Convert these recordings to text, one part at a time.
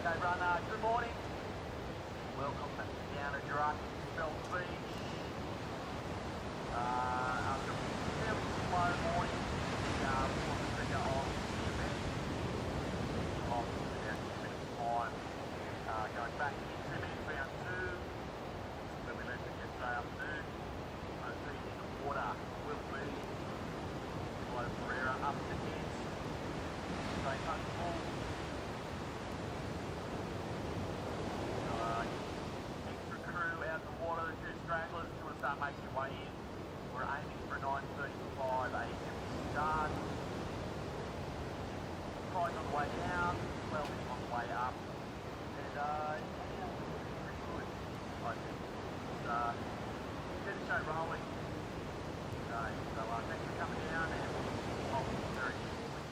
Okay, runner, good morning. Welcome down to Dora, Bell Beach. After a fairly slow morning, pull the trigger on the event. About 2 minutes time. Going back into minutes round 2, where we left it yesterday afternoon. So feed in the water will be below Ferreira up to Muniz. Stay comfortable. Extra crew out in the water, the 2 stragglers, if you want to start making your way in. We're aiming for a 9:35 a.m. start. Price on the way down, 12 is on the way up. And yeah, pretty good, I think. Get the show rolling today. So thanks for coming down and I'll be very shortly.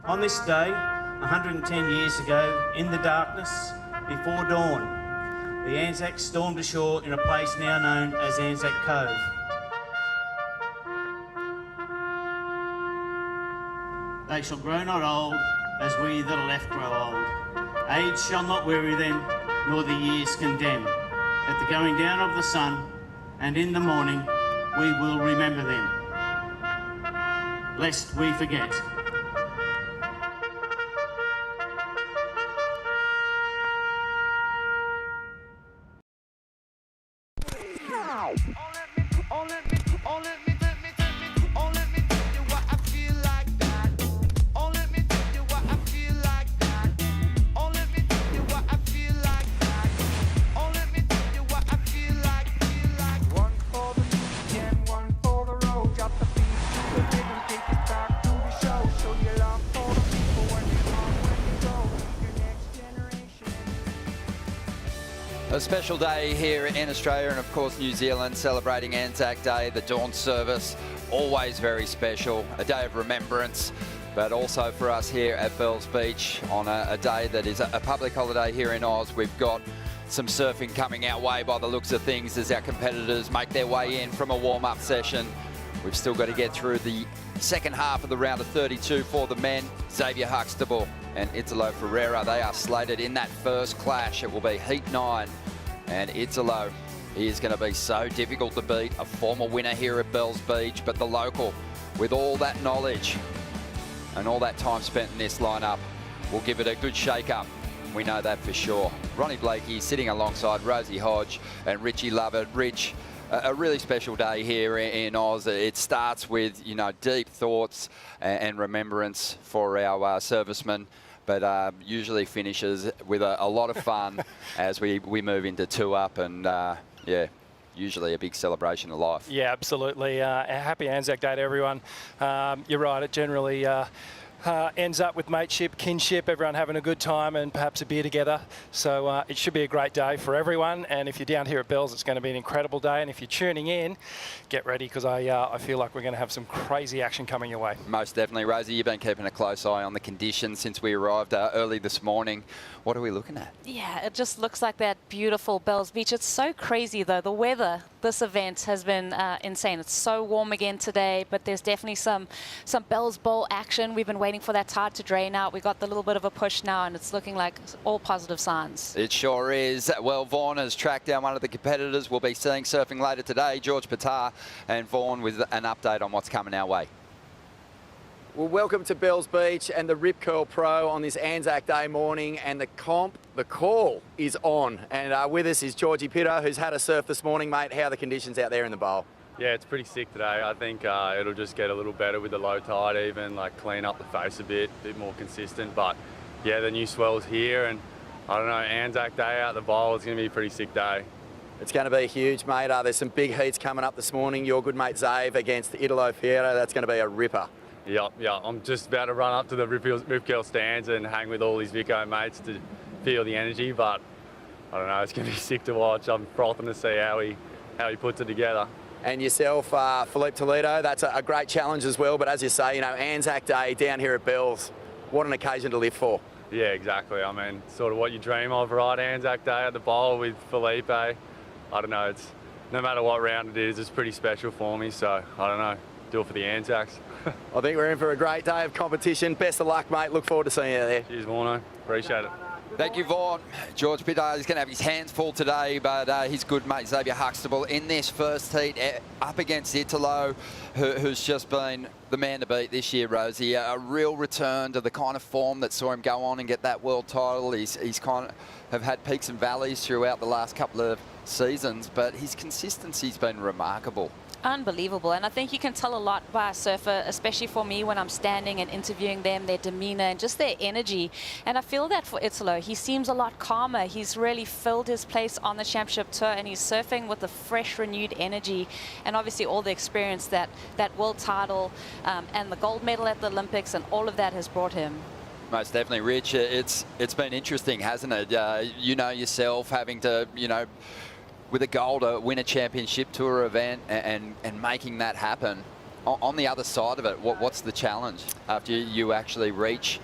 On this day, 110 years ago, in the darkness, before dawn, the Anzac stormed ashore in a place now known as Anzac Cove. They shall grow not old, as we that are left grow old. Age shall not weary them, nor the years condemn. At the going down of the sun, and in the morning, we will remember them, lest we forget. Let me tell you what I feel like that. A special day here in Australia and of course New Zealand, celebrating Anzac Day, the dawn service, always very special, a day of remembrance, but also for us here at Bells Beach on a day that is a public holiday here in Oz. We've got some surfing coming our way by the looks of things as our competitors make their way in from a warm-up session. We've still got to get through the second half of the round of 32 for the men. Xavier Huxtable and Italo Ferreira, they are slated in that first clash. It will be Heat 9. And Italo, he is going to be so difficult to beat, a former winner here at Bells Beach, but the local, with all that knowledge and all that time spent in this lineup, will give it a good shake-up. We know that for sure. Ronnie Blakey sitting alongside Rosie Hodge and Richie Lovett. Rich, a really special day here in Oz. It starts with, you know, deep thoughts and remembrance for our servicemen, but usually finishes with a lot of fun as we move into two up and, yeah, usually a big celebration of life. Yeah, absolutely. A happy Anzac Day to everyone. You're right, it generally ends up with mateship, kinship, everyone having a good time and perhaps a beer together. So it should be a great day for everyone. And if you're down here at Bells, it's going to be an incredible day. And if you're tuning in, get ready because I feel like we're going to have some crazy action coming your way. Most definitely. Rosie, you've been keeping a close eye on the conditions since we arrived early this morning. What are we looking at? Yeah, it just looks like that beautiful Bells Beach. It's so crazy though. The weather, this event has been insane. It's so warm again today, but there's definitely some Bells Bowl action. We've been waiting for that tide to drain out. We got the little bit of a push now and it's looking like all positive signs. It sure is. Well, Vaughan has tracked down one of the competitors. We'll be seeing surfing later today, George Petar, and Vaughan with an update on what's coming our way. Well, welcome to Bells Beach and the Rip Curl Pro on this Anzac Day morning, and the call is on. And with us is Georgie Pitter, who's had a surf this morning. Mate, how are the conditions out there in the bowl? Yeah, it's pretty sick today. I think it'll just get a little better with the low tide even, like clean up the face a bit more consistent. But yeah, the new swell's here and I don't know, Anzac Day out the bowl, it's going to be a pretty sick day. It's going to be huge, mate. There's some big heats coming up this morning. Your good mate Zave against Italo Ferreira. That's going to be a ripper. Yeah, I'm just about to run up to the Rip Curl stands and hang with all these Vico mates to feel the energy, but I don't know, it's going to be sick to watch. I'm frothing to see how he puts it together. And yourself, Philippe Toledo, that's a great challenge as well, but as you say, you know, Anzac Day down here at Bells, what an occasion to live for. Yeah, exactly. I mean, sort of what you dream of, right? Anzac Day at the bowl with Felipe. I don't know, it's no matter what round it is, it's pretty special for me, so I don't know, do it for the Anzacs. I think we're in for a great day of competition. Best of luck, mate. Look forward to seeing you there. Cheers, Warno. Appreciate it. Thank you, Vaughan. George Pitter is going to have his hands full today, but his good mate Xavier Huxtable in this first heat up against Italo, who's just been the man to beat this year, Rosie. A real return to the kind of form that saw him go on and get that world title. He's kind of have had peaks and valleys throughout the last couple of seasons, but his consistency's been remarkable. Unbelievable. And I think you can tell a lot by a surfer, especially for me when I'm standing and interviewing them, their demeanor and just their energy. And I feel that for Italo. He seems a lot calmer. He's really filled his place on the championship tour and he's surfing with a fresh, renewed energy. And obviously all the experience that world title and the gold medal at the Olympics and all of that has brought him. Most definitely, Rich. It's been interesting, hasn't it? You know yourself having to, you know, with a goal to win a championship tour event and making that happen. On the other side of it, what's the challenge after you actually reach,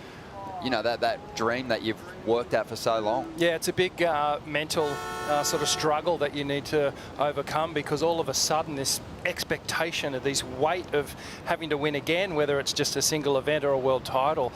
you know, that dream that you've worked at for so long? Yeah, it's a big mental sort of struggle that you need to overcome because all of a sudden this expectation of this weight of having to win again, whether it's just a single event or a world title,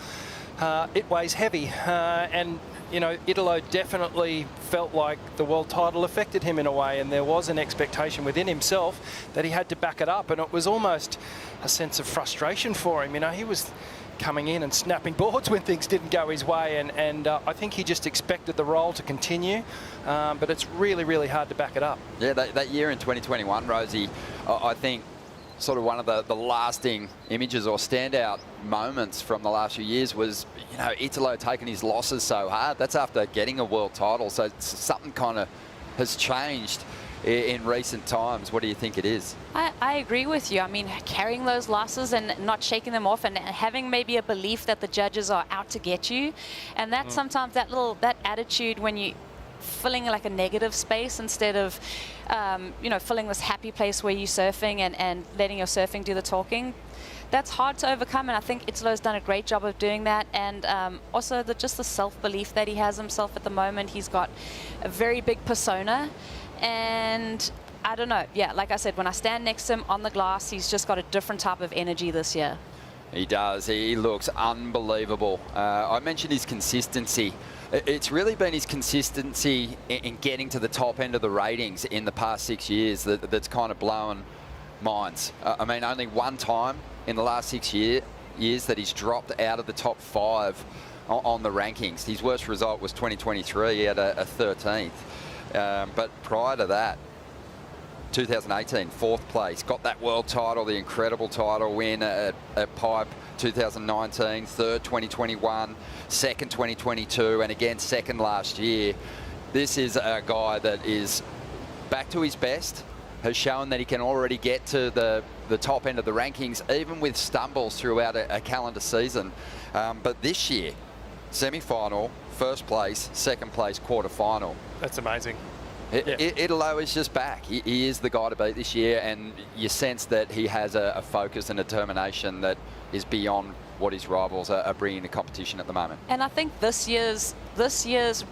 it weighs heavy. And you know, Italo definitely felt like the world title affected him in a way, and there was an expectation within himself that he had to back it up, and it was almost a sense of frustration for him. You know, he was coming in and snapping boards when things didn't go his way, and I think he just expected the role to continue, but it's really, really hard to back it up. Yeah, that year in 2021, Rosie, I think sort of one of the lasting images or standout moments from the last few years was, you know, Italo taking his losses so hard. That's after getting a world title. So something kind of has changed in recent times. What do you think it is? I agree with you. I mean, carrying those losses and not shaking them off and having maybe a belief that the judges are out to get you. And that sometimes that attitude when you filling like a negative space instead of, you know, filling this happy place where you're surfing and letting your surfing do the talking. That's hard to overcome, and I think Italo's done a great job of doing that. And also just the self-belief that he has himself at the moment. He's got a very big persona, and I don't know. Yeah, like I said, when I stand next to him on the glass, he's just got a different type of energy this year. He does. He looks unbelievable. I mentioned his consistency. It's really been his consistency in getting to the top end of the ratings in the past 6 years that's kind of blown minds. I mean, only one time in the last 6 years that he's dropped out of the top 5 on the rankings. His worst result was 2023. He had a 13th. But prior to that, 2018, 4th place, got that world title, the incredible title win at Pipe 2019, 3rd 2021, 2nd 2022, and again 2nd last year. This is a guy that is back to his best, has shown that he can already get to the top end of the rankings, even with stumbles throughout a calendar season. But this year, semi-final, 1st place, 2nd place, quarter-final. That's amazing. Italo is just back. He is the guy to beat this year, and you sense that he has a focus and determination that is beyond what his rivals are bringing to competition at the moment. And I think this year's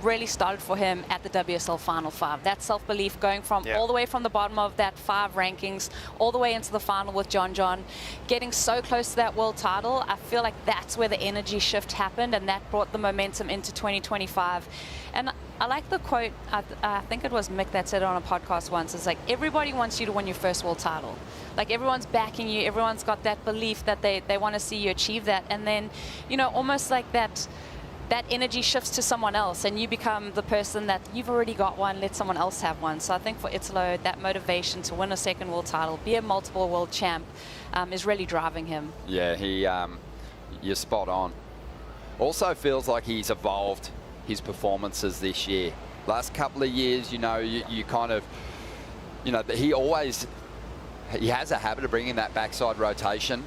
really started for him at the WSL Final 5. That self-belief going from all the way from the bottom of that 5 rankings all the way into the final with John, getting so close to that world title. I feel like that's where the energy shift happened, and that brought the momentum into 2025. And I like the quote, I think it was Mick that said it on a podcast once. It's like, everybody wants you to win your first world title. Like, everyone's backing you. Everyone's got that belief that they want to see you achieve that. And then, you know, almost like that energy shifts to someone else, and you become the person that you've already got one, let someone else have one. So I think for Italo, that motivation to win a 2nd world title, be a multiple world champ, is really driving him. Yeah, you're spot on. Also feels like he's evolved his performances this year. Last couple of years, you know, you kind of, you know, he has a habit of bringing that backside rotation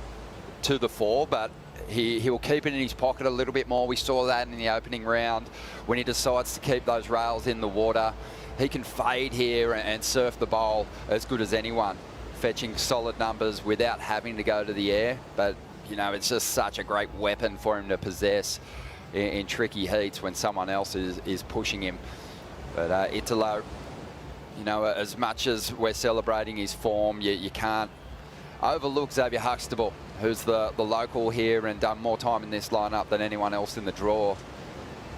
to the fore, but he'll keep it in his pocket a little bit more. We saw that in the opening round when he decides to keep those rails in the water. He can fade here and surf the bowl as good as anyone, fetching solid numbers without having to go to the air. But, you know, it's just such a great weapon for him to possess in tricky heats when someone else is pushing him. But Italo, you know, as much as we're celebrating his form, you can't overlook Xavier Huxtable, who's the local here and done more time in this lineup than anyone else in the draw.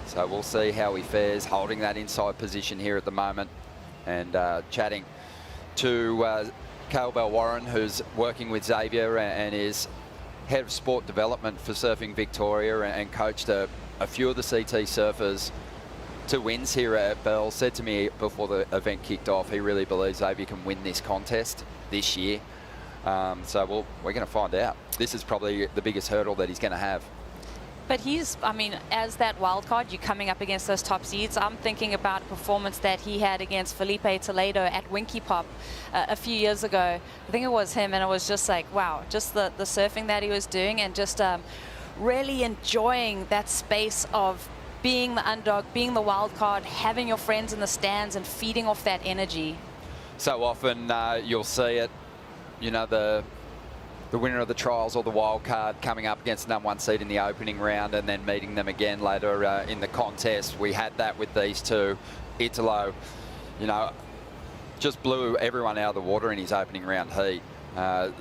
So we'll see how he fares, holding that inside position here at the moment. And chatting to Cale Bell-Warren, who's working with Xavier and is head of sport development for Surfing Victoria and coached a few of the CT surfers to wins here at Bell. Said to me before the event kicked off, he really believes Xavier can win this contest this year. So we're going to find out. This is probably the biggest hurdle that he's going to have. But I mean, as that wild card, you're coming up against those top seeds. I'm thinking about a performance that he had against Felipe Toledo at Winky Pop a few years ago. I think it was him, and it was just like, wow, just the surfing that he was doing, and just really enjoying that space of being the underdog, being the wild card, having your friends in the stands and feeding off that energy. So often you'll see it, you know, the winner of the trials or the wild card coming up against the #1 seed in the opening round and then meeting them again later in the contest. We had that with these two. Italo, you know, just blew everyone out of the water in his opening round heat.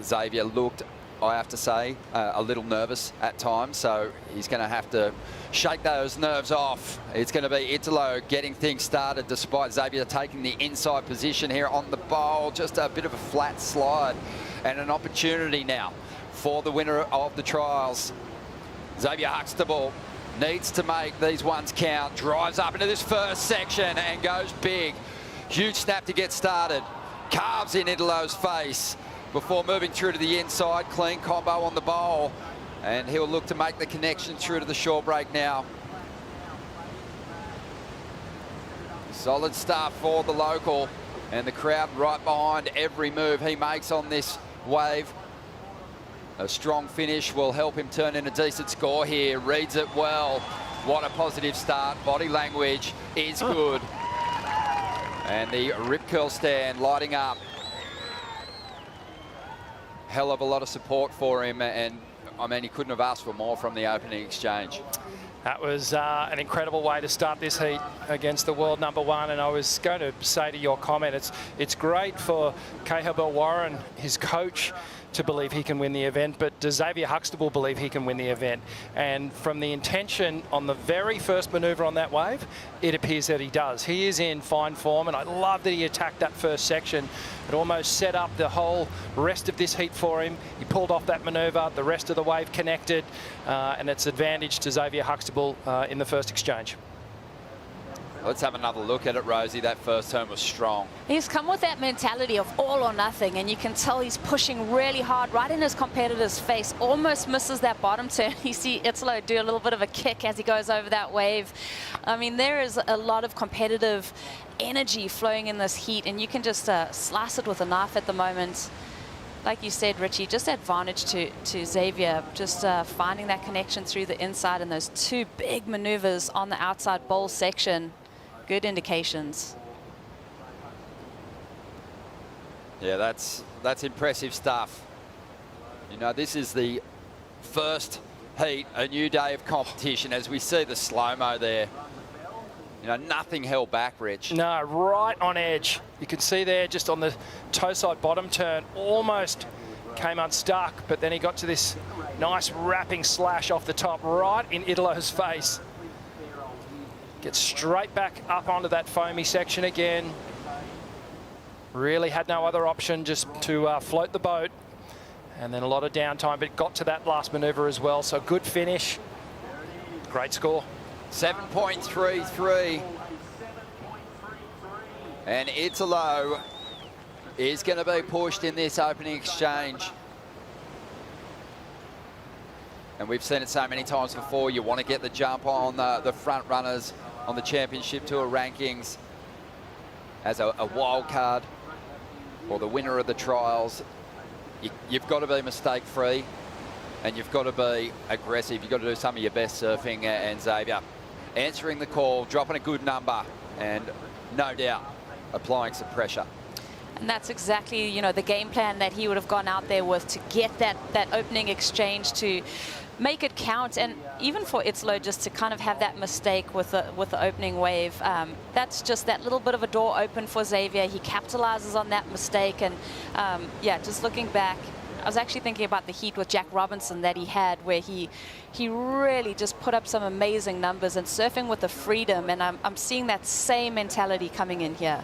Xavier looked, I have to say, a little nervous at times, so he's going to have to shake those nerves off. It's going to be Italo getting things started despite Xavier taking the inside position here on the bowl. Just a bit of a flat slide and an opportunity now for the winner of the trials. Xavier Huxtable needs to make these ones count. Drives up into this first section and goes big. Huge snap to get started. Carves in Italo's face before moving through to the inside. Clean combo on the bowl, and he'll look to make the connection through to the shore break now. Solid start for the local, and the crowd right behind every move he makes on this wave. A strong finish will help him turn in a decent score here. Reads it well. What a positive start. Body language is good. And the rip curl stand lighting up. Hell of a lot of support for him, and I mean, he couldn't have asked for more from the opening exchange. That was an incredible way to start this heat against the world #1. And I was going to say to your comment, it's great for Cahill Warren, his coach, to believe he can win the event, but does Xavier Huxtable believe he can win the event? And from the intention on the very first manoeuvre on that wave, it appears that he does. He is in fine form, and I love that he attacked that first section. It almost set up the whole rest of this heat for him. He pulled off that manoeuvre, the rest of the wave connected, and it's advantage to Xavier Huxtable in the first exchange. Let's have another look at it, Rosie. That first turn was strong. He's come with that mentality of all or nothing, and you can tell he's pushing really hard right in his competitor's face. Almost misses that bottom turn. You see Italo do a little bit of a kick as he goes over that wave. I mean, there is a lot of competitive energy flowing in this heat, and you can just slice it with a knife at the moment. Like you said, Richie, just advantage to Xavier, just finding that connection through the inside, and those two big maneuvers on the outside bowl section. Good indications. Yeah, that's impressive stuff. You know, this is the first heat, a new day of competition, as we see the slow-mo there. You know, nothing held back, Rich. No, right on edge. You can see there just on the toe side bottom turn, almost came unstuck, but then he got to this nice wrapping slash off the top right in Italo's face. Gets straight back up onto that foamy section again. Really had no other option just to float the boat. And then a lot of downtime, but got to that last manoeuvre as well. So good finish. Great score. 7.33. And Italo is going to be pushed in this opening exchange. And we've seen it so many times before. You want to get the jump on the front runners on the Championship Tour rankings as a wild card or the winner of the trials. You've got to be mistake-free, and you've got to be aggressive. You've got to do some of your best surfing, and Xavier answering the call, dropping a good number, and no doubt applying some pressure. And that's exactly, you know, the game plan that he would have gone out there with to get that opening exchange to make it count, and even for Italo just to kind of have that mistake with the opening wave. That's just that little bit of a door open for Xavier. He capitalizes on that mistake, and yeah, just looking back, I was actually thinking about the heat with Jack Robinson that he had, where he really just put up some amazing numbers and surfing with the freedom, and I'm seeing that same mentality coming in here.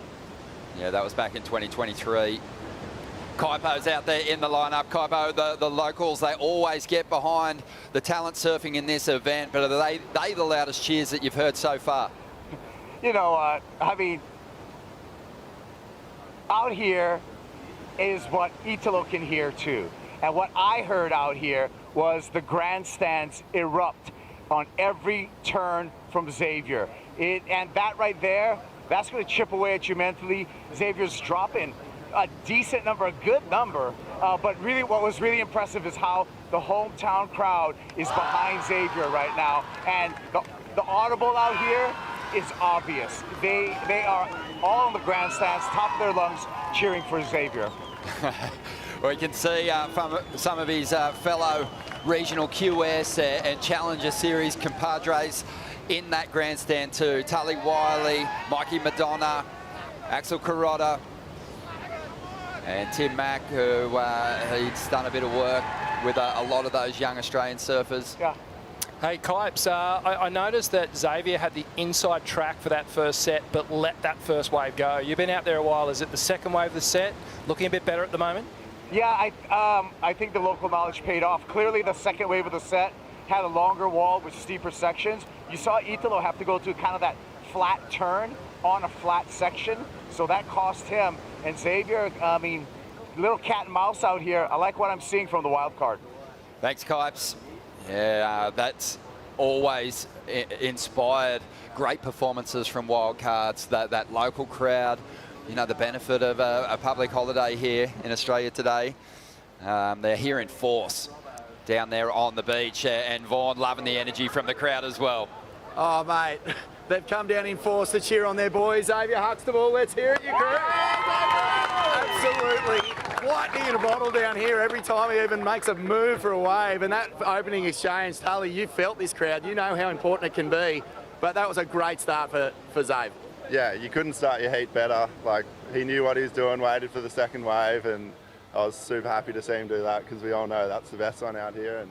Yeah, that was back in 2023. Kaipo's out there in the lineup. Kaipo, the locals, they always get behind the talent surfing in this event, but are they the loudest cheers that you've heard so far? You know, I mean, out here is what Italo can hear too. And what I heard out here was the grandstands erupt on every turn from Xavier. And that right there, that's going to chip away at you mentally. Xavier's dropping a decent number, a good number, but really what was really impressive is how the hometown crowd is behind Xavier right now, and the audible out here is obvious. They are all on the grandstands, top of their lungs, cheering for Xavier. Well, you can see from some of his fellow regional QS and Challenger Series compadres in that grandstand too. Tully Wiley, Mikey Madonna, Axel Carrotta, and Tim Mack, who he's done a bit of work with a lot of those young Australian surfers. Yeah. Hey, Kipes, I noticed that Xavier had the inside track for that first set, but let that first wave go. You've been out there a while. Is it the second wave of the set? Looking a bit better at the moment? Yeah, I think the local knowledge paid off. Clearly, the second wave of the set had a longer wall with steeper sections. You saw Italo have to go to kind of that flat turn on a flat section, so that cost him. And Xavier, I mean, little cat and mouse out here. I like what I'm seeing from the wild card. Thanks, Kipes. Yeah, that's always inspired great performances from wildcards. That local crowd, you know, the benefit of a public holiday here in Australia today. They're here in force down there on the beach, and Vaughan loving the energy from the crowd as well. Oh, mate, They've come down in force to cheer on their boys. Xavier Huxtable, let's hear it, you crew. Absolutely lightning in a bottle down here every time he even makes a move for a wave. And that opening exchange, Tully, you felt this crowd. You know how important it can be. But that was a great start for Xav. Yeah, you couldn't start your heat better. Like, he knew what he was doing, waited for the second wave, and I was super happy to see him do that because we all know that's the best one out here. And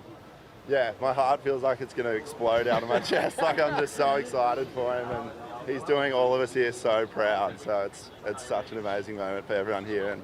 yeah, my heart feels like it's going to explode out of my chest. Like, I'm just so excited for him, and he's doing all of us here so proud. So it's such an amazing moment for everyone here,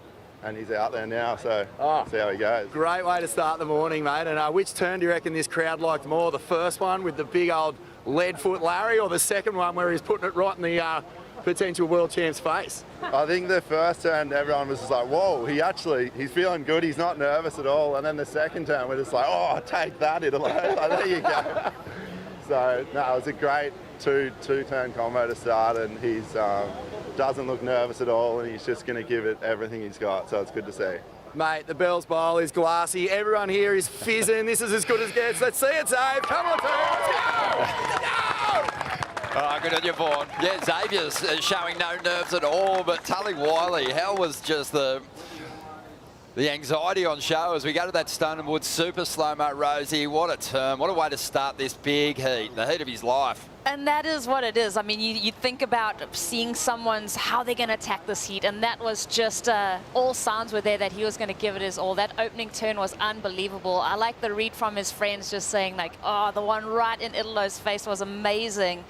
and he's out there now, so see how he goes. Great way to start the morning, mate. And which turn do you reckon this crowd liked more? The first one with the big old lead foot Larry, or the second one where he's putting it right in the potential world champ's face? I think the first turn, everyone was just like, whoa, he's feeling good, he's not nervous at all. And then the second turn, we're just like, oh, take that, Italy. Like, there you go. So, no, it was a great two-turn combo to start, and he's doesn't look nervous at all, and he's just going to give it everything he's got, so it's good to see. Mate, the Bells Bowl is glassy. Everyone here is fizzing. This is as good as gets. Let's see it, Xav. Come on, team. Let's go. Let's go. Oh, good on you, Vaughan. Yeah, Xavier's showing no nerves at all, but Tully Wiley, how was just the anxiety on show as we go to that Stone and Wood super slow-mo, Rosie. What a turn. What a way to start this big heat, the heat of his life. And that is what it is. I mean, you think about seeing how they're going to attack this heat, and that was just all signs were there that he was going to give it his all. That opening turn was unbelievable. I like the read from his friends just saying, like, oh, the one right in Italo's face was amazing.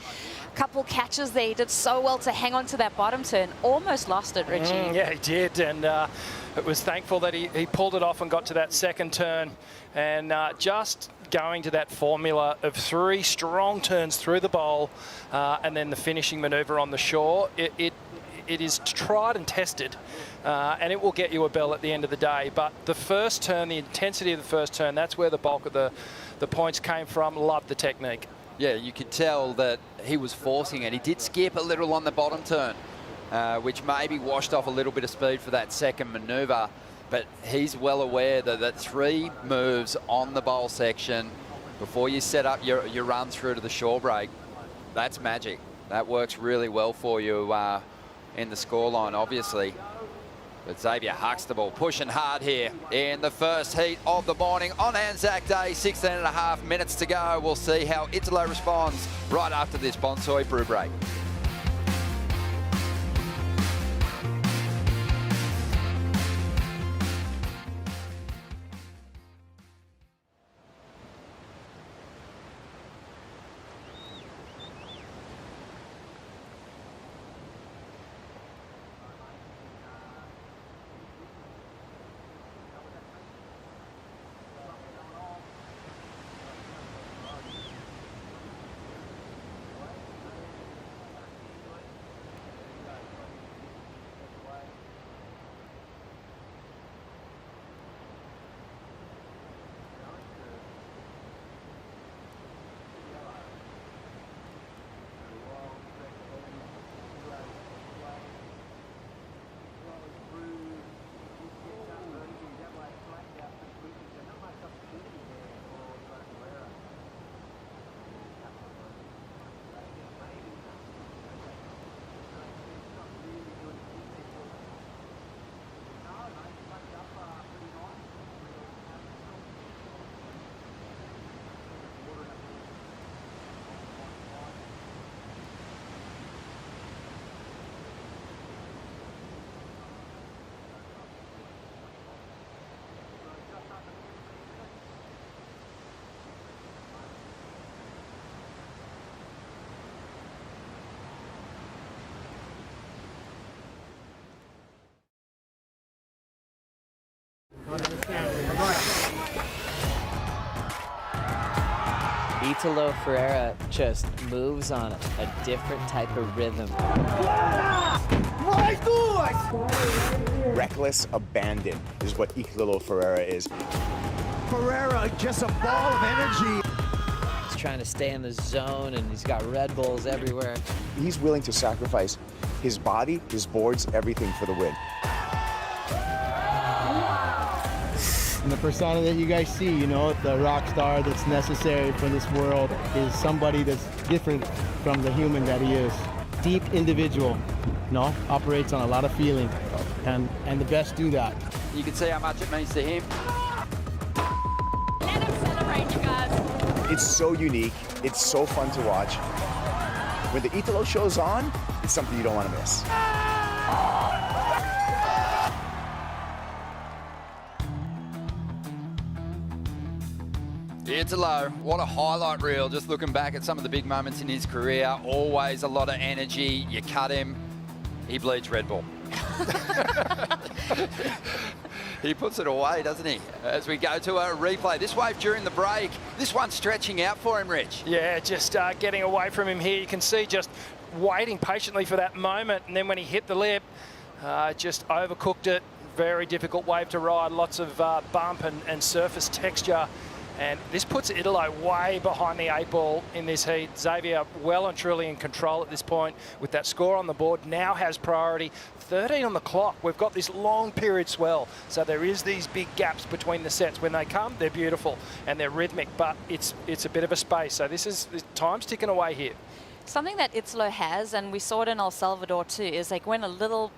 Couple catches there. He did so well to hang on to that bottom turn. Almost lost it, Richie. Yeah, he did, and it was thankful that he pulled it off and got to that second turn, and just going to that formula of 3 strong turns through the bowl and then the finishing maneuver on the shore. It is tried and tested, and it will get you a bell at the end of the day. But the first turn, the intensity of the first turn, that's where the bulk of the points came from. Loved the technique. Yeah, you could tell that he was forcing it. He did skip a little on the bottom turn, which maybe washed off a little bit of speed for that second manoeuvre. But he's well aware that 3 moves on the bowl section before you set up your run through to the shore break, that's magic. That works really well for you in the scoreline, obviously. But Xavier Huxtable pushing hard here in the first heat of the morning on Anzac Day. 16.5 minutes to go. We'll see how Italo responds right after this Bonsoy brew break. Italo Ferreira just moves on a different type of rhythm. Reckless abandon is what Italo Ferreira is. Ferreira, just a ball of energy. He's trying to stay in the zone, and he's got Red Bulls everywhere. He's willing to sacrifice his body, his boards, everything for the win. And the persona that you guys see, you know, the rock star that's necessary for this world is somebody that's different from the human that he is. Deep individual, you know, operates on a lot of feeling, and the best do that. You can see how much it means to him. Let him celebrate, you guys. It's so unique. It's so fun to watch. When the Italo show's on, it's something you don't want to miss. Italo, what a highlight reel. Just looking back at some of the big moments in his career, always a lot of energy. You cut him, he bleeds Red Bull. He puts it away, doesn't he? As we go to a replay. This wave during the break, this one's stretching out for him, Rich. Yeah, just getting away from him here. You can see just waiting patiently for that moment. And then when he hit the lip, just overcooked it. Very difficult wave to ride. Lots of bump and surface texture. And this puts Italo way behind the 8 ball in this heat. Xavier well and truly in control at this point with that score on the board. Now has priority. 13 on the clock. We've got this long period swell. So there is these big gaps between the sets. When they come, they're beautiful and they're rhythmic, but it's a bit of a space. So this time's ticking away here. Something that Italo has, and we saw it in El Salvador too, is like when a little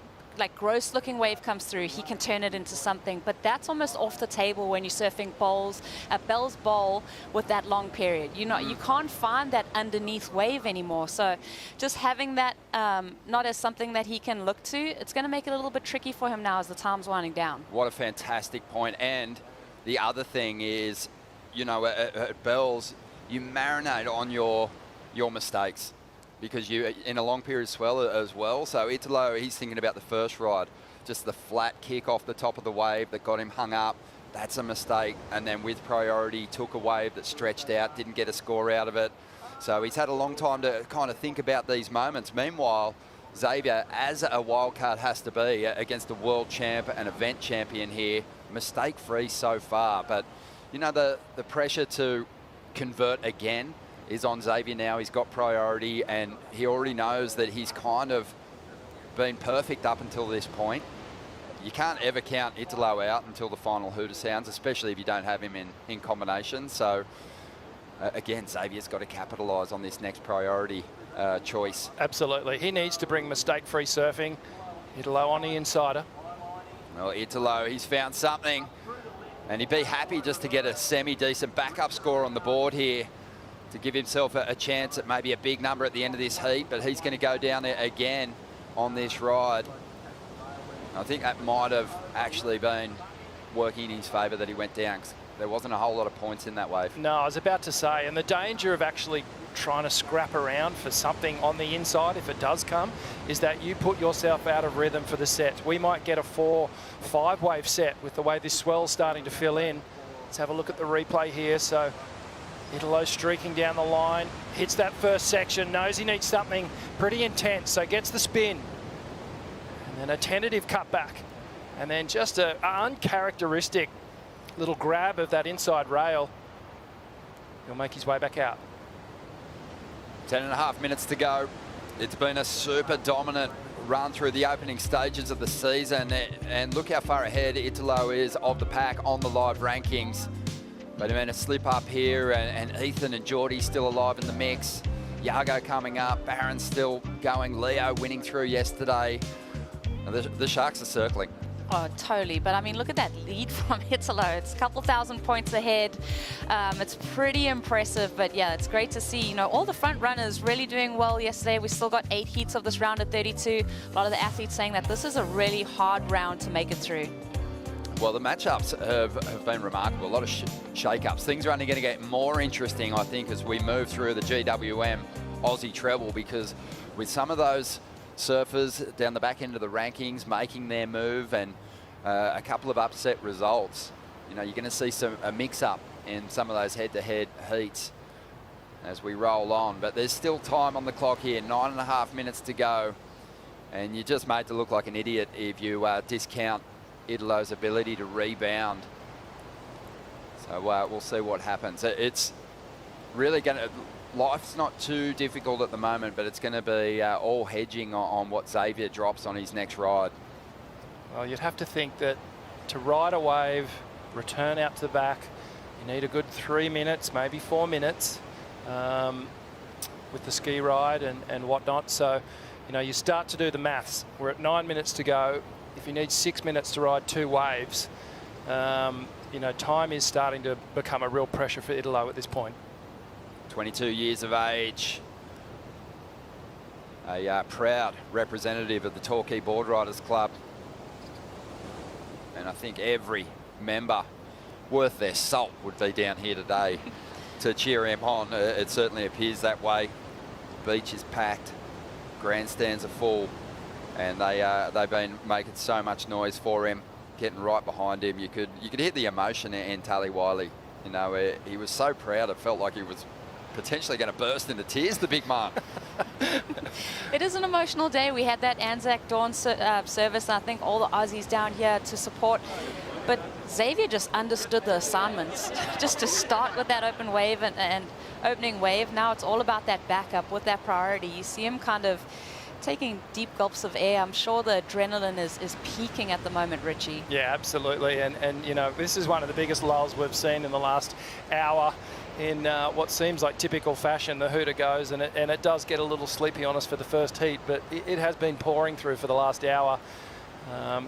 gross looking wave comes through, he can turn it into something, but that's almost off the table when you're surfing bowls at Bell's Bowl with that long period. You know, you can't find that underneath wave anymore. So just having that not as something that he can look to, it's going to make it a little bit tricky for him now as the time's winding down. What a fantastic point. And the other thing is, you know, at Bell's, you marinate on your mistakes, because you in a long period swell as well. So Italo, he's thinking about the first ride, just the flat kick off the top of the wave that got him hung up. That's a mistake. And then with priority, took a wave that stretched out, didn't get a score out of it. So he's had a long time to kind of think about these moments. Meanwhile, Xavier, as a wildcard has to be against a world champ and event champion here, mistake-free so far. But, you know, the pressure to convert again is on Xavier now. He's got priority and he already knows that he's kind of been perfect up until this point. You can't ever count Italo out until the final hooter sounds, especially if you don't have him in combination. So again, Xavier's got to capitalise on this next priority choice. Absolutely. He needs to bring mistake-free surfing. Italo on the insider. Well, Italo, he's found something, and he'd be happy just to get a semi-decent backup score on the board here to give himself a chance at maybe a big number at the end of this heat, but he's going to go down there again on this ride. I think that might have actually been working in his favour that he went down, 'cause there wasn't a whole lot of points in that wave. No, I was about to say, and the danger of actually trying to scrap around for something on the inside, if it does come, is that you put yourself out of rhythm for the set. We might get a 4-5 wave set with the way this swell's starting to fill in. Let's have a look at the replay here. So Italo streaking down the line, hits that first section, knows he needs something pretty intense, so gets the spin. And then a tentative cutback. And then just an uncharacteristic little grab of that inside rail. He'll make his way back out. 10.5 minutes to go. It's been a super dominant run through the opening stages of the season. And look how far ahead Italo is of the pack on the live rankings. But I mean, a slip up here, and Ethan and Geordie still alive in the mix. Yago coming up, Barron's still going, Leo winning through yesterday. The Sharks are circling. Oh, totally. But I mean, look at that lead from Italo. It's a couple thousand points ahead. It's pretty impressive. But yeah, it's great to see, you know, all the front runners really doing well yesterday. We still got 8 heats of this round at 32. A lot of the athletes saying that this is a really hard round to make it through. Well, the matchups have been remarkable. A lot of shake-ups. Things are only going to get more interesting, I think, as we move through the GWM Aussie treble, because with some of those surfers down the back end of the rankings making their move and a couple of upset results, you know, you're going to see a mix-up in some of those head-to-head heats as we roll on. But there's still time on the clock here, 9.5 minutes to go, and you're just made to look like an idiot if you discount Italo's ability to rebound. So we'll see what happens. It's really going to, life's not too difficult at the moment, but it's going to be all hedging on what Xavier drops on his next ride. Well, you'd have to think that to ride a wave return out to the back. You need a good 3 minutes, maybe 4 minutes with the ski ride and whatnot. So, you know, you start to do the maths. We're at 9 minutes to go. If you need 6 minutes to ride 2 waves, you know, time is starting to become a real pressure for Italo at this point. 22 years of age. A proud representative of the Torquay Board Riders Club. And I think every member worth their salt would be down here today to cheer him on. It certainly appears that way. The beach is packed, grandstands are full, and they've been making so much noise for him, getting right behind him. You could hear the emotion in Tally Wiley. You know, he was so proud, it felt like he was potentially going to burst into tears, the big man. It is an emotional day. We had that Anzac dawn service, and I think all the Aussies down here to support. But Xavier just understood the assignments. Just to start with that open wave and opening wave, now it's all about that backup with that priority. You see him kind of taking deep gulps of air. I'm sure the adrenaline is peaking at the moment, Richie. Yeah, absolutely. And you know, this is one of the biggest lulls we've seen in the last hour in what seems like typical fashion. The hooter goes, and it does get a little sleepy on us for the first heat, but it has been pouring through for the last hour.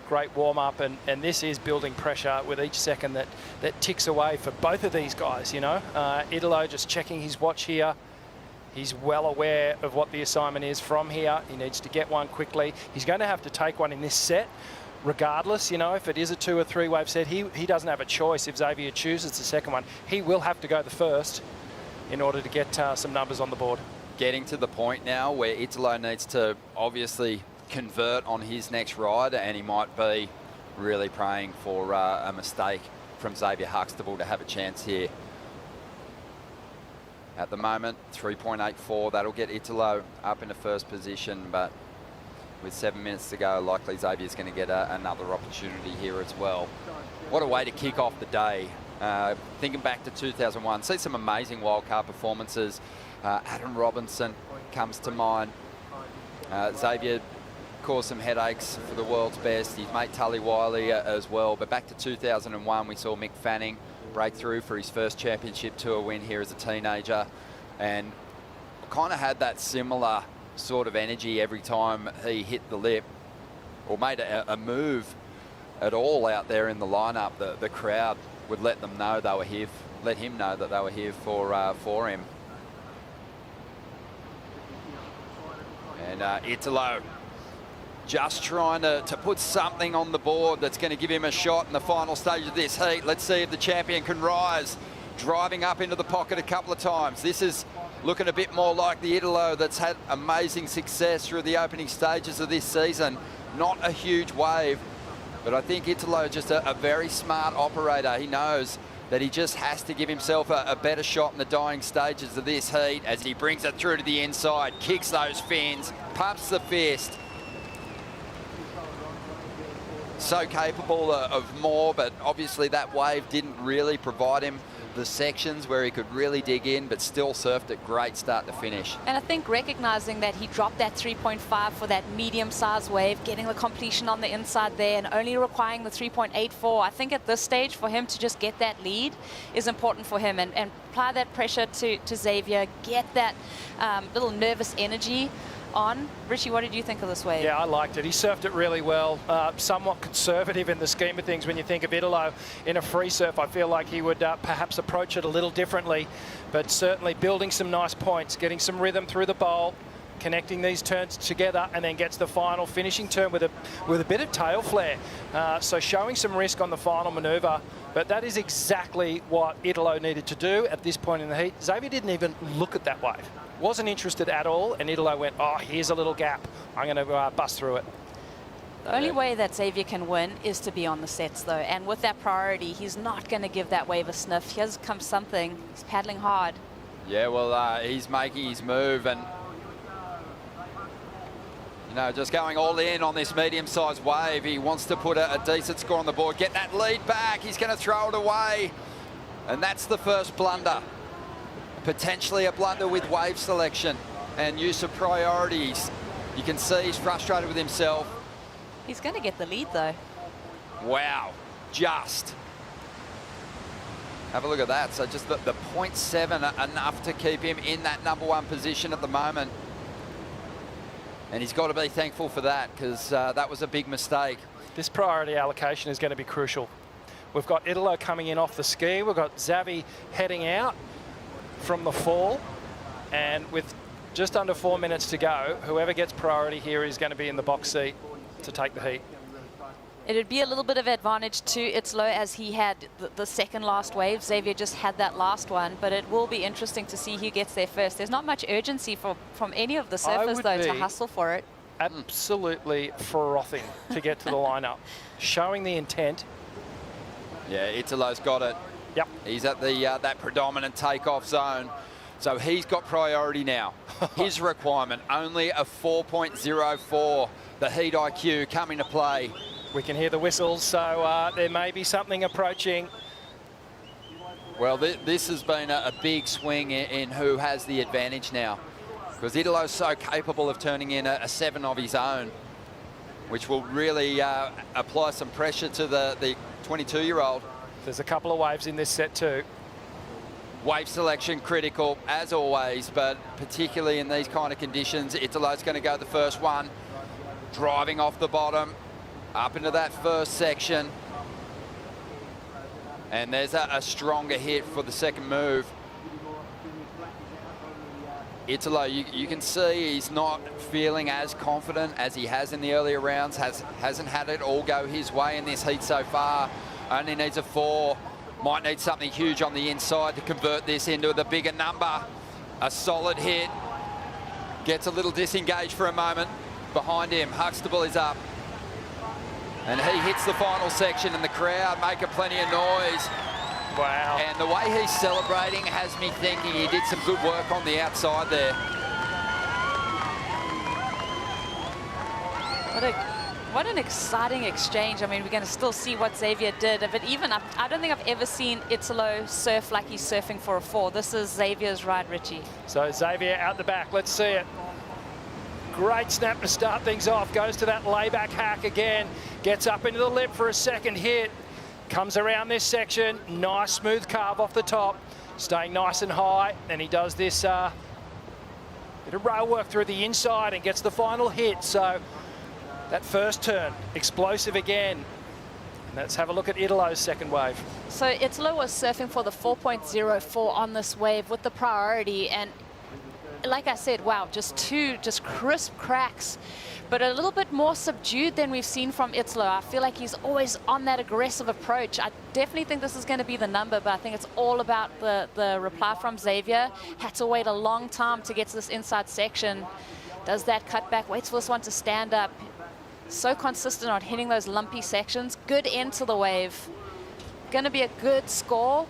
Great warm-up, and this is building pressure with each second that ticks away for both of these guys, you know. Italo just checking his watch here. He's well aware of what the assignment is from here. He needs to get one quickly. He's going to have to take one in this set, regardless, you know, if it is a 2 or 3 wave set. He doesn't have a choice. If Xavier chooses the second one, he will have to go the first in order to get some numbers on the board. Getting to the point now where Italo needs to obviously convert on his next ride, and he might be really praying for a mistake from Xavier Huxtable to have a chance here. At the moment, 3.84, that'll get Italo up into first position, but with 7 minutes to go, likely Xavier's going to get another opportunity here as well. What a way to kick off the day. Thinking back to 2001, see some amazing wildcard performances. Adam Robinson comes to mind. Xavier caused some headaches for the world's best. His mate Tully Wiley as well. But back to 2001, we saw Mick Fanning break through for his first championship tour win here as a teenager, and kind of had that similar sort of energy every time he hit the lip or made a move at all out there in the lineup. The crowd would let them know they were here, let him know that they were here for him. And Italo just trying to put something on the board that's going to give him a shot in the final stage of this heat. Let's see if the champion can rise. Driving up into the pocket a couple of times. This is looking a bit more like the Italo that's had amazing success through the opening stages of this season. Not a huge wave, but I think Italo just a very smart operator. He knows that he just has to give himself a better shot in the dying stages of this heat as he brings it through to the inside, kicks those fins, pumps the fist. So capable of more, but obviously that wave didn't really provide him the sections where he could really dig in, but still surfed it great start to finish. And I think recognizing that he dropped that 3.5 for that medium-sized wave, getting the completion on the inside there, and only requiring the 3.84. I think at this stage, for him to just get that lead is important for him, and apply that pressure to Xavier, get that little nervous energy on. Richie, what did you think of this wave? Yeah, I liked it. He surfed it really well. Somewhat conservative in the scheme of things. When you think of Italo in a free surf, I feel like he would perhaps approach it a little differently, but certainly building some nice points, getting some rhythm through the bowl, connecting these turns together, and then gets the final finishing turn with a bit of tail flare. So showing some risk on the final manoeuvre, but that is exactly what Italo needed to do at this point in the heat. Xavier didn't even look at that wave. Wasn't interested at all, and Italo went, oh, here's a little gap. I'm going to bust through it. The only way that Xavier can win is to be on the sets, though, and with that priority, he's not going to give that wave a sniff. Here comes something. He's paddling hard. Yeah, well, he's making his move, and you know, just going all in on this medium-sized wave. He wants to put a decent score on the board, get that lead back. He's going to throw it away, and that's the first blunder. Potentially a blunder with wave selection and use of priorities. You can see he's frustrated with himself. He's going to get the lead, though. Wow, just Have a look at that. So just the 0.7 enough to keep him in that #1 position at the moment. And he's got to be thankful for that, because that was a big mistake. This priority allocation is going to be crucial. We've got Italo coming in off the ski. We've got Xavi heading out from the fall. And with just under 4 minutes to go, whoever gets priority here is going to be in the box seat to take the heat. It'd be a little bit of advantage to Italo, as he had the second last wave. Xavier just had that last one, but it will be interesting to see who gets there first. There's not much urgency from any of the surfers, though, to hustle for it. Absolutely frothing to get to the lineup, showing the intent. Yeah, Italo's got it. Yep. He's at the that predominant takeoff zone. So he's got priority now. His requirement, only a 4.04. The heat IQ coming to play. We can hear the whistles, so there may be something approaching. Well, this has been a big swing in who has the advantage now, because Italo's so capable of turning in a 7 of his own, which will really apply some pressure to the 22-year-old. There's a couple of waves in this set too. Wave selection critical, as always, but particularly in these kind of conditions. Italo's going to go the first one, driving off the bottom, up into that first section. And there's a stronger hit for the second move. Italo, you can see he's not feeling as confident as he has in the earlier rounds, hasn't had it all go his way in this heat so far. Only needs a 4. Might need something huge on the inside to convert this into the bigger number. A solid hit. Gets a little disengaged for a moment. Behind him, Huxtable is up. And he hits the final section, and the crowd making plenty of noise. Wow. And the way he's celebrating has me thinking he did some good work on the outside there. What an exciting exchange. I mean, we're going to still see what Xavier did. But even I don't think I've ever seen Italo surf like he's surfing for a 4. This is Xavier's ride, Richie. So Xavier out the back. Let's see it. Great snap to start things off. Goes to that layback hack again. Gets up into the lip for a second hit. Comes around this section. Nice smooth carve off the top. Staying nice and high. And he does this bit of rail work through the inside and gets the final hit. So that first turn, explosive again. And let's have a look at Italo's second wave. So Italo was surfing for the 4.04 on this wave with the priority. And like I said, wow, just crisp cracks, but a little bit more subdued than we've seen from Italo. I feel like he's always on that aggressive approach. I definitely think this is going to be the number, but I think it's all about the reply from Xavier. Had to wait a long time to get to this inside section. Does that cut back, waits for this one to stand up. So consistent on hitting those lumpy sections. Good end to the wave. Going to be a good score,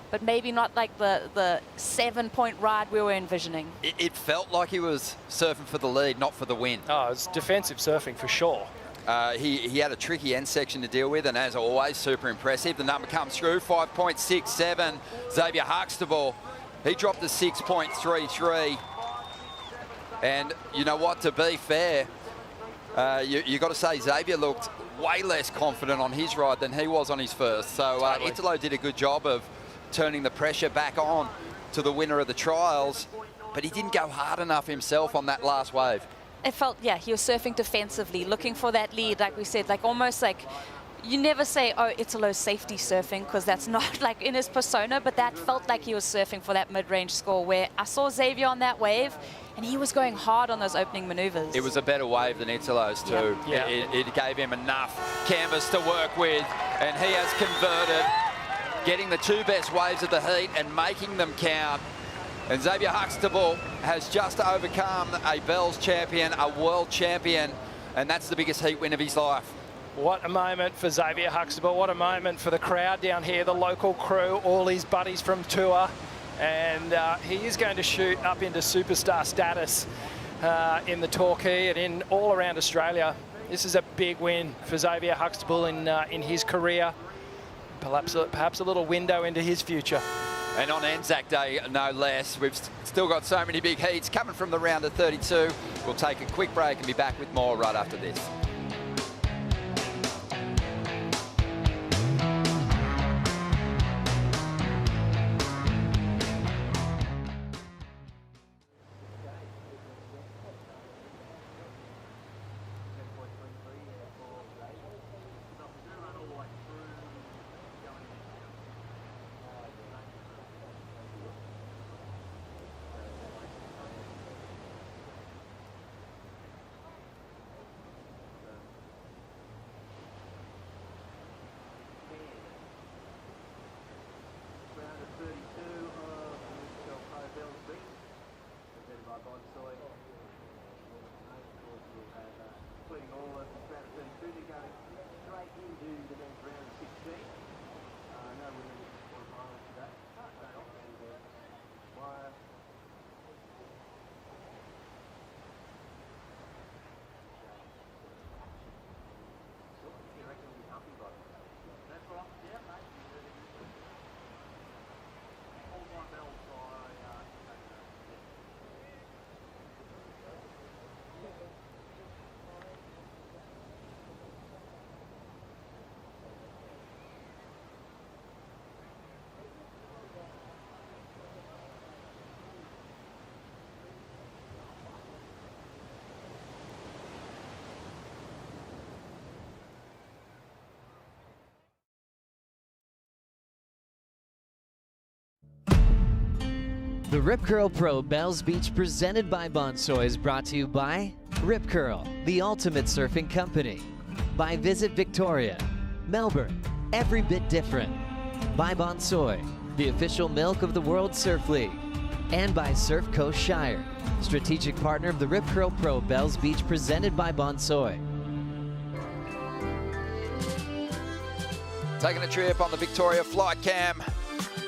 but maybe not like the 7-point ride we were envisioning. It felt like he was surfing for the lead, not for the win. Oh, it's defensive surfing for sure. He had a tricky end section to deal with, and as always, super impressive. The number comes through, 5.67. Xavier Huxtable, he dropped to 6.33. And you know what, to be fair, you got to say Xavier looked way less confident on his ride than he was on his first. So Totally. Italo did a good job of turning the pressure back on to the winner of the trials, but he didn't go hard enough himself on that last wave. It felt, yeah, he was surfing defensively, looking for that lead, like we said, like almost like, you never say, oh, Italo's safety surfing, because that's not like in his persona, but that felt like he was surfing for that mid-range score, where I saw Xavier on that wave, and he was going hard on those opening maneuvers. It was a better wave than Italo's too. Yeah. It gave him enough canvas to work with, and he has converted, getting the 2 best waves of the heat and making them count. And Xavier Huxtable has just overcome a Bells champion, a world champion, and that's the biggest heat win of his life. What a moment for Xavier Huxtable. What a moment for the crowd down here, the local crew, all his buddies from tour. And he is going to shoot up into superstar status in the Torquay and in all around Australia. This is a big win for Xavier Huxtable in his career. Perhaps a little window into his future. And on Anzac Day, no less. We've still got so many big heats coming from the round of 32. We'll take a quick break and be back with more right after this. The Rip Curl Pro Bells Beach presented by Bonsoy is brought to you by Rip Curl, the ultimate surfing company. By Visit Victoria, Melbourne, every bit different. By Bonsoy, the official milk of the World Surf League. And by Surf Coast Shire, strategic partner of the Rip Curl Pro Bells Beach presented by Bonsoy. Taking a trip on the Victoria flight cam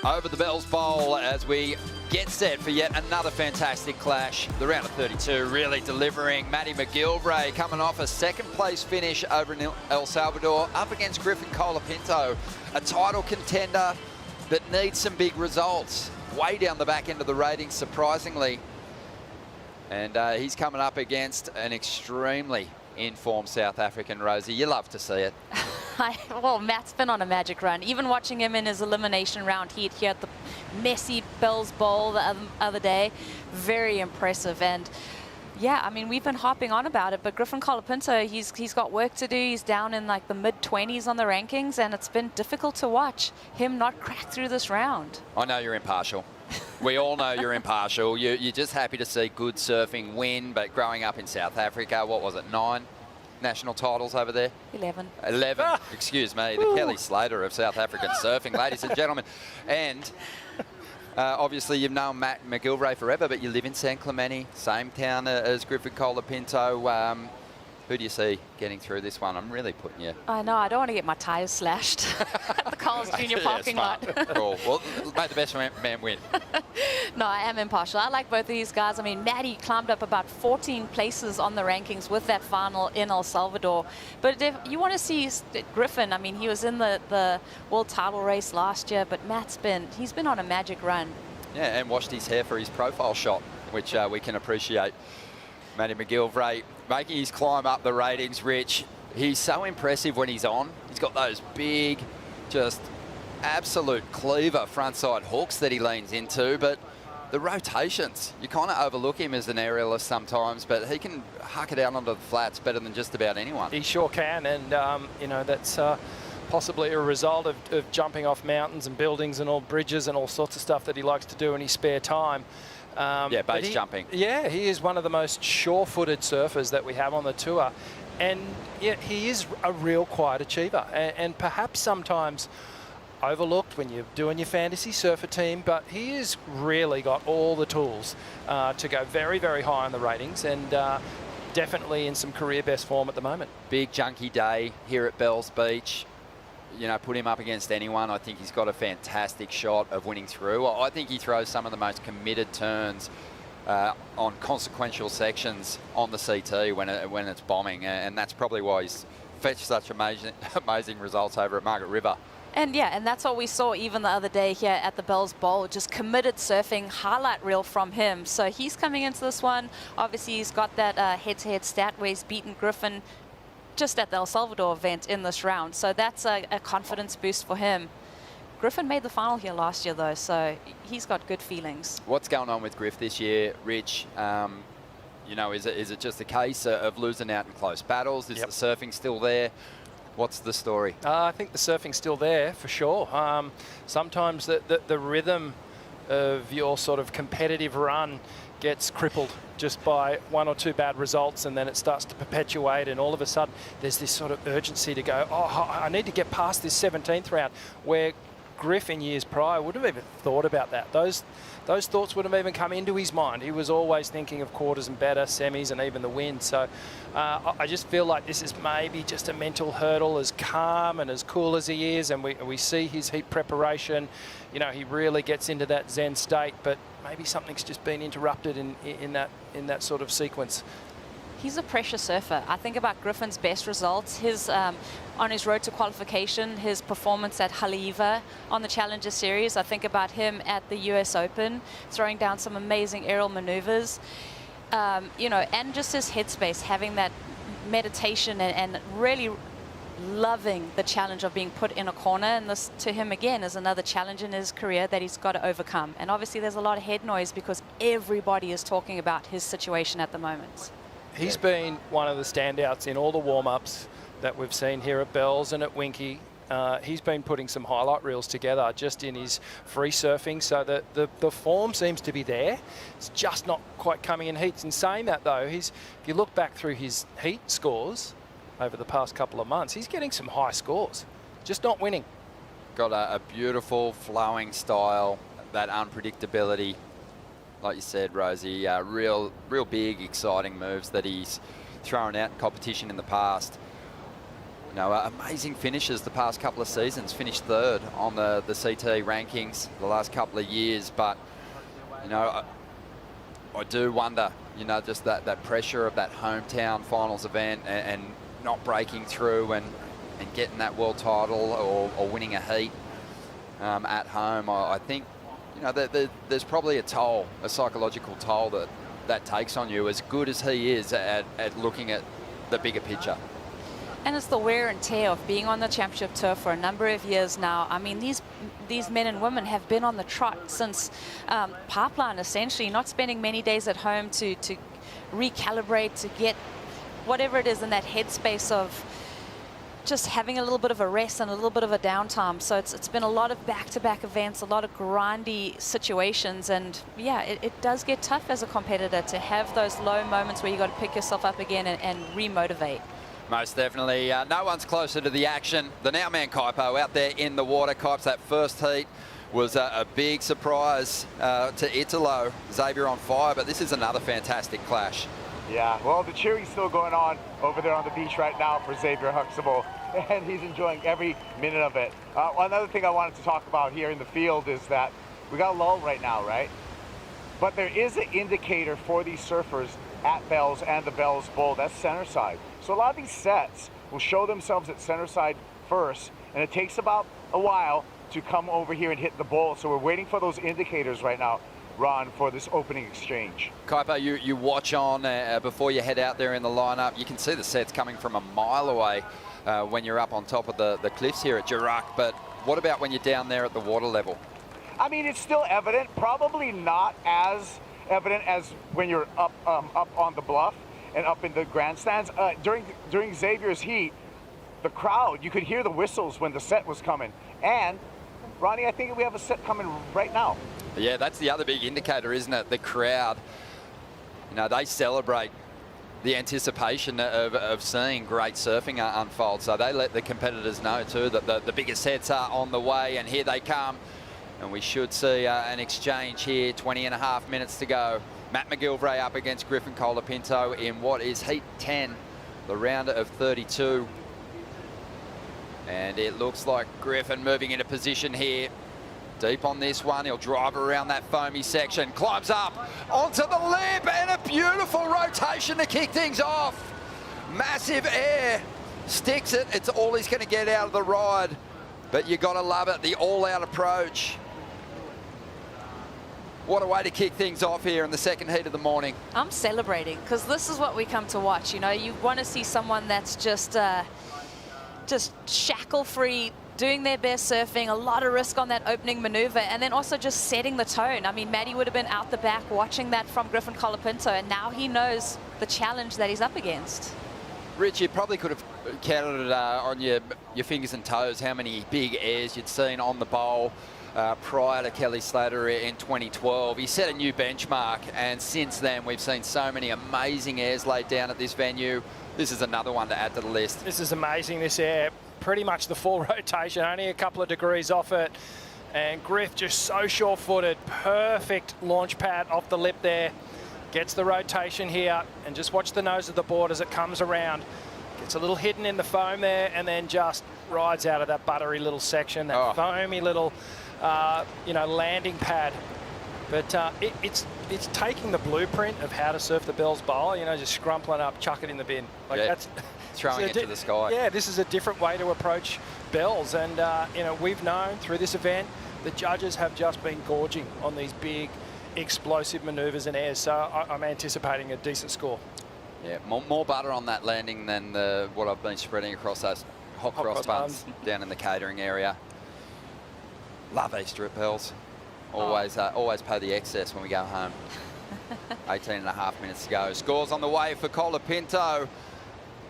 over the Bells Bowl as we get set for yet another fantastic clash. The round of 32 really delivering. Matty McGillivray coming off a second place finish over in El Salvador up against Griffin Colapinto, a title contender that needs some big results. Way down the back end of the ratings, surprisingly. And he's coming up against an extremely in-form South African, Rosie. You love to see it. Well, Matt's been on a magic run. Even watching him in his elimination round heat here at the messy Bells Bowl the other day, very impressive. And yeah, I mean, we've been harping on about it, but Griffin Colapinto, he's got work to do. He's down in like the mid-20s on the rankings, and it's been difficult to watch him not crack through this round. I know you're impartial. We all know you're impartial. You're just happy to see good surfing win, but growing up in South Africa, what was it, 9 national titles over there? 11. 11, excuse me, the Kelly Slater of South African surfing, ladies and gentlemen. And obviously you've known Matt McGillivray forever, but you live in San Clemente, same town as Griffin Colapinto. Who do you see getting through this one? I'm really putting you... I know, I don't want to get my tyres slashed at the Carl's Jr. parking lot. Cool. Well, may the best man win. No, I am impartial. I like both of these guys. I mean, Matty climbed up about 14 places on the rankings with that final in El Salvador. But if you want to see Griffin, I mean, he was in the world title race last year, but he's been on a magic run. Yeah, and washed his hair for his profile shot, which we can appreciate. Matty McGillivray making his climb up the ratings, Rich. He's so impressive when he's on. He's got those big, just absolute cleaver frontside hooks that he leans into, but the rotations, you kind of overlook him as an aerialist sometimes, but he can huck it out onto the flats better than just about anyone. He sure can, and you know, that's possibly a result of jumping off mountains and buildings and all bridges and all sorts of stuff that he likes to do in his spare time. Yeah, base jumping. Yeah, he is one of the most sure-footed surfers that we have on the tour. And yeah, he is a real quiet achiever, and perhaps sometimes overlooked when you're doing your fantasy surfer team, but he has really got all the tools to go very, very high on the ratings, and definitely in some career best form at the moment. Big junkie day here at Bells Beach. You know, put him up against anyone. I think he's got a fantastic shot of winning through. I think he throws some of the most committed turns on consequential sections on the CT when it's bombing, and that's probably why he's fetched such amazing results over at Margaret River. And yeah, and that's what we saw even the other day here at the Bells Bowl, just committed surfing, highlight reel from him. So he's coming into this one. Obviously, he's got that head-to-head stat where he's beaten Griffin just at the El Salvador event in this round. So that's a confidence boost for him. Griffin made the final here last year, though, so he's got good feelings. What's going on with Griff this year, Rich? You know, is it just a case of losing out in close battles? Is the surfing still there? What's the story? I think the surfing's still there for sure. Sometimes the rhythm of your sort of competitive run gets crippled just by 1 or 2 bad results, and then it starts to perpetuate, and all of a sudden there's this sort of urgency to go, oh, I need to get past this 17th round, where Griff in years prior wouldn't have even thought about that. Those thoughts wouldn't have even come into his mind. He was always thinking of quarters and better, semis, and even the win. So I just feel like this is maybe just a mental hurdle. As calm and as cool as he is, and we see his heat preparation, you know, he really gets into that Zen state, but maybe something's just been interrupted in that sort of sequence. He's a pressure surfer. I think about Griffin's best results, his on his road to qualification, his performance at Haleiwa on the Challenger Series. I think about him at the US Open, throwing down some amazing aerial maneuvers. You know, and just his headspace, having that meditation and really loving the challenge of being put in a corner. And this, to him, again, is another challenge in his career that he's got to overcome. And obviously there's a lot of head noise because everybody is talking about his situation at the moment. He's been one of the standouts in all the warm-ups that we've seen here at Bells and at Winky He's been putting some highlight reels together just in his free surfing, so that the form seems to be there. It's just not quite coming in heats. In saying that, though, if you look back through his heat scores over the past couple of months, he's getting some high scores, just not winning. Got a beautiful flowing style, that unpredictability. Like you said, Rosie, real big, exciting moves that he's thrown out in competition in the past. You know, amazing finishes the past couple of seasons. Finished third on the CT rankings the last couple of years. But, you know, I do wonder, you know, just that pressure of that hometown finals event and not breaking through and getting that world title or winning a heat at home. I think, you know, there's probably a psychological toll that takes on you, as good as he is at looking at the bigger picture. And it's the wear and tear of being on the championship tour for a number of years now. I mean, these men and women have been on the trot since pipeline, essentially, not spending many days at home to recalibrate, to get whatever it is in that headspace of just having a little bit of a rest and a little bit of a downtime. So it's been a lot of back-to-back events, a lot of grindy situations, and yeah, it does get tough as a competitor to have those low moments where you got to pick yourself up again and re-motivate. Most definitely. No one's closer to the action than our man Kaipo out there in the water. Kaips, that first heat was a big surprise to Italo. Xavier on fire, but this is another fantastic clash. Yeah, well, the cheering's still going on over there on the beach right now for Xavier Huxtable, and he's enjoying every minute of it. Another thing I wanted to talk about here in the field is that we got a lull right now, right? But there is an indicator for these surfers at Bells and the Bells Bowl. That's center side. So a lot of these sets will show themselves at center side first, and it takes about a while to come over here and hit the bowl. So we're waiting for those indicators right now, Ron, for this opening exchange. Kaipo, you watch on before you head out there in the lineup. You can see the sets coming from a mile away when you're up on top of the cliffs here at Jirac. But what about when you're down there at the water level? I mean, it's still evident, probably not as evident as when you're up on the bluff and up in the grandstands. During Xavier's heat, the crowd, you could hear the whistles when the set was coming. And, Ronnie, I think we have a set coming right now. Yeah, that's the other big indicator, isn't it? The crowd, you know, they celebrate the anticipation of seeing great surfing unfold. So they let the competitors know too that the biggest sets are on the way, and here they come. And we should see an exchange here, 20.5 minutes to go. Matt McGillivray up against Griffin Colapinto in what is Heat 10, the round of 32. And it looks like Griffin moving into position here. Deep on this one, he'll drive around that foamy section, climbs up onto the lip, and a beautiful rotation to kick things off. Massive air, sticks it, it's all he's going to get out of the ride. But you got to love it, the all-out approach. What a way to kick things off here in the second heat of the morning. I'm celebrating, because this is what we come to watch. You know, you want to see someone that's just shackle-free, doing their best surfing, a lot of risk on that opening maneuver, and then also just setting the tone. I mean, Maddie would have been out the back watching that from Griffin Colapinto, and now he knows the challenge that he's up against. Rich, you probably could have counted on your fingers and toes how many big airs you'd seen on the bowl prior to Kelly Slater in 2012. He set a new benchmark, and since then we've seen so many amazing airs laid down at this venue. This is another one to add to the list. This is amazing, this air. Pretty much the full rotation, only a couple of degrees off it. And Griff just so sure-footed, perfect launch pad off the lip there. Gets the rotation here, and just watch the nose of the board as it comes around. Gets a little hidden in the foam there, and then just rides out of that buttery little section, that foamy little, you know, landing pad. But it's taking the blueprint of how to surf the Bells Bowl, you know, just scrumpling up, chuck it in the bin. Like that's throwing it to the sky. Yeah, this is a different way to approach Bells, and you know, we've known through this event the judges have just been gorging on these big explosive maneuvers and airs, so I'm anticipating a decent score. Yeah, more butter on that landing than what I've been spreading across those hot cross buns down in the catering area. Love these strip bells. Always pay the excess when we go home. 18.5 minutes to go. Scores on the way for Colapinto.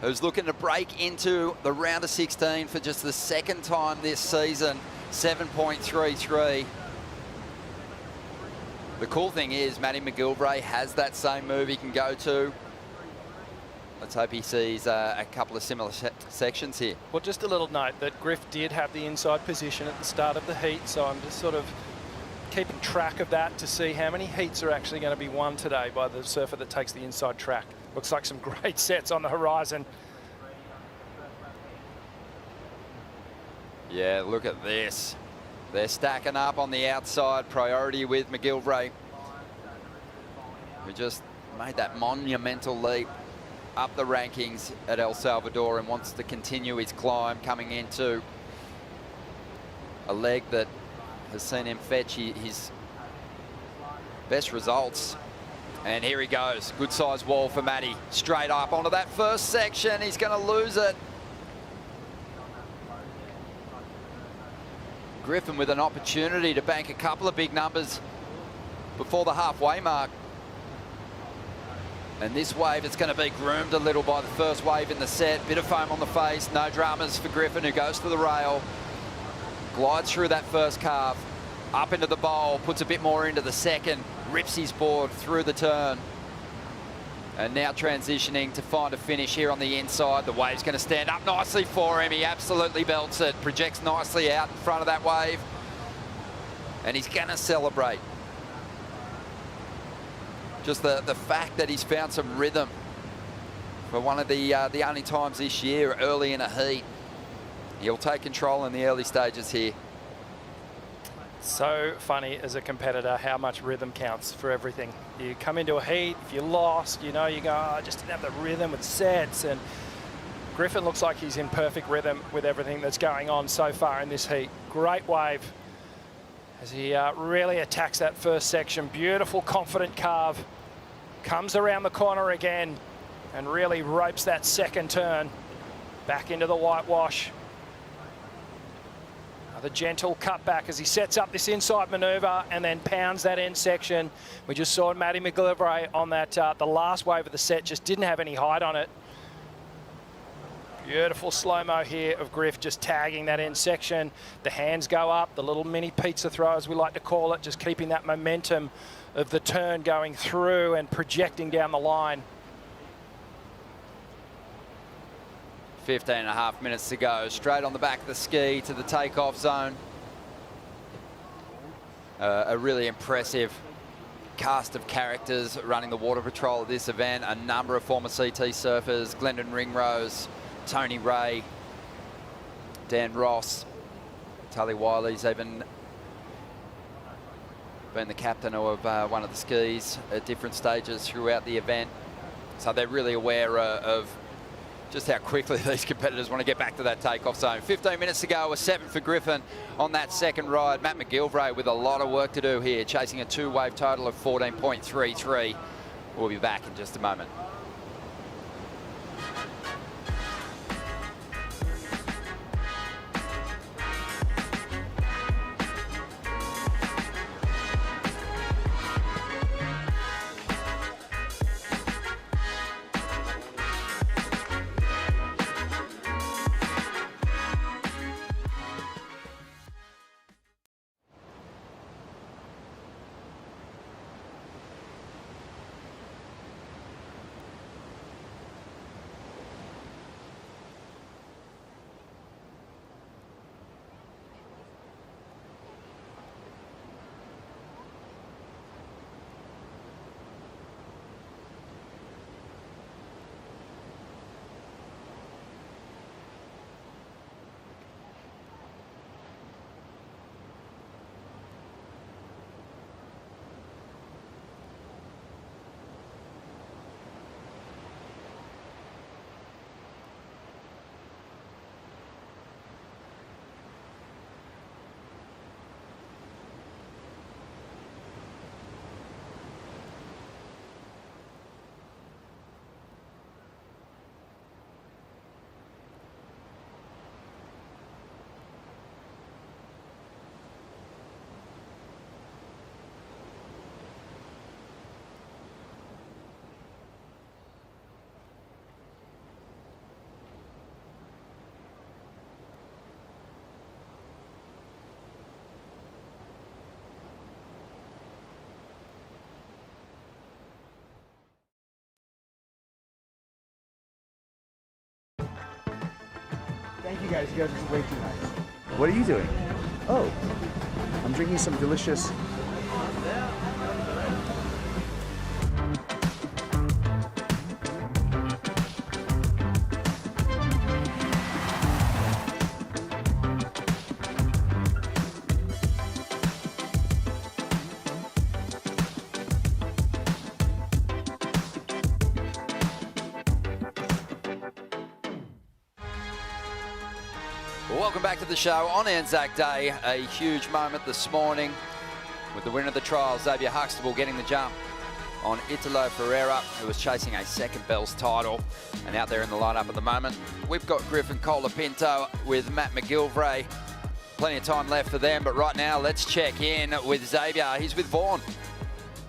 who's looking to break into the round of 16 for just the second time this season, 7.33. The cool thing is Matty McGillivray has that same move he can go to. Let's hope he sees a couple of similar sections here. Well, just a little note that Griff did have the inside position at the start of the heat, so I'm just sort of keeping track of that to see how many heats are actually going to be won today by the surfer that takes the inside track. Looks like some great sets on the horizon. Yeah, look at this. They're stacking up on the outside, priority with McGillivray, who just made that monumental leap up the rankings at El Salvador and wants to continue his climb, coming into a leg that has seen him fetch his best results. And here he goes, good size wall for Matty, straight up onto that first section. He's going to lose it. Griffin with an opportunity to bank a couple of big numbers before the halfway mark. And this wave, it's going to be groomed a little by the first wave in the set. Bit of foam on the face, no dramas for Griffin, who goes to the rail, glides through that first carve, up into the bowl, puts a bit more into the second, rips his board through the turn. And now transitioning to find a finish here on the inside. The wave's going to stand up nicely for him. He absolutely belts it, projects nicely out in front of that wave. And he's going to celebrate. Just the fact that he's found some rhythm for one of the only times this year early in a heat. He'll take control in the early stages here. So funny as a competitor how much rhythm counts for everything. You come into a heat, if you're lost, you know, you go, oh, I just didn't have the rhythm with sets. And Griffin looks like he's in perfect rhythm with everything that's going on so far in this heat. Great wave as he really attacks that first section. Beautiful, confident carve. Comes around the corner again and really ropes that second turn back into the whitewash. The gentle cutback as he sets up this inside manoeuvre and then pounds that end section. We just saw Matty McGillivray on that, the last wave of the set, just didn't have any height on it. Beautiful slow-mo here of Griff just tagging that end section. The hands go up, the little mini pizza throw, as we like to call it, just keeping that momentum of the turn going through and projecting down the line. 15.5 minutes to go. Straight on the back of the ski to the takeoff zone. A really impressive cast of characters running the water patrol at this event. A number of former CT surfers, Glendon Ringrose, Tony Ray, Dan Ross, Tully Wiley's even been the captain of one of the skis at different stages throughout the event. So they're really aware of just how quickly these competitors want to get back to that takeoff zone. 15 minutes to go, a 7 for Griffin on that second ride. Matt McGillivray with a lot of work to do here, chasing a two-wave total of 14.33. We'll be back in just a moment. Thank you guys. You guys are way too nice. What are you doing? Oh, I'm drinking some delicious. Welcome back to the show on Anzac Day. A huge moment this morning with the winner of the trial, Xavier Huxtable, getting the jump on Italo Ferreira, who was chasing a second Bell's title and out there in the lineup at the moment. We've got Griff and Colapinto with Matt McGillivray. Plenty of time left for them, but right now let's check in with Xavier. He's with Vaughan.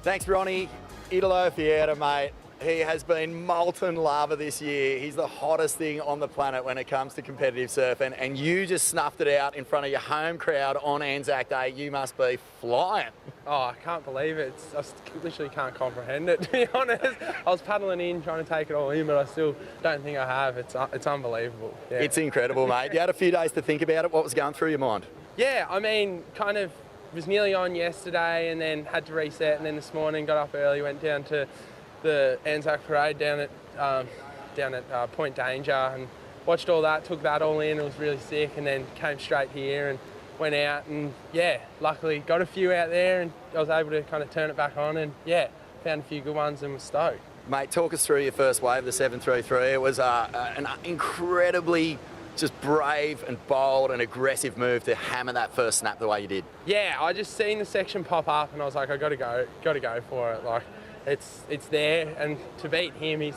Thanks, Ronnie. Italo Ferreira, mate. He has been molten lava this year. He's the hottest thing on the planet when it comes to competitive surfing, and you just snuffed it out in front of your home crowd on Anzac Day. You must be flying. Oh, I can't believe it. I literally can't comprehend it, to be honest. I was paddling in, trying to take it all in, but I still don't think I have. It's unbelievable. Yeah. It's incredible, mate. You had a few days to think about it. What was going through your mind? Yeah, I mean, kind of was nearly on yesterday and then had to reset, and then this morning got up early, went down to the Anzac parade down at Point Danger and watched all that, took that all in. It was really sick, and then came straight here and went out, and yeah, luckily got a few out there, and I was able to kind of turn it back on, and yeah, found a few good ones and was stoked. Mate, talk us through your first wave, the 733. It was an incredibly just brave and bold and aggressive move to hammer that first snap the way you did. Yeah, I just seen the section pop up, and I was like, I got to go for it. Like, it's there, and to beat him, he's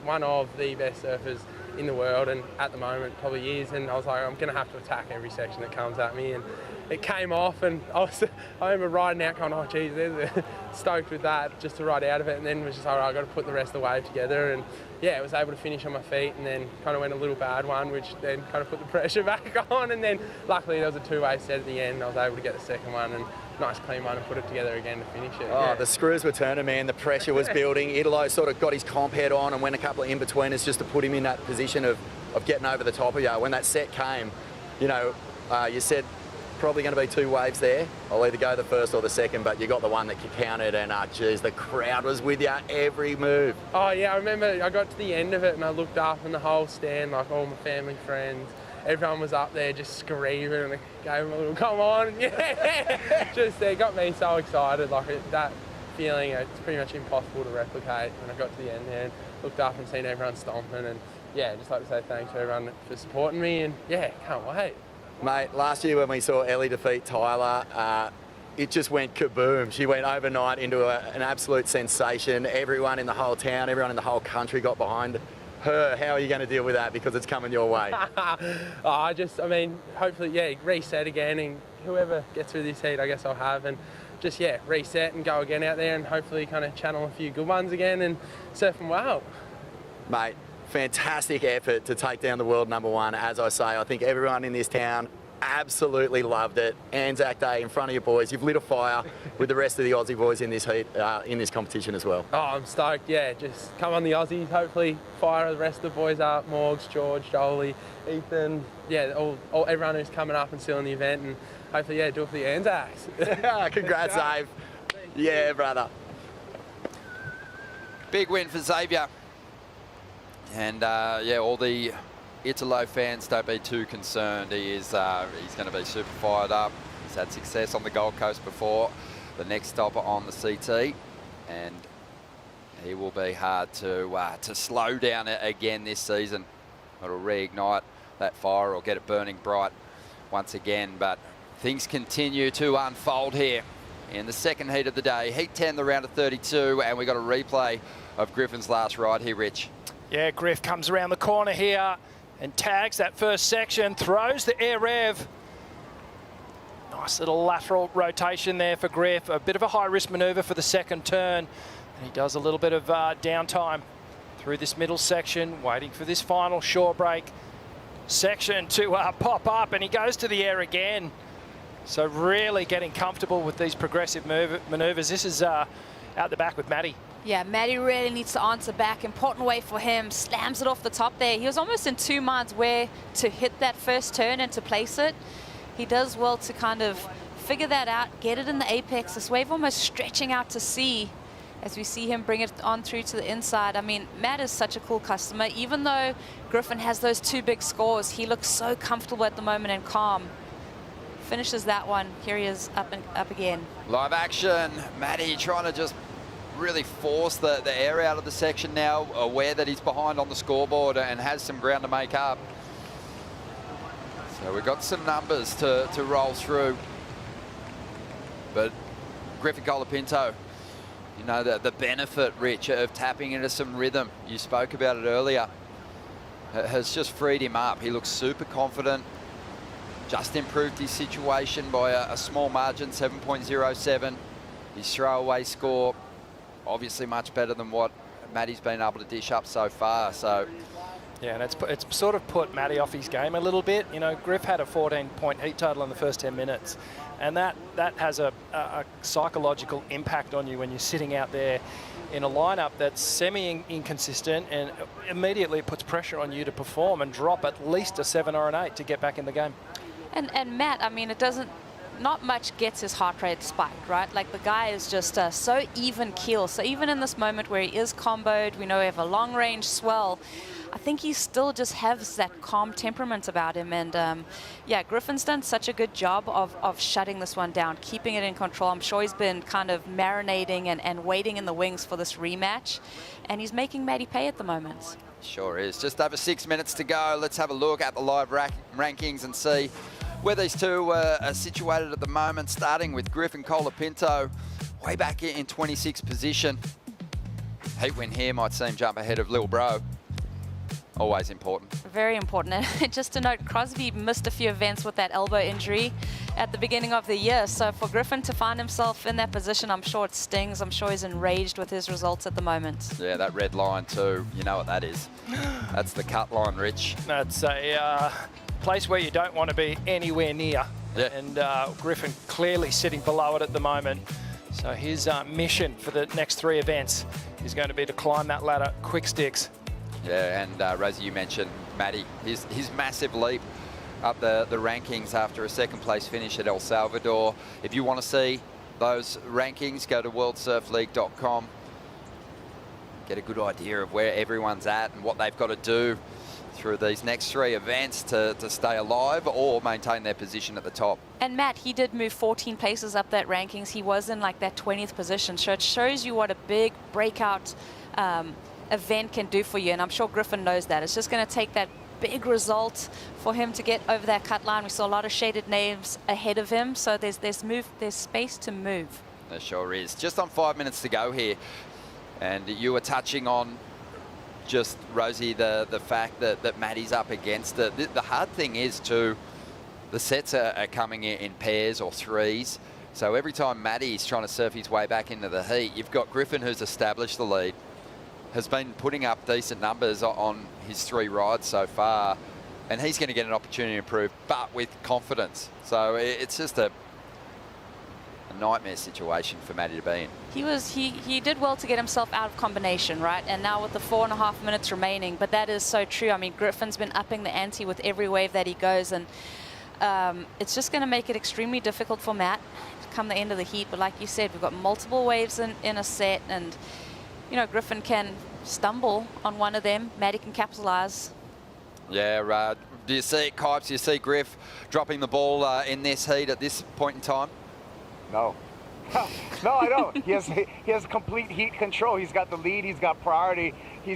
one of the best surfers in the world, and at the moment probably is. And I was like, I'm going to have to attack every section that comes at me, and it came off, and I remember riding out going, oh geez, stoked with that, just to ride out of it, and then was just like, all right, I've got to put the rest of the wave together, and yeah, I was able to finish on my feet, and then kind of went a little bad one, which then kind of put the pressure back on, and then luckily there was a two-way set at the end, and I was able to get the second one, and nice clean one, and put it together again to finish it. Oh, yeah. The screws were turning, man. The pressure was building. Italo sort of got his comp head on and went a couple of in-betweeners just to put him in that position of getting over the top of you. When that set came, you know, you said probably going to be two waves there. I'll either go the first or the second, but you got the one that counted, and geez, the crowd was with you every move. Oh yeah, I remember I got to the end of it and I looked up, and the whole stand, like all my family, friends, everyone was up there just screaming, and I gave them a little come on. Yeah, just it got me so excited. Like that feeling, it's pretty much impossible to replicate. When I got to the end there and looked up and seen everyone stomping, and yeah, just like to say thanks to everyone for supporting me, and yeah, can't wait. Mate, last year when we saw Ellie defeat Tyler, it just went kaboom. She went overnight into an absolute sensation. Everyone in the whole town, everyone in the whole country got behind her. How are you going to deal with that, because it's coming your way? I mean, hopefully, yeah, reset again, and whoever gets through this heat, I guess I'll have, and just, yeah, reset and go again out there, and hopefully kind of channel a few good ones again and surf them well. Mate, fantastic effort to take down the world #1. As I say, I think everyone in this town absolutely loved it. Anzac Day in front of your boys. You've lit a fire with the rest of the Aussie boys in this heat, in this competition as well. Oh, I'm stoked, yeah. Just come on the Aussies, hopefully fire the rest of the boys up, Morgs, George, Jolie, Ethan, yeah, all everyone who's coming up and still in the event, and hopefully, yeah, do it for the Anzacs. Congrats, Dave. Yeah, brother. Big win for Xavier. And yeah, all the Italo fans, don't be too concerned. He's going to be super fired up. He's had success on the Gold Coast before. The next stop on the CT, and he will be hard to slow down again this season. It'll reignite that fire or get it burning bright once again. But things continue to unfold here in the second heat of the day. Heat 10, the round of 32, and we got a replay of Griffin's last ride here, Rich. Yeah, Griff comes around the corner here and tags that first section, throws the air rev. Nice little lateral rotation there for Griff. A bit of a high-risk manoeuvre for the second turn. And he does a little bit of downtime through this middle section, waiting for this final shore break section to pop up, and he goes to the air again. So really getting comfortable with these progressive manoeuvres. This is out the back with Matty. Yeah, Matty really needs to answer back. Important wave for him. Slams it off the top there. He was almost in 2 minds where to hit that first turn and to place it. He does well to kind of figure that out, get it in the apex. This wave almost stretching out to sea as we see him bring it on through to the inside. I mean, Matt is such a cool customer. Even though Griffin has those 2 big scores, he looks so comfortable at the moment and calm. Finishes that one. Here he is up again. Live action. Matty trying to just really force the air out of the section now, aware that he's behind on the scoreboard and has some ground to make up. So we've got some numbers to roll through. But Griffin Colapinto, you know, the benefit, Rich, of tapping into some rhythm, you spoke about it earlier, has just freed him up. He looks super confident, just improved his situation by a small margin, 7.07. His throwaway score, obviously much better than what Matty's been able to dish up so far. So yeah, and it's sort of put Matty off his game a little bit. You know, Griff had a 14-point heat total in the first 10 minutes. And that has a psychological impact on you when you're sitting out there in a lineup that's semi-inconsistent, and immediately it puts pressure on you to perform and drop at least a 7 or an 8 to get back in the game. And Matt, I mean, not much gets his heart rate spiked, right? Like, the guy is just so even keel. So even in this moment where he is comboed, we know we have a long range swell, I think he still just has that calm temperament about him. And yeah, Griffin's done such a good job of shutting this one down, keeping it in control. I'm sure he's been kind of marinating and waiting in the wings for this rematch. And he's making Matty pay at the moment. Sure is. Just over 6 minutes to go. Let's have a look at the live rankings and see where these two are situated at the moment, starting with Griffin Colapinto, way back in 26th position. Heat win here might see him jump ahead of Lil Bro. Always important. Very important. And just to note, Crosby missed a few events with that elbow injury at the beginning of the year. So for Griffin to find himself in that position, I'm sure it stings. I'm sure he's enraged with his results at the moment. Yeah, that red line too. You know what that is. That's the cut line, Rich. That's a place where you don't want to be anywhere near. Yeah. And Griffin clearly sitting below it at the moment. So his mission for the next 3 events is going to be to climb that ladder quick sticks. Yeah, and Rosie, you mentioned Matty, his massive leap up the rankings after a 2nd place finish at El Salvador. If you want to see those rankings, go to worldsurfleague.com. Get a good idea of where everyone's at and what they've got to do through these next 3 events to stay alive or maintain their position at the top. And Matt, he did move 14 places up that rankings. He was in like that 20th position. So it shows you what a big breakout event can do for you. And I'm sure Griffin knows that. It's just going to take that big result for him to get over that cut line. We saw a lot of shaded names ahead of him. So there's space to move. There sure is. Just on 5 minutes to go here. And you were touching on just, Rosie, the fact that Matty's up against it. The hard thing is, too, the sets are coming in pairs or threes. So every time Matty's trying to surf his way back into the heat, you've got Griffin, who's established the lead, has been putting up decent numbers on his 3 rides so far, and he's going to get an opportunity to improve, but with confidence. So it's just a nightmare situation for Matty to be in. He did well to get himself out of combination, right? And now with the 4.5 minutes remaining, but that is so true. I mean, Griffin's been upping the ante with every wave that he goes, and it's just going to make it extremely difficult for Matt come the end of the heat. But like you said, we've got multiple waves in a set, and you know, Griffin can stumble on one of them. Matty can capitalize. Yeah, do you see it, Kipes? Do you see Griff dropping the ball in this heat at this point in time? No. No, I don't. He has complete heat control. He's got the lead. He's got priority. He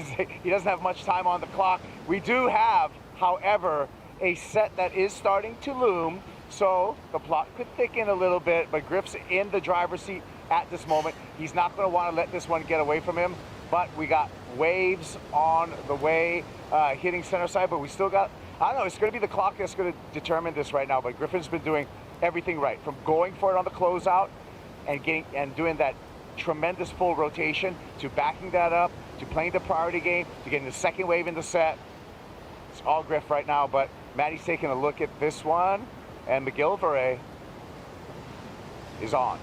doesn't have much time on the clock. We do have, however, a set that is starting to loom. So the plot could thicken a little bit, but Griff's in the driver's seat at this moment. He's not going to want to let this one get away from him. But we got waves on the way, hitting center side. But we still got, I don't know, it's going to be the clock that's going to determine this right now. But Griffin's been doing everything right, from going for it on the closeout and doing that tremendous full rotation, to backing that up, to playing the priority game, to getting the 2nd wave in the set. It's all Griff right now. But Matty's taking a look at this one, and McGillivray is on.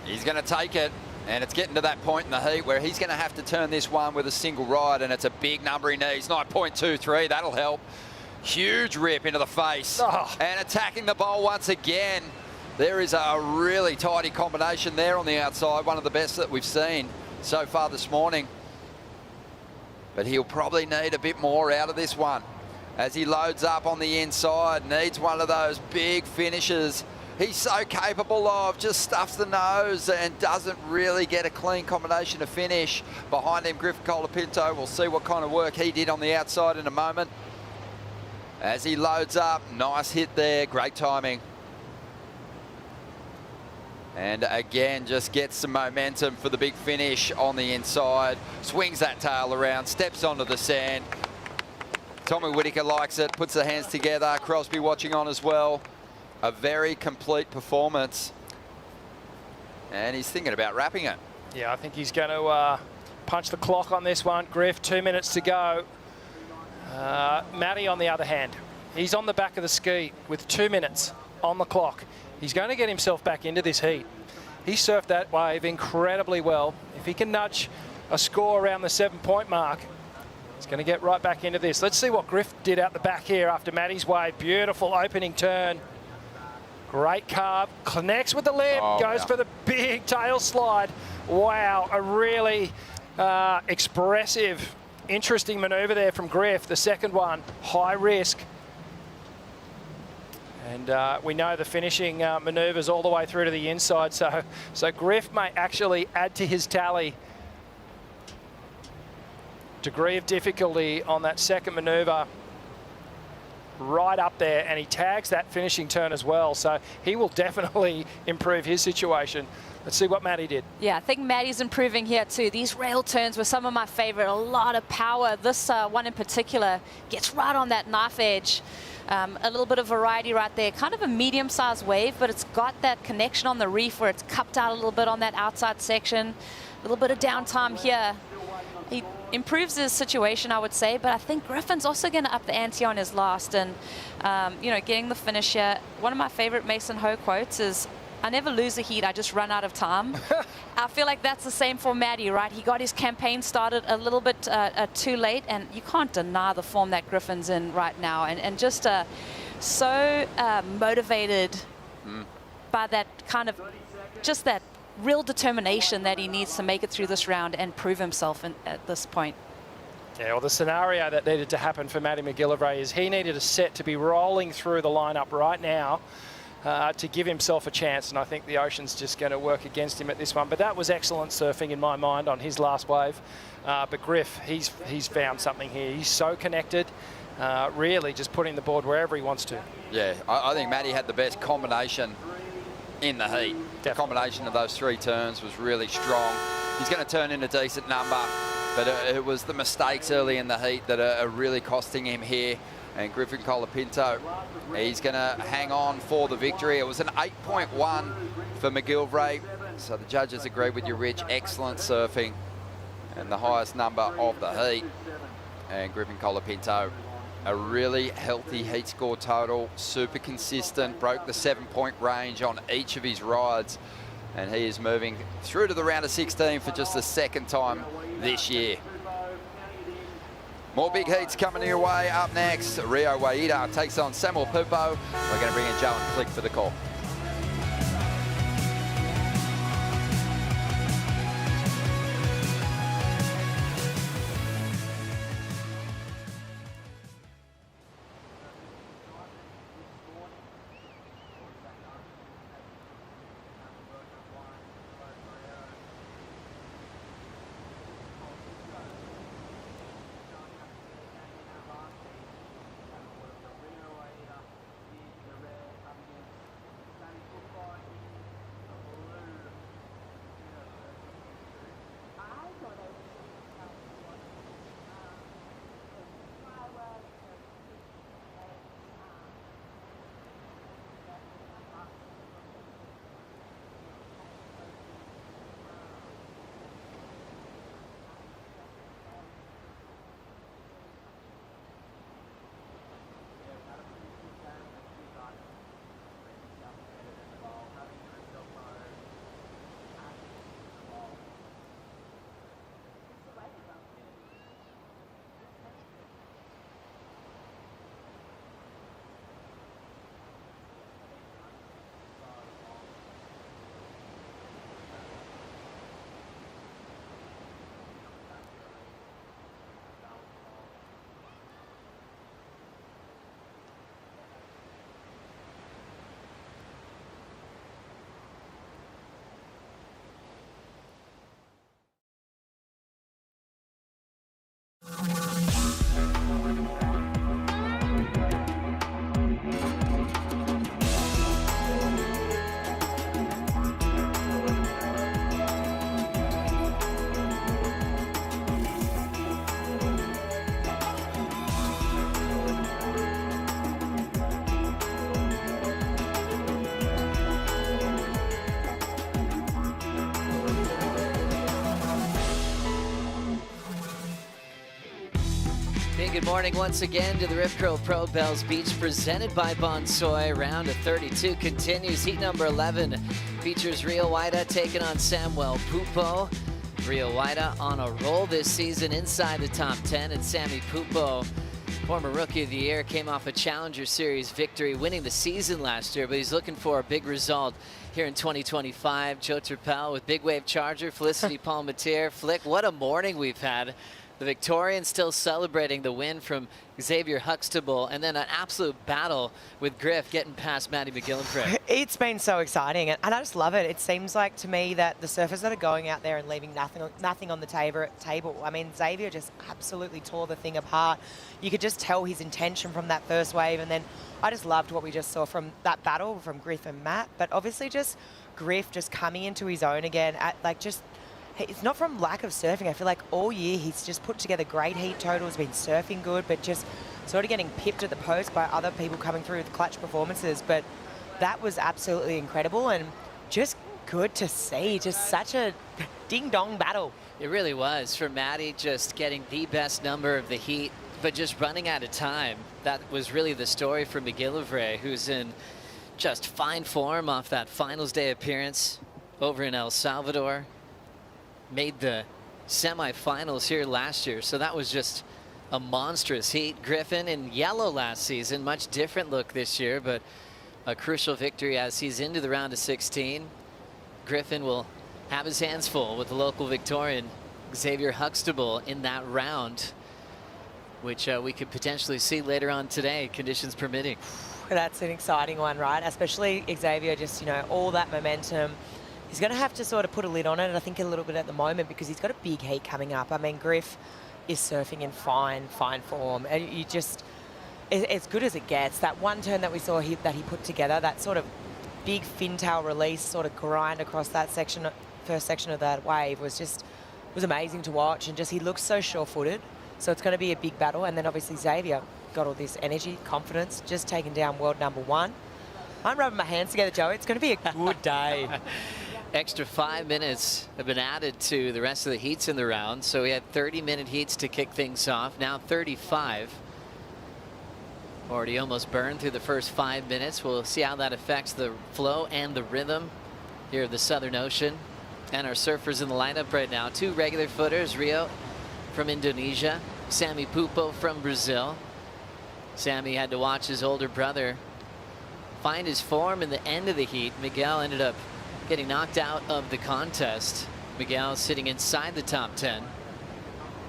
He's going to take it. And it's getting to that point in the heat where he's going to have to turn this one with a single ride, and it's a big number he needs, 9.23. That'll help. Huge rip into the face. And attacking the bowl once again. There is a really tidy combination there on the outside, one of the best that we've seen so far this morning. But he'll probably need a bit more out of this one as he loads up on the inside. Needs one of those big finishes he's so capable of. Just stuffs the nose and doesn't really get a clean combination to finish. Behind him, Griffin Colapinto. We'll see what kind of work he did on the outside in a moment. As he loads up, nice hit there, great timing. And again, just gets some momentum for the big finish on the inside. Swings that tail around, steps onto the sand. Tommy Whitaker likes it, puts the hands together. Crosby watching on as well. A very complete performance. And he's thinking about wrapping it. Yeah, I think he's going to punch the clock on this one. Griff, 2 minutes to go. Matty, on the other hand, he's on the back of the ski with 2 minutes on the clock. He's going to get himself back into this heat. He surfed that wave incredibly well. If he can nudge a score around the 7-point mark, he's going to get right back into this. Let's see what Griff did out the back here after Matty's wave. Beautiful opening turn. Great carve. Connects with the lip. Goes for the big tail slide. Wow, a really expressive, interesting manoeuvre there from Griff. The second one, high risk. And we know the finishing manoeuvres all the way through to the inside. So Griff may actually add to his tally. Degree of difficulty on that second manoeuvre right up there, and he tags that finishing turn as well. So he will definitely improve his situation. Let's see what Matty did. Yeah, I think Matty's improving here too. These rail turns were some of my favorite. A lot of power. This one in particular gets right on that knife edge. A little bit of variety right there. Kind of a medium-sized wave, but it's got that connection on the reef where it's cupped out a little bit on that outside section. A little bit of downtime here. He improves his situation, I would say, but I think Griffin's also going to up the ante on his last and, you know, getting the finish here. One of my favorite Mason Ho quotes is, "I never lose a heat, I just run out of time." I feel like that's the same for Matty, right? He got his campaign started a little bit too late, and you can't deny the form that Griffin's in right now, and just so motivated by that kind of, just that real determination that he needs to make it through this round and prove himself at this point. Yeah, well, the scenario that needed to happen for Matty McGillivray is he needed a set to be rolling through the lineup right now to give himself a chance, and I think the ocean's just going to work against him at this one. But that was excellent surfing in my mind on his last wave. But Griff, he's found something here. He's so connected, really just putting the board wherever he wants to. Yeah, I think Matty had the best combination in the heat. The combination of those three turns was really strong. He's going to turn in a decent number, but it was the mistakes early in the heat that are really costing him here. And Griffin Colapinto, he's going to hang on for the victory. It was an 8.1 for McGillivray. So the judges agree with you, Rich. Excellent surfing and the highest number of the heat. And Griffin Colapinto, a really healthy heat score total, super consistent, broke the 7-point range on each of his rides. And he is moving through to the round of 16 for just the second time this year. More big heats coming your way. Up next, Rio Waida takes on Samuel Pupo. We're going to bring in Joe and Click for the call. Hey, good morning once again to the Rip Curl Pro Bells Beach presented by Bonsoy. Round of 32 continues. Heat number 11 features Rio Waida taking on Samuel Pupo. Rio Waida on a roll this season inside the top 10, and Sammy Pupo, former Rookie of the Year, came off a Challenger Series victory, winning the season last year, but he's looking for a big result here in 2025. Joe Turpel with Big Wave Charger, Felicity Palmatier. Flick, what a morning we've had. The Victorians still celebrating the win from Xavier Huxtable, and then an absolute battle with Griff getting past Maddie McGillivray. It's been so exciting, and I just love it. It seems like to me that the surfers that are going out there and leaving nothing on the table. I mean, Xavier just absolutely tore the thing apart. You could just tell his intention from that first wave, and then I just loved what we just saw from that battle from Griff and Matt. But obviously just Griff just coming into his own again at it's not from lack of surfing. I feel like all year he's just put together great heat totals, been surfing good, but just sort of getting pipped at the post by other people coming through with clutch performances. But that was absolutely incredible and just good to see. Just such a ding-dong battle. It really was, for Maddie just getting the best number of the heat, but just running out of time. That was really the story for McGillivray, who's in just fine form off that finals day appearance over in El Salvador. Made the semifinals here last year, so that was just a monstrous heat. Griffin in yellow last season, much different look this year, but a crucial victory as he's into the round of 16. Griffin will have his hands full with the local Victorian Xavier Huxtable in that round, which we could potentially see later on today, conditions permitting. That's an exciting one, right? Especially Xavier, just, all that momentum. He's going to have to sort of put a lid on it, and I think a little bit at the moment, because he's got a big heat coming up. I mean, Griff is surfing in fine form. And you just, as good as it gets. That one turn that we saw that he put together, that sort of big fin tail release, sort of grind across that first section of that wave was amazing to watch. And just, he looks so sure-footed. So it's going to be a big battle. And then obviously Xavier got all this energy, confidence, just taking down world number 1. I'm rubbing my hands together, Joe. It's going to be a good day. Extra 5 minutes have been added to the rest of the heats in the round. So we had 30-minute heats to kick things off. Now 35. Already almost burned through the first 5 minutes. We'll see how that affects the flow and the rhythm here of the Southern Ocean. And our surfers in the lineup right now. 2 regular footers, Rio from Indonesia, Sammy Pupo from Brazil. Sammy had to watch his older brother find his form in the end of the heat. Miguel ended up getting knocked out of the contest. Miguel sitting inside the top 10.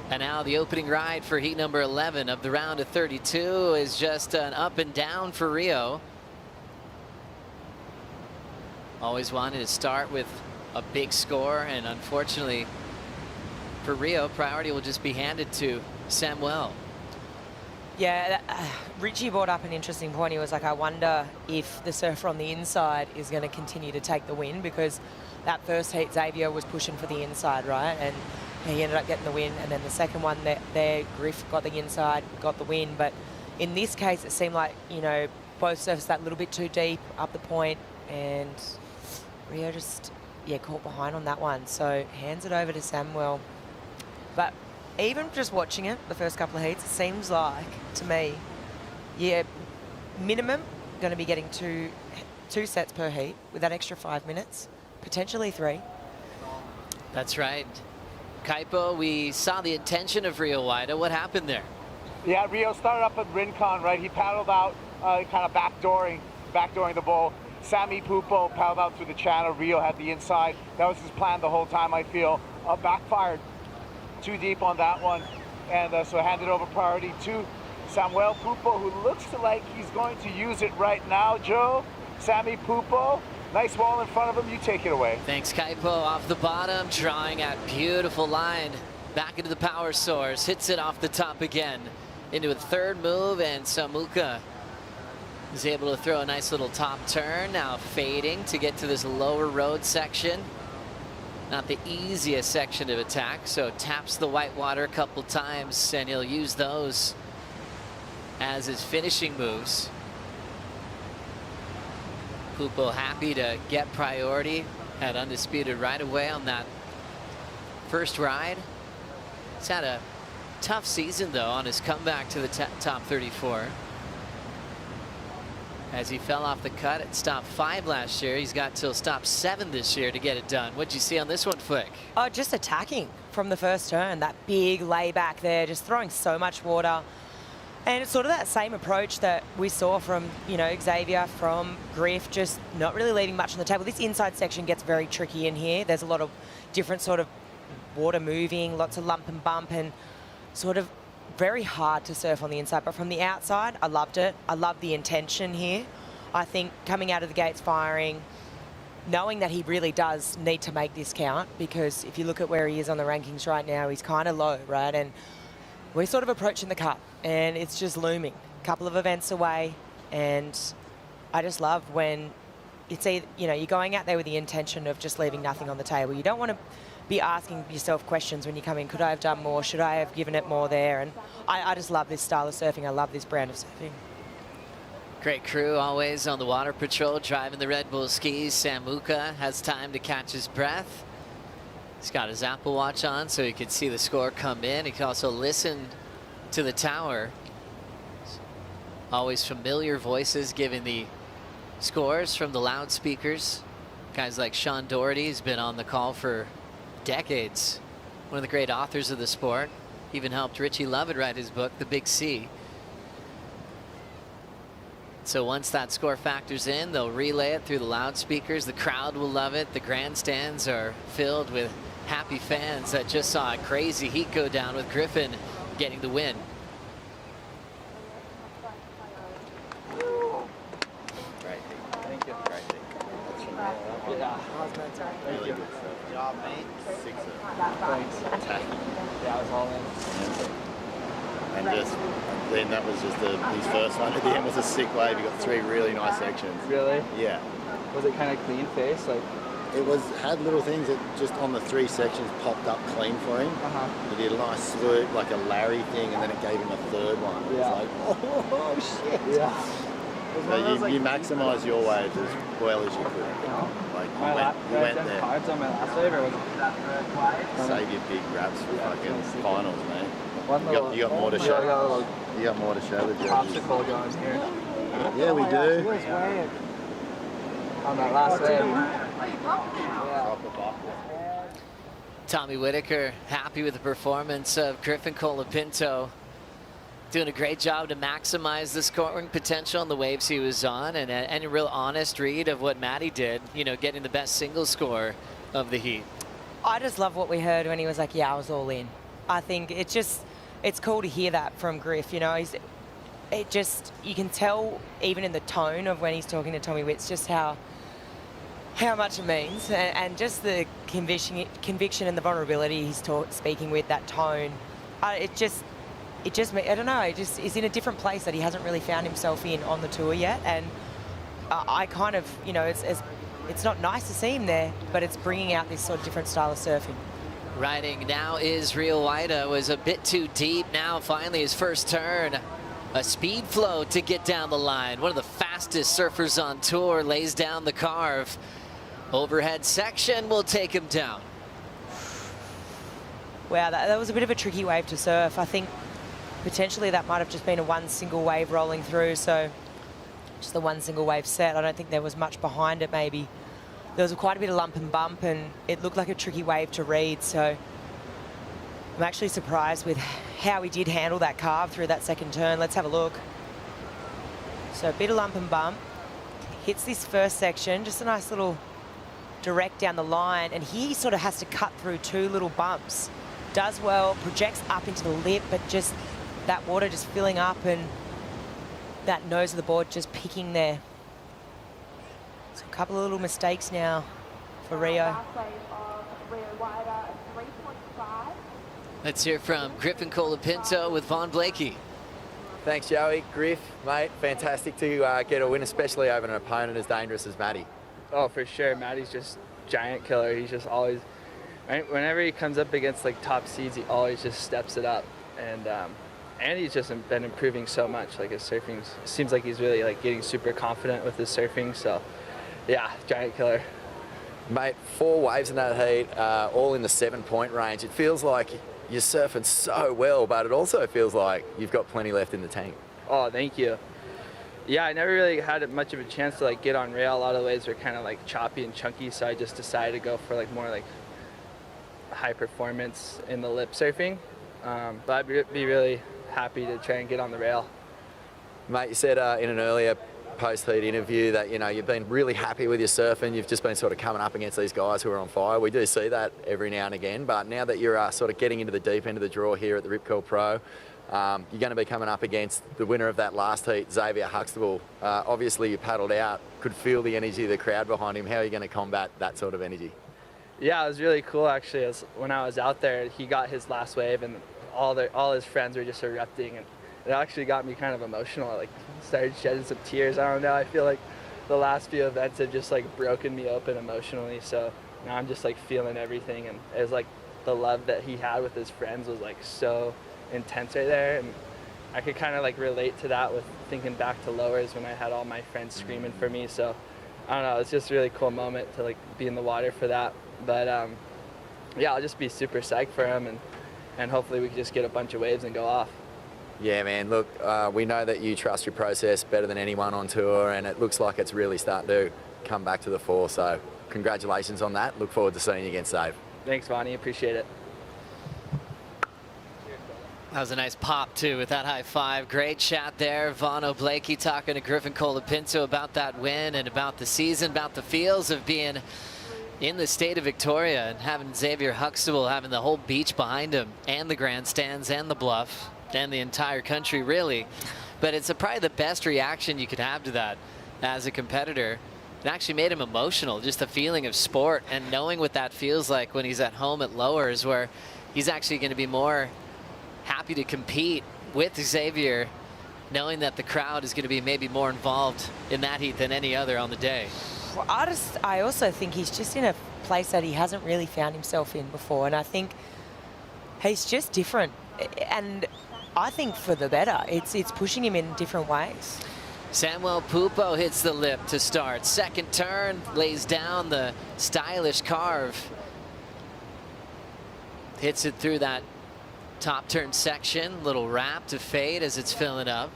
And now the opening ride for heat number 11 of the round of 32 is just an up and down for Rio. Always wanted to start with a big score, and unfortunately for Rio, priority will just be handed to Samuel. Yeah, Richie brought up an interesting point. He was like, I wonder if the surfer on the inside is going to continue to take the win, because that first heat, Xavier was pushing for the inside, right? And he ended up getting the win. And then the second one there, Griff got the inside, got the win. But in this case, it seemed like, both surfers that little bit too deep up the point, and Rio just, caught behind on that one. So hands it over to Samuel. But even just watching it, the first couple of heats, it seems like, to me, minimum going to be getting two sets per heat with that extra 5 minutes, potentially 3. That's right. Kaipo, we saw the intention of Rio Waida. What happened there? Yeah, Rio started up at Rincon, right? He paddled out, kind of backdooring the bowl. Sammy Pupo paddled out through the channel. Rio had the inside. That was his plan the whole time, I feel. Backfired too deep on that one, and so handed over priority to Samuel Pupo, who looks like he's going to use it right now. Joe, Sammy Pupo, nice wall in front of him. You take it away. Thanks, Kaipo. Off the bottom, drawing a beautiful line back into the power source. Hits it off the top again into a third move, and Samuka is able to throw a nice little top turn. Now fading to get to this lower road section. Not the easiest section of attack, so taps the white water a couple times, and he'll use those as his finishing moves. Pupo happy to get priority, had undisputed right away on that first ride. He's had a tough season, though, on his comeback to the top 34. As he fell off the cut at stop 5 last year, he's got till stop 7 this year to get it done. What'd you see on this one, Flick? Oh, just attacking from the first turn. That big layback there, just throwing so much water. And it's sort of that same approach that we saw from, you know, Xavier, from Griff, just not really leaving much on the table. This inside section gets very tricky in here. There's a lot of different sort of water moving, lots of lump and bump, and sort of very hard to surf on the inside. But from the outside, I loved it. I love the intention here. I think coming out of the gates firing, knowing that he really does need to make this count, because if you look at where he is on the rankings right now, he's kind of low, right? And we're sort of approaching the cup, and it's just looming. A couple of events away, and I just love when it's either, you know, you're going out there with the intention of just leaving nothing on the table. You don't want to be asking yourself questions when you come in. Could I have done more? Should I have given it more there? And I just love this style of surfing. I love this brand of surfing. Great crew always on the water patrol, driving the Red Bull skis. Sam Muka has time to catch his breath. He's got his Apple Watch on so he can see the score come in. He can also listen to the tower. Always familiar voices giving the scores from the loudspeakers. Guys like Sean Doherty has been on the call for decades. One of the great authors of the sport. Even helped Richie Lovett write his book, The Big C. So once that score factors in, they'll relay it through the loudspeakers. The crowd will love it. The grandstands are filled with happy fans that just saw a crazy heat go down with Griffin getting the win. Thank you. Thank you. Good job, mate. Sixer. Thanks. Yeah, I was all in. And then that was just his first one. At the end was a sick wave. He got 3 really nice sections. Really? Yeah. Was it kind of clean face? Like, it had little things that just on the 3 sections popped up clean for him. He did a nice swoop, like a Larry thing, and then it gave him a 3rd one. It was like, oh shit. Yeah. So you maximise your waves as well as you could. Like you went there. Cards on my last wave, or was it? Save your big grabs for fucking finals, man. You got more to Yeah, show. You got more to show the judges. Popsicle going here. Yeah, we do. On that last wave. Tommy Whitaker happy with the performance of Griffin Colapinto. Doing a great job to maximize the scoring potential on the waves he was on, and a real honest read of what Matty did, you know, getting the best single score of the heat. I just love what we heard when he was like, yeah, I was all in. I think it's cool to hear that from Griff, you know. You can tell even in the tone of when he's talking to Tommy Witts just how much it means, and just the conviction and the vulnerability he's speaking with, that tone. It just, I don't know, it just is in a different place that he hasn't really found himself in on the tour yet. And I kind of, you know, it's not nice to see him there, but it's bringing out this sort of different style of surfing. Riding now is Real Waida, was a bit too deep. Now finally his first turn. A speed flow to get down the line. One of the fastest surfers on tour lays down the carve. Overhead section will take him down. Wow, that was a bit of a tricky wave to surf. I think potentially that might have just been one single wave rolling through, so just the one single wave set. I don't think there was much behind it maybe. There was quite a bit of lump and bump, and it looked like a tricky wave to read, so I'm actually surprised with how he did handle that carve through that second turn. Let's have a look. So a bit of lump and bump. Hits this first section, just a nice little direct down the line, and he sort of has to cut through 2 little bumps. Does well, projects up into the lip, but just that water just filling up and that nose of the board just picking there. So a couple of little mistakes now for Rio. Let's hear from Griffin Colapinto with Vaughn Blakey. Thanks, Joey. Griff, mate, fantastic to get a win, especially over an opponent as dangerous as Matty. Oh, for sure. Matty's just giant killer. He's just always, whenever he comes up against like top seeds, he always just steps it up. And he's just been improving so much. Like his surfing seems like he's really like getting super confident with his surfing. So yeah, giant killer. Mate, 4 waves in that heat, all in the 7-point range. It feels like you're surfing so well, but it also feels like you've got plenty left in the tank. Oh, thank you. Yeah, I never really had much of a chance to like get on rail. A lot of the waves were kind of like choppy and chunky, so I just decided to go for like more like high performance in the lip surfing. But I'd be really happy to try and get on the rail. Mate, you said in an earlier post-heat interview that, you know, you've been really happy with your surfing. You've just been sort of coming up against these guys who are on fire. We do see that every now and again, but now that you're sort of getting into the deep end of the draw here at the Rip Curl Pro, you're going to be coming up against the winner of that last heat, Xavier Huxtable. Obviously, you paddled out, could feel the energy of the crowd behind him. How are you going to combat that sort of energy? Yeah, it was really cool actually. When I was out there, he got his last wave and all his friends were just erupting, and it actually got me kind of emotional. I like started shedding some tears. I don't know. I feel like the last few events have just like broken me open emotionally. So now I'm just like feeling everything, and it was like the love that he had with his friends was like so intense right there, and I could kind of like relate to that with thinking back to lowers when I had all my friends screaming for me. So I don't know. It's just a really cool moment to like be in the water for that. But yeah, I'll just be super psyched for him, and hopefully we can just get a bunch of waves and go off. Yeah, man, look, we know that you trust your process better than anyone on tour, and it looks like it's really starting to come back to the fore, so congratulations on that. Look forward to seeing you again, Save. Thanks, Vonnie, appreciate it. That was a nice pop, too, with that high five. Great chat there. Vaughn Blakey talking to Griffin Colapinto about that win and about the season, about the feels of being in the state of Victoria and having Xavier Huxtable having the whole beach behind him and the grandstands and the bluff and the entire country, really. But it's probably the best reaction you could have to that as a competitor. It actually made him emotional, just the feeling of sport and knowing what that feels like when he's at home at lowers, where he's actually going to be more happy to compete with Xavier, knowing that the crowd is going to be maybe more involved in that heat than any other on the day. Well, I also think he's just in a place that he hasn't really found himself in before, and I think he's just different, and I think for the better. It's pushing him in different ways. Samuel Pupo hits the lip to start. Second turn, lays down the stylish carve. Hits it through that top turn section. Little wrap to fade as it's filling up.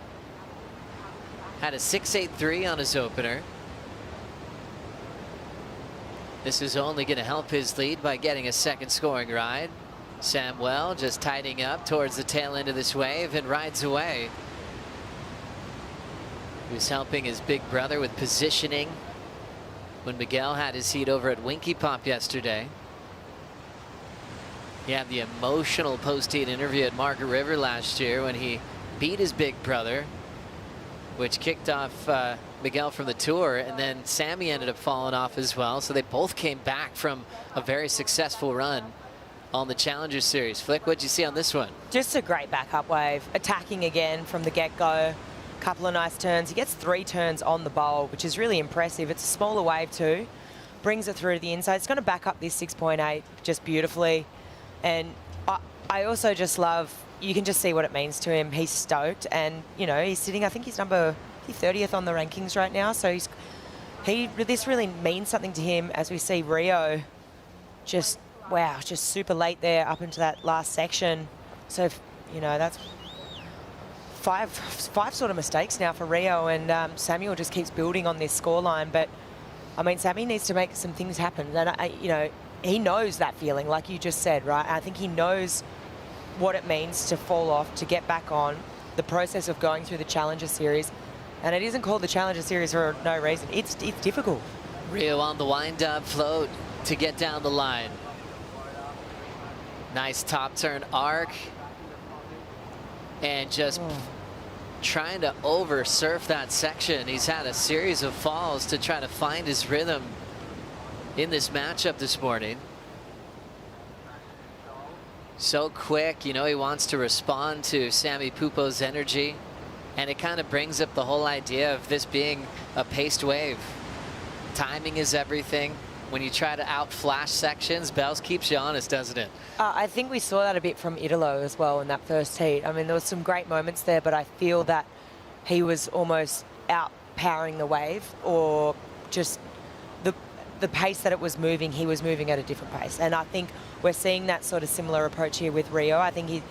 Had a 6.83 on his opener. This is only going to help his lead by getting a second scoring ride. Samuel just tightening up towards the tail end of this wave and rides away. He was helping his big brother with positioning when Miguel had his heat over at Winky Pop yesterday. He had the emotional post-heat interview at Margaret River last year when he beat his big brother, which kicked off Miguel from the tour, and then Sammy ended up falling off as well. So they both came back from a very successful run on the Challenger Series. Flick, what'd you see on this one? Just a great backup wave, attacking again from the get-go. Couple of nice turns. He gets 3 turns on the bowl, which is really impressive. It's a smaller wave too. Brings it through to the inside. It's going to back up this 6.8 just beautifully. And I also just love, you can just see what it means to him. He's stoked, and you know, he's sitting, I think he's number 30th on the rankings right now. So this really means something to him as we see Rio just, wow, just super late there up into that last section. So, you know, that's five sort of mistakes now for Rio, and Samuel just keeps building on this scoreline. But I mean, Sammy needs to make some things happen, and you know, he knows that feeling, like you just said, right? I think he knows what it means to fall off, to get back on, the process of going through the Challenger Series, and it isn't called the Challenger Series for no reason. It's difficult. Rio on the wind-up float to get down the line. Nice top turn arc. And just trying to over surf that section. He's had a series of falls to try to find his rhythm in this matchup this morning. So quick, you know, he wants to respond to Sammy Pupo's energy, and it kind of brings up the whole idea of this being a paced wave. Timing is everything. When you try to outflash sections, Bells keeps you honest, doesn't it? I think we saw that a bit from Italo as well in that first heat. I mean, there was some great moments there, but I feel that he was almost outpowering the wave, or just the pace that it was moving, he was moving at a different pace. And I think we're seeing that sort of similar approach here with Rio. I think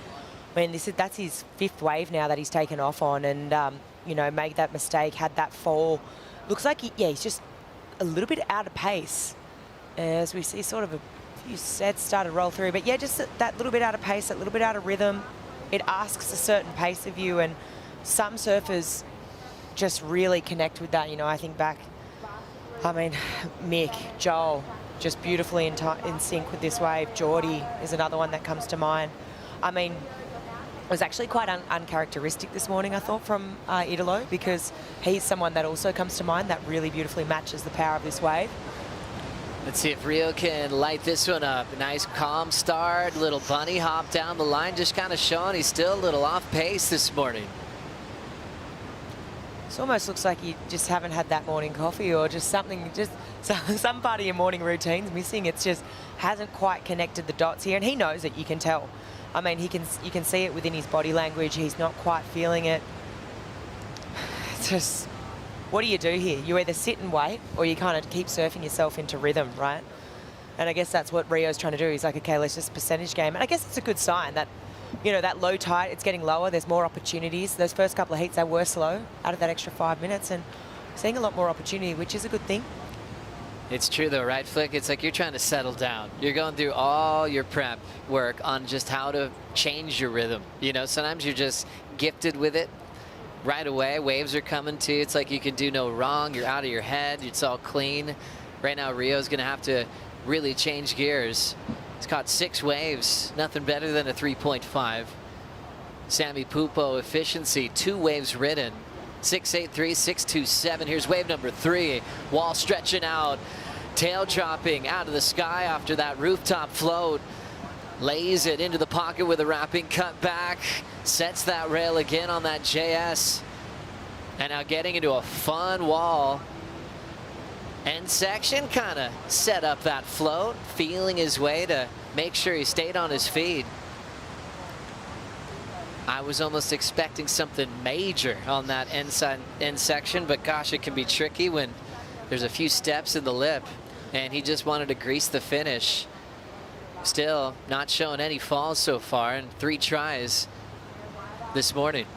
that's his 5th wave now that he's taken off on, and you know, made that mistake, had that fall. Looks like he's just a little bit out of pace, as we see sort of a few sets start to roll through. But yeah, just that little bit out of pace, that little bit out of rhythm. It asks a certain pace of you, and some surfers just really connect with that. You know, I think back, I mean, Mick, Joel, just beautifully in sync with this wave. Geordie is another one that comes to mind. I mean, it was actually quite uncharacteristic this morning, I thought, from Italo, because he's someone that also comes to mind that really beautifully matches the power of this wave. Let's see if Rio can light this one up. A nice calm start, little bunny hop down the line, just kind of showing he's still a little off pace this morning. It almost looks like you just haven't had that morning coffee, or just something, just some part of your morning routine's missing. It's just hasn't quite connected the dots here, and he knows it, you can tell. I mean, you can see it within his body language. He's not quite feeling it. It's just, what do you do here? You either sit and wait, or you kind of keep surfing yourself into rhythm, right? And I guess that's what Rio's trying to do. He's like, okay, let's just percentage game. And I guess it's a good sign that, you know, that low tide, it's getting lower. There's more opportunities. Those first couple of heats, they were slow out of that extra 5 minutes, and seeing a lot more opportunity, which is a good thing. It's true though, right, Flick? It's like you're trying to settle down. You're going through all your prep work on just how to change your rhythm. You know, sometimes you're just gifted with it right away. Waves are coming to you. It's like you can do no wrong. You're out of your head. It's all clean. Right now, Rio's going to have to really change gears. He's caught 6 waves. Nothing better than a 3.5. Sammy Pupo efficiency, 2 waves ridden. 6.83, 6.27. Here's wave number 3. Wall stretching out. Tail dropping out of the sky after that rooftop float. Lays it into the pocket with a wrapping cut back. Sets that rail again on that JS. And now getting into a fun wall. End section kind of set up that float, feeling his way to make sure he stayed on his feet. I was almost expecting something major on that end section, but gosh, it can be tricky when there's a few steps in the lip, and he just wanted to grease the finish. Still not showing any falls so far, and 3 tries this morning.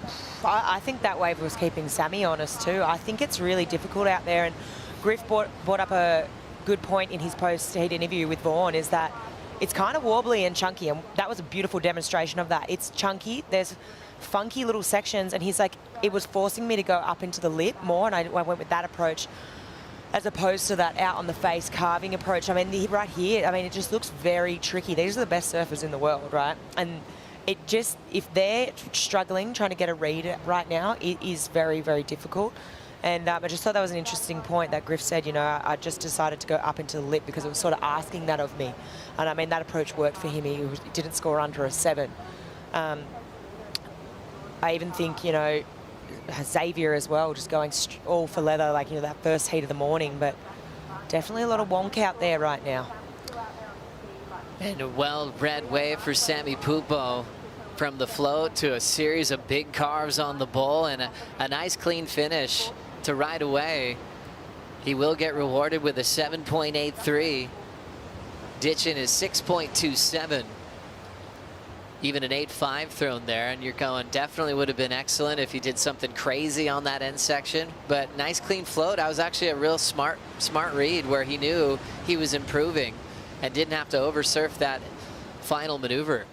I think that wave was keeping Sammy honest too. I think it's really difficult out there, and Griff brought up a good point in his post-heat interview with Vaughan, is that it's kind of wobbly and chunky, and that was a beautiful demonstration of that. It's chunky, there's funky little sections, and he's like, it was forcing me to go up into the lip more, and I went with that approach as opposed to that out on the face carving approach. I mean, right here, I mean, it just looks very tricky. These are the best surfers in the world, right? And it just, if they're struggling trying to get a read right now, it is very, very difficult. And I just thought that was an interesting point that Griff said, you know, I just decided to go up into the lip because it was sort of asking that of me. And I mean, that approach worked for him. He didn't score under a 7. I even think, you know, Xavier as well, just going all for leather, like, you know, that first heat of the morning. But definitely a lot of wonk out there right now. And a well-read wave for Sammy Pupo. From the float to a series of big carves on the bowl, and a nice clean finish to ride away. He will get rewarded with a 7.83. Ditching is 6.27. Even an 8.5 thrown there, and you're going, definitely would have been excellent if he did something crazy on that end section. But nice clean float. I was actually a real smart read where he knew he was improving and didn't have to oversurf that final maneuver.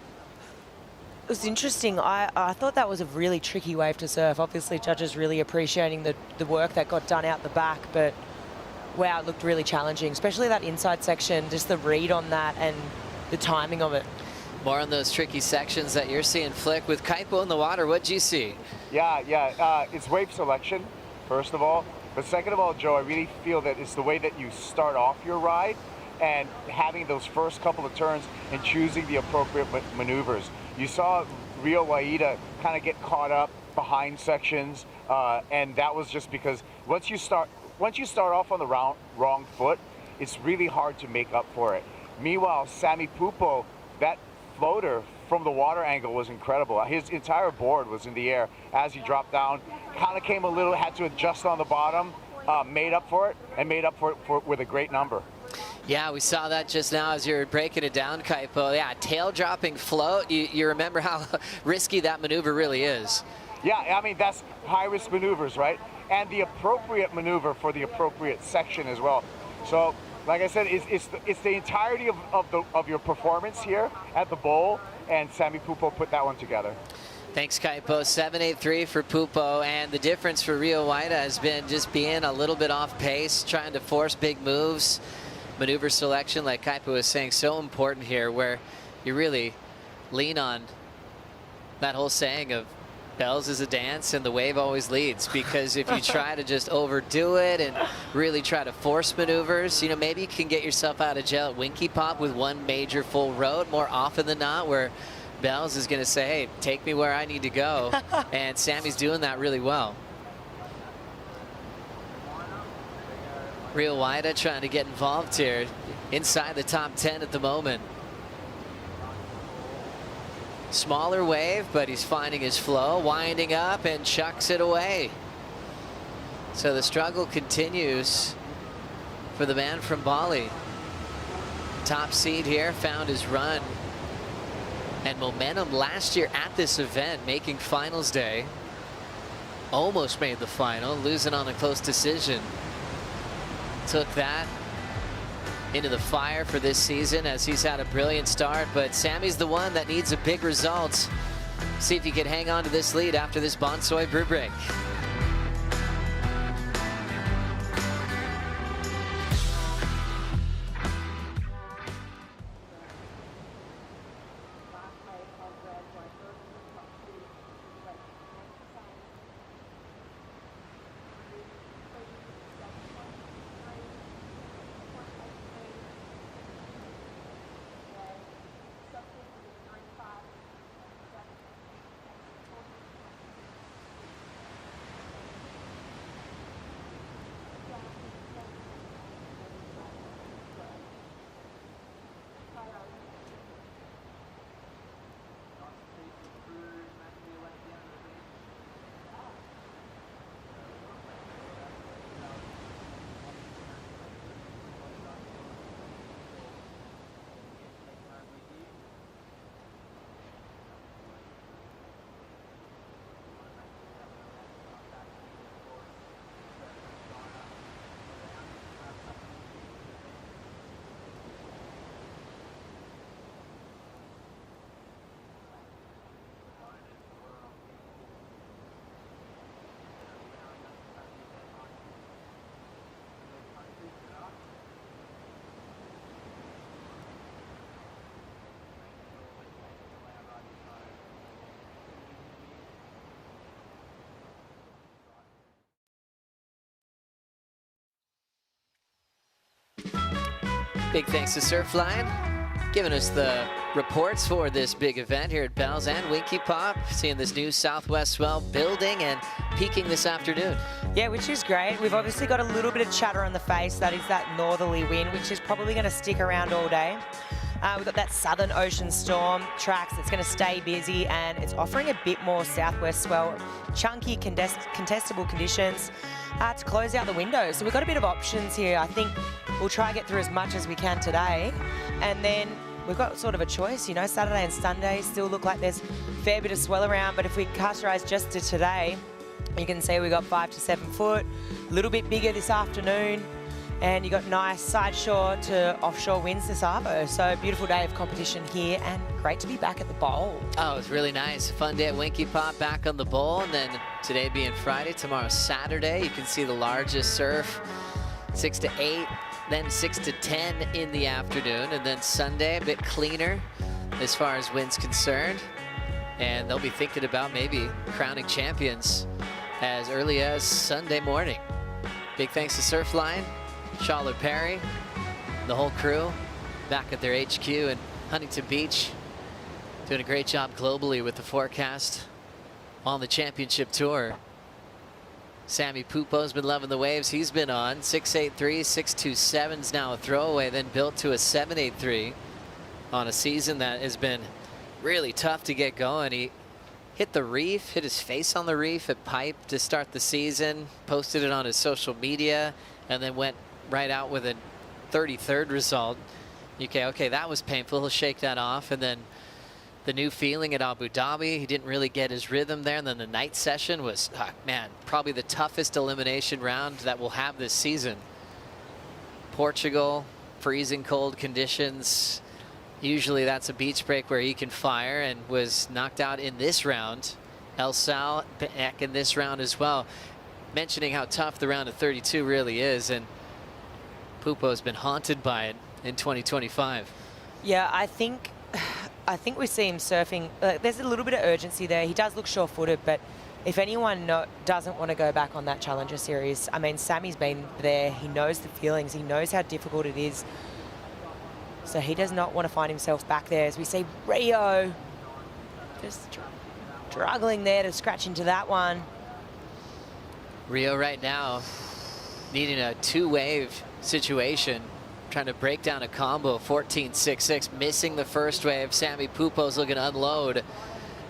It was interesting. I thought that was a really tricky wave to surf. Obviously, judges really appreciating the work that got done out the back, but wow, it looked really challenging, especially that inside section, just the read on that and the timing of it. More on those tricky sections that you're seeing, Flick. With Kaipo in the water, what'd you see? Yeah. It's wave selection, first of all. But second of all, Joe, I really feel that it's the way that you start off your ride and having those first couple of turns and choosing the appropriate maneuvers. You saw Rio Waida kind of get caught up behind sections, and that was just because once you start off on the wrong foot, it's really hard to make up for it. Meanwhile, Sammy Pupo, that floater from the water angle was incredible. His entire board was in the air as he dropped down. Kind of came a little, had to adjust on the bottom, made up for it, and made up for it with a great number. Yeah, we saw that just now as you were breaking it down, Kaipo. Yeah, tail dropping float. You remember how risky that maneuver really is. Yeah, I mean, that's high-risk maneuvers, right? And the appropriate maneuver for the appropriate section as well. So, like I said, it's the entirety of your performance here at the bowl, and Sammy Pupo put that one together. Thanks, Kaipo. 7.83 for Pupo, and the difference for Rio Waida has been just being a little bit off pace, trying to force big moves. Maneuver selection, like Kaipo was saying, so important here, where you really lean on that whole saying of bells is a dance and the wave always leads, because if you try to just overdo it and really try to force maneuvers, you know, maybe you can get yourself out of jail at Winky Pop with one major full road more often than not, where Bells is going to say, hey, take me where I need to go. And Sammy's doing that really well. Rio Waida trying to get involved here, inside the top 10 at the moment. Smaller wave, but he's finding his flow, winding up and chucks it away. So the struggle continues for the man from Bali. Top seed here, found his run and momentum last year at this event, making finals day. Almost made the final, losing on a close decision. Took that into the fire for this season, as he's had a brilliant start, but Sammy's the one that needs a big result. See if he can hang on to this lead after this Bonsoy brew break. Big thanks to Surfline, giving us the reports for this big event here at Bells and Winky Pop. Seeing this new Southwest swell building and peaking this afternoon. Yeah, which is great. We've obviously got a little bit of chatter on the face. That is that northerly wind, which is probably going to stick around all day. We've got that southern ocean storm tracks that's going to stay busy, and it's offering a bit more southwest swell, chunky contestable conditions to close out the window. So we've got a bit of options here. I think we'll try and get through as much as we can today, and then we've got sort of a choice, you know. Saturday and Sunday still look like there's a fair bit of swell around, but if we cast our eyes just to today, you can see we got 5 to 7 foot, a little bit bigger this afternoon, and you got nice side shore to offshore winds this arvo. So beautiful day of competition here, and great to be back at the bowl. Oh, it's really nice. Fun day at Winky Pop, back on the bowl, and then today being Friday, tomorrow Saturday, you can see the largest surf, 6 to 8, then 6 to 10 in the afternoon, and then Sunday a bit cleaner as far as wind's concerned, and they'll be thinking about maybe crowning champions as early as Sunday morning. Big thanks to Surfline, Charlotte Perry, the whole crew back at their HQ in Huntington Beach, doing a great job globally with the forecast on the championship tour. Sammy Pupo's been loving the waves he's been on. 6.83, 6.27's now a throwaway, then built to a 7.83 on a season that has been really tough to get going. He hit the reef, hit his face on the reef at Pipe to start the season, posted it on his social media, and then went right out with a 33rd result. Okay, that was painful. He'll shake that off. And then the new feeling at Abu Dhabi, he didn't really get his rhythm there. And then the night session was, man, probably the toughest elimination round that we'll have this season. Portugal, freezing cold conditions. Usually that's a beach break where he can fire, and was knocked out in this round. El Sal back in this round as well. Mentioning how tough the round of 32 really is, and Pupo's been haunted by it in 2025. Yeah, I think we see him surfing. There's a little bit of urgency there. He does look sure-footed, but if anyone doesn't want to go back on that Challenger Series, I mean, Sammy's been there. He knows the feelings. He knows how difficult it is. So he does not want to find himself back there. As we see Rio just struggling there to scratch into that one. Rio right now needing a two-wave situation, trying to break down a combo. 14.66, missing the first wave. Sammy Pupo's looking to unload,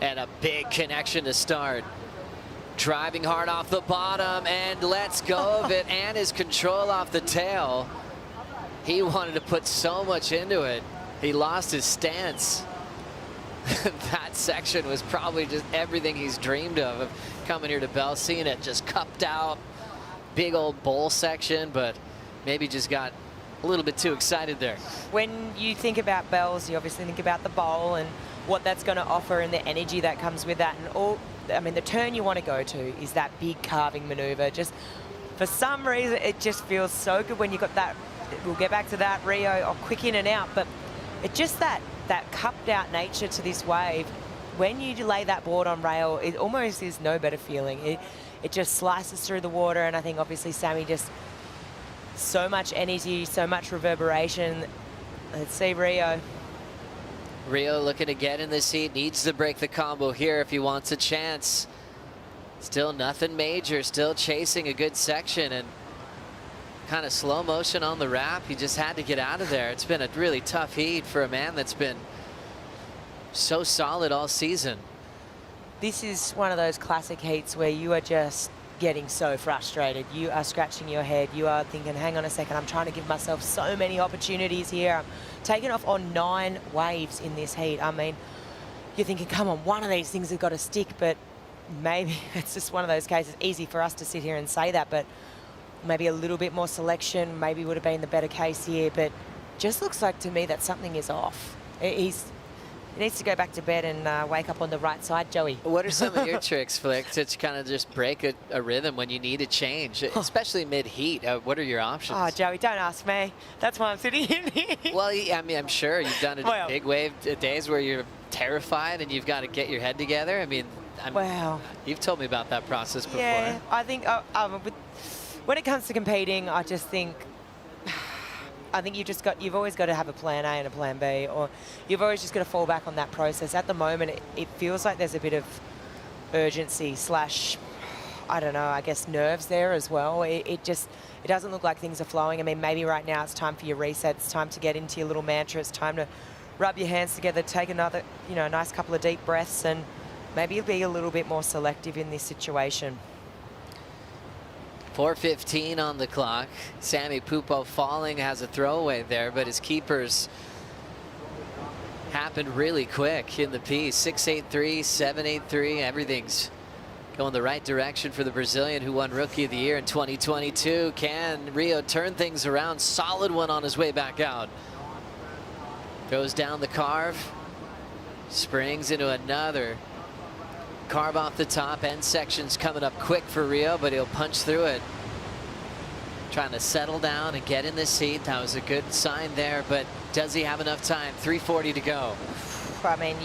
and a big connection to start. Driving hard off the bottom, and lets go of it, and his control off the tail. He wanted to put so much into it. He lost his stance. That section was probably just everything he's dreamed of coming here to Bell, seeing it just cupped out. Big old bowl section, but maybe just got a little bit too excited there. When you think about Bells, you obviously think about the bowl and what that's going to offer and the energy that comes with that. And I mean, the turn you want to go to is that big carving maneuver. Just for some reason, it just feels so good when you got that. We'll get back to that, Rio, quick in and out, but it's just that cupped out nature to this wave. When you lay that board on rail, it almost is no better feeling. It just slices through the water, and I think obviously Sammy just so much energy, so much reverberation. Let's see Rio. Rio looking to get in this heat, needs to break the combo here if he wants a chance. Still nothing major, still chasing a good section, and kind of slow motion on the wrap. He just had to get out of there. It's been a really tough heat for a man that's been so solid all season. This is one of those classic heats where you are just getting so frustrated. You are scratching your head. You are thinking, hang on a second, I'm trying to give myself so many opportunities here. I'm taking off on 9 waves in this heat. I mean, you're thinking, come on, one of these things has got to stick, but maybe it's just one of those cases. Easy for us to sit here and say that, but maybe a little bit more selection maybe would have been the better case here, but just looks like to me that something is off. He needs to go back to bed and wake up on the right side, Joey. What are some of your tricks, Flick, to kind of just break a rhythm when you need a change, especially mid-heat? What are your options? Oh, Joey, don't ask me. That's why I'm sitting in here. Well, I mean, I'm sure you've done it in big wave days where you're terrified and you've got to get your head together. I mean, you've told me about that process before. Yeah, I think when it comes to competing, I just think you've always got to have a plan A and a plan B, or you've always just got to fall back on that process. At the moment, it feels like there's a bit of urgency / I don't know, I guess nerves there as well. It doesn't look like things are flowing. I mean, maybe right now it's time for your reset. It's time to get into your little mantra. It's time to rub your hands together, take another, nice couple of deep breaths, and maybe be a little bit more selective in this situation. 4:15 on the clock. Sammy Pupo falling, has a throwaway there, but his keepers happened really quick in the piece. 6.83, 7.83, everything's going the right direction for the Brazilian who won Rookie of the Year in 2022. Can Rio turn things around? Solid one on his way back out. Goes down the carve, springs into another carve off the top. End section's coming up quick for Rio, but he'll punch through it. Trying to settle down and get in this heat. That was a good sign there, but does he have enough time? 3:40 to go. I mean,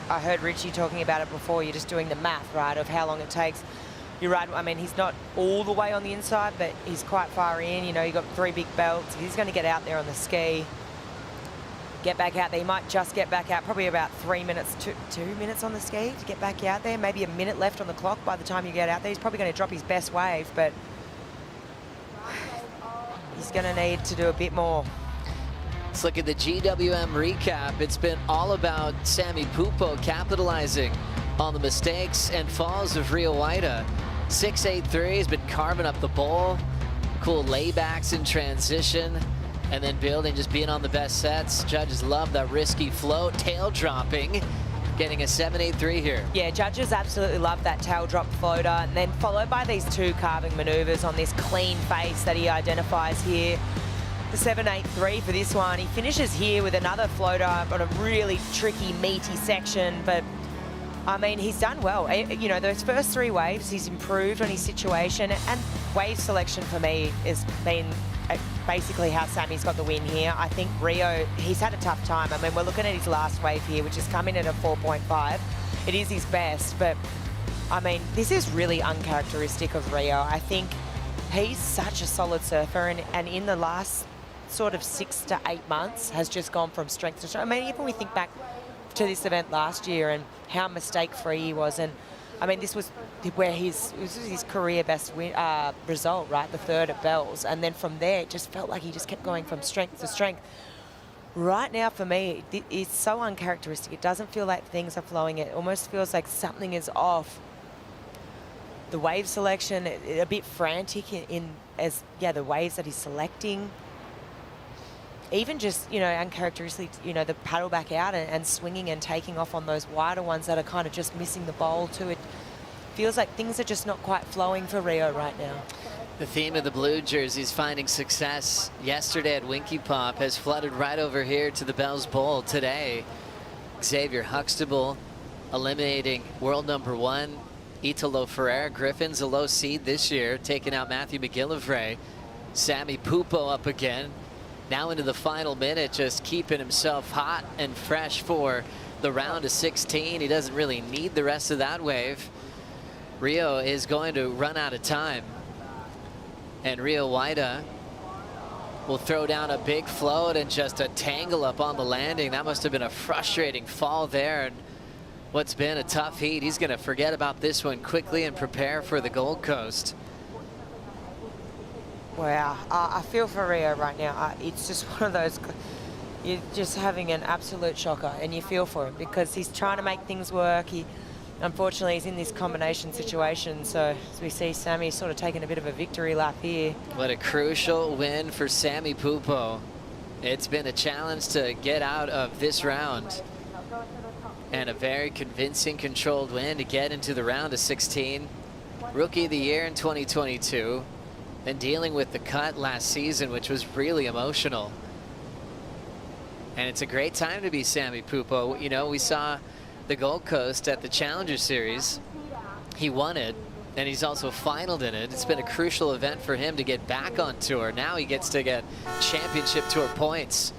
I heard Richie talking about it before. You're just doing the math, right, of how long it takes. You're right. I mean, he's not all the way on the inside, but he's quite far in. You've got 3 big belts. He's going to get out there on the ski. Get back out there. He might just get back out, probably about 3 minutes, 2 minutes on the ski to get back out there. Maybe a minute left on the clock by the time you get out there. He's probably going to drop his best wave, but he's going to need to do a bit more. Let's look at the GWM recap. It's been all about Sammy Pupo capitalizing on the mistakes and falls of Rio Waida. 6.83, has been carving up the bowl. Cool laybacks in transition. and then building, just being on the best sets. Judges love that risky float, tail dropping, getting a 7.83 here. Yeah, judges absolutely love that tail drop floater, and then followed by these 2 carving maneuvers on this clean face that he identifies here. The 7.83 for this one. He finishes here with another floater on a really tricky, meaty section, but I mean, he's done well. You know, those first 3 waves, he's improved on his situation, and wave selection for me has been basically how Sammy's got the win here. I think Rio, he's had a tough time. I mean, we're looking at his last wave here, which has come in at a 4.5. It is his best, but I mean, this is really uncharacteristic of Rio. I think he's such a solid surfer, and in the last sort of 6 to 8 months has just gone from strength to strength. I mean, even we think back to this event last year and how mistake-free he was, and I mean, this was where this was his career best result, right? The 3rd at Bells, and then from there, it just felt like he just kept going from strength to strength. Right now, for me, it's so uncharacteristic. It doesn't feel like things are flowing. It almost feels like something is off. The wave selection, a bit frantic the waves that he's selecting. Even just, you know, uncharacteristically, you know, the paddle back out and swinging and taking off on those wider ones that are kind of just missing the bowl too. It feels like things are just not quite flowing for Rio right now. The theme of the blue jerseys finding success yesterday at Winky Pop has flooded right over here to the Bells Bowl today. Xavier Huxtable eliminating world #1 Italo Ferreira. Griffin's a low seed this year, taking out Matthew McGillivray. Sammy Pupo up again. Now into the final minute, just keeping himself hot and fresh for the round of 16. He doesn't really need the rest of that wave. Rio is going to run out of time. And Rio Waida will throw down a big float and just a tangle up on the landing. That must have been a frustrating fall there. And what's been a tough heat, he's going to forget about this one quickly and prepare for the Gold Coast. Wow, I feel for Rio right now. It's just one of those, you're just having an absolute shocker, and you feel for him because he's trying to make things work. Unfortunately, he's in this combination situation, so as we see Sammy sort of taking a bit of a victory lap here. What a crucial win for Sammy Pupo. It's been a challenge to get out of this round, and a very convincing, controlled win to get into the round of 16. Rookie of the Year in 2022. And dealing with the cut last season, which was really emotional. And it's a great time to be Sammy Pupo. You know, we saw the Gold Coast at the Challenger Series. He won it, and he's also finaled in it. It's been a crucial event for him to get back on tour. Now he gets to get championship tour points.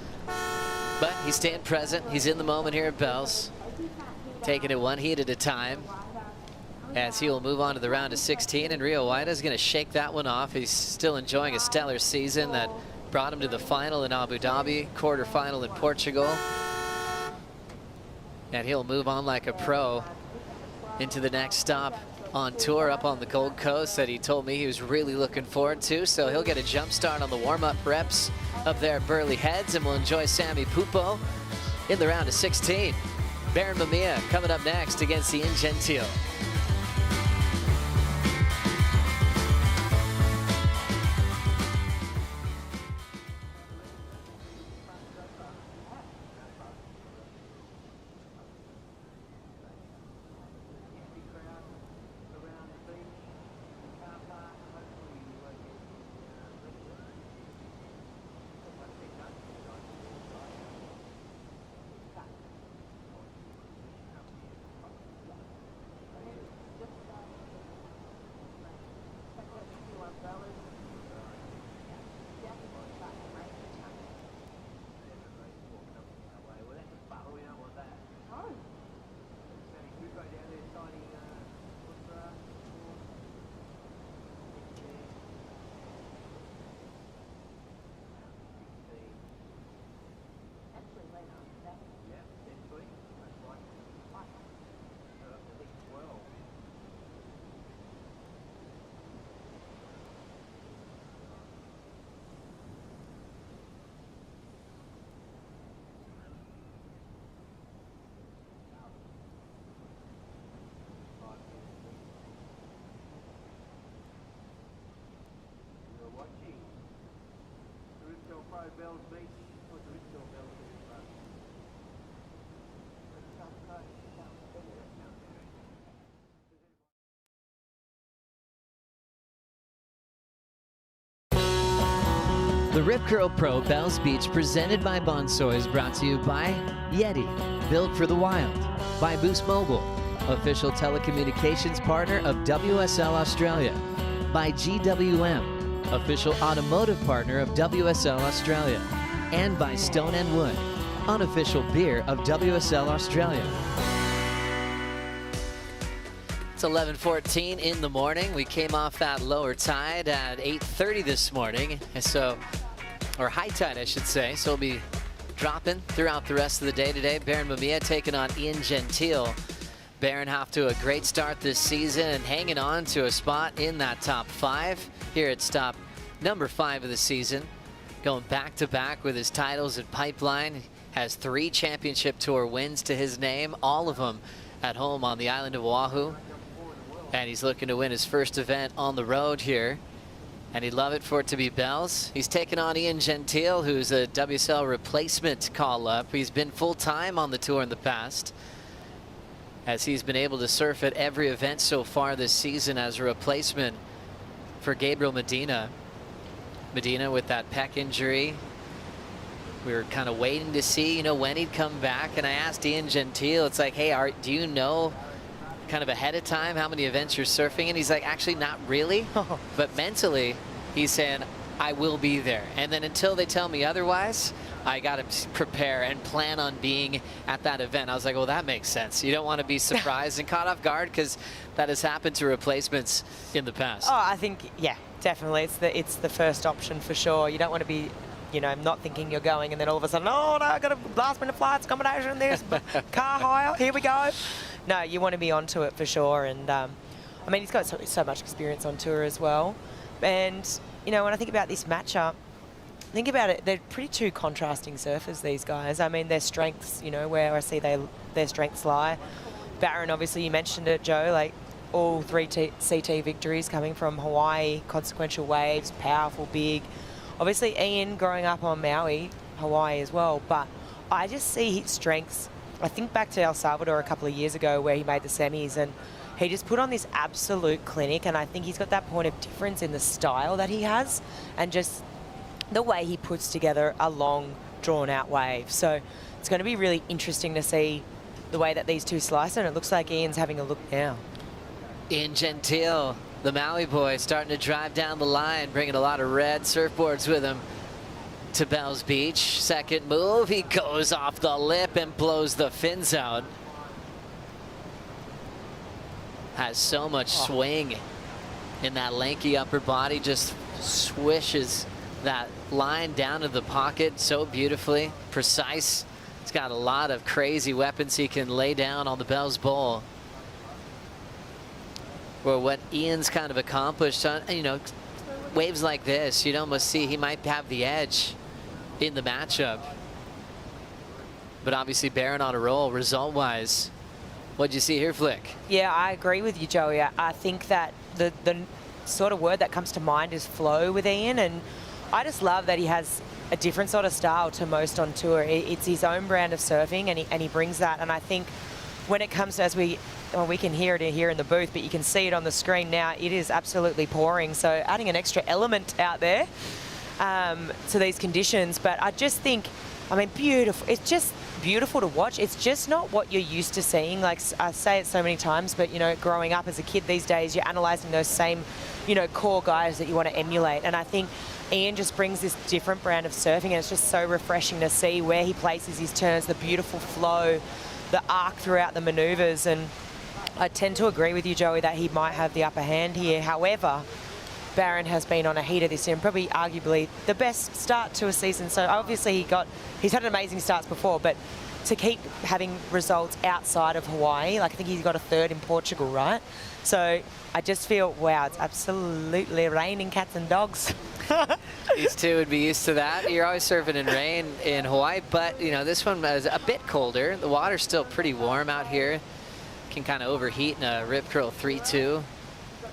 But he's staying present. He's in the moment here at Bells, taking it one heat at a time, as he will move on to the round of 16. And Rio Waida is going to shake that one off. He's still enjoying a stellar season that brought him to the final in Abu Dhabi, quarterfinal in Portugal. And he'll move on like a pro into the next stop on tour up on the Gold Coast that he told me he was really looking forward to. So he'll get a jump start on the warm-up reps up there at Burley Heads, and we'll enjoy Sammy Pupo in the round of 16. Baron Mamiya coming up next against the Gentil. The Rip Curl Pro Bells Beach presented by Bonsoy is brought to you by Yeti, built for the wild, by Boost Mobile, official telecommunications partner of WSL Australia, by GWM, official automotive partner of WSL Australia, and by Stone & Wood, unofficial beer of WSL Australia. It's 11:14 in the morning. We came off that lower tide at 8:30 this morning, or high tide, I should say. So we'll be dropping throughout the rest of the day today. Baron Mamiya taking on Ian Gentil. Baron off to a great start this season and hanging on to a spot in that top 5. Here at stop number 5 of the season. Going back to back with his titles at Pipeline. Has 3 championship tour wins to his name, all of them at home on the island of Oahu. And he's looking to win his first event on the road here. And he'd love it for it to be Bells. He's taking on Ian Gentil, who's a WSL replacement call-up. He's been full-time on the tour in the past, as he's been able to surf at every event so far this season as a replacement for Gabriel Medina. Medina with that pec injury. We were kind of waiting to see, you know, when he'd come back. And I asked Ian Gentil, it's like, hey, do you know kind of ahead of time how many events you're surfing? And he's like, actually not really, but mentally he's saying I will be there, and then until they tell me otherwise, I got to prepare and plan on being at that event. I was like, well, that makes sense. You don't want to be surprised and caught off guard, because that has happened to replacements in the past. Oh, I think, yeah, definitely it's the first option for sure. You don't want to be, you know, not thinking you're going and then all of a sudden, oh no, I got a last minute flights, accommodation, this car hire, here we go. No, you want to be onto it for sure. And I mean, he's got so much experience on tour as well. And, you know, when I think about this matchup, think about it, they're pretty two contrasting surfers, these guys. I mean, their strengths, you know, where I see their strengths lie. Baron, obviously, you mentioned it, Joe, like all 3 CT victories coming from Hawaii, consequential waves, powerful, big. Obviously, Ian growing up on Maui, Hawaii as well, but I just see his strengths. I think back to El Salvador a couple of years ago where he made the semis, and he just put on this absolute clinic, and I think he's got that point of difference in the style that he has and just the way he puts together a long, drawn-out wave. So it's going to be really interesting to see the way that these two slice, and it looks like Ian's having a look now. Ian Gentil, the Maui boy, starting to drive down the line, bringing a lot of red surfboards with him to Bells Beach. Second move, he goes off the lip and blows the fins out. Has so much swing in that lanky upper body, just swishes that line down to the pocket so beautifully, precise. He's got a lot of crazy weapons he can lay down on the Bells Bowl. Well, what Ian's kind of accomplished on, you know, waves like this, you'd almost see he might have the edge in the matchup. But obviously Baron on a roll result-wise. What'd you see here, Flick? Yeah, I agree with you, Joey. I think that the sort of word that comes to mind is flow with Ian, and I just love that he has a different sort of style to most on tour. It's his own brand of surfing, and he brings that. And I think when it comes to, we can hear it here in the booth, but you can see it on the screen now, it is absolutely pouring. So adding an extra element out there to these conditions. But I just think, I mean, beautiful. It's just beautiful to watch. It's just not what you're used to seeing. Like I say it so many times, but, you know, growing up as a kid these days, you're analysing those same, you know, core guys that you want to emulate. And I think Ian just brings this different brand of surfing, and it's just so refreshing to see where he places his turns, the beautiful flow, the arc throughout the manoeuvres. And I tend to agree with you, Joey, that he might have the upper hand here. However, Baron has been on a heater this year, and probably arguably the best start to a season. So obviously he's had amazing starts before, but to keep having results outside of Hawaii, like I think he's got a third in Portugal, right? So I just feel, wow, it's absolutely raining cats and dogs. These two would be used to that. You're always surfing in rain in Hawaii, but, you know, this one is a bit colder. The water's still pretty warm out here. Can kind of overheat in a Rip Curl 3-2.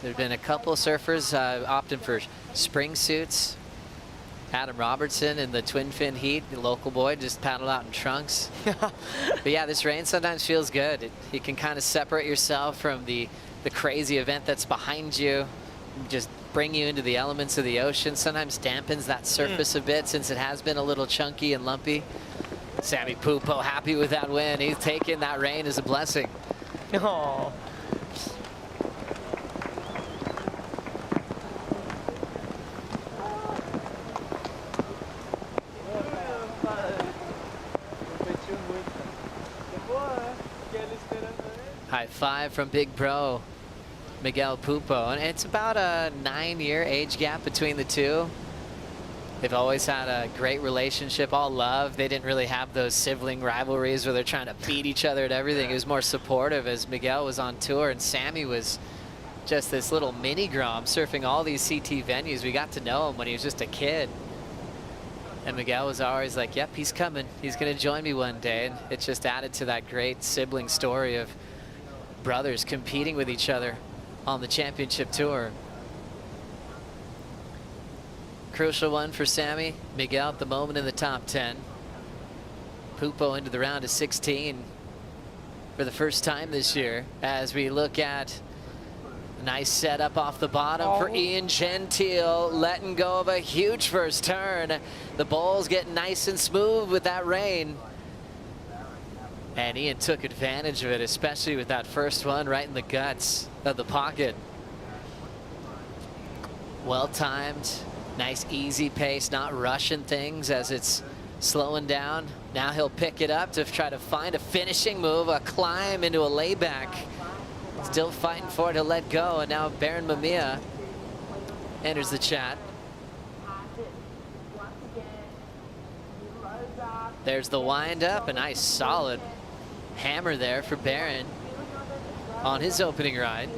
There have been a couple of surfers opting for spring suits. Adam Robertson in the twin fin heat, the local boy, just paddled out in trunks. But yeah, this rain sometimes feels good. You can kind of separate yourself from the crazy event that's behind you. Just bring you into the elements of the ocean. Sometimes dampens that surface a bit since it has been a little chunky and lumpy. Sammy Pupo happy with that win. He's taking that rain as a blessing. Oh. High five from Big Bro, Miguel Pupo. And it's about a 9-year age gap between the two. They've always had a great relationship, all love. They didn't really have those sibling rivalries where they're trying to beat each other at everything. It was more supportive as Miguel was on tour and Sammy was just this little mini Grom surfing all these CT venues. We got to know him when he was just a kid. And Miguel was always like, yep, he's coming. He's going to join me one day. And it just added to that great sibling story of brothers competing with each other on the championship tour. Crucial one for Sammy. Miguel at the moment in the top 10. Pupo into the round of 16 for the first time this year as we look at a nice setup off the bottom for Ian Gentil, letting go of a huge first turn. The bowls getting nice and smooth with that rain. And Ian took advantage of it, especially with that first one right in the guts of the pocket. Well timed, nice easy pace, not rushing things as it's slowing down. Now he'll pick it up to try to find a finishing move, a climb into a layback. Still fighting for it, he'll let go, and now Baron Mamiya enters the chat. There's the wind up, a nice solid hammer there for Baron on his opening ride.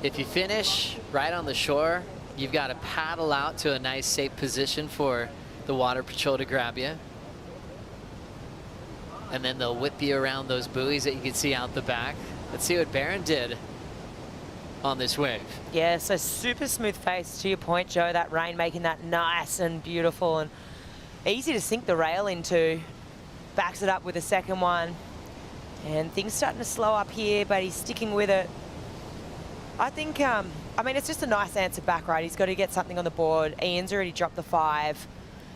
If you finish right on the shore, you've got to paddle out to a nice safe position for the water patrol to grab you. And then they'll whip you around those buoys that you can see out the back. Let's see what Baron did on this wave. Yeah, so super smooth face, to your point, Joe. That rain making that nice and beautiful and easy to sink the rail into. Backs it up with a second one. And things starting to slow up here, but he's sticking with it. I think, I mean, it's just a nice answer back, right? He's got to get something on the board. Ian's already dropped the 5.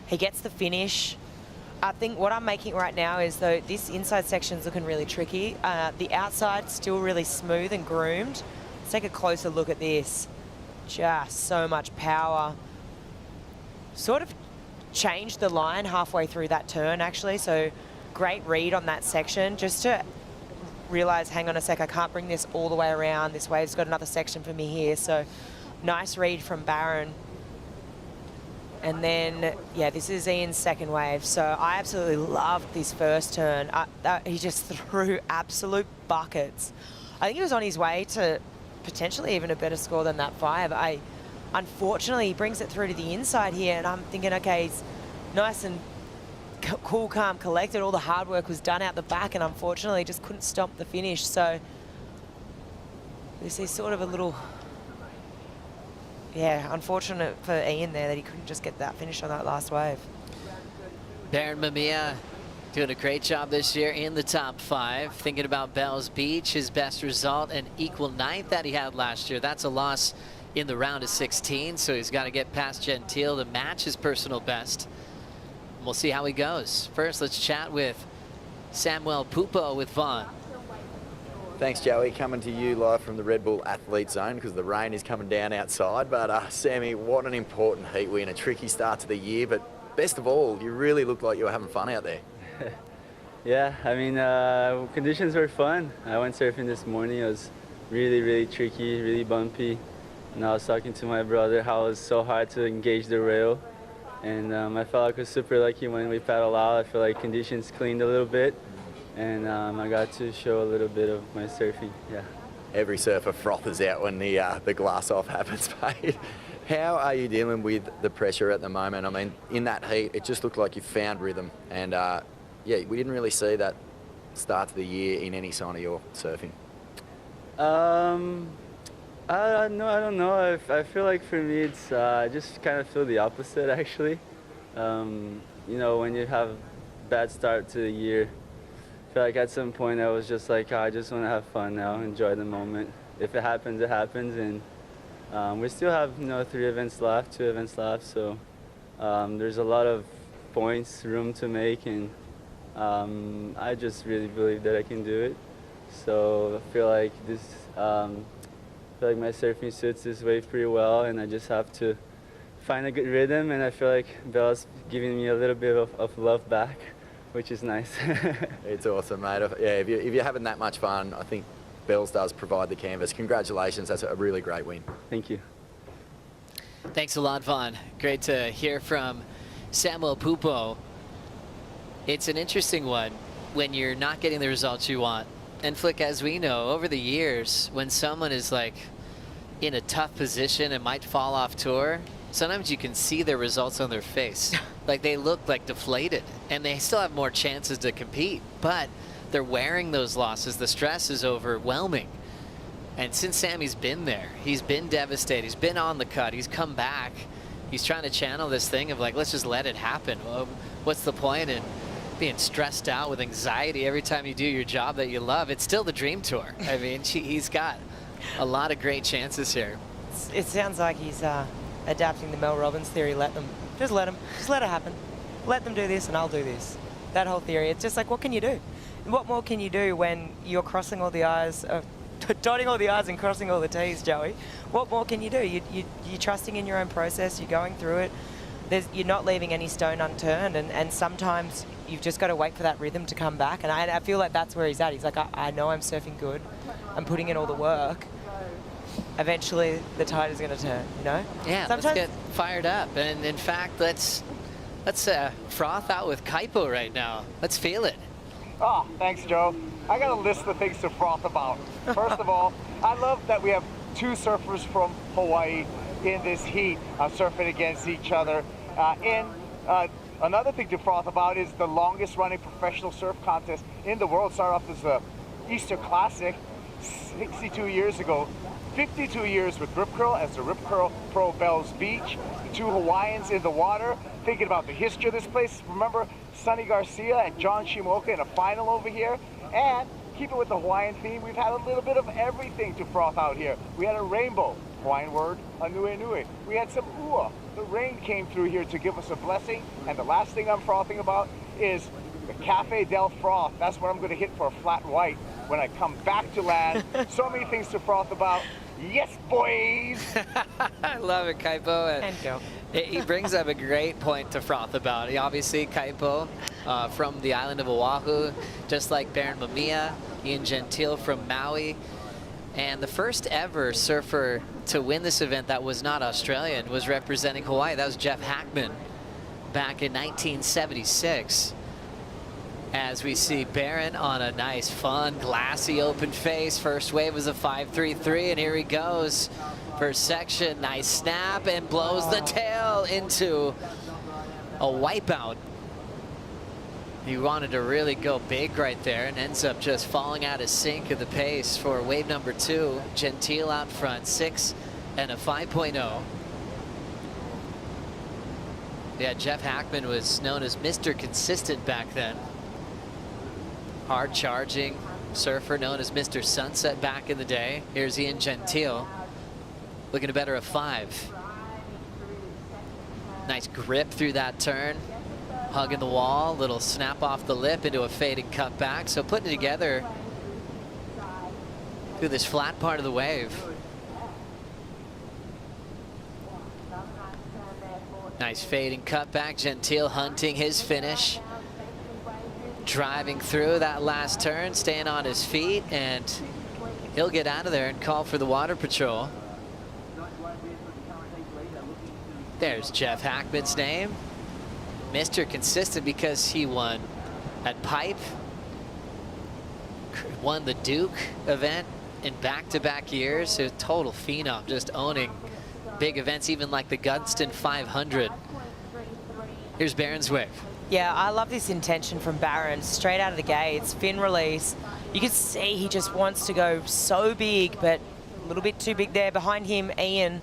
He gets the finish. I think what I'm making right now is, though, this inside section's looking really tricky. The outside still really smooth and groomed. Let's take a closer look at this. Just so much power. Sort of changed the line halfway through that turn, actually. So great read on that section, just to realize, hang on a sec, I can't bring this all the way around. This wave's got another section for me here. So nice read from Baron. And then, yeah, this is Ian's second wave. So I absolutely loved this first turn. He just threw absolute buckets. I think he was on his way to potentially even a better score than that 5. Unfortunately, he brings it through to the inside here, and I'm thinking, okay, he's nice and cool, calm, collected. All the hard work was done out the back, and unfortunately just couldn't stomp the finish. So this is sort of a little, yeah, unfortunate for Ian there that he couldn't just get that finish on that last wave. Baron Mamiya doing a great job this year in the top 5. Thinking about Bells Beach, his best result, an equal 9th that he had last year. That's a loss in the round of 16, so he's got to get past Gentil to match his personal best. And we'll see how he goes. First, let's chat with Samuel Pupo with Vaughn. Thanks, Joey. Coming to you live from the Red Bull Athlete Zone because the rain is coming down outside. But Sammy, what an important heat win. A tricky start to the year, but best of all, you really looked like you were having fun out there. Yeah, I mean, conditions were fun. I went surfing this morning. It was really, really tricky, really bumpy. And I was talking to my brother how it was so hard to engage the rail. And I felt like I was super lucky when we paddled out. I feel like conditions cleaned a little bit. And I got to show a little bit of my surfing, yeah. Every surfer frothers out when the glass off happens, mate. How are you dealing with the pressure at the moment? I mean, in that heat, it just looked like you found rhythm. And yeah, we didn't really see that start to the year in any sign of your surfing. I don't know. I feel like for me, it's I just kind of feel the opposite, actually. You know, when you have bad start to the year, feel like at some point I was just like, I just want to have fun now, enjoy the moment. If it happens, it happens. And we still have 3 events left, 2 events left. So there's a lot of points, room to make, and I just really believe that I can do it. So I feel like my surfing suits this wave pretty well, and I just have to find a good rhythm. And I feel like Belle's giving me a little bit of love back, which is nice. It's awesome, mate. Yeah, if you're having that much fun, I think Bells does provide the canvas. Congratulations, that's a really great win. Thank you. Thanks a lot, Vaughn. Great to hear from Samuel Pupo. It's an interesting one when you're not getting the results you want. And Flick, as we know, over the years, when someone is like in a tough position and might fall off tour, sometimes you can see their results on their face. Like they look like deflated, and they still have more chances to compete, but they're wearing those losses. The stress is overwhelming. And since Sammy's been there, he's been devastated. He's been on the cut. He's come back. He's trying to channel this thing of like, let's just let it happen. Well, what's the point in being stressed out with anxiety every time you do your job that you love? It's still the dream tour. I mean, he's got a lot of great chances here. It sounds like he's adapting the Mel Robbins theory. Just let it happen. Let them do this and I'll do this. That whole theory. It's just like, what can you do? What more can you do when you're crossing all the I's, dotting all the I's and crossing all the T's, Joey? What more can you do? You're trusting in your own process. You're going through it. You're not leaving any stone unturned. And sometimes you've just got to wait for that rhythm to come back. And I feel like that's where he's at. He's like, I know I'm surfing good. I'm putting in all the work. Eventually, the tide is going to turn, you know? Yeah, sometimes let's get fired up. And in fact, let's froth out with Kaipo right now. Let's feel it. Oh, thanks, Joe. I got a list of things to froth about. First of all, I love that we have 2 surfers from Hawaii in this heat surfing against each other. Another thing to froth about is the longest running professional surf contest in the world. Started off as the Easter Classic 62 years ago. 52 years with Rip Curl as the Rip Curl Pro Bells Beach. 2 Hawaiians in the water. Thinking about the history of this place. Remember Sonny Garcia and John Shimoka in a final over here? And keep it with the Hawaiian theme, we've had a little bit of everything to froth out here. We had a rainbow, Hawaiian word, a nui nui. We had some ua. The rain came through here to give us a blessing. And the last thing I'm frothing about is the Cafe del Froth. That's what I'm going to hit for a flat white when I come back to land. So many things to froth about. Yes, boys! I love it, Kaipo. And go. He brings up a great point to froth about. He obviously, Kaipo, from the island of Oahu, just like Baron Mamiya, Ian Gentil from Maui. And the first ever surfer to win this event that was not Australian was representing Hawaii. That was Jeff Hackman back in 1976. As we see Baron on a nice, fun, glassy, open face. First wave was a 5.33, and here he goes. First section, nice snap, and blows the tail into a wipeout. He wanted to really go big right there and ends up just falling out of sync of the pace for wave number 2. Gentil out front, 6 and a 5.0. Yeah, Jeff Hackman was known as Mr. Consistent back then. Hard charging surfer known as Mr. Sunset back in the day. Here's Ian Gentil looking to better a 5. Nice grip through that turn. Hugging the wall, little snap off the lip into a fading cut back. So putting it together through this flat part of the wave. Nice fading cut back. Gentil hunting his finish. Driving through that last turn, staying on his feet, and he'll get out of there and call for the water patrol. There's Jeff Hackman's name. Mr. Consistent because he won at Pipe, won the Duke event in back-to-back years. So total phenom, just owning big events, even like the Gunston 500. Here's Baron's wave. Yeah, I love this intention from Baron. Straight out of the gates, fin release. You can see he just wants to go so big, but a little bit too big there. Behind him, Ian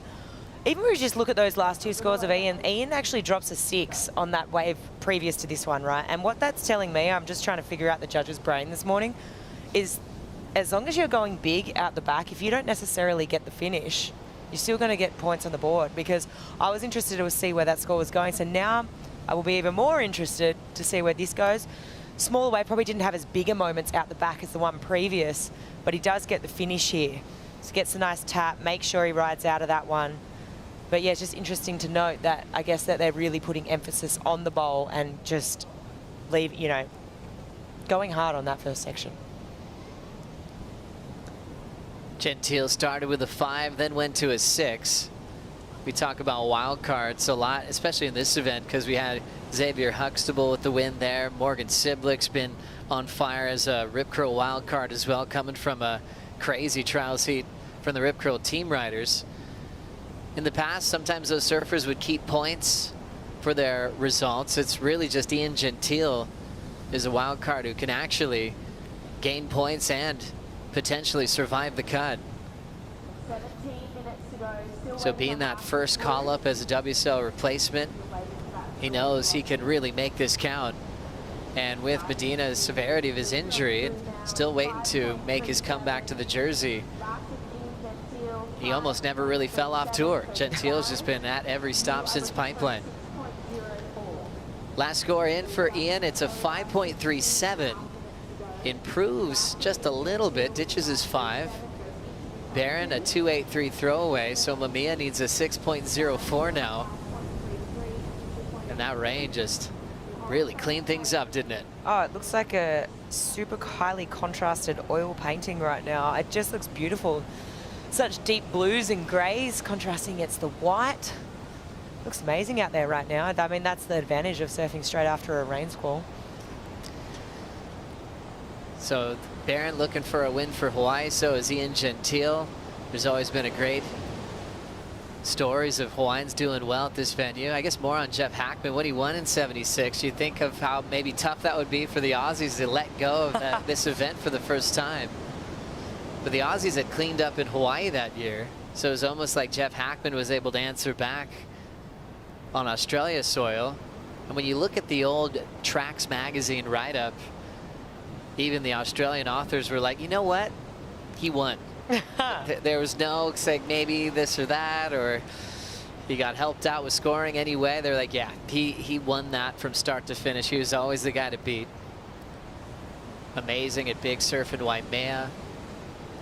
even when you just look at those last two scores of Ian actually drops a 6 on that wave previous to this one, right? And what that's telling me, I'm just trying to figure out the judge's brain this morning, is as long as you're going big out the back, if you don't necessarily get the finish, you're still going to get points on the board, because I was interested to see where that score was going. So now I will be even more interested to see where this goes. Smaller wave probably didn't have as bigger moments out the back as the one previous, but he does get the finish here. So gets a nice tap, make sure he rides out of that one. But yeah, it's just interesting to note that I guess that they're really putting emphasis on the bowl and just going hard on that first section. Gentil started with a 5, then went to a 6. We talk about wild cards a lot, especially in this event, because we had Xavier Huxtable with the win there. Morgan Siblick's been on fire as a Rip Curl wild card as well, coming from a crazy trials heat from the Rip Curl team riders. In the past, sometimes those surfers would keep points for their results. It's really just Ian Gentil is a wild card who can actually gain points and potentially survive the cut. 17 minutes to go. So being that first call up as a WSL replacement, he knows he can really make this count. And with Medina's severity of his injury, still waiting to make his comeback to the jersey, he almost never really fell off tour. Gentil's just been at every stop since Pipeline. Last score in for Ian, it's a 5.37. Improves just a little bit, ditches his 5. Barron a 2.83 throwaway, so Mamiya needs a 6.04 now. And that rain just really cleaned things up, didn't it? Oh, it looks like a super highly contrasted oil painting right now. It just looks beautiful. Such deep blues and grays contrasting against the white. Looks amazing out there right now. I mean, that's the advantage of surfing straight after a rain squall. So Barron looking for a win for Hawaii, so is Ian Gentil. There's always been a great stories of Hawaiians doing well at this venue. I guess more on Jeff Hackman, what he won in 76. You think of how maybe tough that would be for the Aussies to let go of this event for the first time. But the Aussies had cleaned up in Hawaii that year, so it was almost like Jeff Hackman was able to answer back on Australia soil. And when you look at the old Tracks magazine write-up, even the Australian authors were like, you know what? He won. There was no saying maybe this or that, or he got helped out with scoring anyway. They're like, yeah, he won that from start to finish. He was always the guy to beat. Amazing at Big Surf in Waimea.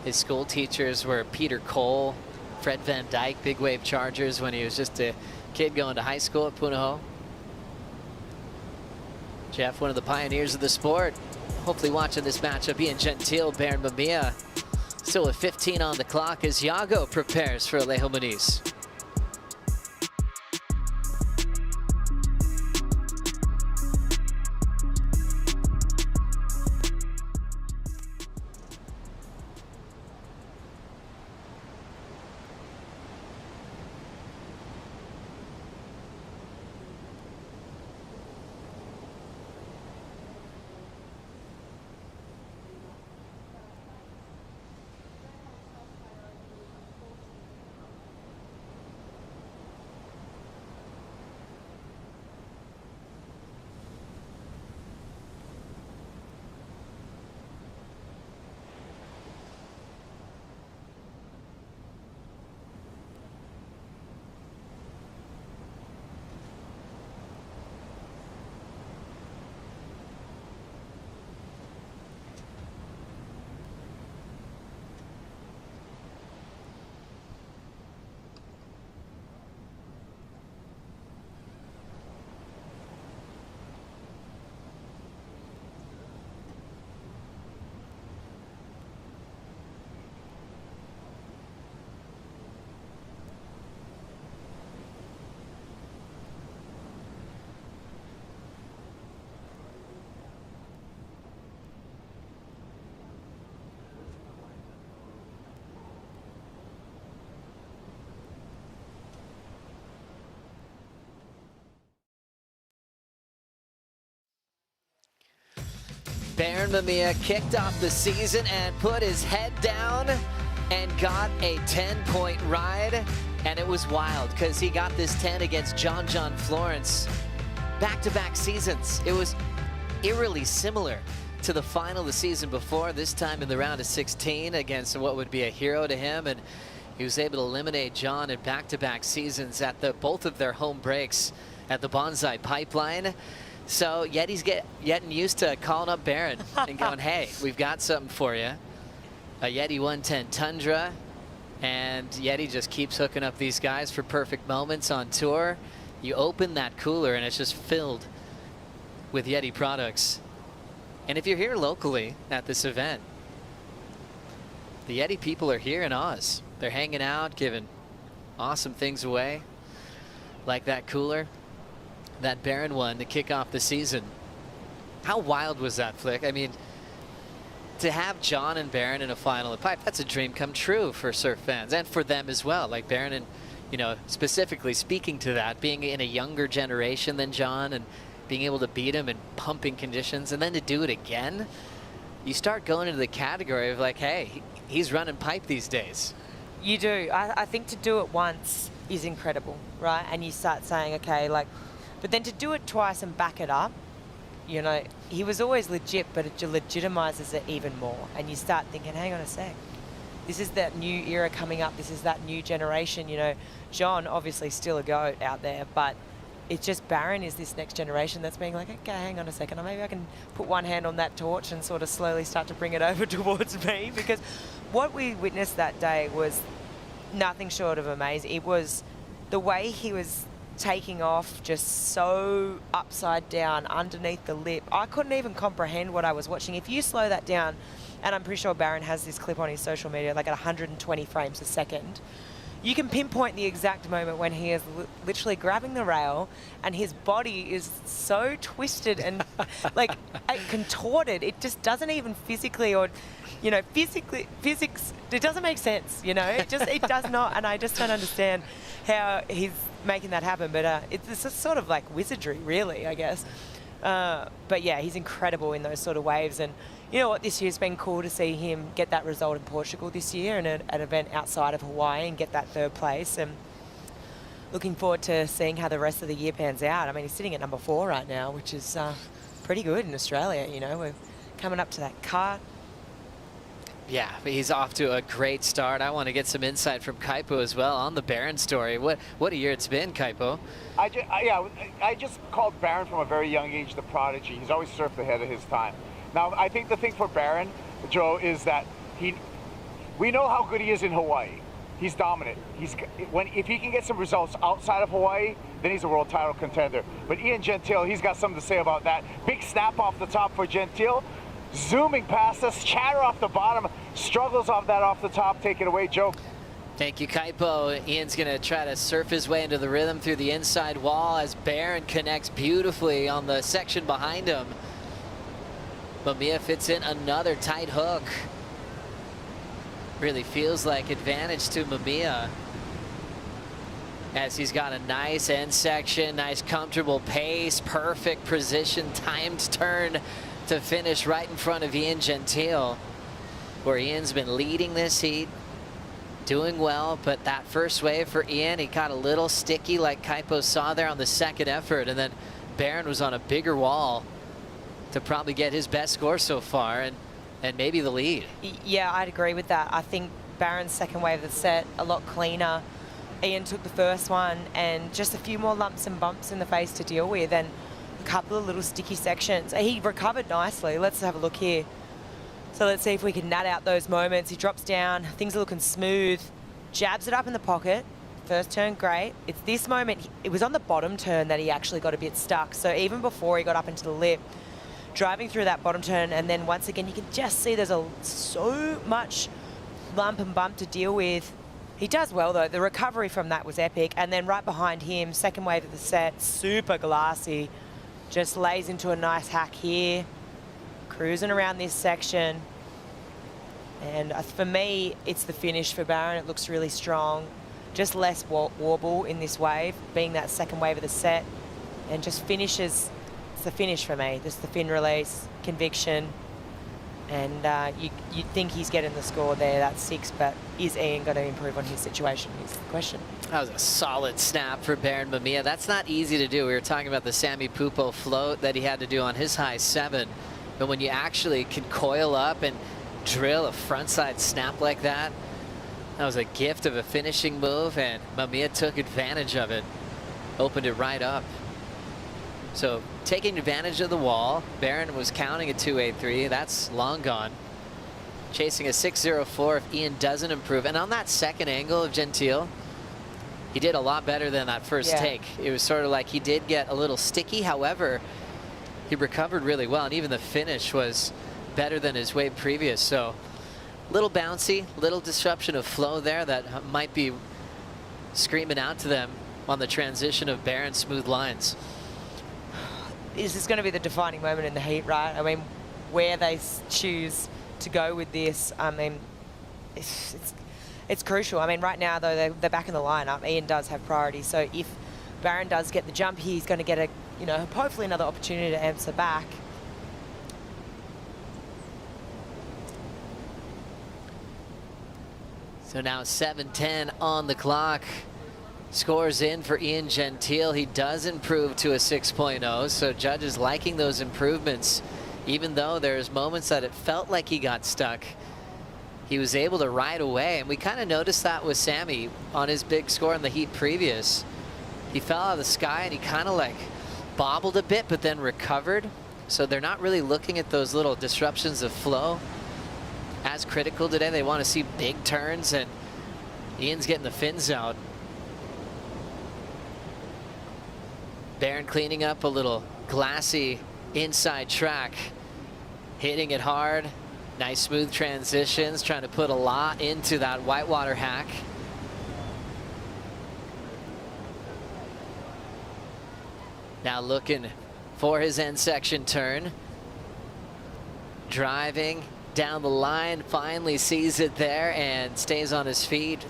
His school teachers were Peter Cole, Fred Van Dyke, Big Wave Chargers when he was just a kid going to high school at Punahou. Jeff, one of the pioneers of the sport. Hopefully watching this matchup. Ian Gentil, Baron Mamiya. Still with 15 on the clock as Iago prepares for Alejo Muniz. Baron Mamiya kicked off the season and put his head down and got a 10-point ride And it was wild because he got this 10 against John Florence. Back-to-back seasons. It was eerily similar to the final the season before, this time in the round of 16 against what would be a hero to him. And he was able to eliminate John in back-to-back seasons at both of their home breaks at the Bonsoy Pipeline. So Yeti's getting used to calling up Baron and going, hey, we've got something for you. A Yeti 110 Tundra. And Yeti just keeps hooking up these guys for perfect moments on tour. You open that cooler and it's just filled with Yeti products. And if you're here locally at this event, the Yeti people are here in Oz. They're hanging out, giving awesome things away, like that cooler, that Baron one to kick off the season. How wild was that, Flick? I mean, to have John and Baron in a final of pipe, that's a dream come true for surf fans and for them as well. Like Baron and, you know, specifically speaking to that, being in a younger generation than John and being able to beat him in pumping conditions and then to do it again, you start going into the category of like, hey, he's running pipe these days. You do. I think to do it once is incredible, right? And you start saying, okay, like, but then to do it twice and back it up, you know, he was always legit, but it legitimizes it even more. And you start thinking, hang on a sec. This is that new era coming up. This is that new generation. You know, John, obviously still a GOAT out there, but it's just Baron is this next generation that's being like, okay, hang on a second. Maybe I can put one hand on that torch and sort of slowly start to bring it over towards me. Because what we witnessed that day was nothing short of amazing. It was the way he was taking off just so upside down underneath the lip. I couldn't even comprehend what I was watching. If you slow that down, and I'm pretty sure Baron has this clip on his social media, like at 120 frames a second, you can pinpoint the exact moment when he is literally grabbing the rail and his body is so twisted and like contorted. It just doesn't even physically or, you know, physics, it doesn't make sense, you know, it does not. And I just don't understand how he's making that happen. But it's just sort of like wizardry, really, I guess. But yeah, he's incredible in those sort of waves. And you know what, this year's been cool to see him get that result in Portugal this year and an event outside of Hawaii and get that third place. And looking forward to seeing how the rest of the year pans out. I mean, he's sitting at number 4 right now, which is pretty good in Australia. You know, we're coming up to that cut. Yeah, but he's off to a great start. I want to get some insight from Kaipo as well on the Baron story. What a year it's been, Kaipo. I just called Baron from a very young age the prodigy. He's always surfed ahead of his time. Now, I think the thing for Baron, Joe, is that we know how good he is in Hawaii. He's dominant. If he can get some results outside of Hawaii, then he's a world title contender. But Ian Gentil, he's got something to say about that. Big snap off the top for Gentil. Zooming past us, chatter off the bottom, struggles off the top. Take it away, Joe. Thank you, Kaipo. Ian's going to try to surf his way into the rhythm through the inside wall as Baron connects beautifully on the section behind him. Mamiya fits in another tight hook. Really feels like advantage to Mamiya as he's got a nice end section, nice comfortable pace, perfect position, timed turn to finish right in front of Ian Gentil, where Ian's been leading this heat, doing well, but that first wave for Ian, he got a little sticky like Kaipo saw there on the second effort, and then Baron was on a bigger wall to probably get his best score so far and maybe the lead. Yeah, I'd agree with that. I think Baron's second wave of the set a lot cleaner. Ian took the first one and just a few more lumps and bumps in the face to deal with and a couple of little sticky sections. He recovered nicely. Let's have a look here. So let's see if we can nut out those moments. He drops down, things are looking smooth, jabs it up in the pocket. First turn, great. It's this moment, it was on the bottom turn that he actually got a bit stuck. So even before he got up into the lip, driving through that bottom turn, and then once again, you can just see there's so much lump and bump to deal with. He does well, though. The recovery from that was epic. And then right behind him, second wave of the set, super glassy. Just lays into a nice hack here. Cruising around this section. And for me, it's the finish for Baron. It looks really strong. Just less warble in this wave, being that second wave of the set. And just finishes. It's the finish for me. Just the fin release, conviction. And you'd think he's getting the score there, that's 6, but is Ian going to improve on his situation is the question. That was a solid snap for Baron Mamiya. That's not easy to do. We were talking about the Sammy Pupo float that he had to do on his high 7. But when you actually can coil up and drill a frontside snap like that, that was a gift of a finishing move, and Mamiya took advantage of it. Opened it right up. So taking advantage of the wall, Baron was counting a 2.83. That's long gone. Chasing a 6.04 if Ian doesn't improve. And on that second angle of Gentil, he did a lot better than that first take. It was sort of like he did get a little sticky. However, he recovered really well, and even the finish was better than his wave previous. So little bouncy, little disruption of flow there that might be screaming out to them on the transition of Baron's smooth lines. Is this going to be the defining moment in the heat, right? I mean, where they choose to go with this, I mean, it's crucial. I mean, right now, though, they're back in the lineup. Ian does have priority. So if Baron does get the jump, he's going to get hopefully another opportunity to answer back. So now 7:10 on the clock. Scores in for Ian Gentil. He does improve to a 6.0, so judges liking those improvements. Even though there's moments that it felt like he got stuck, he was able to ride away. And we kind of noticed that with Sammy on his big score in the heat previous. He fell out of the sky and he kind of like bobbled a bit, but then recovered. So they're not really looking at those little disruptions of flow as critical today. They want to see big turns, and Ian's getting the fins out. Baron cleaning up a little glassy inside track, hitting it hard. Nice smooth transitions, trying to put a lot into that whitewater hack. Now looking for his end section turn. Driving down the line, finally sees it there and stays on his feet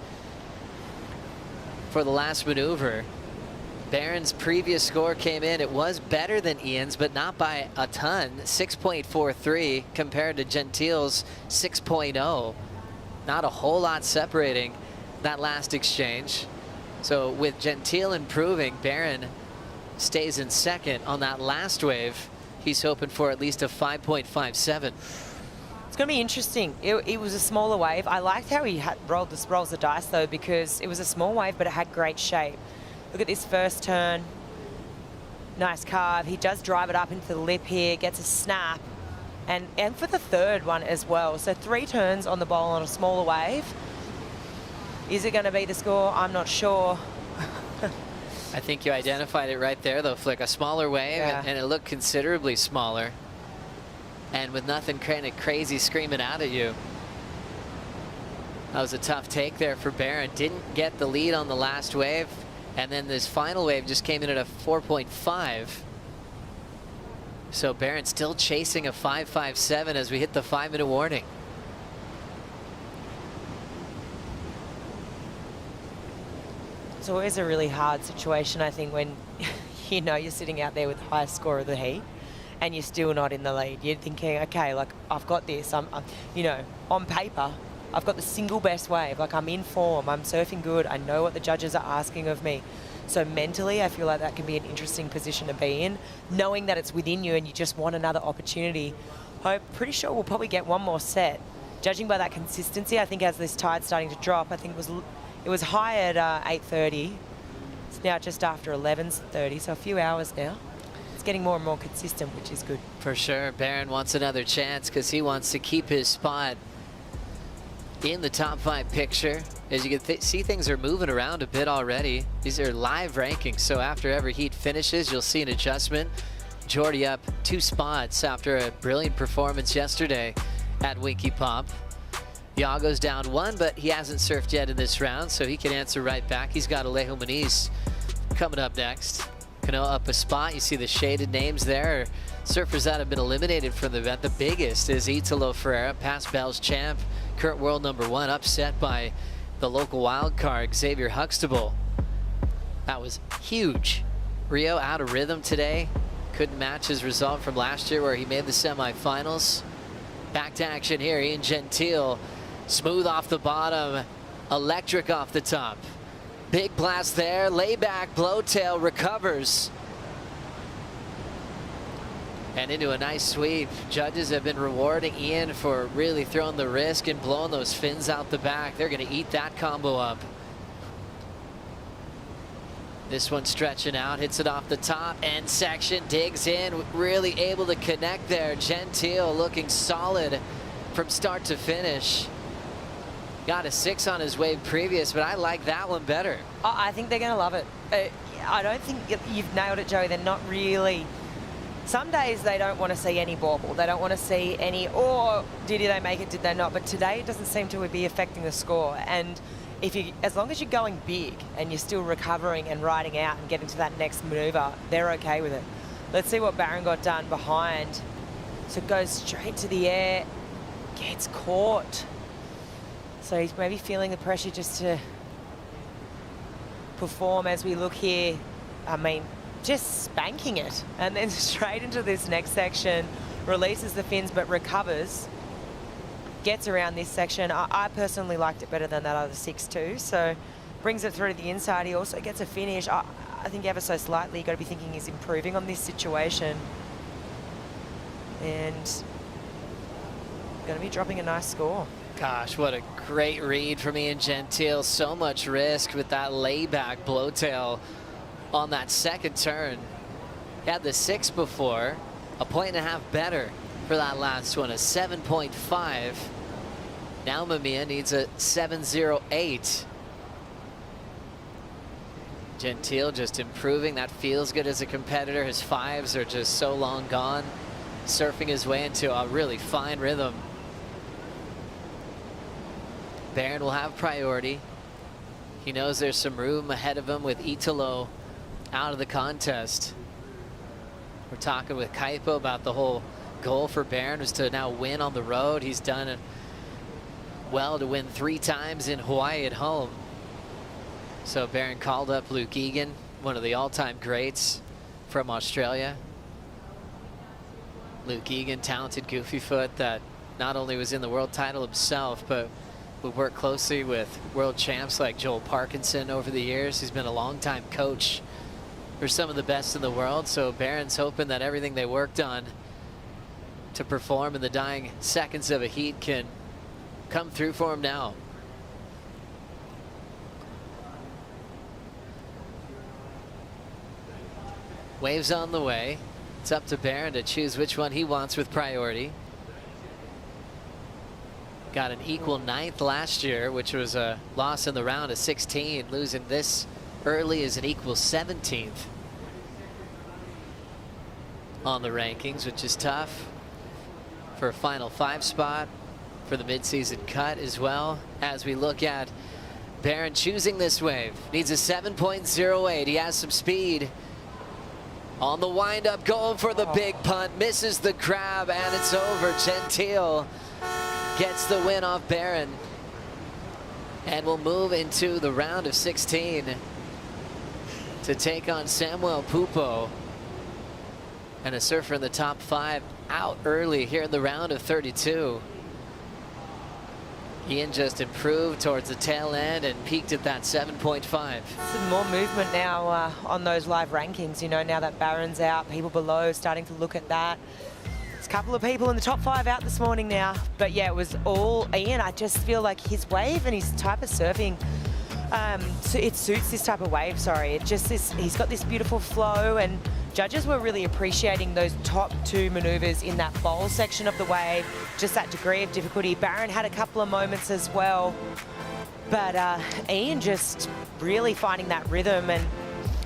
for the last maneuver. Baron's previous score came in. It was better than Ian's, but not by a ton. 6.43 compared to Gentil's 6.0. Not a whole lot separating that last exchange. So with Gentil improving, Baron stays in second on that last wave. He's hoping for at least a 5.57. It's going to be interesting. It was a smaller wave. I liked how he rolls the dice, though, because it was a small wave, but it had great shape. Look at this first turn. Nice carve. He does drive it up into the lip here, gets a snap, and for the third one as well. So 3 turns on the bowl on a smaller wave. Is it going to be the score? I'm not sure. I think you identified it right there, though, Flick. A smaller wave, and it looked considerably smaller. And with nothing kind of crazy screaming out at you. That was a tough take there for Baron. Didn't get the lead on the last wave. And then this final wave just came in at a 4.5. So Baron still chasing a 5.57 as we hit the 5-minute warning. It's always a really hard situation, I think, when you're sitting out there with the highest score of the heat and you're still not in the lead. You're thinking, okay, like, I've got this. I'm on paper, I've got the single best wave. Like, I'm in form, I'm surfing good, I know what the judges are asking of me. So mentally, I feel like that can be an interesting position to be in, knowing that it's within you and you just want another opportunity. I'm pretty sure we'll probably get one more set. Judging by that consistency, I think as this tide's starting to drop, I think it was high at 8:30. It's now just after 11:30, so a few hours now. It's getting more and more consistent, which is good. For sure, Baron wants another chance because he wants to keep his spot in the top 5 picture. As you can see, things are moving around a bit already. These are live rankings, so after every heat finishes, you'll see an adjustment. Jordy up 2 spots after a brilliant performance yesterday at Winky Pop. Iago's down 1, but he hasn't surfed yet in this round, so he can answer right back. He's got Alejo Muniz coming up next. Canoa up a spot. You see the shaded names there. Surfers that have been eliminated from the event. The biggest is Italo Ferreira, past Bell's champ, current world #1, upset by the local wild card, Xavier Huxtable. That was huge. Rio out of rhythm today. Couldn't match his result from last year where he made the semifinals. Back to action here. Ian Gentil, smooth off the bottom, electric off the top. Big blast there, layback, blowtail, recovers. And into a nice sweep. Judges have been rewarding Ian for really throwing the risk and blowing those fins out the back. They're going to eat that combo up. This one stretching out, hits it off the top end section, digs in, really able to connect there. Gentil looking solid from start to finish. Got a 6 on his wave previous, but I like that one better. I think they're going to love it. I don't think you've nailed it, Joey. They're not really... Some days they don't want to see any bauble. They don't want to see any, or did they make it, did they not? But today it doesn't seem to be affecting the score. And if you, as long as you're going big and you're still recovering and riding out and getting to that next maneuver, they're okay with it. Let's see what Barron got done behind. So it goes straight to the air, gets caught. So he's maybe feeling the pressure just to perform as we look here. I mean, just spanking it. And then straight into this next section, releases the fins but recovers. Gets around this section. I personally liked it better than that other 6-2. So brings it through to the inside. He also gets a finish. I think ever so slightly, you've got to be thinking he's improving on this situation. And going to be dropping a nice score. Gosh, what a great read from Ian Gentil. So much risk with that layback blowtail on that second turn. He had the 6 before, a 1.5 better for that last one, a 7.5. Now Mamiya needs a 7.08. Gentil just improving. That feels good as a competitor. His 5s are just so long gone. Surfing his way into a really fine rhythm. Barron will have priority. He knows there's some room ahead of him with Italo out of the contest. We're talking with Kaipo about the whole goal for Barron was to now win on the road. He's done it well to win 3 times in Hawaii at home. So Barron called up Luke Egan, one of the all-time greats from Australia. Luke Egan, talented goofy foot that not only was in the world title himself, but would work closely with world champs like Joel Parkinson over the years. He's been a long-time coach for some of the best in the world. So Barron's hoping that everything they worked on to perform in the dying seconds of a heat can come through for him now. Waves on the way. It's up to Barron to choose which one he wants with priority. Got an equal 9th last year, which was a loss in the round of 16. Losing this early is an equal 17th on the rankings, which is tough for a final 5 spot for the midseason cut as well. As we look at Barron choosing this wave, needs a 7.08. He has some speed. On the windup, going for the big punt, misses the grab, and it's over. Gentil gets the win off Barron. And we'll move into the round of 16 to take on Samuel Pupo. And a surfer in the top 5 out early here in the round of 32. Ian just improved towards the tail end and peaked at that 7.5. Some more movement now on those live rankings. You know, now that Barron's out, people below starting to look at that. There's a couple of people in the top 5 out this morning now. But yeah, it was all Ian. I just feel like his wave and his type of surfing, so it suits this type of wave, sorry. It just is, he's got this beautiful flow, and judges were really appreciating those top 2 maneuvers in that bowl section of the wave, just that degree of difficulty. Barron had a couple of moments as well, but Ian just really finding that rhythm, and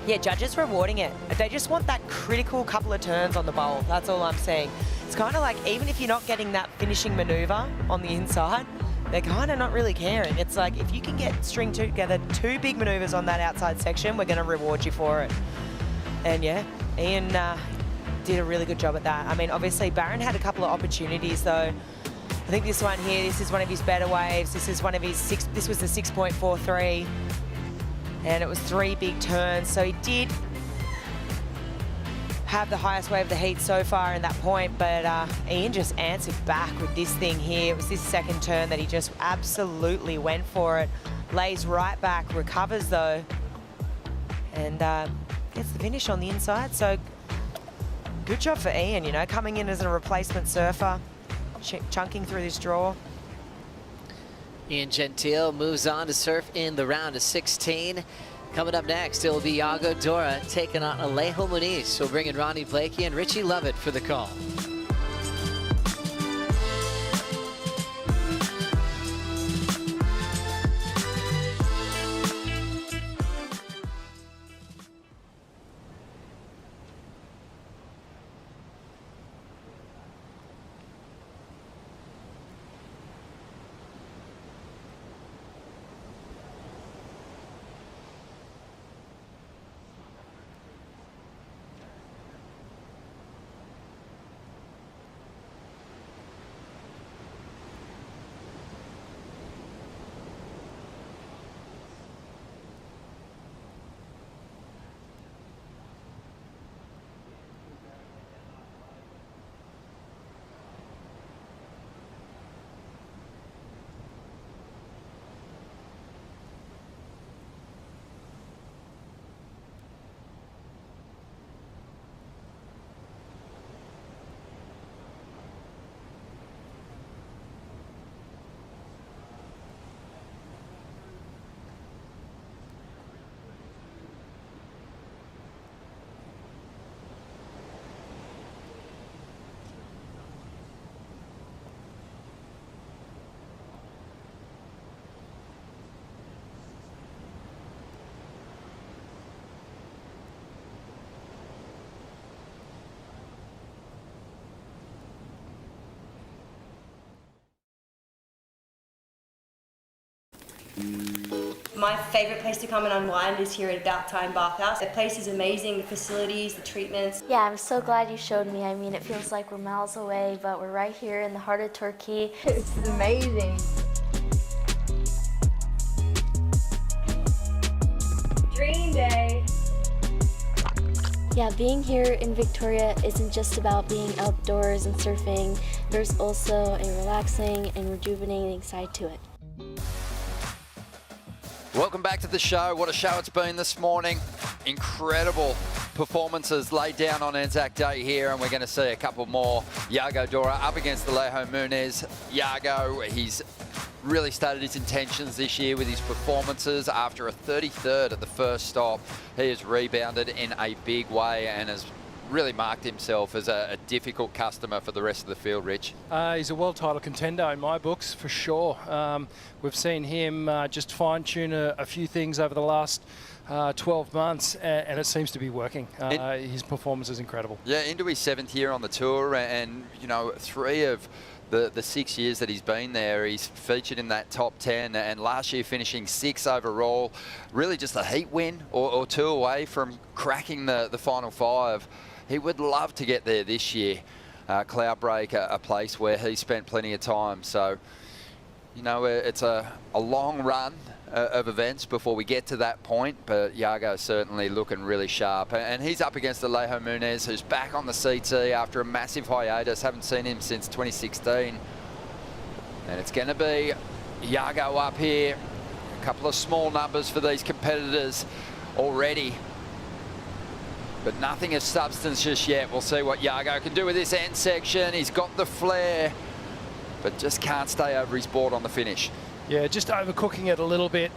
yeah, judges rewarding it. They just want that critical couple of turns on the bowl. That's all I'm saying. It's kind of like, even if you're not getting that finishing maneuver on the inside, they're kind of not really caring. It's like, if you can string together 2 big maneuvers on that outside section, we're going to reward you for it. And yeah, Ian did a really good job at that. I mean, obviously Barron had a couple of opportunities though. I think this one here, this is one of his better waves. This is one of his this was the 6.43. And it was 3 big turns. So he did have the highest wave of the heat so far in that point, but Ian just answered back with this thing here. It was this second turn that he just absolutely went for it. Lays right back, recovers though, and gets the finish on the inside. So good job for Ian, you know, coming in as a replacement surfer, chunking through this draw. Ian Gentil moves on to surf in the round of 16. Coming up next, it'll be Dora taking on Alejo Muniz. So bring in Ronnie Blakey and Richie Lovett for the call. My favourite place to come and unwind is here at About Time Bathhouse. The place is amazing, the facilities, the treatments. Yeah, I'm so glad you showed me. I mean, it feels like we're miles away, but we're right here in the heart of Turkey. It's amazing. Dream day. Yeah, being here in Victoria isn't just about being outdoors and surfing. There's also a relaxing and rejuvenating side to it. Welcome back to the show. What a show it's been this morning. Incredible performances laid down on Anzac Day here, and we're going to see a couple more. Dora up against Alejo Muniz. He's really stated his intentions this year with his performances. After a 33rd at the first stop, he has rebounded in a big way and has really marked himself as a difficult customer for the rest of the field, Rich. He's a world title contender in my books, for sure. We've seen him just fine-tune a few things over the last 12 months, and it seems to be working. His performance is incredible. Yeah, into his 7th year on the tour, and you know, 3 of the 6 years that he's been there, he's featured in that top 10, and last year finishing 6th overall. Really just a heat win or 2 away from cracking the final 5. He would love to get there this year. Cloudbreak, a place where he spent plenty of time. So, you know, it's a long run of events before we get to that point, but Yago's certainly looking really sharp. And he's up against Alejo Muniz, who's back on the CT after a massive hiatus. Haven't seen him since 2016. And it's going to be Yago up here. A couple of small numbers for these competitors already, but nothing of substance just yet. We'll see what Yago can do with this end section. He's got the flair, but just can't stay over his board on the finish. Yeah, just overcooking it a little bit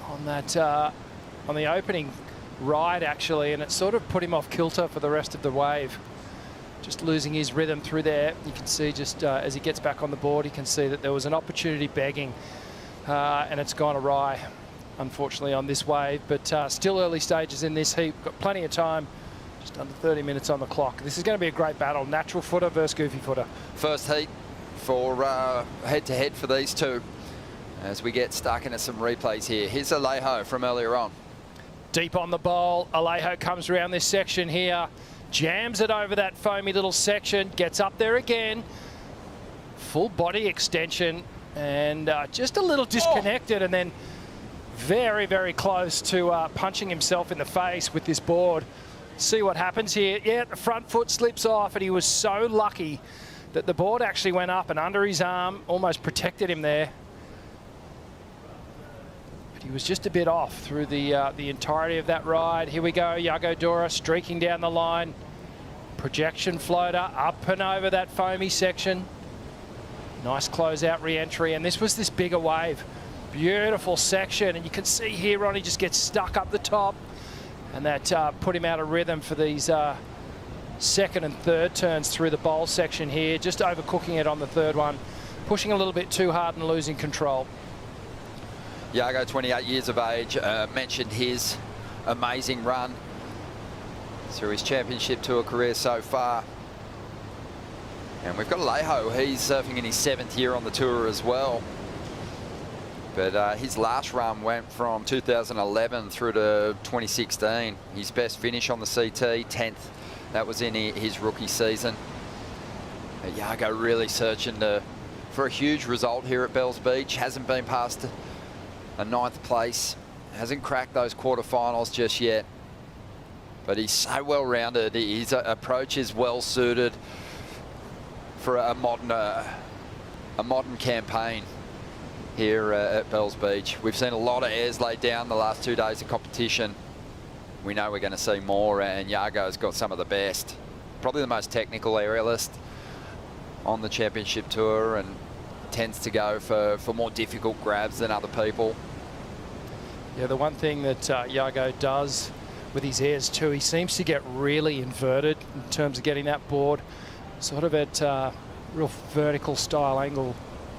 on that, on the opening ride actually, and it sort of put him off kilter for the rest of the wave. Just losing his rhythm through there. You can see just as he gets back on the board, you can see that there was an opportunity begging, and it's gone awry, unfortunately, on this wave. But still early stages in this heat. Got plenty of time. Just under 30 minutes on the clock. This is going to be a great battle. Natural footer versus goofy footer. First heat for head-to-head for these two as we get stuck into some replays here. Here's Alejo from earlier on. Deep on the bowl. Alejo comes around this section here. Jams it over that foamy little section. Gets up there again. Full body extension. And just a little disconnected. And then very, very close to punching himself in the face with this board. see what happens here. Yeah, the front foot slips off, and he was so lucky that the board actually went up and under his arm, almost protected him there. But he was just a bit off through the entirety of that ride. Here we go, Yago Dora streaking down the line. Projection floater up and over that foamy section. Nice closeout re-entry, and this was this bigger wave. Beautiful section, and you can see here Ronnie just gets stuck up the top, and that put him out of rhythm for these second and third turns through the bowl section here, just overcooking it on the third one, pushing a little bit too hard and losing control. Yago, 28 years of age, mentioned his amazing run through his championship tour career so far. And we've got Alejo, he's surfing in his 7th year on the tour as well. But his last run went from 2011 through to 2016. His best finish on the CT, 10th. That was in his rookie season. But Yago really searching for a huge result here at Bells Beach. Hasn't been past a 9th place. Hasn't cracked those quarterfinals just yet. But he's so well-rounded. His approach is well-suited for a modern campaign here at Bells Beach. We've seen a lot of airs laid down the last 2 days of competition. We know we're going to see more, and Yago's got some of the best. Probably the most technical aerialist on the championship tour, and tends to go for more difficult grabs than other people. Yeah, the one thing that Yago does with his airs too, he seems to get really inverted in terms of getting that board sort of at real vertical style angle.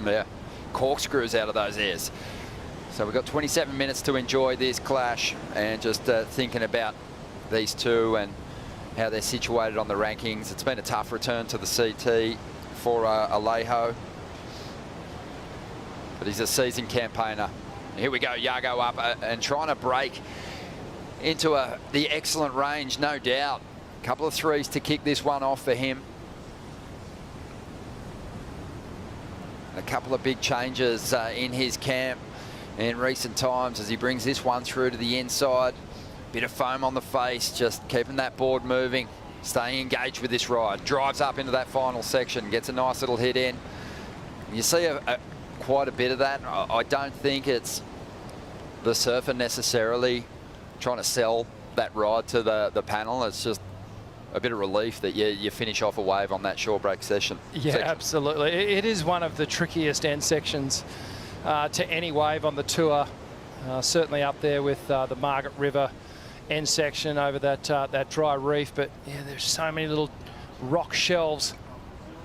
Yeah. Corkscrews out of those airs. So we've got 27 minutes to enjoy this clash, and just thinking about these two and how they're situated on the rankings. It's been a tough return to the CT for Alejo, but he's a seasoned campaigner. Here we go, Yago up and trying to break into the excellent range, no doubt. A couple of threes to kick this one off for him. A couple of big changes in his camp in recent times as he brings this one through to the inside. Bit of foam on the face, just keeping that board moving, staying engaged with this ride. Drives up into that final section, gets a nice little hit in. You see quite a bit of that. I don't think it's the surfer necessarily trying to sell that ride to the panel. It's just a bit of relief that you finish off a wave on that short break section. Yeah, absolutely. It is one of the trickiest end sections to any wave on the tour. Certainly up there with the Margaret River end section over that dry reef. But yeah, there's so many little rock shelves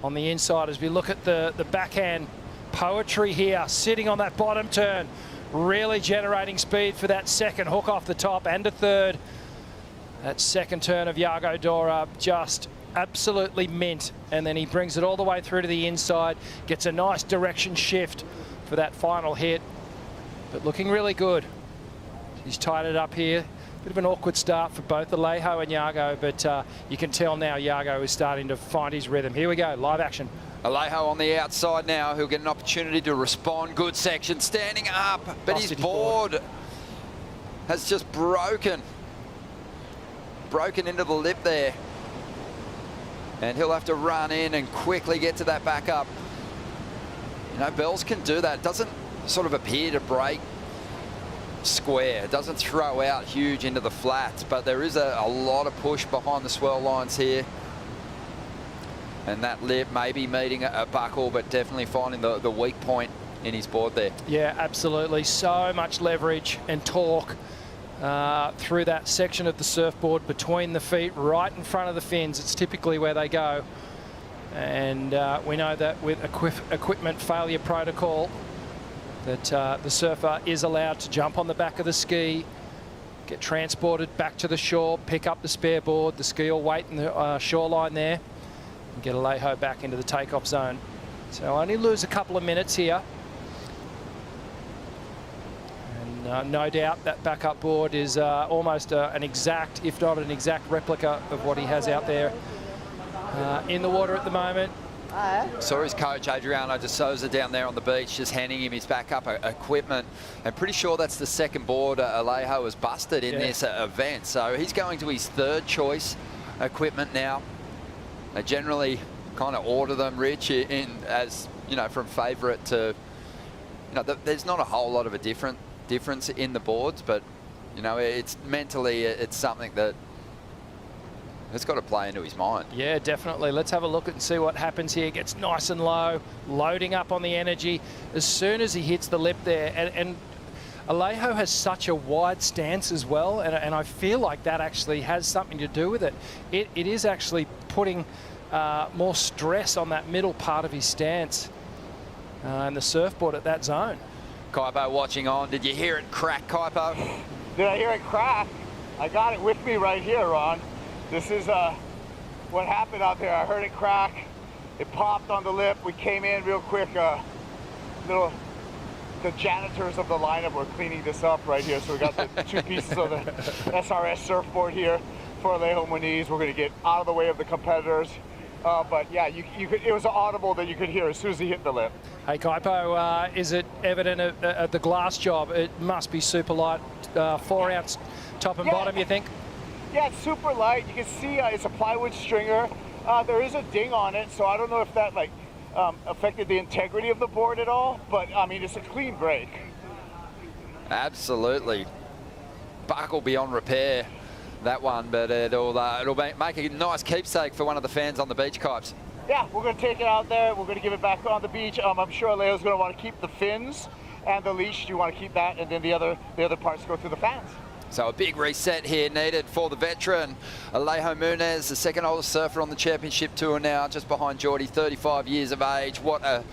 on the inside as we look at the backhand poetry here, sitting on that bottom turn, really generating speed for that second hook off the top and a third. That second turn of Yago Dora just absolutely mint, and then he brings it all the way through to the inside, gets a nice direction shift for that final hit, but looking really good. He's tied it up here. Bit of an awkward start for both Alejo and Yago, but you can tell now Yago is starting to find his rhythm. Here we go, live action. Alejo on the outside now. He'll get an opportunity to respond. Good section, standing up, but his board has just broken into the lip there. And he'll have to run in and quickly get to that backup. You know, Bells can do that. It doesn't sort of appear to break square. It doesn't throw out huge into the flats, but there is a lot of push behind the swell lines here. And that lip maybe meeting a buckle, but definitely finding the weak point in his board there. Yeah, absolutely. So much leverage and torque through that section of the surfboard between the feet, right in front of the fins. It's typically where they go. And we know that with equipment failure protocol, that the surfer is allowed to jump on the back of the ski, get transported back to the shore, pick up the spare board. The ski will wait in the shoreline there and get Alejo back into the takeoff zone. So only lose a couple of minutes here. And no doubt that backup board is almost an exact, if not an exact replica of what he has out there in the water at the moment. Saw his coach, Adriano de Souza, down there on the beach, just handing him his backup equipment. I'm pretty sure that's the second board Alejo has busted in this event. So he's going to his third choice equipment now. They generally kind of order them, Rich, in as, you know, from favourite to, you know, there's not a whole lot of a difference in the boards, but, you know, it's mentally, it's something that it's got to play into his mind. Yeah, definitely. Let's have a look and see what happens here. Gets nice and low, loading up on the energy. As soon as he hits the lip there, and Alejo has such a wide stance as well, and I feel like that actually has something to do with it. It is actually putting more stress on that middle part of his stance and the surfboard at that zone. Kaipo watching on. Did you hear it crack, Kaipo? Did I hear it crack? I got it with me right here, Ron. This is what happened out there. I heard it crack. It popped on the lip. We came in real quick. The janitors of the lineup were cleaning this up right here. So we got the two pieces of the SRS surfboard here for Alejo Muniz. We're going to get out of the way of the competitors. But yeah, you could, it was audible that you could hear as soon as he hit the lip. Hey, Kaipo, is it evident at the glass job? It must be super light, 4 ounce top and bottom, you think? Yeah, it's super light. You can see it's a plywood stringer. There is a ding on it, so I don't know if that affected the integrity of the board at all, but I mean, it's a clean break. Absolutely. Buckle beyond repair, that one, but it'll make a nice keepsake for one of the fans on the beach, Kipes. Yeah, we're going to take it out there. We're going to give it back on the beach. I'm sure Alejo's going to want to keep the fins and the leash. You want to keep that, and then the other parts go through the fans. So a big reset here needed for the veteran, Alejo Muniz, the second oldest surfer on the championship tour now, just behind Geordie, 35 years of age. What a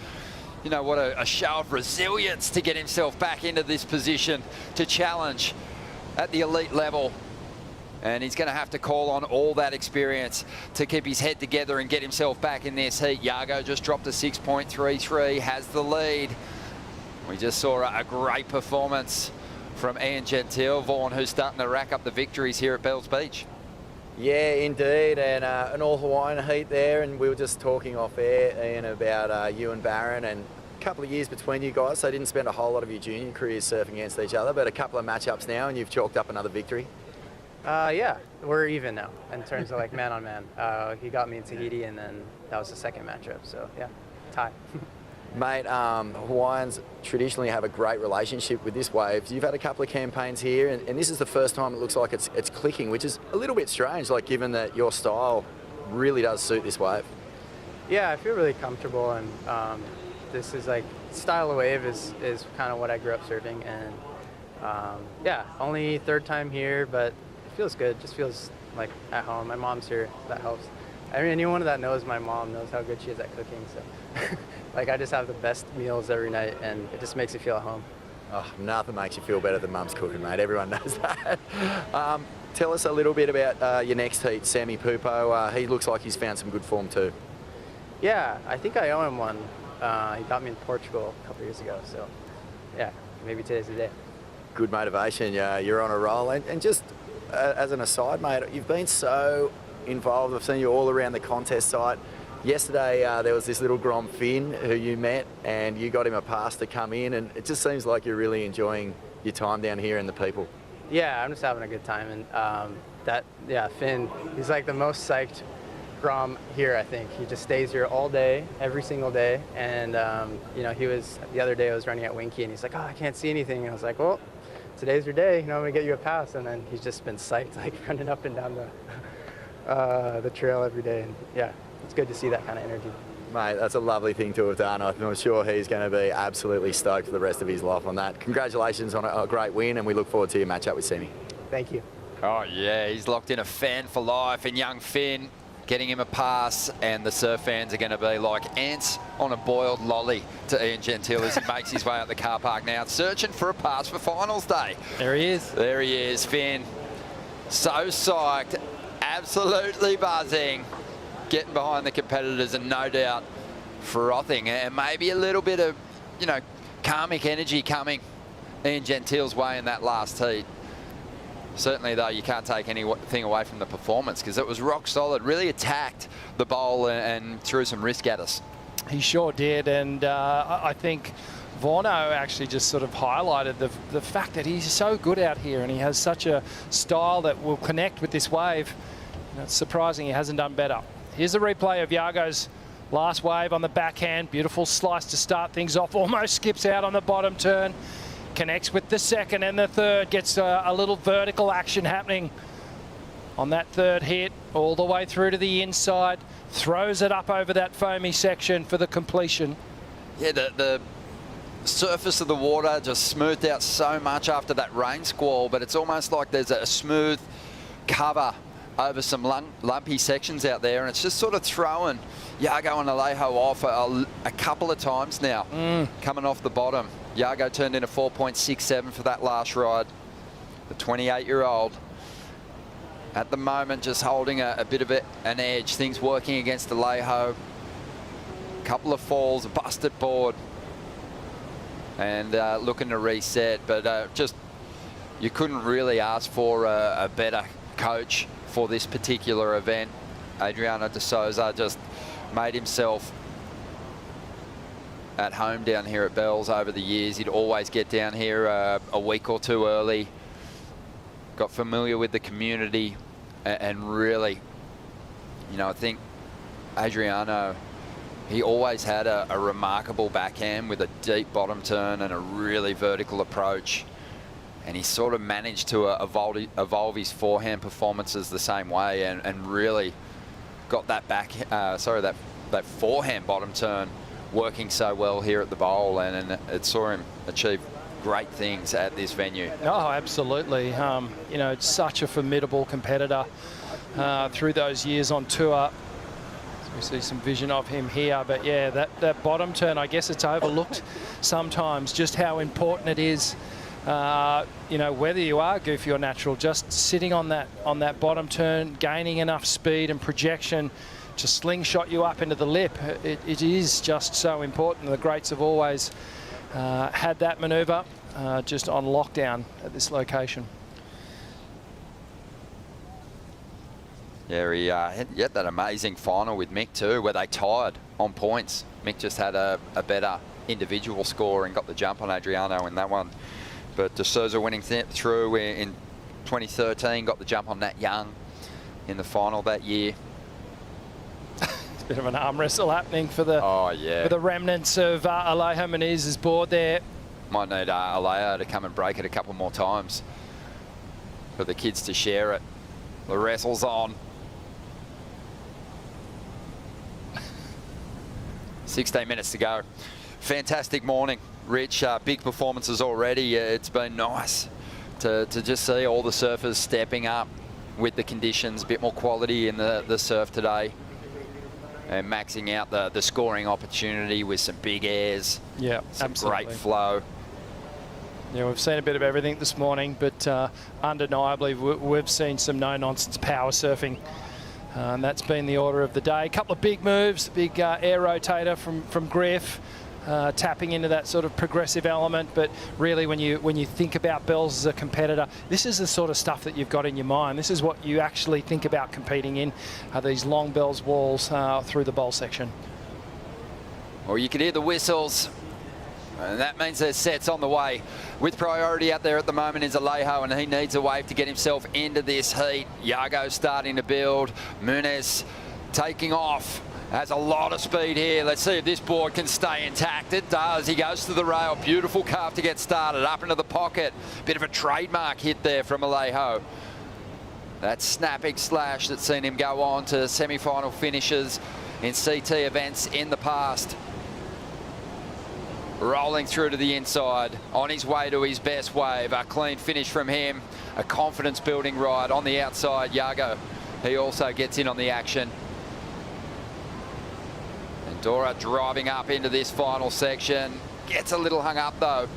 show of resilience to get himself back into this position to challenge at the elite level. And he's going to have to call on all that experience to keep his head together and get himself back in this heat. Yago just dropped a 6.33, has the lead. We just saw a great performance from Ian Gentil, Vaughan, who's starting to rack up the victories here at Bells Beach. Yeah, indeed, and an all-Hawaiian heat there, and we were just talking off air, Ian, about you and Barron, and a couple of years between you guys, so didn't spend a whole lot of your junior careers surfing against each other, but a couple of matchups now, and you've chalked up another victory. Yeah, we're even now in terms of like man-on-man. He got me in Tahiti, and then that was the second matchup, so yeah, tie. Mate, Hawaiians traditionally have a great relationship with this wave. You've had a couple of campaigns here, and this is the first time it looks like it's clicking, which is a little bit strange, like given that your style really does suit this wave. Yeah, I feel really comfortable, and this is like, style of wave is kind of what I grew up surfing, and yeah, only third time here, but it feels good, just feels like at home. My mom's here, so that helps. I mean, anyone that knows my mom knows how good she is at cooking, so like I just have the best meals every night, and it just makes you feel at home. Oh, nothing makes you feel better than mum's cooking, mate. Everyone knows that. Tell us a little bit about your next heat, Sammy Pupo. He looks like he's found some good form too. Yeah, I think I owe him one. He got me in Portugal a couple years ago, so yeah, maybe today's the day. Good motivation. Yeah, you're on a roll. And just as an aside, mate, you've been so involved. I've seen you all around the contest site. Yesterday, there was this little Grom Finn who you met, and you got him a pass to come in, and it just seems like you're really enjoying your time down here and the people. Yeah, I'm just having a good time, and Finn, he's like the most psyched Grom here, I think. He just stays here all day, every single day, and you know, the other day I was running at Winky, and he's like, oh, I can't see anything, and I was like, well, today's your day, you know, I'm gonna get you a pass, and then he's just been psyched, like running up and down the trail every day, and yeah, it's good to see that kind of energy. Mate, that's a lovely thing to have done. I'm sure he's going to be absolutely stoked for the rest of his life on that. Congratulations on a great win, and we look forward to your match up with Sammy. Thank you. Oh yeah, he's locked in a fan for life, and young Finn getting him a pass, and the surf fans are going to be like ants on a boiled lolly to Ian Gentil as he makes his way out the car park now, searching for a pass for finals day. There he is. There he is, Finn. So psyched, absolutely buzzing, getting behind the competitors, and no doubt frothing, and maybe a little bit of, you know, karmic energy coming Ian Gentil's way in that last heat. Certainly, though, you can't take anything away from the performance because it was rock solid. Really attacked the bowl and threw some risk at us. He sure did, and I think Vorno actually just sort of highlighted the fact that he's so good out here and he has such a style that will connect with this wave. You know, it's surprising he hasn't done better. Here's a replay of Yago's last wave on the backhand. Beautiful slice to start things off. Almost skips out on the bottom turn. Connects with the second and the third. Gets a little vertical action happening on that third hit. All the way through to the inside. Throws it up over that foamy section for the completion. Yeah, the surface of the water just smoothed out so much after that rain squall, but it's almost like there's a smooth cover over some lumpy sections out there, and it's just sort of throwing Yago and Alejo off a couple of times now, coming off the bottom. Yago turned in a 4.67 for that last ride. The 28-year-old at the moment just holding a bit of an edge. Things working against Alejo. A couple of falls, a busted board, and looking to reset, but just you couldn't really ask for a better coach for this particular event. Adriano de Souza just made himself at home down here at Bells over the years. He'd always get down here a week or two early, got familiar with the community, and really, you know, I think Adriano, he always had a remarkable backhand with a deep bottom turn and a really vertical approach. And he sort of managed to evolve his forehand performances the same way, and really got that that forehand bottom turn working so well here at the bowl, and it saw him achieve great things at this venue. Oh, absolutely. You know, it's such a formidable competitor through those years on tour. We see some vision of him here, but yeah, that bottom turn, I guess it's overlooked sometimes just how important it is. You know, whether you are goofy or natural, just sitting on that bottom turn, gaining enough speed and projection to slingshot you up into the lip, it is just so important. The greats have always had that manoeuvre just on lockdown at this location. Yeah, he had that amazing final with Mick too, where they tied on points. Mick just had a better individual score and got the jump on Adriano in that one. But De Souza winning through in 2013, got the jump on Nat Young in the final that year. It's a bit of an arm wrestle happening for the for the remnants of Alejo Muniz's board there. Might need Alejo to come and break it a couple more times for the kids to share it. The wrestle's on. 16 minutes to go. Fantastic morning, Rich. Big performances already. It's been nice to just see all the surfers stepping up with the conditions, a bit more quality in the surf today, and maxing out the scoring opportunity with some big airs. Yeah, some absolutely. great flow. Yeah, we've seen a bit of everything this morning, but undeniably we've seen some no-nonsense power surfing. And that's been the order of the day. A couple of big moves, big air rotator from Griff, tapping into that sort of progressive element. But really, when you think about Bells as a competitor, this is the sort of stuff that you've got in your mind. This is what you actually think about competing in, these long Bells walls through the bowl section. Well, you can hear the whistles. And that means there's sets on the way. With priority out there at the moment is Alejo, and he needs a wave to get himself into this heat. Yago starting to build. Muniz taking off. Has a lot of speed here. Let's see if this board can stay intact. It does. He goes to the rail. Beautiful carve to get started. Up into the pocket. Bit of a trademark hit there from Alejo. That snapping slash that's seen him go on to semi-final finishes in CT events in the past. Rolling through to the inside, on his way to his best wave. A clean finish from him, a confidence-building ride on the outside. Yago, he also gets in on the action. And Dora driving up into this final section. Gets a little hung up, though.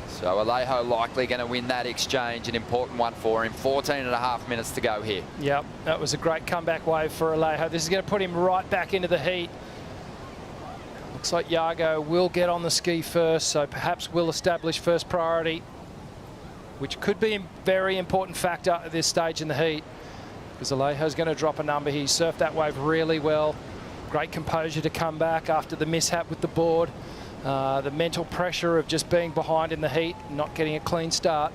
So Alejo likely going to win that exchange, an important one for him. 14.5 minutes to go here. Yep, that was a great comeback wave for Alejo. This is going to put him right back into the heat. Looks like Yago will get on the ski first, so perhaps will establish first priority. which could be a very important factor at this stage in the heat, because Alejo's going to drop a number. He surfed that wave really well. Great composure to come back after the mishap with the board. The mental pressure of just being behind in the heat, not getting a clean start.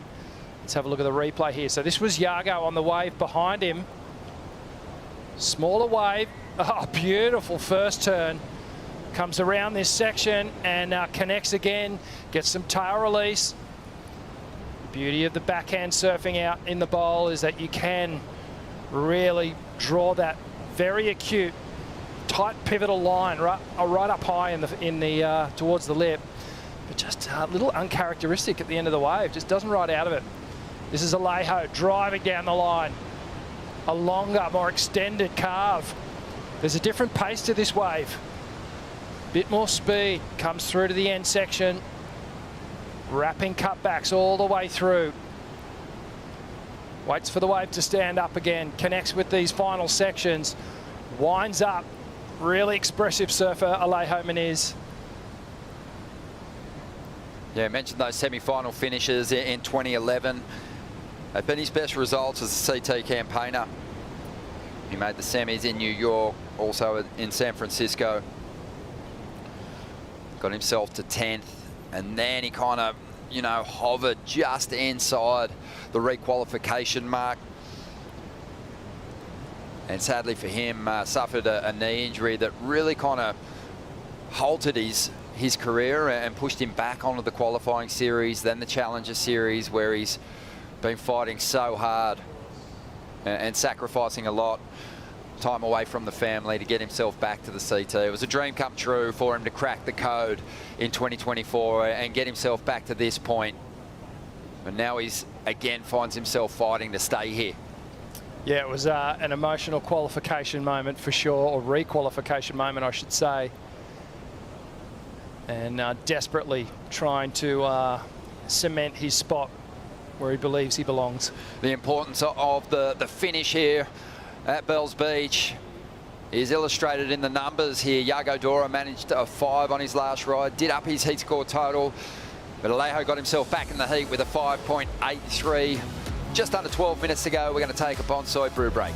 Let's have a look at the replay here. So this was Yago on the wave behind him. Smaller wave. Oh, beautiful first turn. Comes around this section and connects again. Gets some tail release. The beauty of the backhand surfing out in the bowl is that you can really draw that very acute, tight pivotal line right up high in the towards the lip, but just a little uncharacteristic at the end of the wave. Just doesn't ride out of it. This is Alejo driving down the line. A longer, more extended carve. There's a different pace to this wave. Bit more speed. Comes through to the end section. Wrapping cutbacks all the way through. Waits for the wave to stand up again. Connects with these final sections. Winds up. Really expressive surfer, Alejo Muniz. Yeah, I mentioned those semi-final finishes in 2011. They've been his best results as a CT campaigner. He made the semis in New York, also in San Francisco. Got himself to 10th, and then he kind of, you know, hovered just inside the requalification mark. And sadly for him, suffered a knee injury that really kind of halted his career and pushed him back onto the qualifying series, then the Challenger series, where he's been fighting so hard and sacrificing a lot time away from the family to get himself back to the CT. It was a dream come true for him to crack the code in 2024 and get himself back to this point. But now he's again finds himself fighting to stay here. Yeah, it was an emotional qualification moment for sure, or re-qualification moment, I should say. And desperately trying to cement his spot where he believes he belongs. The importance of the finish here at Bells Beach is illustrated in the numbers here. Yago Dora managed a 5 on his last ride, did up his heat score total, but Alejo got himself back in the heat with a 5.83. Just under 12 minutes to go. We're going to take a Bonsoy brew break.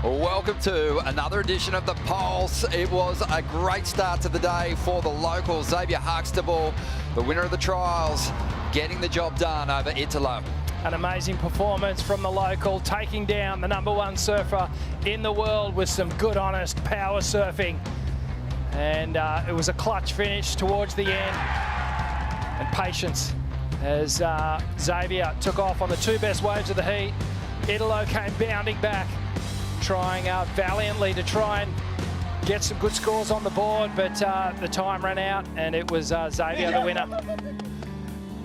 Welcome to another edition of The Pulse. It was a great start to the day for the locals. Xavier Huxtable, the winner of the trials, getting the job done over Italo. An amazing performance from the local, taking down the #1 surfer in the world with some good, honest power surfing. And it was a clutch finish towards the end. And patience as Xavier took off on the 2 best waves of the heat. Italo came bounding back, trying valiantly to try and get some good scores on the board, but the time ran out and it was Xavier the winner.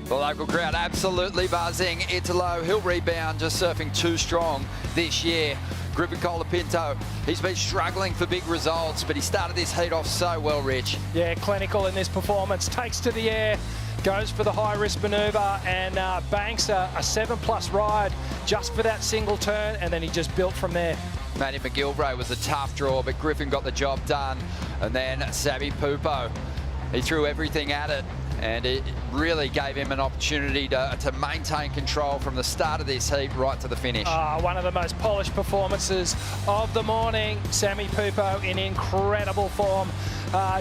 The local crowd absolutely buzzing. Italo, he'll rebound, just surfing too strong this year. Griffin Colapinto, he's been struggling for big results, but he started this heat off so well, Rich. Yeah, clinical in this performance. Takes to the air, goes for the high-risk manoeuvre and banks a 7+ ride just for that single turn, and then he just built from there. Matty McGillivray was a tough draw, but Griffin got the job done. And then Savvy Pupo, he threw everything at it, and it really gave him an opportunity to maintain control from the start of this heat right to the finish. One of the most polished performances of the morning. Sammy Pupo in incredible form,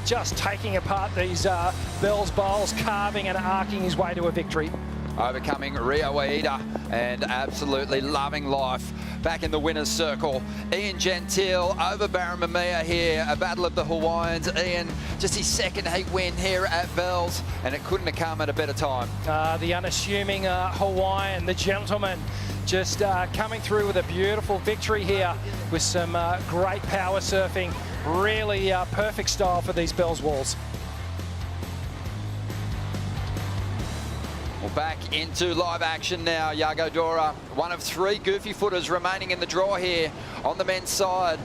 just taking apart these Bell's bowls, carving and arcing his way to a victory. Overcoming Waida and absolutely loving life. Back in the winner's circle, Ian Gentil over Mamiya here, a battle of the Hawaiians. Ian, just his second heat win here at Bell's, and it couldn't have come at a better time. The unassuming Hawaiian, the gentleman, just coming through with a beautiful victory here with some great power surfing. Really perfect style for these Bell's walls. Well, back into live action now. Yago Dora, one of 3 goofy footers remaining in the draw here on the men's side.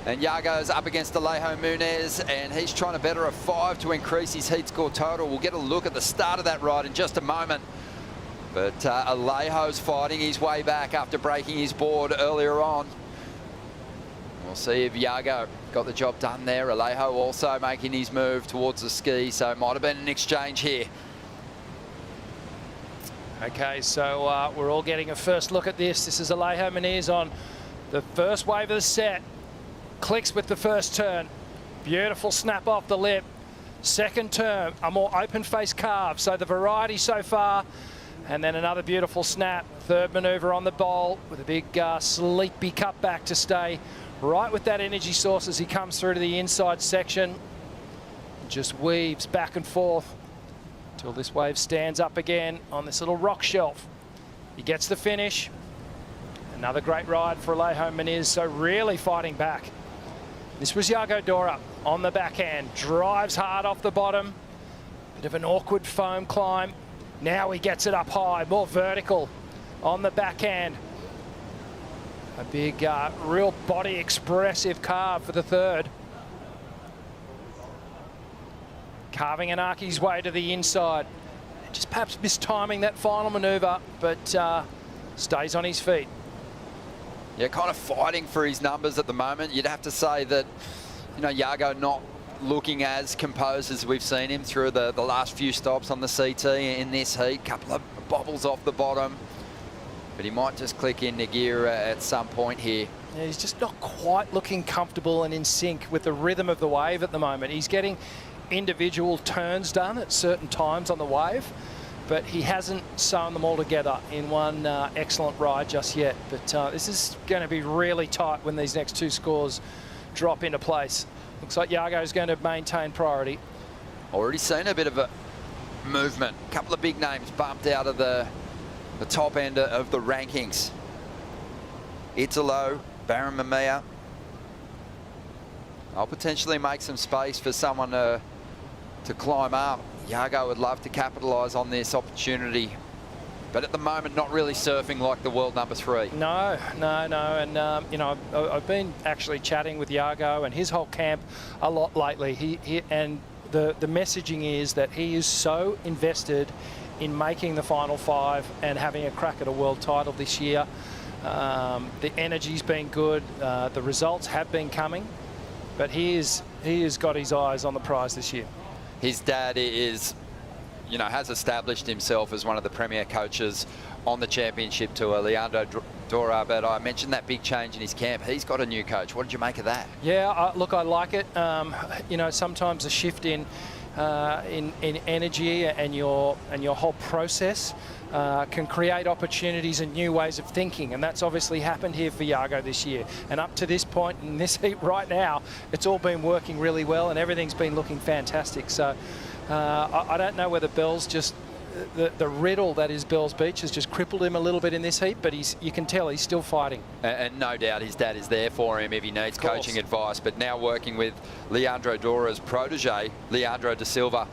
And Yago's up against Alejo Muniz, and he's trying to better a 5 to increase his heat score total. We'll get a look at the start of that ride in just a moment. But Alejo's fighting his way back after breaking his board earlier on. We'll see if Yago got the job done there. Alejo also making his move towards the ski, so it might have been an exchange here. Okay, so we're all getting a first look at this. This is Alejo Muniz on the first wave of the set. Clicks with the first turn. Beautiful snap off the lip. Second turn, a more open face carve. So the variety so far. And then another beautiful snap. Third manoeuvre on the bowl with a big sleepy cutback to stay right with that energy source as he comes through to the inside section. Just weaves back and forth until this wave stands up again on this little rock shelf. He gets the finish. Another great ride for Alejo Muniz, so really fighting back. This was Yago Dora on the backhand, drives hard off the bottom. Bit of an awkward foam climb. Now he gets it up high, more vertical on the backhand. A big, real body expressive carve for the third. Carving and arcing his way to the inside. Just perhaps mistiming that final manoeuvre, but stays on his feet. Yeah, kind of fighting for his numbers at the moment. You'd have to say that, you know, Yago not looking as composed as we've seen him through the last few stops on the CT in this heat. Couple of bobbles off the bottom, but he might just click into gear at some point here. Yeah, he's just not quite looking comfortable and in sync with the rhythm of the wave at the moment. He's getting individual turns done at certain times on the wave, but he hasn't sewn them all together in one excellent ride just yet. But this is going to be really tight when these next 2 scores drop into place. Looks like Yago's going to maintain priority. Already seen a bit of a movement. A couple of big names bumped out of the top end of the rankings. Italo, Mamiya. I'll potentially make some space for someone to climb up. Yago would love to capitalise on this opportunity, but at the moment not really surfing like the world number 3. No. And you know, I've been actually chatting with Yago and his whole camp a lot lately. And the messaging is that he is so invested in making the final 5 and having a crack at a world title this year. The energy's been good. The results have been coming, but he has got his eyes on the prize this year. His dad is, you know, has established himself as one of the premier coaches on the championship tour, Leandro Dora. But I mentioned that big change in his camp. He's got a new coach. What did you make of that? Yeah, look, I like it. You know, sometimes a shift in energy and your whole process can create opportunities and new ways of thinking, and that's obviously happened here for Yago this year. And up to this point in this heat right now, it's all been working really well and everything's been looking fantastic. So I don't know whether Bell's just the riddle that is Bell's Beach has just crippled him a little bit in this heat, but you can tell he's still fighting. And no doubt his dad is there for him if he needs coaching advice. But now working with Leandro Dora's protege, Leandro da Silva.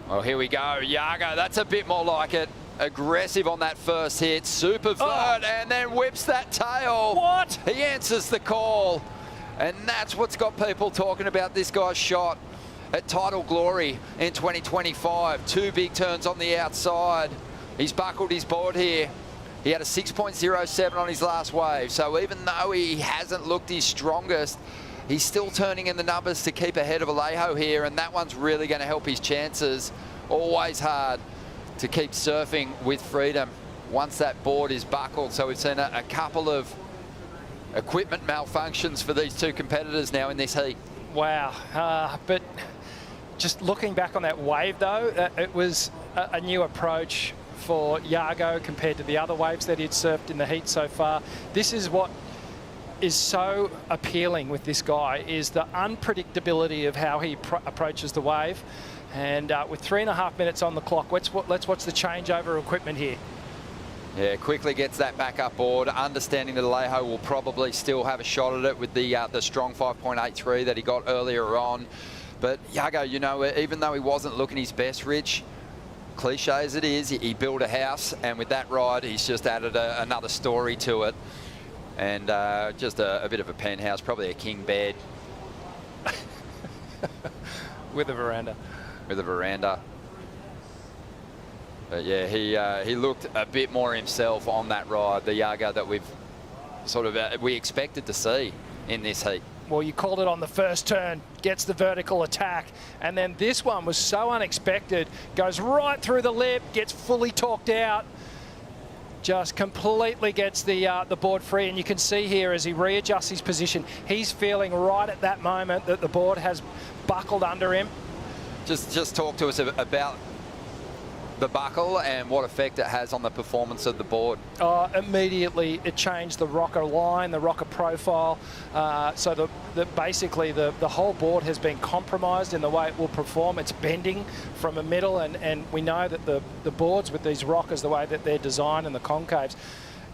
Well, here we go. Yago, that's a bit more like it. aggressive on that first hit, super vert, and then whips that tail. What? He answers the call, and that's what's got people talking about this guy's shot at Title Glory in 2025. 2 big turns on the outside. He's buckled his board here. He had a 6.07 on his last wave, so even though he hasn't looked his strongest, he's still turning in the numbers to keep ahead of Alejo here, and that one's really going to help his chances. Always hard to keep surfing with freedom once that board is buckled. So we've seen a couple of equipment malfunctions for these 2 competitors now in this heat. Wow, but just looking back on that wave though, it was a new approach for Yago compared to the other waves that he'd surfed in the heat so far. This is what is so appealing with this guy, is the unpredictability of how he approaches the wave. And with 3.5 minutes on the clock, let's watch the changeover equipment here. Yeah, quickly gets that back up board, understanding that Alejo will probably still have a shot at it with the strong 5.83 that he got earlier on. But Yago, you know, even though he wasn't looking his best, Rich, cliche as it is, he built a house, and with that ride, he's just added another story to it. And just a bit of a penthouse, probably a king bed. With a veranda. With a veranda. But yeah, he looked a bit more himself on that ride, the Yago that we've sort of we expected to see in this heat. Well, you called it on the first turn, gets the vertical attack, and then this one was so unexpected, goes right through the lip, gets fully torqued out, just completely gets the board free. And you can see here as he readjusts his position, he's feeling right at that moment that the board has buckled under him. Just talk to us about the buckle and what effect it has on the performance of the board. Immediately it changed the rocker line, the rocker profile, so basically the whole board has been compromised in the way it will perform. It's bending from a middle, and we know that the boards with these rockers, the way that they're designed and the concaves,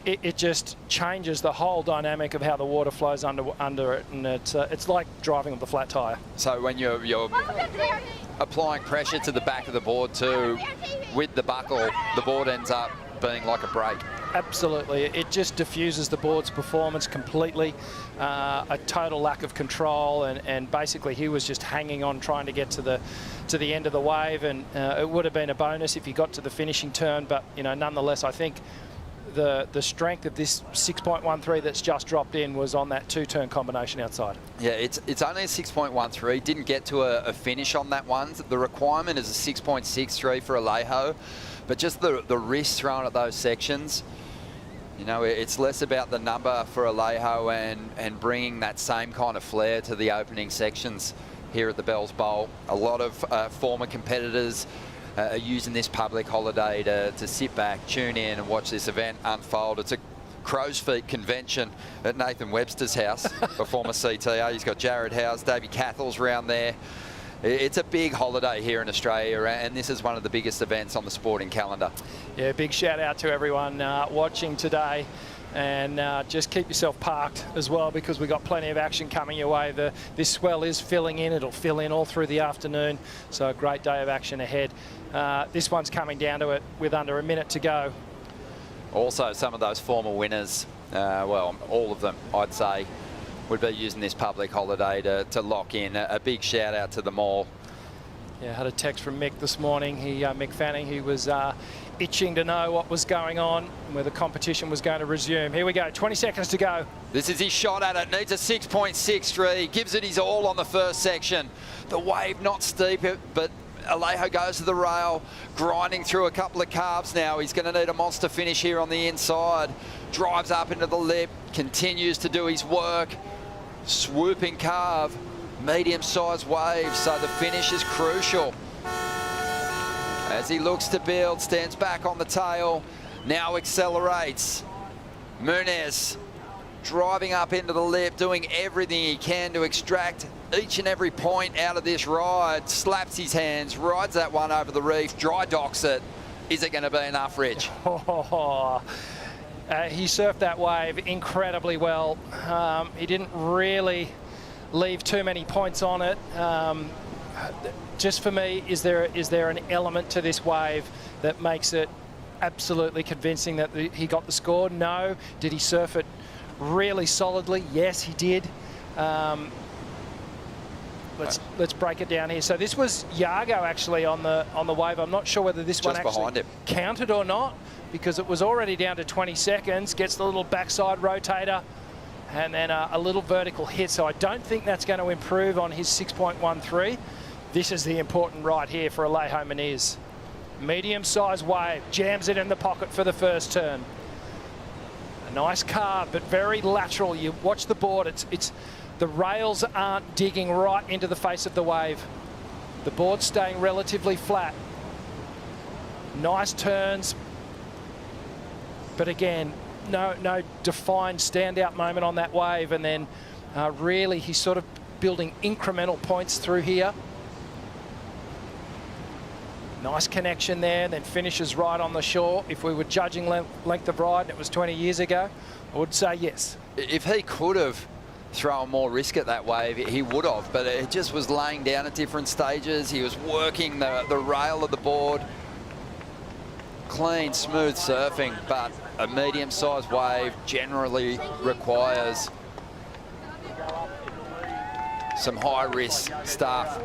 it just changes the whole dynamic of how the water flows under it, and it's like driving with a flat tyre. So when you're applying pressure to the back of the board too, with the buckle, the board ends up being like a brake. Absolutely, it just diffuses the board's performance completely. A total lack of control, and basically he was just hanging on, trying to get to the end of the wave, and it would have been a bonus if he got to the finishing turn. But you know, nonetheless, I think the strength of this 6.13 that's just dropped in was on that 2-turn combination outside. Yeah, it's only a 6.13. Didn't get to a finish on that one. The requirement is a 6.63 for Alejo, but just the risk thrown at those sections, you know, it's less about the number for Alejo and bringing that same kind of flair to the opening sections here at the Bells Bowl. A lot of former competitors are using this public holiday to sit back, tune in and watch this event unfold. It's a crow's feet convention at Nathan Webster's house, a former CTA. He's got Jared Howes, Davey Cathal's around there. It's a big holiday here in Australia, and this is one of the biggest events on the sporting calendar. Yeah, big shout out to everyone watching today. And just keep yourself parked as well, because we've got plenty of action coming your way. This swell is filling in. It'll fill in all through the afternoon. So a great day of action ahead. This one's coming down to it with under a minute to go. Also, some of those former winners, well, all of them, I'd say, would be using this public holiday to lock in. A big shout out to them all. Yeah, had a text from Mick this morning. Mick Fanning, he was itching to know what was going on and where the competition was going to resume. Here we go, 20 seconds to go. This is his shot at it, needs a 6.63, gives it his all on the first section. The wave not steep, but Alejo goes to the rail, grinding through a couple of carves now. He's going to need a monster finish here on the inside. Drives up into the lip, continues to do his work. Swooping carve, medium-sized wave, so the finish is crucial. As he looks to build, stands back on the tail, now accelerates. Muniz driving up into the lip, doing everything he can to extract each and every point out of this ride. Slaps his hands, rides that one over the reef, dry docks it. Is it going to be enough, Rich? He surfed that wave incredibly well. He didn't really leave too many points on it. Just for me, is there an element to this wave that makes it absolutely convincing that he got the score? No. Did he surf it really solidly? Yes, he did. Let's break it down here. So this was Yago actually on the wave. I'm not sure whether this Just one actually behind him. counted or not, because it was already down to 20 seconds. Gets the little backside rotator and then a little vertical hit. So I don't think that's going to improve on his 6.13. This is the important right here for Alejo Muniz. Medium-sized wave, jams it in the pocket for the first turn. A nice carve, but very lateral. You watch the board, it's the rails aren't digging right into the face of the wave. The board's staying relatively flat. Nice turns, but again, no defined standout moment on that wave, and then really he's sort of building incremental points through here. Nice connection there, then finishes right on the shore. If we were judging length of ride and it was 20 years ago, I would say yes. If he could have thrown more risk at that wave, he would have, but it just was laying down at different stages. He was working the rail of the board. Clean, smooth surfing, but a medium-sized wave generally requires some high-risk stuff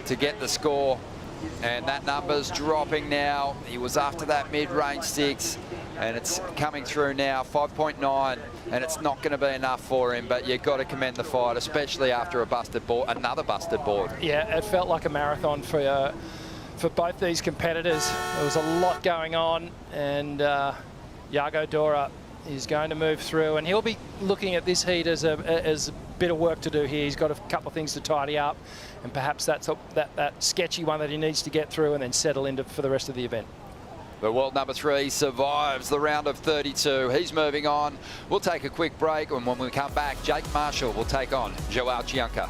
to get the score. And that number's dropping now. He was after that mid-range 6, and it's coming through now, 5.9, and it's not going to be enough for him, but you've got to commend the fight, especially after a busted board, another busted board. Yeah, it felt like a marathon for both these competitors. There was a lot going on, and Yago Dora is going to move through, and he'll be looking at this heat as a bit of work to do here. He's got a couple of things to tidy up, and perhaps that's that sketchy one that he needs to get through and then settle into for the rest of the event. The world number 3 survives the round of 32. He's moving on. We'll take a quick break, and when we come back, Jake Marshall will take on Joao Chianka.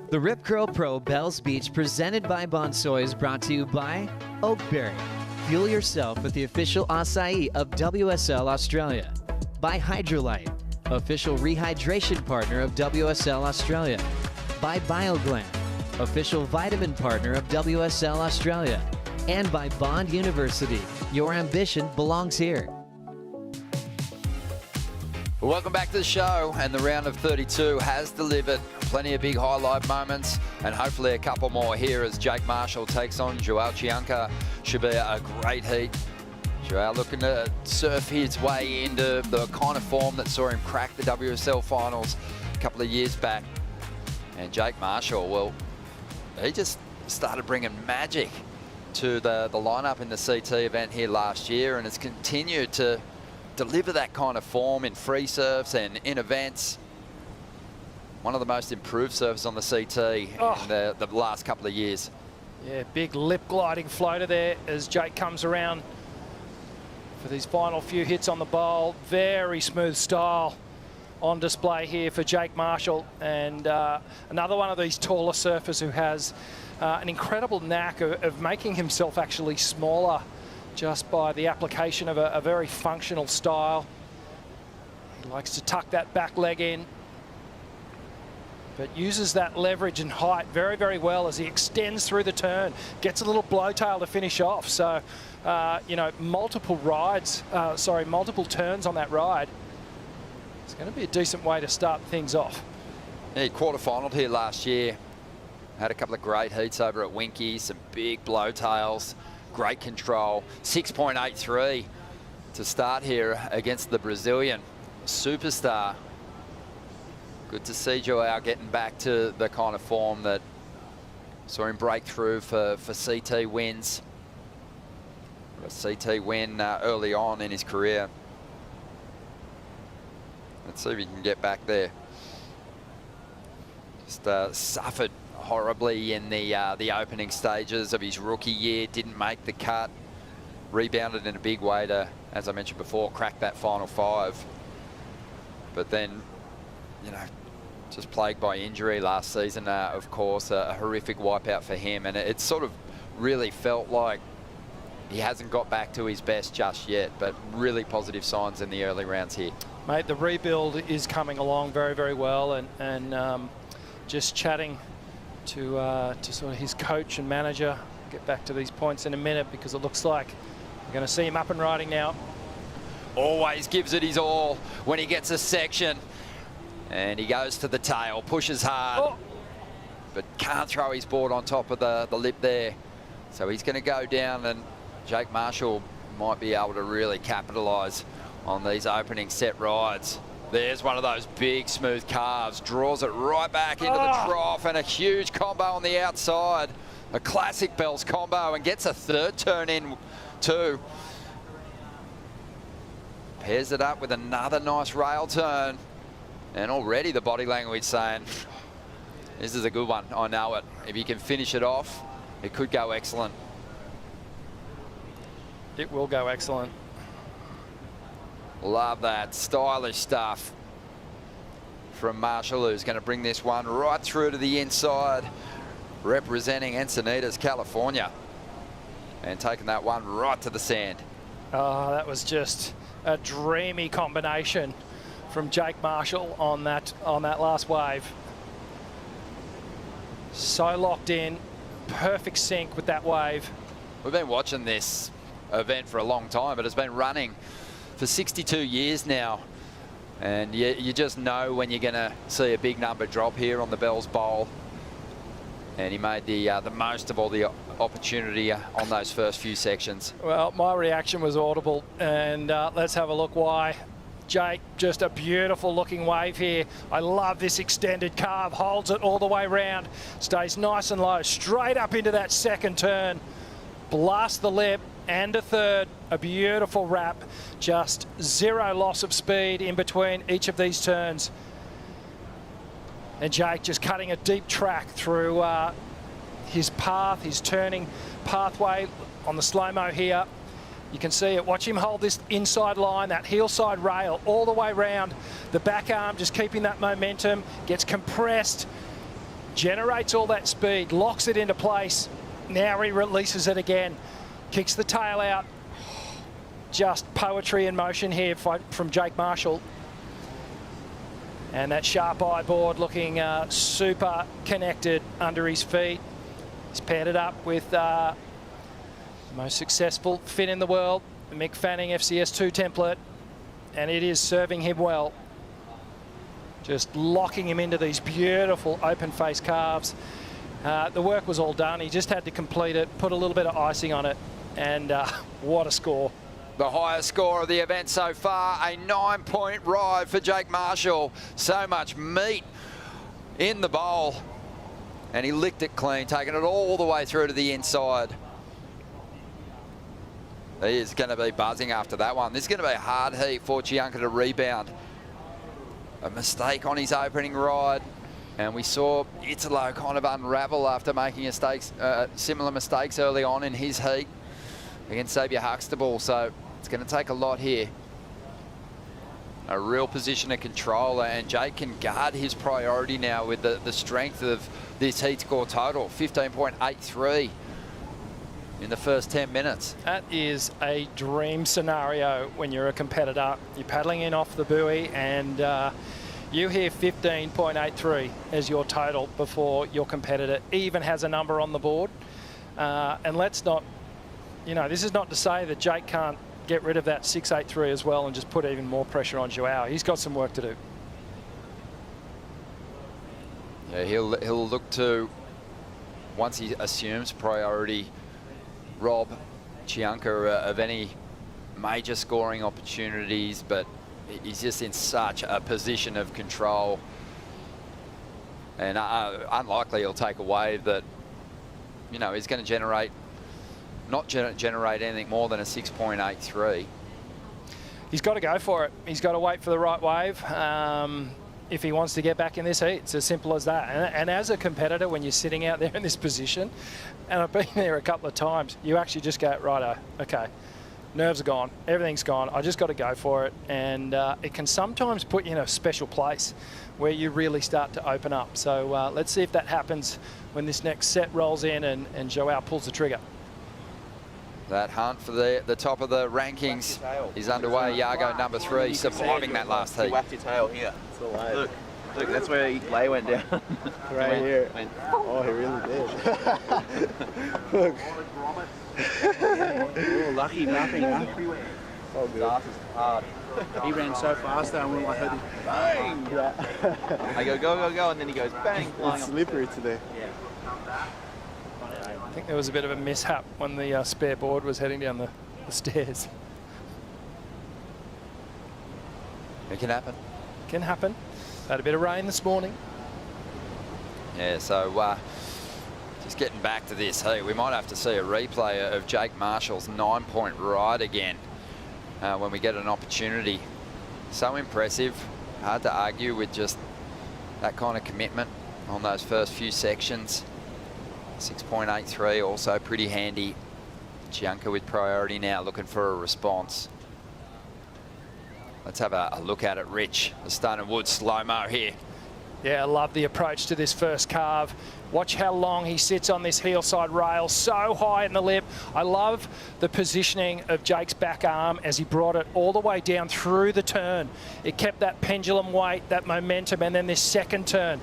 The Rip Curl Pro Bells Beach presented by Bonsoy is brought to you by Oakberry. Fuel yourself with the official acai of WSL Australia. By Hydrolite, official rehydration partner of WSL Australia. By BioGlam, official vitamin partner of WSL Australia. And by Bond University, your ambition belongs here. Welcome back to the show, and the round of 32 has delivered plenty of big highlight moments, and hopefully a couple more here as Jake Marshall takes on Joao Chianka. Should be a great heat. Joao looking to surf his way into the kind of form that saw him crack the WSL finals a couple of years back. And Jake Marshall, well, he just started bringing magic to the lineup in the CT event here last year, and has continued to deliver that kind of form in free surfs and in events. One of the most improved surfers on the CT in the last couple of years. Yeah, big lip gliding floater there as Jake comes around for these final few hits on the bowl. Very smooth style. on display here for Jake Marshall, and another one of these taller surfers who has an incredible knack of making himself actually smaller just by the application of a very functional style. He likes to tuck that back leg in, but uses that leverage and height very, very well as he extends through the turn, gets a little blowtail to finish off. So, you know, multiple turns on that ride. It's going to be a decent way to start things off. Yeah, he quarterfinaled here last year. Had a couple of great heats over at Winky, some big blowtails, great control. 6.83 to start here against the Brazilian superstar. Good to see Joao getting back to the kind of form that saw him break through for CT wins. A CT win early on in his career. Let's see if he can get back there. Just suffered horribly in the opening stages of his rookie year. Didn't make the cut. Rebounded in a big way to, as I mentioned before, crack that final 5. But then, you know, just plagued by injury last season, of course, a horrific wipeout for him. And it sort of really felt like he hasn't got back to his best just yet, but really positive signs in the early rounds here. Mate, the rebuild is coming along very, very well, and just chatting to sort of his coach and manager. Get back to these points in a minute because it looks like we're going to see him up and riding now. Always gives it his all when he gets a section. And he goes to the tail, pushes hard, but can't throw his board on top of the lip there. So he's going to go down, and Jake Marshall might be able to really capitalise on these opening set rides. There's one of those big smooth carves, draws it right back into the trough, and a huge combo on the outside. A classic Bells combo, and gets a third turn in too. Pairs it up with another nice rail turn. And already the body language saying, this is a good one, I know it. If you can finish it off, it could go excellent. It will go excellent. Love that stylish stuff from Marshall, who's going to bring this one right through to the inside, representing Encinitas, California, and taking that one right to the sand. Oh, that was just a dreamy combination from Jake Marshall on that last wave. So locked in, perfect sync with that wave. We've been watching this event for a long time, but it's been running for 62 years now. And you just know when you're going to see a big number drop here on the Bells Bowl. And he made the most of all the opportunity on those first few sections. Well, my reaction was audible, and let's have a look why. Jake, just a beautiful looking wave here. I love this extended carve, holds it all the way round, stays nice and low, straight up into that second turn. Blast the lip and a third, a beautiful wrap. Just zero loss of speed in between each of these turns. And Jake just cutting a deep track through his path, his turning pathway on the slow-mo here. You can see it. Watch him hold this inside line, that heel side rail all the way round. The back arm just keeping that momentum, gets compressed, generates all that speed, locks it into place. Now he releases it again, kicks the tail out. Just poetry in motion here from Jake Marshall. And that sharp eye board looking super connected under his feet. He's paired it up with most successful fin in the world, the Mick Fanning FCS2 template, and it is serving him well. Just locking him into these beautiful open face carves. The work was all done. He just had to complete it, put a little bit of icing on it, and what a score. The highest score of the event so far, a 9-point ride for Jake Marshall. So much meat in the bowl, and he licked it clean, taking it all the way through to the inside. He is going to be buzzing after that one. This is going to be a hard heat for Chianka to rebound. A mistake on his opening ride, and we saw Italo kind of unravel after making similar mistakes early on in his heat against Xavier Huxtable. So it's going to take a lot here. a real position of control, and Jake can guard his priority now with the strength of this heat score total, 15.83 in the first 10 minutes. That is a dream scenario when you're a competitor. You're paddling in off the buoy and you hear 15.83 as your total before your competitor even has a number on the board. And let's not, you know, this is not to say that Jake can't get rid of that 6.83 as well and just put even more pressure on Joao. He's got some work to do. Yeah, he'll look to, once he assumes priority, rob Chianka of any major scoring opportunities, but he's just in such a position of control. And unlikely he'll take a wave that, you know, is going to generate, not generate anything more than a 6.83. He's got to go for it. He's got to wait for the right wave if he wants to get back in this heat. It's as simple as that. And as a competitor, when you're sitting out there in this position, and I've been there a couple of times, you actually just go, righto, okay, nerves are gone, everything's gone, I just got to go for it. And it can sometimes put you in a special place where you really start to open up. So let's see if that happens when this next set rolls in and Joao pulls the trigger. That hunt for the top of the rankings is underway. Yago number 3, surviving that last heat. You whacked your tail here. Look, that's where lay went down. Right here. Oh, he really did. Look. Oh, lucky nothing, huh? So good. Hard. He ran so fast though, and I heard him bang! Yeah. I go, and then he goes bang. It's slippery today. Yeah. I think there was a bit of a mishap when the spare board was heading down the stairs. It can happen. Can happen. Had a bit of rain this morning. Yeah, so just getting back to this heat, we might have to see a replay of Jake Marshall's 9-point ride again when we get an opportunity. So impressive. Hard to argue with just that kind of commitment on those first few sections. 6.83, also pretty handy. Chianka with priority now, looking for a response. Let's have a look at it, Rich. The Stone and Wood slow-mo here. Yeah, I love the approach to this first carve. Watch how long he sits on this heel side rail, so high in the lip. I love the positioning of Jake's back arm as he brought it all the way down through the turn. It kept that pendulum weight, that momentum, and then this second turn.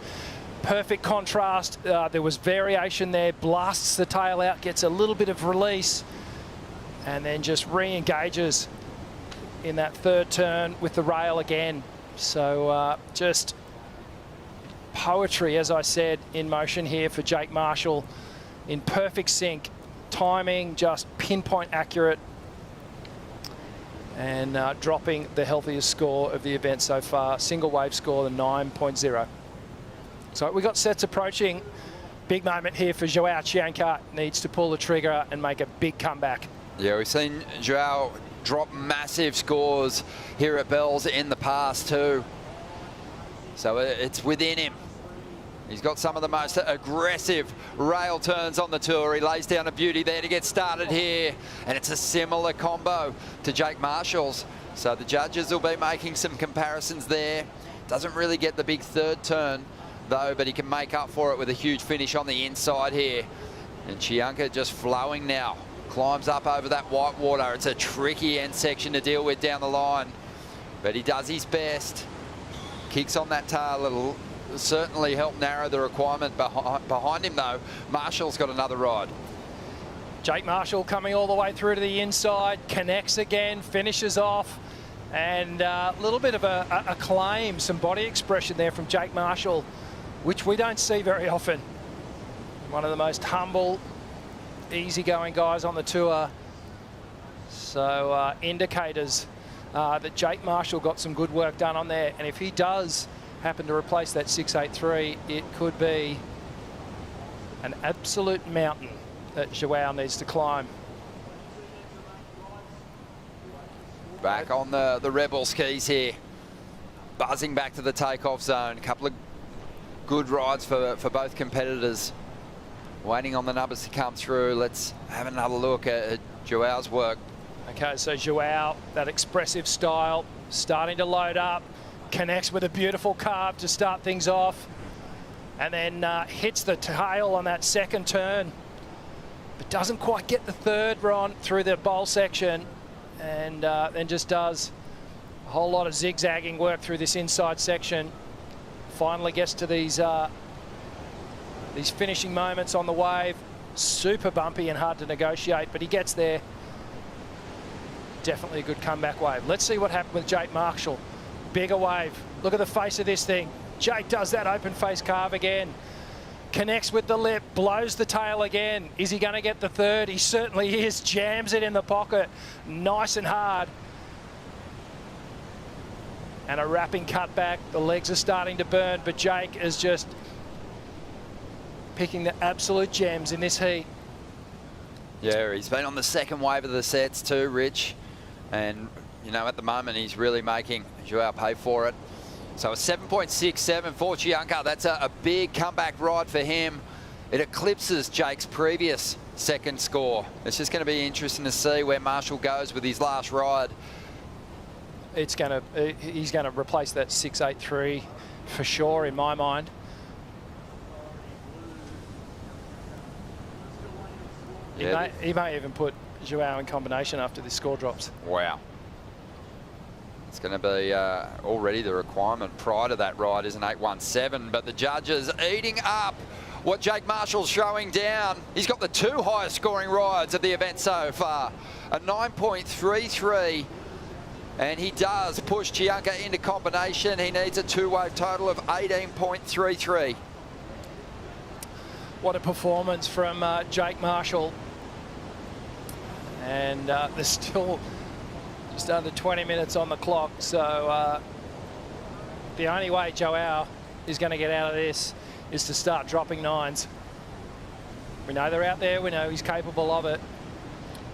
Perfect contrast. There was variation there. Blasts the tail out, gets a little bit of release, and then just re-engages in that third turn with the rail again. So just poetry, as I said, in motion here for Jake Marshall. In perfect sync, timing, just pinpoint accurate, and dropping the healthiest score of the event so far. Single wave score, the 9.0. So we got sets approaching. Big moment here for Joao Chianka. Needs to pull the trigger and make a big comeback. Yeah, we've seen Joao drop massive scores here at Bells in the past too. So it's within him. He's got some of the most aggressive rail turns on the tour. He lays down a beauty there to get started here. And it's a similar combo to Jake Marshall's. So the judges will be making some comparisons there. Doesn't really get the big third turn though, but he can make up for it with a huge finish on the inside here. And Chianka just flowing now. Climbs up over that white water. It's a tricky end section to deal with down the line, but he does his best. Kicks on that tail. It'll certainly help narrow the requirement behind him though. Marshall's got another ride. Jake Marshall coming all the way through to the inside, connects again, finishes off, and a little bit of a claim, some body expression there from Jake Marshall, which we don't see very often. One of the most humble, easygoing guys on the tour. So indicators that Jake Marshall got some good work done on there. And if he does happen to replace that 6.83, it could be an absolute mountain that Joao needs to climb. Back on the Rebel skis here. Buzzing back to the takeoff zone. A couple of good rides for both competitors. Waiting on the numbers to come through. Let's have another look at Joao's work. Okay, so Joao, that expressive style, starting to load up, connects with a beautiful carve to start things off, and then hits the tail on that second turn, but doesn't quite get the third, Ron, through the bowl section, and then just does a whole lot of zigzagging work through this inside section. Finally gets to these finishing moments on the wave. Super bumpy and hard to negotiate, but he gets there. Definitely a good comeback wave. Let's see what happened with Jake Marshall. Bigger wave. Look at the face of this thing. Jake does that open face carve again. Connects with the lip, blows the tail again. Is he going to get the third? He certainly is. Jams it in the pocket. Nice and hard. And a wrapping cutback. The legs are starting to burn, but Jake is just picking the absolute gems in this heat. Yeah, he's been on the second wave of the sets too, Rich. And, you know, at the moment, he's really making Joao pay for it. So a 7.67 for Chianka. That's a big comeback ride for him. It eclipses Jake's previous second score. It's just going to be interesting to see where Marshall goes with his last ride. He's going to replace that 6.83 for sure, in my mind. Yeah, he may even put Joao in combination after this score drops. Wow. It's going to be already the requirement prior to that ride is an 8.17, but the judges eating up what Jake Marshall's showing down. He's got the two highest scoring rides of the event so far, a 9.33, and he does push Chianka into combination. He needs a two-wave total of 18.33. What a performance from Jake Marshall. And there's still just under 20 minutes on the clock. So the only way Joao is going to get out of this is to start dropping nines. We know they're out there. We know he's capable of it.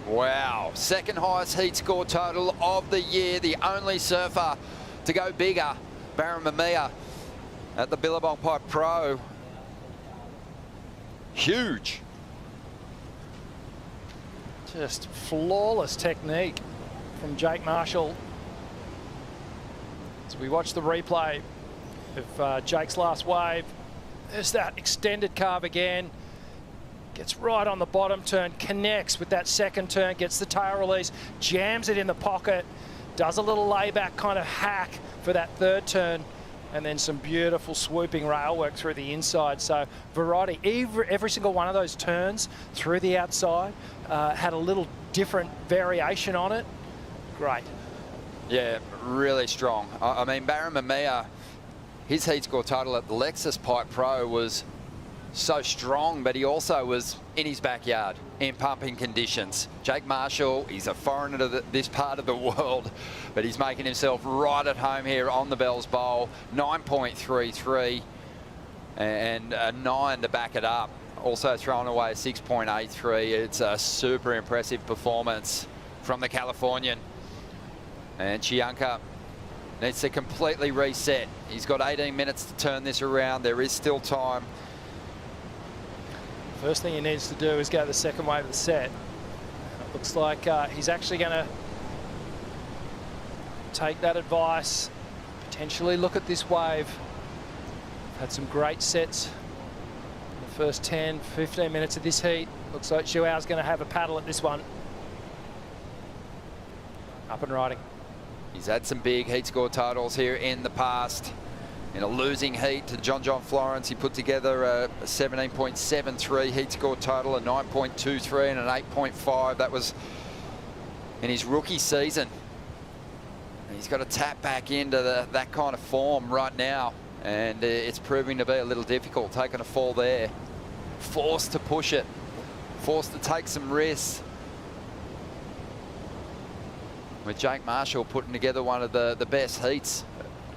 Wow. Second highest heat score total of the year. The only surfer to go bigger, Mamiya at the Billabong Pipe Pro. Huge. Just flawless technique from Jake Marshall. As we watch the replay of Jake's last wave, there's that extended carve again. Gets right on the bottom turn, connects with that second turn, gets the tail release, jams it in the pocket, does a little layback kind of hack for that third turn, and then some beautiful swooping rail work through the inside. So variety, every single one of those turns through the outside had a little different variation on it. Great. Yeah, really strong. I mean, Mamiya, his heat score total at the Lexus Pipe Pro was so strong, but he also was in his backyard in pumping conditions. Jake Marshall, he's a foreigner to this part of the world, but he's making himself right at home here on the Bells Bowl. 9.33 and a 9 to back it up. Also throwing away a 6.83. It's a super impressive performance from the Californian. And Chianka needs to completely reset. He's got 18 minutes to turn this around. There is still time. First thing he needs to do is go to the second wave of the set. It looks like he's actually going to take that advice, potentially look at this wave. Had some great sets in the first 10, 15 minutes of this heat. Looks like Joao's going to have a paddle at this one. Up and riding. He's had some big heat score totals here in the past. In a losing heat to John Florence, he put together a 17.73 heat score total, a 9.23 and an 8.5. That was in his rookie season. And he's got to tap back into that kind of form right now. And it's proving to be a little difficult, taking a fall there. Forced to push it, forced to take some risks. With Jake Marshall putting together one of the best heats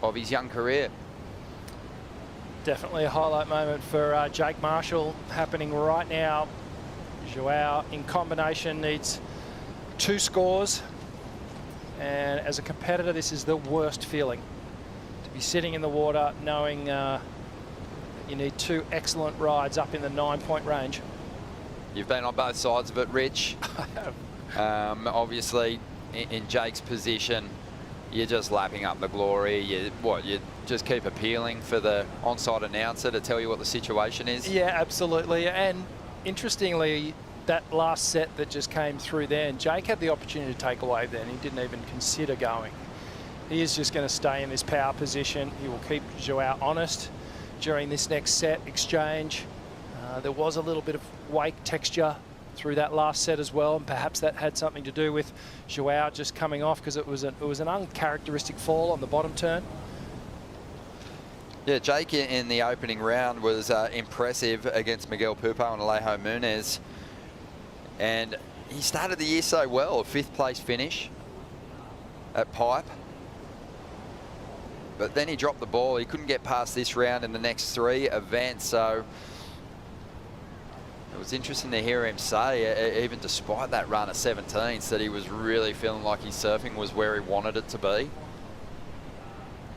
of his young career. Definitely a highlight moment for Jake Marshall happening right now. Joao in combination needs 2 scores. And as a competitor, this is the worst feeling. To be sitting in the water knowing that you need 2 excellent rides up in the 9-point range. You've been on both sides of it, Rich. I have. Obviously, in Jake's position, you're just lapping up the glory. You just keep appealing for the onside announcer to tell you what the situation is? Yeah, absolutely. And interestingly, that last set that just came through then, Jake had the opportunity to take a wave then. He didn't even consider going. He is just going to stay in this power position. He will keep Joao honest during this next set exchange. There was a little bit of wake texture through that last set as well, and perhaps that had something to do with Joao just coming off, because it was an uncharacteristic fall on the bottom turn. Yeah, Jake in the opening round was impressive against Miguel Pupo and Alejo Muniz, and he started the year so well, a 5th place finish at Pipe. But then he dropped the ball. He couldn't get past this round in the next 3 events, so it was interesting to hear him say, even despite that run at 17th, that he was really feeling like his surfing was where he wanted it to be.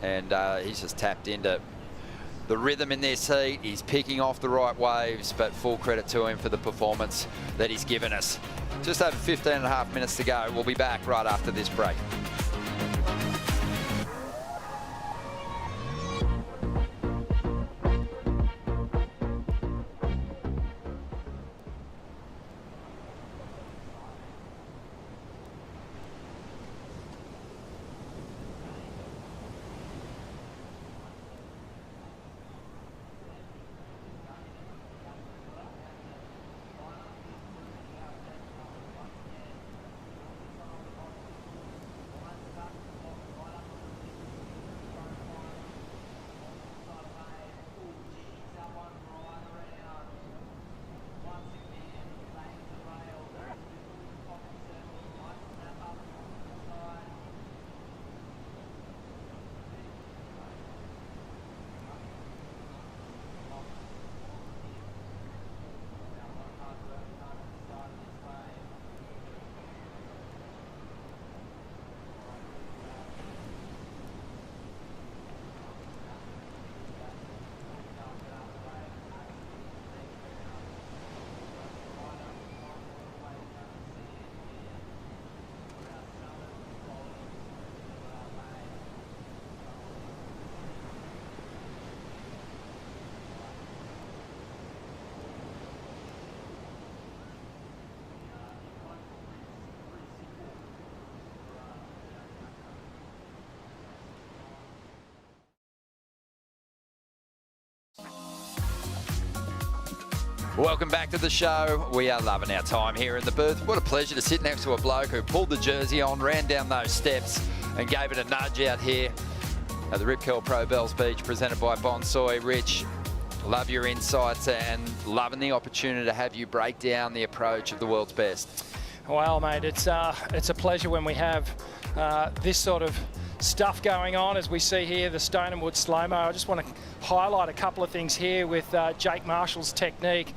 And he's just tapped into the rhythm in this heat. He's picking off the right waves, but full credit to him for the performance that he's given us. Just over 15.5 minutes to go. We'll be back right after this break. Welcome back to the show. We are loving our time here in the booth. What a pleasure to sit next to a bloke who pulled the jersey on, ran down those steps and gave it a nudge out here at the Rip Curl Pro Bells Beach, presented by Bonsoy. Rich, love your insights and loving the opportunity to have you break down the approach of the world's best. Well, mate, it's a pleasure when we have this sort of stuff going on, as we see here, the Stone and Wood slow-mo. I just want to highlight a couple of things here with Jake Marshall's technique,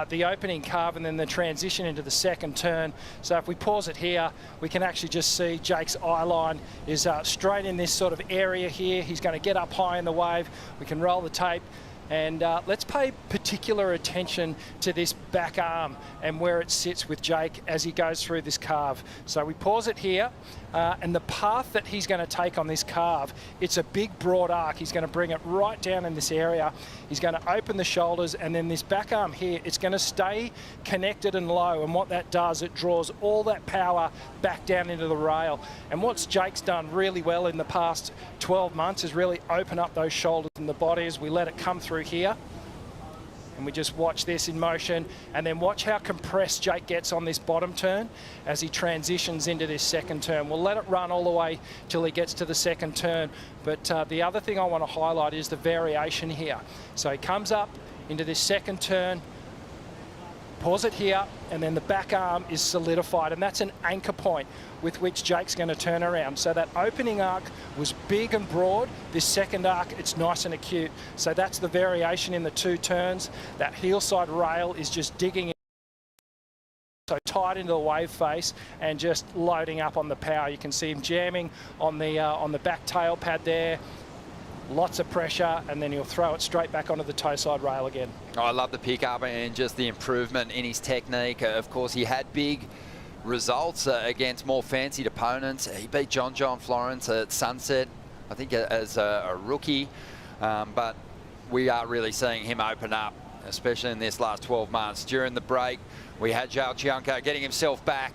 the opening carve and then the transition into the second turn. So if we pause it here, we can actually just see Jake's eye line is straight in this sort of area here. He's going to get up high in the wave. We can roll the tape. And let's pay particular attention to this back arm and where it sits with Jake as he goes through this carve. So we pause it here, and the path that he's going to take on this carve, it's a big broad arc. He's going to bring it right down in this area. He's going to open the shoulders, and then this back arm here, it's going to stay connected and low. And what that does, it draws all that power back down into the rail. And what Jake's done really well in the past 12 months is really open up those shoulders and the body as we let it come through here. And we just watch this in motion, and then watch how compressed Jake gets on this bottom turn as he transitions into this second turn. We'll let it run all the way till he gets to the second turn. But the other thing I want to highlight is the variation here. So he comes up into this second turn, pause it here, and then the back arm is solidified, and that's an anchor point with which Jake's going to turn around. So that opening arc was big and broad. This second arc, it's nice and acute. So that's the variation in the two turns. That heel side rail is just digging in, so tight into the wave face and just loading up on the power. You can see him jamming on the back tail pad there. Lots of pressure, and then he'll throw it straight back onto the toe side rail again. Oh, I love the pickup and just the improvement in his technique. Of course, he had big results against more fancied opponents. He beat John Florence at Sunset, I think as a rookie, but we are really seeing him open up, especially in this last 12 months. During the break, we had Chianka getting himself back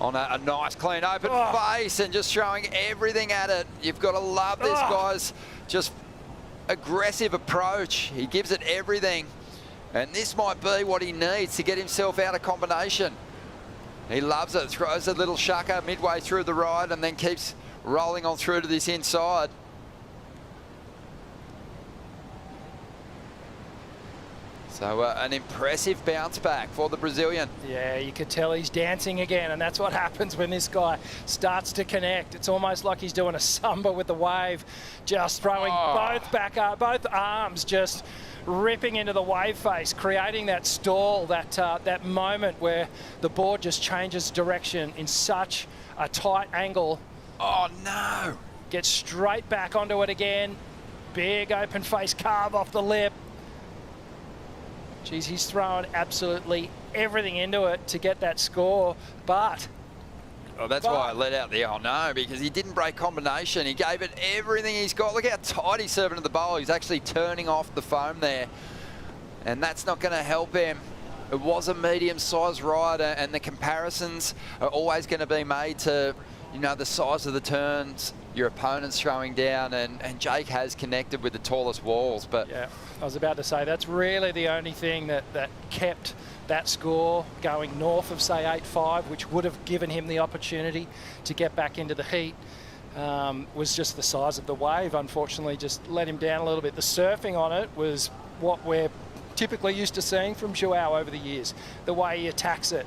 on a nice clean open face and just throwing everything at it. You've got to love this guy's just aggressive approach. He gives it everything, and this might be what he needs to get himself out of combination. He loves it, throws a little shucker midway through the ride and then keeps rolling on through to this inside. So an impressive bounce back for the Brazilian. Yeah, you could tell he's dancing again, and that's what happens when this guy starts to connect. It's almost like he's doing a samba with the wave, just throwing both arms, just ripping into the wave face, creating that stall, that moment where the board just changes direction in such a tight angle. Oh no! Gets straight back onto it again. Big open face carve off the lip. Geez, he's thrown absolutely everything into it to get that score, but... Oh, that's why I let out the oh no, because he didn't break combination. He gave it everything he's got. Look how tight he's serving to the bowl. He's actually turning off the foam there, and that's not going to help him. It was a medium-sized rider, and the comparisons are always going to be made to, you know, the size of the turns your opponent's throwing down, and Jake has connected with the tallest walls. But yeah, I was about to say that's really the only thing that kept that score going north of, say, 8-5, which would have given him the opportunity to get back into the heat, was just the size of the wave. Unfortunately, just let him down a little bit. The surfing on it was what we're typically used to seeing from Joao over the years, the way he attacks it.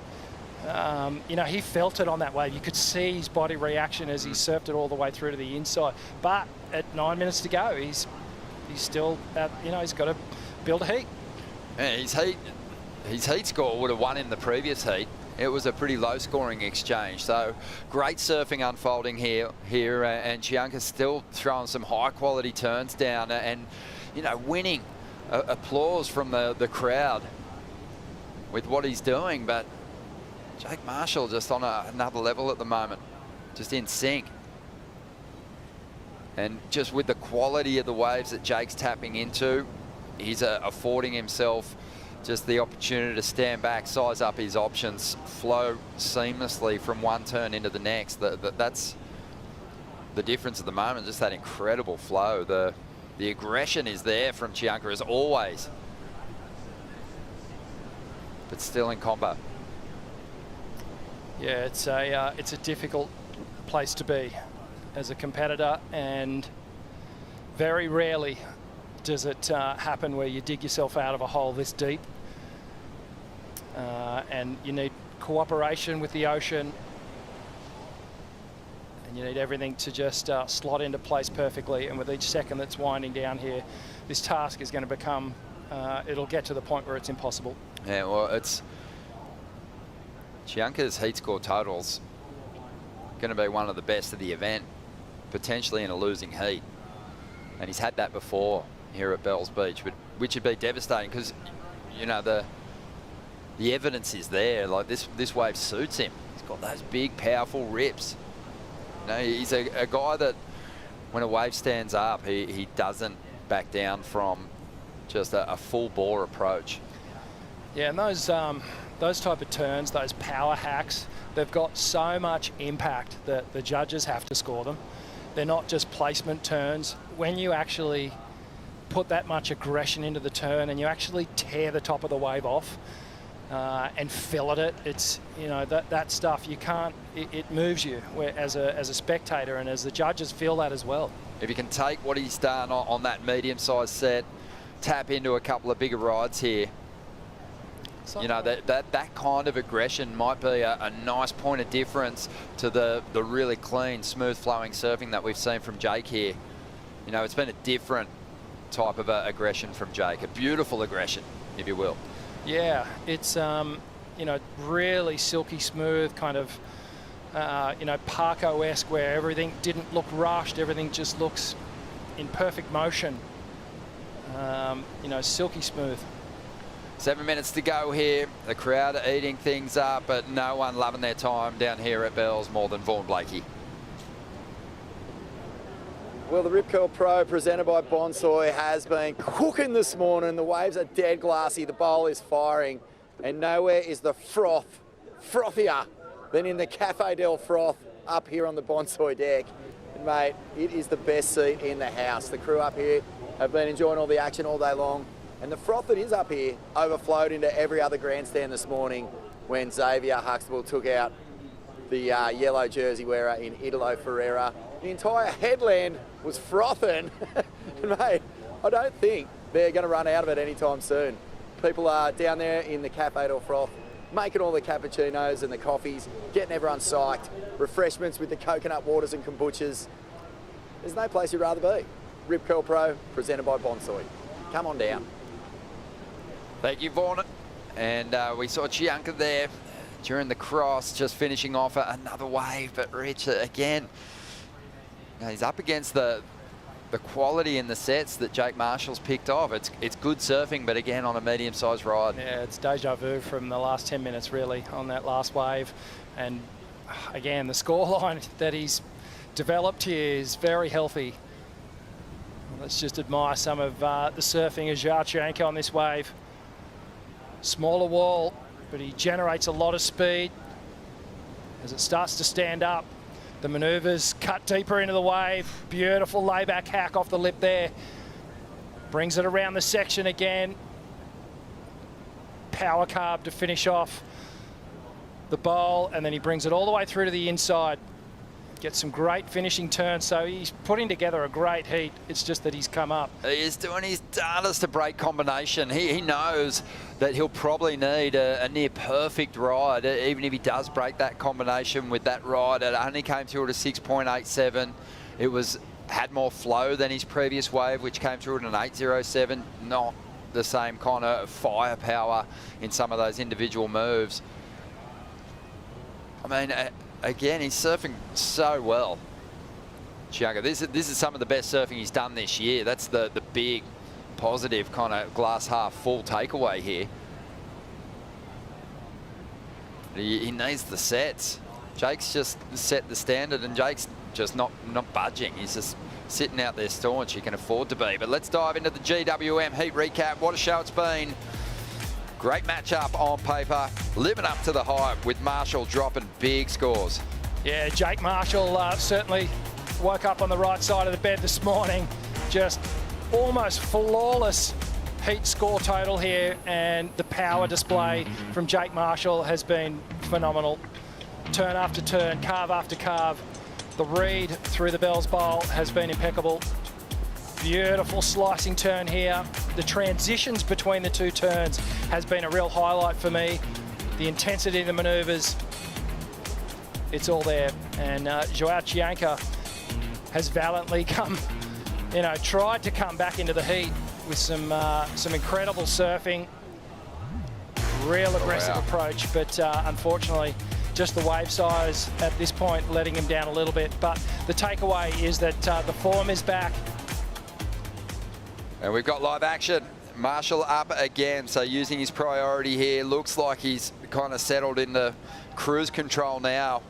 You know, he felt it on that wave. You could see his body reaction as he surfed it all the way through to the inside. But at 9 minutes to go, he's still, you know, he's got to build a heat. Yeah, his heat score would have won in the previous heat. It was a pretty low-scoring exchange. So great surfing unfolding here, and Chianka's still throwing some high-quality turns down, and you know, winning applause from the crowd with what he's doing. But Jake Marshall just on another level at the moment, just in sync. And just with the quality of the waves that Jake's tapping into, he's affording himself just the opportunity to stand back, size up his options, flow seamlessly from one turn into the next. That's the difference at the moment, just that incredible flow. The aggression is there from Chianka as always, but still in combo. Yeah, it's a difficult place to be as a competitor, and very rarely does it happen where you dig yourself out of a hole this deep. And you need cooperation with the ocean, and you need everything to just slot into place perfectly. And with each second that's winding down here, this task is going to become, it'll get to the point where it's impossible. Yeah, well, it's Chianka's heat score totals going to be one of the best of the event, potentially in a losing heat. And he's had that before here at Bells Beach, but which would be devastating because, you know, the evidence is there. Like this wave suits him. He's got those big, powerful rips. You know, he's a guy that when a wave stands up, he doesn't back down from just a full bore approach. Yeah, and those type of turns, those power hacks, they've got so much impact that the judges have to score them. They're not just placement turns. When you actually put that much aggression into the turn and you actually tear the top of the wave off and fillet it, it's, you know, that stuff you can't, it moves you as a spectator, and as the judges feel that as well. If you can take what he's done on that medium-sized set, tap into a couple of bigger rides here, you know, that kind of aggression might be a nice point of difference to the really clean, smooth-flowing surfing that we've seen from Jake here. You know, it's been a different type of aggression from Jake, a beautiful aggression, if you will. Yeah, it's, you know, really silky smooth, kind of, you know, Parko-esque, where everything didn't look rushed, everything just looks in perfect motion. You know, silky smooth. 7 minutes to go here. The crowd are eating things up, but no one loving their time down here at Bells more than Vaughan Blakey. Well, the Rip Curl Pro presented by Bonsoy has been cooking this morning. The waves are dead glassy, the bowl is firing, and nowhere is the frothier than in the Cafe del Froth up here on the Bonsoy deck. And mate, it is the best seat in the house. The crew up here have been enjoying all the action all day long, and the froth that is up here overflowed into every other grandstand this morning when Xavier Huxtable took out the yellow jersey wearer in Italo Ferreira. The entire headland was frothing. And mate, I don't think they're going to run out of it anytime soon. People are down there in the Cafe del Froth, making all the cappuccinos and the coffees, getting everyone psyched, refreshments with the coconut waters and kombuchas. There's no place you'd rather be. Rip Curl Pro, presented by Bonsoy. Come on down. Thank you, Vaughan. And we saw Chianka there during the cross, just finishing off another wave, but Rich, again, he's up against the quality in the sets that Jake Marshall's picked off. It's good surfing, but again, on a medium-sized ride. Yeah, it's deja vu from the last 10 minutes, really, on that last wave. And again, the scoreline that he's developed here is very healthy. Let's just admire some of the surfing of Chianka on this wave. Smaller wall, but he generates a lot of speed. As it starts to stand up, the manoeuvres cut deeper into the wave. Beautiful layback hack off the lip there. Brings it around the section again. Power carb to finish off the bowl, and then he brings it all the way through to the inside. Gets some great finishing turns, so he's putting together a great heat. It's just that he's come up. He is doing his darndest to break combination. He knows that he'll probably need a near perfect ride, even if he does break that combination with that ride. It only came through at a 6.87. It had more flow than his previous wave, which came through at an 8.07. Not the same kind of firepower in some of those individual moves. I mean, again, he's surfing so well. Chianka, this is some of the best surfing he's done this year. That's the big, positive kind of glass half full takeaway here. He needs the sets. Jake's just set the standard, and Jake's just not budging. He's just sitting out there staunch. He can afford to be. But let's dive into the GWM heat recap. What a show it's been. Great matchup on paper, living up to the hype with Marshall dropping big scores. Yeah, Jake Marshall certainly woke up on the right side of the bed this morning. Just almost flawless heat score total here, and the power display from Jake Marshall has been phenomenal. Turn after turn, carve after carve. The read through the Bells Bowl has been impeccable. Beautiful slicing turn here. The transitions between the two turns has been a real highlight for me. The intensity of the manoeuvres, it's all there. And Joao Chianka has valiantly tried to come back into the heat with some incredible surfing. Real aggressive approach, but unfortunately, just the wave size at this point letting him down a little bit. But the takeaway is that the form is back. And we've got live action. Marshall up again, so using his priority here. Looks like he's kind of settled into cruise control now.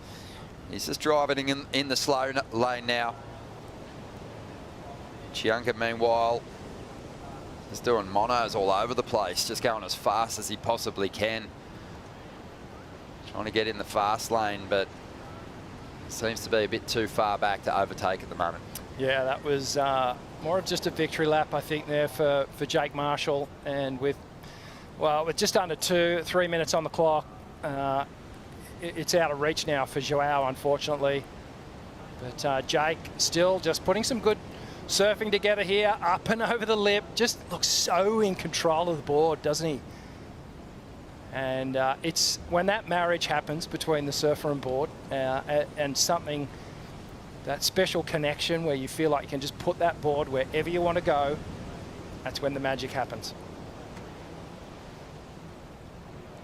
He's just driving in the slow lane now. Chianka, meanwhile, is doing monos all over the place, just going as fast as he possibly can. Trying to get in the fast lane, but seems to be a bit too far back to overtake at the moment. Yeah, that was more of just a victory lap, I think, there for Jake Marshall. And with just under 3 minutes on the clock, it's out of reach now for Joao, unfortunately. But Jake still just putting some good surfing together here, up and over the lip. Just looks so in control of the board, doesn't he? And it's when that marriage happens between the surfer and board and something, that special connection where you feel like you can just put that board wherever you want to go, that's when the magic happens.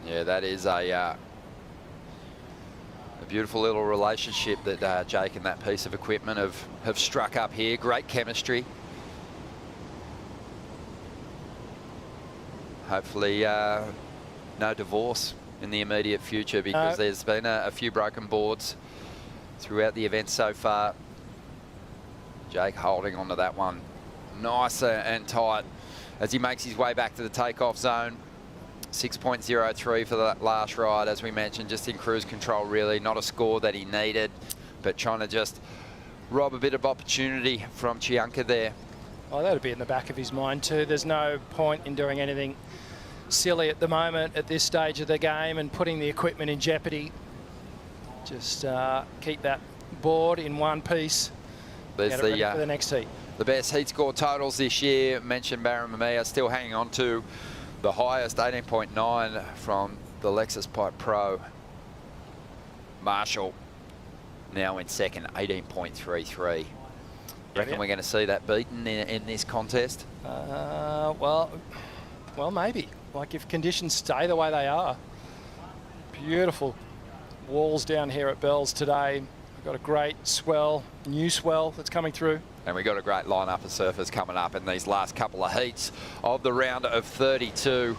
Yeah, that is a beautiful little relationship that Jake and that piece of equipment have struck up here. Great chemistry. hopefully no divorce in the immediate future, because there's been a few broken boards throughout the event so far. Jake holding onto that one nice and tight as he makes his way back to the takeoff zone. 6.03 for that last ride, as we mentioned, just in cruise control really, not a score that he needed, but trying to just rob a bit of opportunity from Chianka there. Oh, that'd be in the back of his mind too. There's no point in doing anything silly at the moment at this stage of the game and putting the equipment in jeopardy. Just keep that board in one piece. There's Get it ready for the next heat. The best heat score totals this year. Mentioned Mamiya still hanging on to the highest, 18.9 from the Lexus Pipe Pro. Marshall now in second, 18.33. Reckon we're going to see that beaten in this contest? Well, maybe. Like if conditions stay the way they are. Beautiful walls down here at Bells today. We've got a great swell, new swell that's coming through. And we've got a great lineup of surfers coming up in these last couple of heats of the round of 32.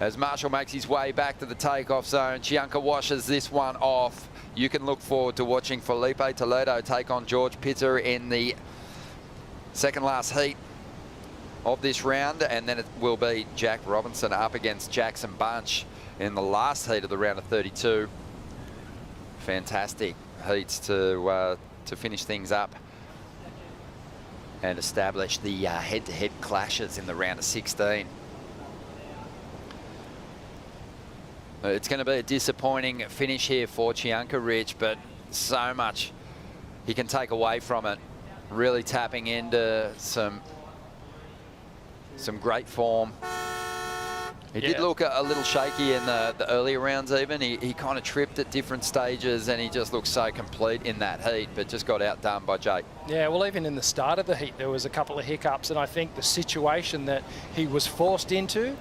As Marshall makes his way back to the takeoff zone, Chianka washes this one off. You can look forward to watching Felipe Toledo take on George Petar in the second last heat of this round, and then it will be Jack Robinson up against Jackson Bunch in the last heat of the round of 32. Fantastic heats to finish things up and establish the head-to-head clashes in the round of 16. It's going to be a disappointing finish here for Chianka, Rich, but so much he can take away from it. Really tapping into some great form. He did look a little shaky in the earlier rounds even. He kind of tripped at different stages and he just looked so complete in that heat, but just got outdone by Jake. Yeah, well, even in the start of the heat, there was a couple of hiccups, and I think the situation that he was forced into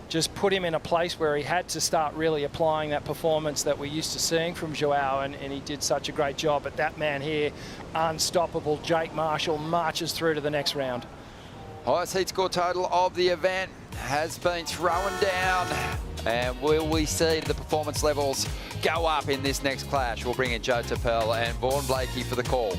just put him in a place where he had to start really applying that performance that we're used to seeing from Joao, and he did such a great job. But that man here, unstoppable, Jake Marshall, marches through to the next round. Highest heat score total of the event has been thrown down. And will we see the performance levels go up in this next clash? We'll bring in Joe Tapel and Vaughan Blakey for the call.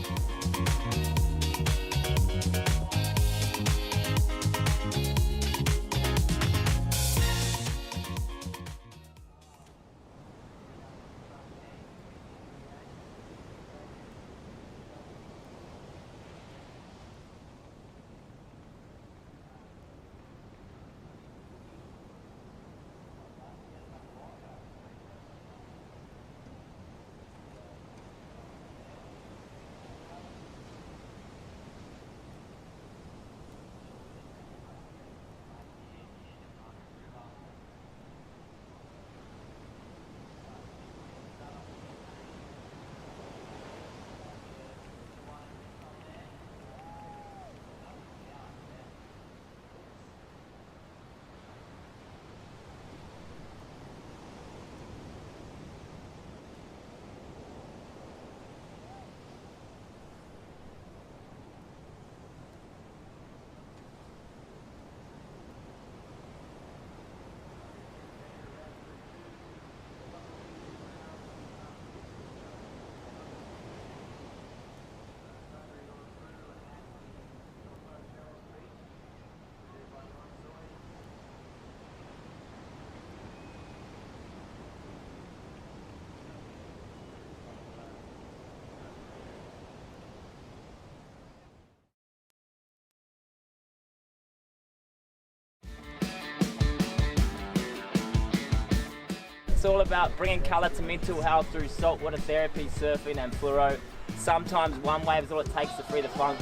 It's all about bringing colour to mental health through saltwater therapy, surfing and fluoro. Sometimes one wave is all it takes to free the funk.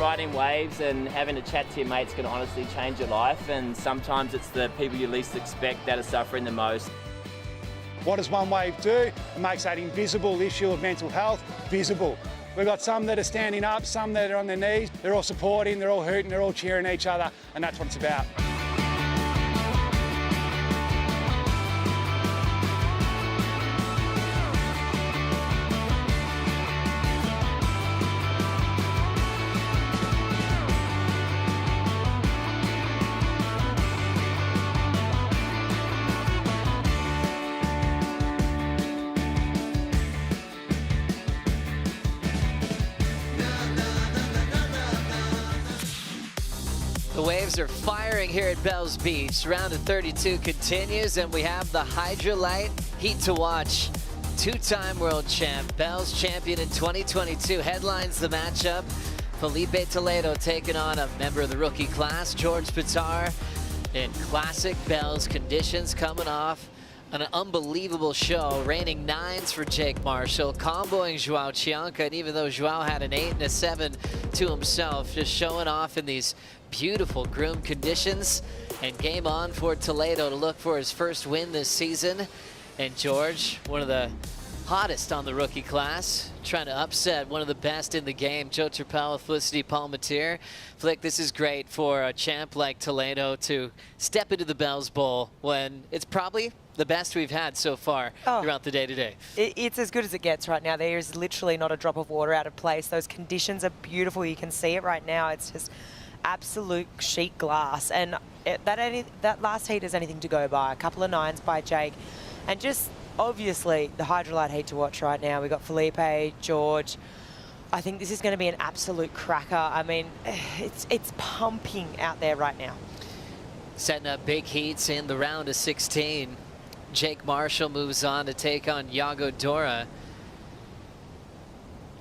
Riding waves and having a chat to your mates can honestly change your life, and sometimes it's the people you least expect that are suffering the most. What does One Wave do? It makes that invisible issue of mental health visible. We've got some that are standing up, some that are on their knees. They're all supporting, they're all hooting, they're all cheering each other, and that's what it's about. The waves are firing here at Bells Beach. Round of 32 continues, and we have the Hydrolite Heat to watch. Two-time world champ, Bells champion in 2022, headlines the matchup. Felipe Toledo taking on a member of the rookie class, George Petar, in classic Bells conditions, coming off an unbelievable show, raining 9s for Jake Marshall, comboing Joao Chianka, and even though Joao had an 8 and a 7 to himself, just showing off in these beautiful groomed conditions. And game on for Toledo to look for his first win this season. And George, one of the hottest on the rookie class, trying to upset one of the best in the game, Joe Turpel with Felicity Palmatier. Flick, this is great for a champ like Toledo to step into the Bells Bowl when it's probably the best we've had so far throughout the day today. It's as good as it gets right now. There is literally not a drop of water out of place. Those conditions are beautiful. You can see it right now. It's just absolute sheet glass. And that last heat is anything to go by. A couple of 9s by Jake. And just obviously the Hydrolite heat to watch right now. We've got Felipe, George. I think this is going to be an absolute cracker. I mean, it's pumping out there right now. Setting up big heats in the round of 16. Jake Marshall moves on to take on Yago Dora.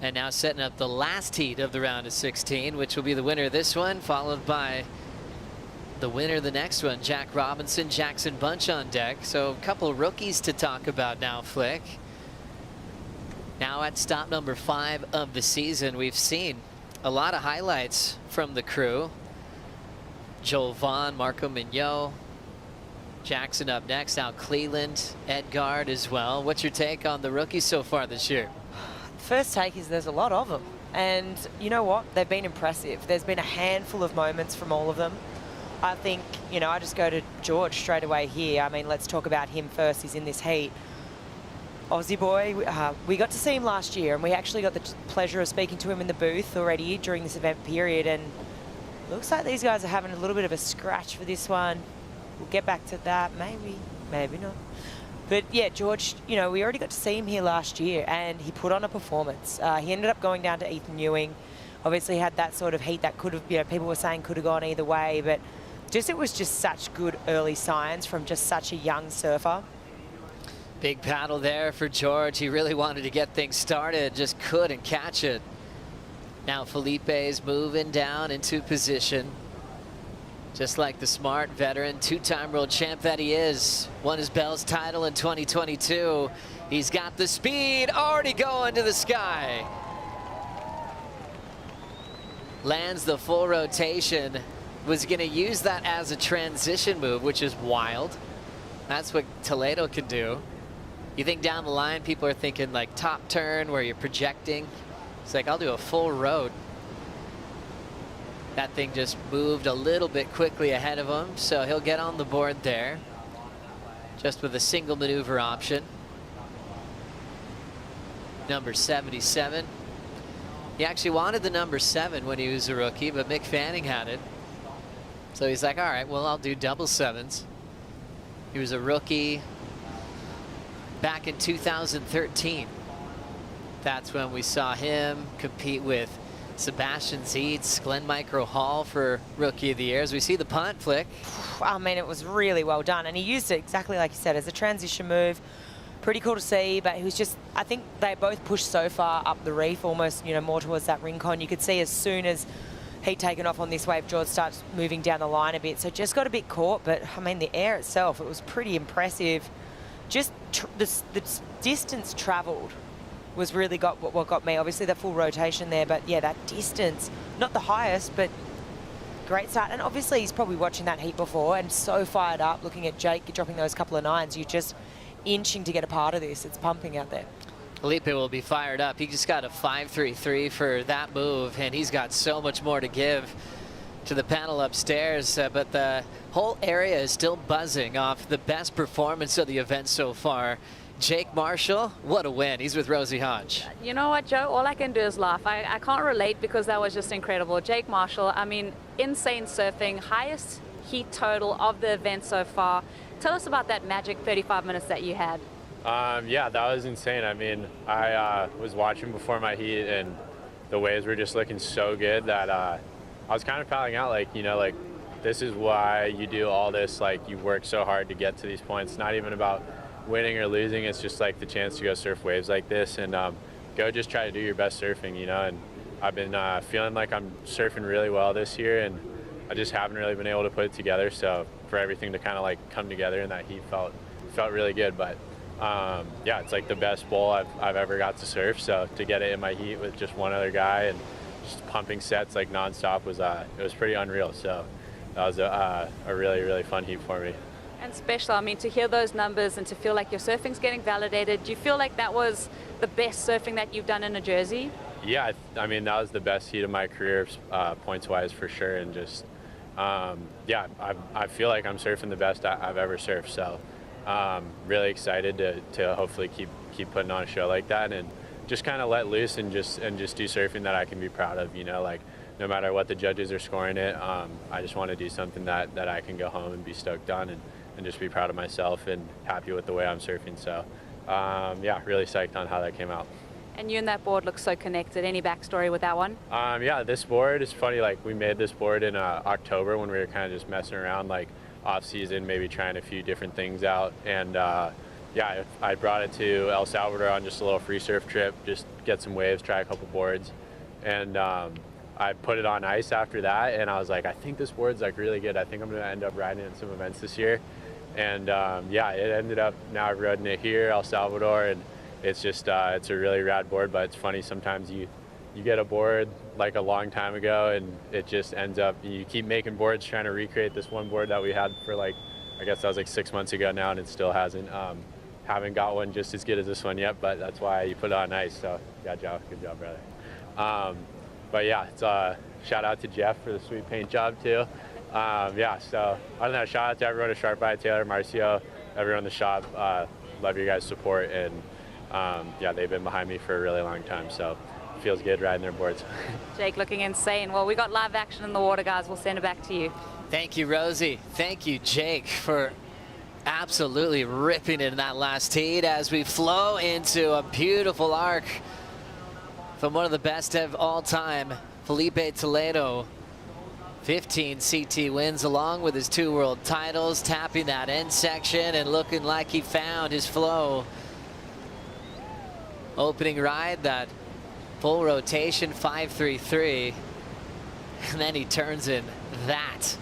And now setting up the last heat of the round of 16, which will be the winner of this one, followed by the winner of the next one, Jack Robinson, Jackson Bunch on deck. So a couple rookies to talk about now, Flick. Now at stop number 5 of the season, we've seen a lot of highlights from the crew. Joel Vaughn, Marco Mignot, Jackson up next, now Cleland, Edgard as well. What's your take on the rookies so far this year? First take is there's a lot of them. And you know what? They've been impressive. There's been a handful of moments from all of them. I think, you know, I just go to George straight away here. I mean, let's talk about him first. He's in this heat. Aussie boy, we got to see him last year, and we actually got the pleasure of speaking to him in the booth already during this event period. And looks like these guys are having a little bit of a scratch for this one. We'll get back to that, maybe not. But yeah, George, you know, we already got to see him here last year, and he put on a performance. He ended up going down to Ethan Ewing. Obviously had that sort of heat that could have, you know, people were saying could have gone either way, but it was just such good early signs from just such a young surfer. Big paddle there for George. He really wanted to get things started, just couldn't catch it. Now Felipe's moving down into position. Just like the smart veteran, two-time world champ that he is. Won his Bells title in 2022. He's got the speed, already going to the sky. Lands the full rotation. Was gonna use that as a transition move, which is wild. That's what Toledo can do. You think down the line, people are thinking like top turn where you're projecting. It's like, I'll do a full road. That thing just moved a little bit quickly ahead of him, so he'll get on the board there. Just with a single maneuver option. Number 77. He actually wanted the number 7 when he was a rookie, but Mick Fanning had it. So he's like, all right, well, I'll do double 7s. He was a rookie back in 2013. That's when we saw him compete with Sebastian Zietz, Glenn Micro Hall for Rookie of the Year. As we see the punt, Flick. I mean, it was really well done. And he used it exactly like you said, as a transition move. Pretty cool to see, but he was just, I think they both pushed so far up the reef, almost, you know, more towards that rincon. You could see as soon as he'd taken off on this wave, George starts moving down the line a bit. So just got a bit caught, but I mean, the air itself, it was pretty impressive. Just the distance traveled was really what got me. Obviously the full rotation there, but yeah, that distance, not the highest, but great start. And obviously he's probably watching that heat before and so fired up, looking at Jake dropping those couple of 9s. You're just inching to get a part of this. It's pumping out there. Felipe will be fired up. He just got a 5.33 for that move, and he's got so much more to give to the panel upstairs, but the whole area is still buzzing off the best performance of the event so far. Jake Marshall, what a win. He's with Rosie Hodge. You know what, Joe? All I can do is laugh. I can't relate because that was just incredible. Jake Marshall, I mean, insane surfing, highest heat total of the event so far. Tell us about that magic 35 minutes that you had. Yeah, that was insane. I mean, I was watching before my heat, and the waves were just looking so good that I was kind of paddling out like, you know, like this is why you do all this. Like, you work so hard to get to these points. It's not even about winning or losing. It's just like the chance to go surf waves like this and go just try to do your best surfing, you know. And I've been feeling like I'm surfing really well this year, and I just haven't really been able to put it together. So for everything to kind of like come together in that heat felt really good. But yeah, it's like the best bowl I've ever got to surf. So to get it in my heat with just one other guy and just pumping sets like nonstop was it was pretty unreal. So that was a really, really fun heat for me. And special, I mean, to hear those numbers and to feel like your surfing's getting validated, do you feel like that was the best surfing that you've done in a jersey? Yeah, I mean, that was the best heat of my career, points-wise for sure. And just, yeah, I feel like I'm surfing the best I've ever surfed. So really excited to hopefully keep putting on a show like that and just kind of let loose and just do surfing that I can be proud of, you know, like no matter what the judges are scoring it, I just want to do something that I can go home and be stoked on and just be proud of myself and happy with the way I'm surfing. So yeah, really psyched on how that came out. And you and that board look so connected. Any backstory with that one? Yeah, this board is funny. Like, we made this board in October when we were kind of just messing around, like off season, maybe trying a few different things out. And yeah, I brought it to El Salvador on just a little free surf trip, just get some waves, try a couple boards. And I put it on ice after that, and I was like, I think this board's like really good. I think I'm gonna end up riding it in some events this year. And yeah, it ended up, now I've ridden it here, El Salvador, and it's just, it's a really rad board. But it's funny, sometimes you get a board like a long time ago and it just ends up, you keep making boards trying to recreate this one board that we had for like, I guess that was like 6 months ago now, and it still hasn't. Haven't got one just as good as this one yet, but that's why you put it on ice. So good job, brother. But yeah, it's shout out to Jeff for the sweet paint job too. Yeah, so other than that, shout out to everyone at Sharp Eye, Taylor, Marcio, everyone in the shop. Love your guys' support, and yeah, they've been behind me for a really long time, so it feels good riding their boards. Jake looking insane. Well, we got live action in the water, guys. We'll send it back to you. Thank you, Rosie. Thank you, Jake, for absolutely ripping it in that last heat as we flow into a beautiful arc from one of the best of all time, Felipe Toledo. 15 CT wins along with his 2 world titles, tapping that end section and looking like he found his flow. Opening ride, that full rotation 533, and then he turns in that.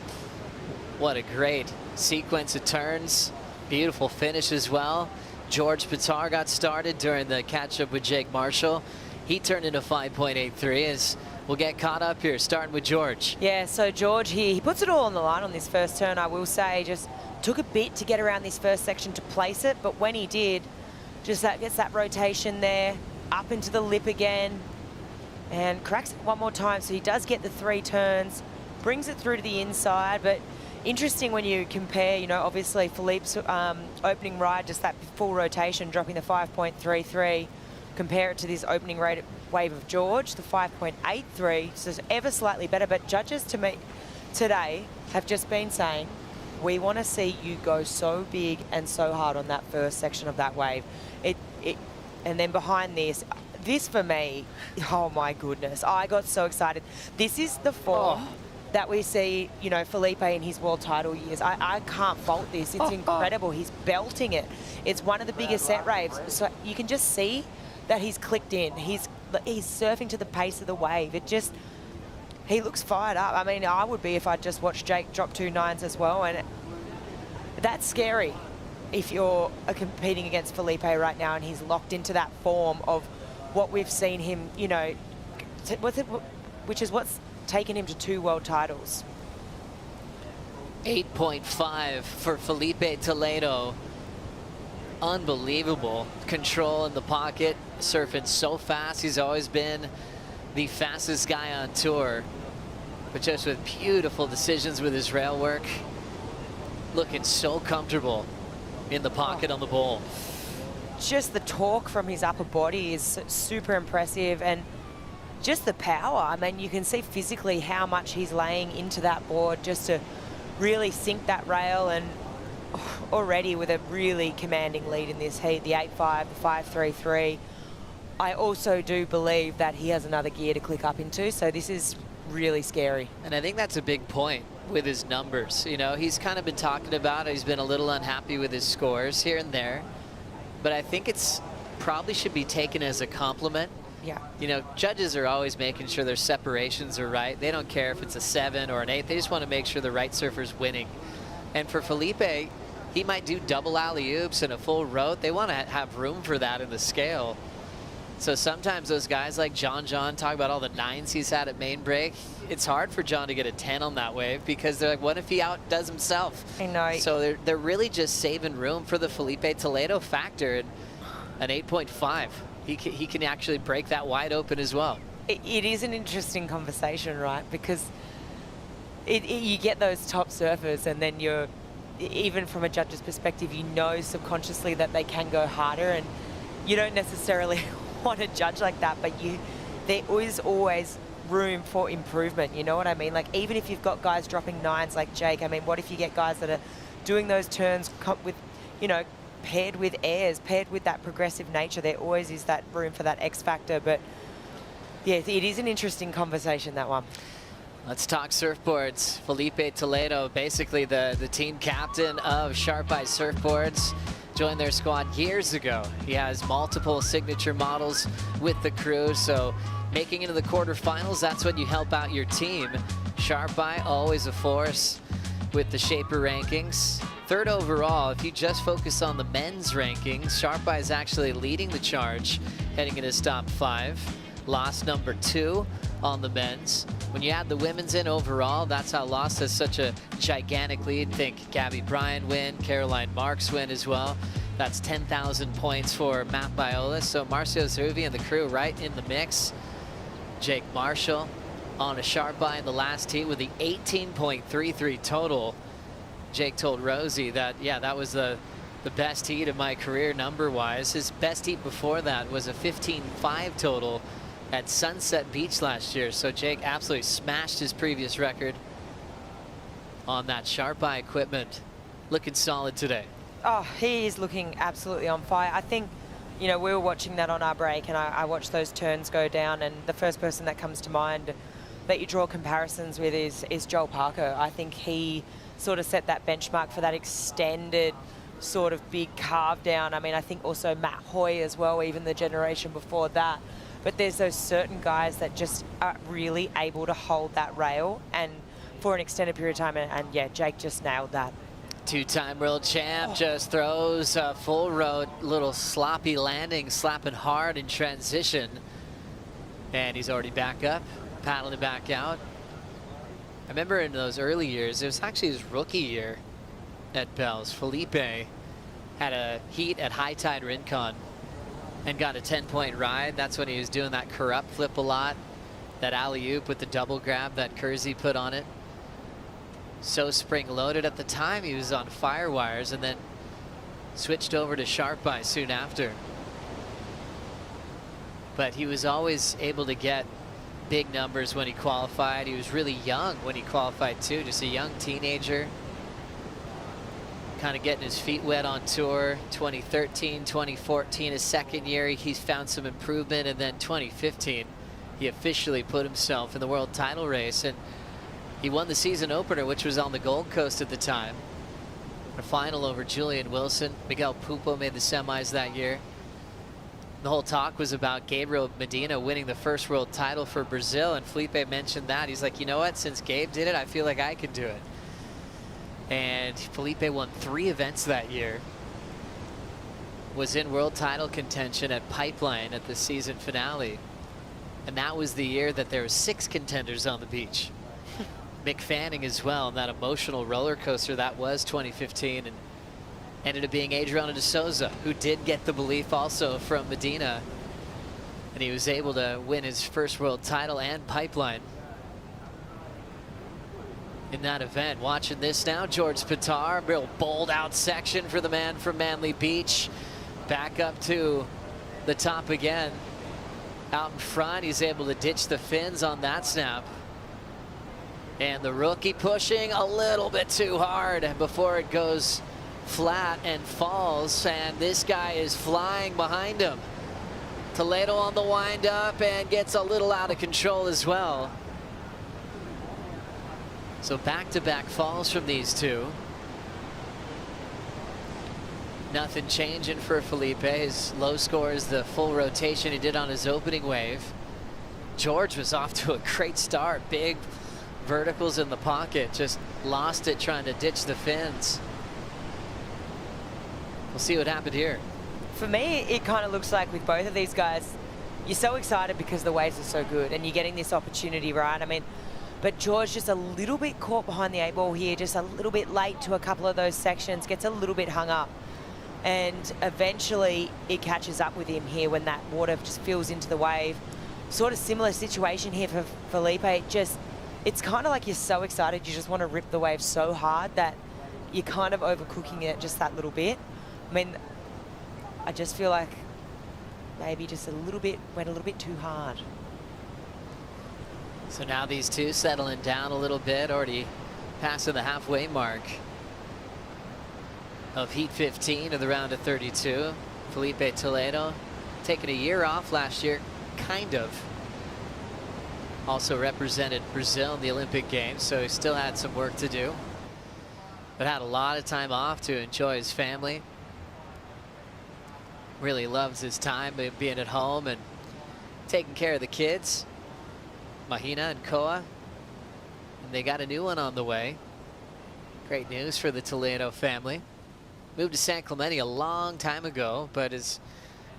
What a great sequence of turns. Beautiful finish as well. George Petar got started during the catch-up with Jake Marshall. He turned into 5.83 as we'll get caught up here, starting with George. Yeah, so George here, he puts it all on the line on this first turn, I will say. Just took a bit to get around this first section to place it, but when he did, just that gets that rotation there, up into the lip again, and cracks it one more time. So he does get the 3 turns, brings it through to the inside, but interesting when you compare, you know, obviously Philippe's opening ride, just that full rotation, dropping the 5.33, compare it to this opening wave of George, the 5.83, so it's ever slightly better. But judges to me today have just been saying, we want to see you go so big and so hard on that first section of that wave. And then behind this for me, oh my goodness, I got so excited. This is the form that we see, you know, Felipe in his world title years. I can't fault this. It's incredible. He's belting it. It's one of the biggest set raves. So you can just see that he's clicked in. He's surfing to the pace of the wave. He looks fired up. I mean, I would be if I just watched Jake drop 2 9s as well. And that's scary if you're competing against Felipe right now and he's locked into that form of what we've seen him, you know, which is what's taken him to 2 world titles. 8.5 for Felipe Toledo. Unbelievable control in the pocket, surfing so fast. He's always been the fastest guy on tour, but just with beautiful decisions with his rail work. Looking so comfortable in the pocket on the bowl. Just the torque from his upper body is super impressive, and just the power. I mean, you can see physically how much he's laying into that board just to really sink that rail, and already with a really commanding lead in this heat, the 8.5, the 5.33. I also do believe that he has another gear to click up into, so this is really scary. And I think that's a big point with his numbers. You know, he's kind of been talking about, he's been a little unhappy with his scores here and there, but I think it's probably should be taken as a compliment. Yeah. You know, judges are always making sure their separations are right. They don't care if it's a 7 or an 8. They just want to make sure the right surfer's winning. And for Felipe, he might do double alley-oops and a full rote. They want to have room for that in the scale. So sometimes those guys like John talk about all the 9s he's had at main break. It's hard for John to get a 10 on that wave because they're like, what if he outdoes himself? I know. So they're really just saving room for the Felipe Toledo factor. And an 8.5. He can actually break that wide open as well. It is an interesting conversation, right? Because you get those top surfers and then you're, even from a judge's perspective, you know subconsciously that they can go harder, and you don't necessarily want to judge like that, but there is always room for improvement, you know what I mean? Like, even if you've got guys dropping 9s like Jake, I mean, what if you get guys that are doing those turns with, you know, paired with airs, paired with that progressive nature? There always is that room for that X factor. But yeah, it is an interesting conversation, that one. Let's talk surfboards. Felipe Toledo, basically the team captain of Sharp Eye Surfboards, joined their squad years ago. He has multiple signature models with the crew, so making it into the quarterfinals, that's when you help out your team. Sharp Eye, always a force with the Shaper rankings. 3rd overall, if you just focus on the men's rankings, Sharp Eye is actually leading the charge, heading into top 5. Lost number 2 on the men's. When you add the women's in overall, that's how Lost has such a gigantic lead. Think Gabby Bryan win, Caroline Marks win as well. That's 10,000 points for Matt Biola. So Marcio Zervi and the crew right in the mix. Jake Marshall on a Sharp Eye in the last heat with the 18.33 total. Jake told Rosie that, yeah, that was the best heat of my career number-wise. His best heat before that was a 15.5 total at Sunset Beach last year. So Jake absolutely smashed his previous record on that Sharp Eye equipment. Looking solid today. Oh, he is looking absolutely on fire. I think, you know, we were watching that on our break, and I watched those turns go down, and the first person that comes to mind that you draw comparisons with is Joel Parker. I think he sort of set that benchmark for that extended sort of big carve down. I mean, I think also Matt Hoy as well, even the generation before that. But there's those certain guys that just are really able to hold that rail and for an extended period of time. And yeah, Jake just nailed that. 2-time world champ just throws a full road, little sloppy landing, slapping hard in transition. And he's already back up, paddling back out. I remember in those early years, it was actually his rookie year at Bell's. Felipe had a heat at High Tide Rincon and got a 10-point ride. That's when he was doing that corrupt flip a lot, that alley-oop with the double grab that Kersey put on it. So spring-loaded at the time, he was on Firewires and then switched over to Sharp Eye soon after. But he was always able to get big numbers when he qualified. He was really young when he qualified too, just a young teenager. Kind of getting his feet wet on tour. 2013, 2014, his second year, he's found some improvement, and then 2015, he officially put himself in the world title race, and he won the season opener, which was on the Gold Coast at the time. A final over Julian Wilson. Miguel Pupo made the semis that year. The whole talk was about Gabriel Medina winning the first world title for Brazil, and Felipe mentioned that. He's like, you know what, since Gabe did it, I feel like I could do it. And Felipe won 3 events that year. Was in world title contention at Pipeline at the season finale. And that was the year that there were 6 contenders on the beach. Mick Fanning as well, and that emotional roller coaster that was 2015, and ended up being Adriano de Souza, who did get the belief also from Medina. And he was able to win his first world title and Pipeline in that event. Watching this now, George Petar, real bowled out section for the man from Manly Beach. Back up to the top again. Out in front, he's able to ditch the fins on that snap. And the rookie pushing a little bit too hard before it goes flat and falls, and this guy is flying behind him. Toledo on the wind up and gets a little out of control as well. So back-to-back falls from these two. Nothing changing for Felipe. His low score is the full rotation he did on his opening wave. George was off to a great start. Big verticals in the pocket. Just lost it trying to ditch the fins. We'll see what happened here. For me, it kind of looks like with both of these guys, you're so excited because the waves are so good and you're getting this opportunity, right? I mean, but George just a little bit caught behind the 8-ball here, just a little bit late to a couple of those sections, gets a little bit hung up. And eventually it catches up with him here when that water just fills into the wave. Sort of similar situation here for Felipe. It's kind of like you're so excited, you just want to rip the wave so hard that you're kind of overcooking it just that little bit. I mean, I just feel like maybe just went a little bit too hard. So now these two settling down a little bit, already passing the halfway mark of heat 15 of the round of 32. Felipe Toledo taking a year off last year, kind of. Also represented Brazil in the Olympic Games, so he still had some work to do. But had a lot of time off to enjoy his family. Really loves his time being at home and taking care of the kids. Mahina and Koa. And they got a new one on the way. Great news for the Toledo family. Moved to San Clemente a long time ago, but is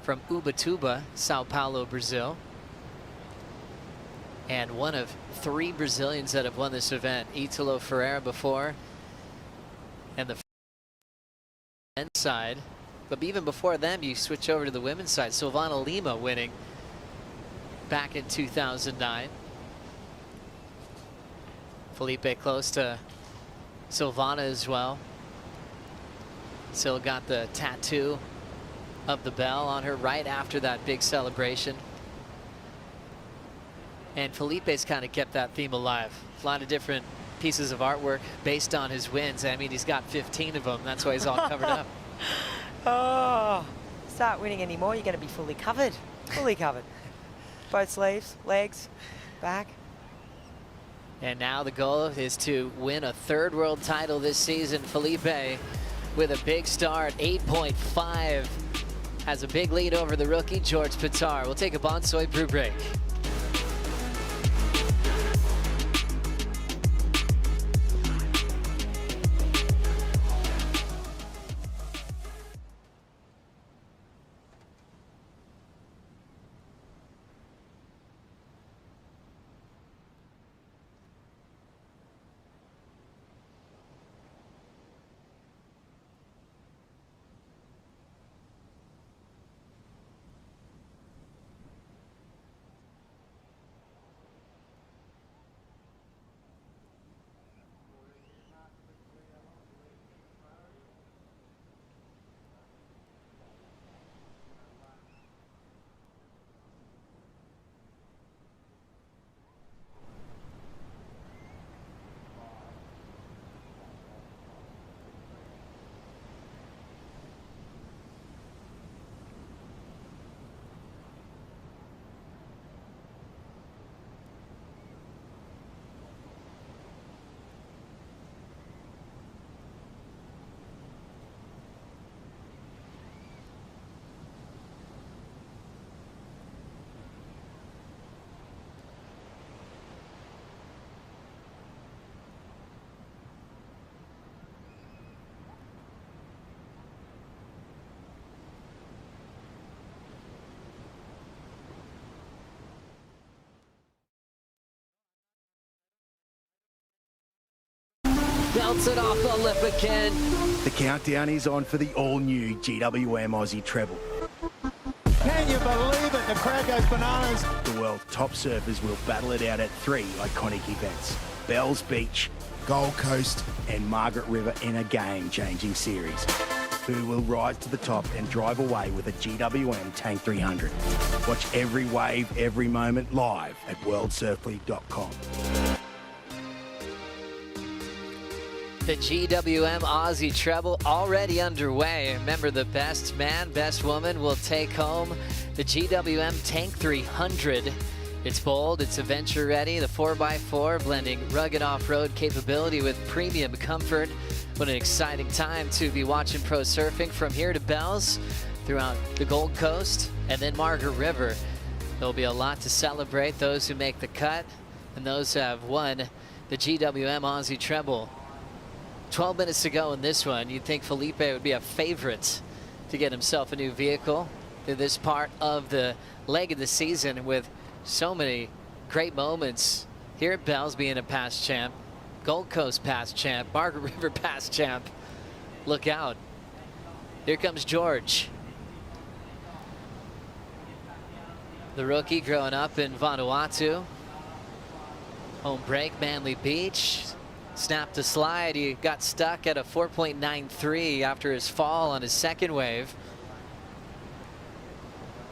from Ubatuba, Sao Paulo, Brazil. And one of 3 Brazilians that have won this event. Italo Ferreira before. And the men's side. But even before them, you switch over to the women's side. Silvana Lima winning back in 2009. Felipe close to Silvana as well. Sil got the tattoo of the bell on her right after that big celebration. And Felipe's kind of kept that theme alive. A lot of different pieces of artwork based on his wins. I mean, he's got 15 of them. That's why he's all covered up. Oh, start winning anymore, you're going to be fully covered. Fully covered. Both sleeves, legs, back. And now the goal is to win a 3rd world title this season. Felipe with a big start, 8.5. Has a big lead over the rookie, George Petar. We'll take a Bonsoy brew break. Belts it off Olympican. The countdown is on for the all-new GWM Aussie treble. Can you believe it? The crowd goes bananas. The world's top surfers will battle it out at 3 iconic events. Bells Beach, Gold Coast and Margaret River in a game-changing series. Who will rise to the top and drive away with a GWM Tank 300? Watch every wave, every moment live at worldsurfleague.com. The GWM Aussie treble already underway. Remember, the best man, best woman will take home the GWM Tank 300. It's bold, it's adventure ready, the 4x4 blending rugged off-road capability with premium comfort. What an exciting time to be watching pro surfing from here to Bells, throughout the Gold Coast, and then Margaret River. There'll be a lot to celebrate, those who make the cut and those who have won the GWM Aussie Treble. 12 minutes to go in this one. You'd think Felipe would be a favorite to get himself a new vehicle through this part of the leg of the season, with so many great moments here at Bells, being a past champ, Gold Coast past champ, Margaret River past champ. Look out. Here comes George. The rookie growing up in Vanuatu. Home break, Manly Beach. Snapped a slide. He got stuck at a 4.93 after his fall on his second wave.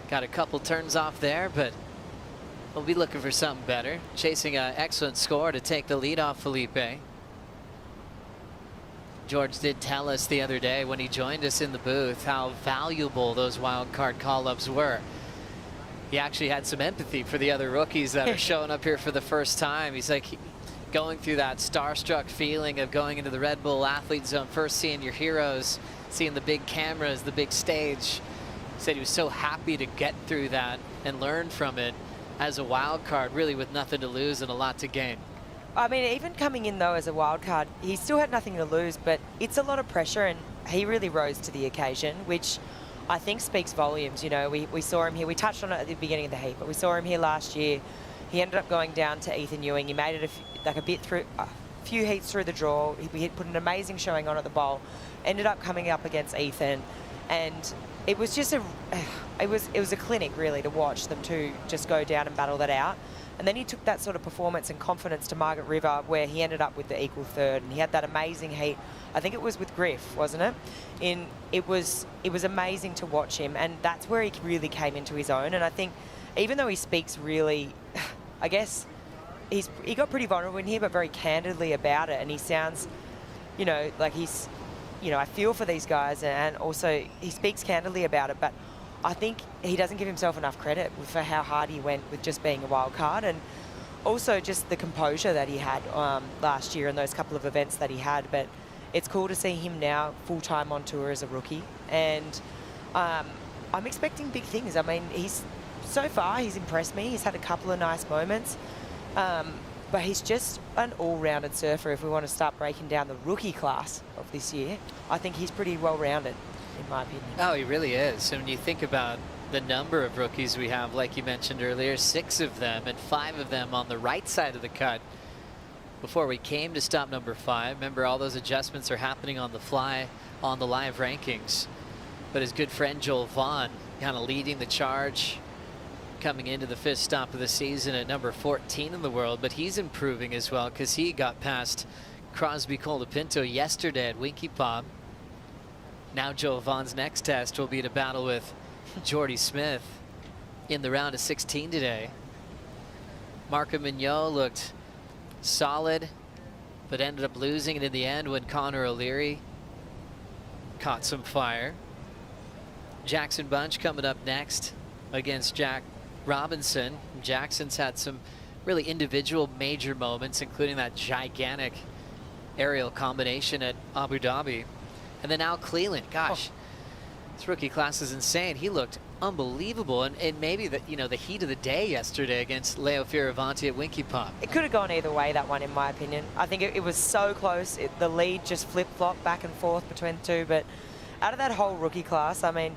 Got a couple turns off there, but we'll be looking for something better. Chasing an excellent score to take the lead off Felipe. George did tell us the other day when he joined us in the booth how valuable those wild card call-ups were. He actually had some empathy for the other rookies that are showing up here for the first time. He's like going through that starstruck feeling of going into the Red Bull Athlete Zone, first seeing your heroes, seeing the big cameras, the big stage. He said he was so happy to get through that and learn from it as a wild card, really with nothing to lose and a lot to gain. I mean, even coming in though as a wild card, he still had nothing to lose, but it's a lot of pressure, and he really rose to the occasion, which I think speaks volumes. You know, we saw him here. We touched on it at the beginning of the heat, but we saw him here last year. He ended up going down to Ethan Ewing. He made it a few heats through the draw. He put an amazing showing on at the bowl. Ended up coming up against Ethan, and it was just it was a clinic really to watch them two just go down and battle that out. And then he took that sort of performance and confidence to Margaret River, where he ended up with the equal third, and he had that amazing heat. I think it was with Griff, wasn't it? It was amazing to watch him, and that's where he really came into his own. And I think even though he speaks really, I guess he got pretty vulnerable in here, but very candidly about it, and he sounds, you know, like he's, you know, I feel for these guys, and also he speaks candidly about it, but I think he doesn't give himself enough credit for how hard he went with just being a wild card, and also just the composure that he had last year in those couple of events that he had. But it's cool to see him now full-time on tour as a rookie, and I'm expecting big things. I mean, so far he's impressed me. He's had a couple of nice moments, but he's just an all-rounded surfer. If we want to start breaking down the rookie class of this year, I think he's pretty well-rounded, in my opinion. Oh, he really is. And when you think about the number of rookies we have, like you mentioned earlier, 6 of them, and 5 of them on the right side of the cut before we came to stop number 5. Remember, all those adjustments are happening on the fly on the live rankings. But his good friend Joel Vaughn kind of leading the charge, coming into the 5th stop of the season at number 14 in the world. But he's improving as well, because he got past Crosby Colapinto yesterday at Winky Pop. Now Joel Vaughn's next test will be to battle with Jordy Smith in the round of 16 today. Marco Mignot looked solid, but ended up losing it in the end when Connor O'Leary caught some fire. Jackson Bunch coming up next against Jack Robinson. Jackson's had some really individual major moments, including that gigantic aerial combination at Abu Dhabi. And then Al Cleland, gosh, this rookie class is insane. He looked unbelievable, and maybe the heat of the day yesterday against Leo Fioravanti at Winky Pop. It could have gone either way, that one, in my opinion. I think it was so close. The lead just flip-flopped back and forth between the two. But out of that whole rookie class, I mean,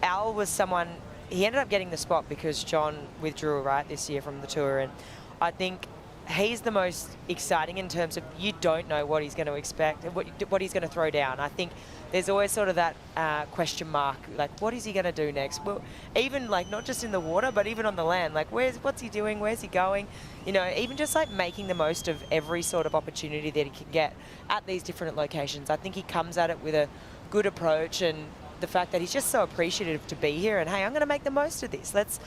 Al was someone, he ended up getting the spot because John withdrew, right, this year from the tour. And I think he's the most exciting in terms of you don't know what he's going to expect, what he's going to throw down. I think there's always sort of that question mark, like, what is he going to do next? Well, even like not just in the water, but even on the land, like what's he doing? Where's he going? You know, even just like making the most of every sort of opportunity that he can get at these different locations. I think he comes at it with a good approach, and the fact that he's just so appreciative to be here, and hey, I'm going to make the most of this. Let's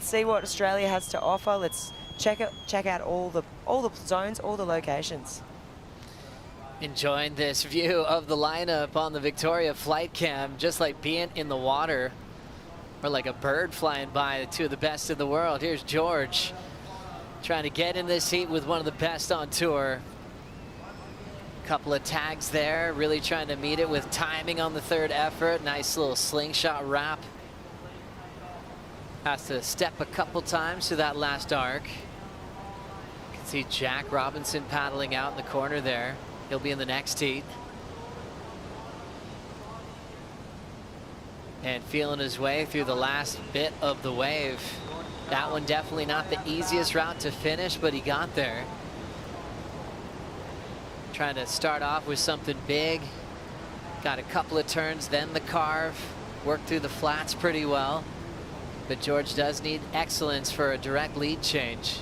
see what Australia has to offer. Let's check out all the zones, all the locations. Enjoying this view of the lineup on the Victoria flight cam, just like being in the water or like a bird flying by, the two of the best in the world. Here's George Trying to get in this heat with one of the best on tour. Couple of tags there, really trying to meet it with timing on the third effort. Nice little slingshot wrap. Has to step a couple times to that last arc. You can see Jack Robinson paddling out in the corner there. He'll be in the next heat. And feeling his way through the last bit of the wave. That one definitely not the easiest route to finish, but he got there. Trying to start off with something big. Got a couple of turns, then the carve. Worked through the flats pretty well. But George does need excellence for a direct lead change.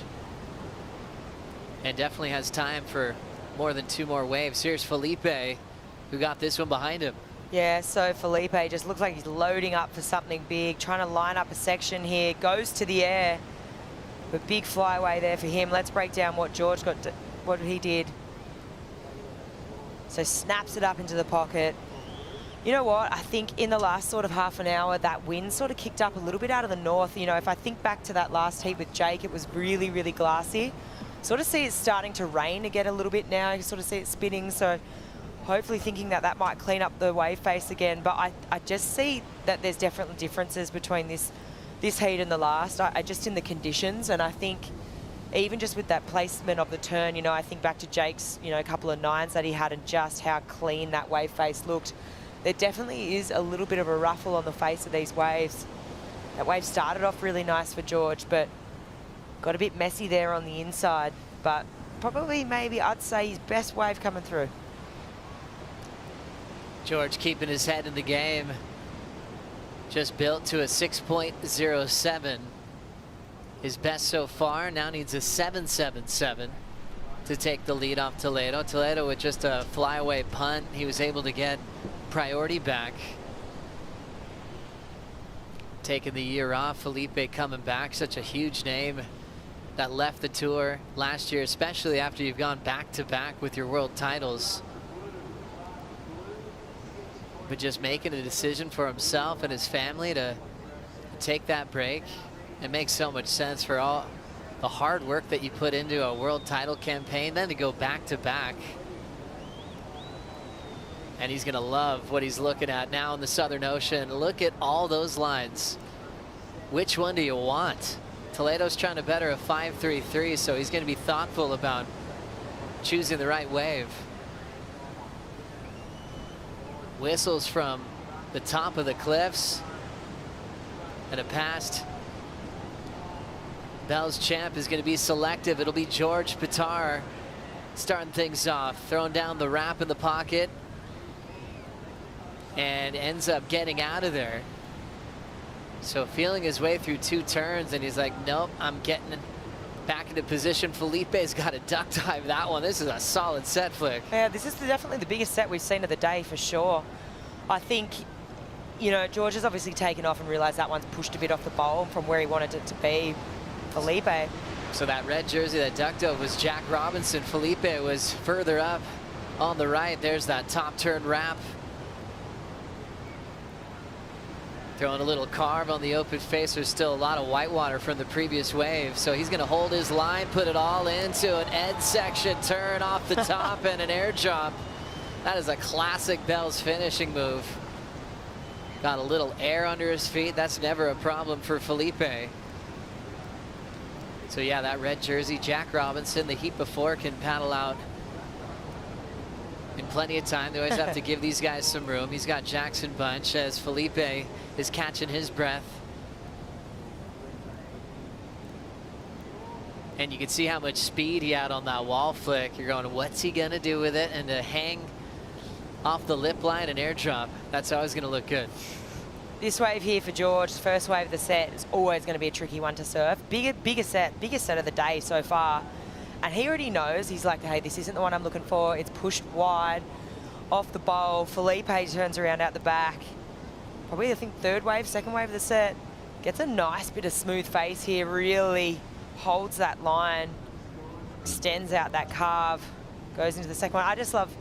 And definitely has time for more than 2 more waves. Here's Felipe, who got this one behind him. Yeah, so Felipe just looks like he's loading up for something big, trying to line up a section here, goes to the air. But big flyaway there for him. Let's break down what George got, what he did. So snaps it up into the pocket. You know what, I think in the last sort of half an hour, that wind sort of kicked up a little bit out of the north. You know, if I think back to that last heat with Jake, it was really, really glassy. Sort of see it starting to rain again a little bit now. You sort of see it spinning, so hopefully thinking that that might clean up the wave face again. But I just see that there's definitely differences between this heat and the last. I just in the conditions, and I think even just with that placement of the turn, you know, I think back to Jake's, you know, a couple of 9s that he had and just how clean that wave face looked. There definitely is a little bit of a ruffle on the face of these waves. That wave started off really nice for George, but got a bit messy there on the inside. But probably maybe I'd say his best wave coming through. George keeping his head in the game. Just built to a 6.07. His best so far, now needs a 7.77 to take the lead off Toledo. Toledo with just a flyaway punt, he was able to get priority back. Taking the year off, Felipe coming back, such a huge name that left the tour last year, especially after you've gone back-to-back with your world titles. But just making a decision for himself and his family to take that break. It makes so much sense for all the hard work that you put into a world title campaign, then to go back-to-back. And he's gonna love what he's looking at now in the Southern Ocean. Look at all those lines. Which one do you want? Toledo's trying to better a 5.33, so he's gonna be thoughtful about choosing the right wave. Whistles from the top of the cliffs. And a past Bell's champ is going to be selective. It'll be George Petar starting things off, throwing down the wrap in the pocket, and ends up getting out of there. So feeling his way through 2 turns, and he's like, nope, I'm getting back into position. Felipe's got a duck dive that one. This is a solid set flick. Yeah, this is definitely the biggest set we've seen of the day for sure. I think, you know, George has obviously taken off and realized that one's pushed a bit off the bowl from where he wanted it to be. Felipe. So that red jersey that ducked over was Jack Robinson. Felipe was further up on the right. There's that top turn wrap. Throwing a little carve on the open face. There's still a lot of whitewater from the previous wave. So he's going to hold his line, put it all into an end section turn off the top and an air drop. That is a classic Bell's finishing move. Got a little air under his feet. That's never a problem for Felipe. So yeah, that red jersey, Jack Robinson, the heat before can paddle out in plenty of time. They always have to give these guys some room. He's got Jackson Bunch as Felipe is catching his breath. And you can see how much speed he had on that wall flick. You're going, what's he gonna do with it? And to hang off the lip line and airdrop, that's always gonna look good. This wave here for George, first wave of the set, is always going to be a tricky one to surf. Biggest set of the day so far. And he already knows, he's like, hey, this isn't the one I'm looking for. It's pushed wide off the bowl. Felipe turns around out the back. Probably, I think, second wave of the set. Gets a nice bit of smooth face here, really holds that line, extends out that carve, goes into the second one. I just love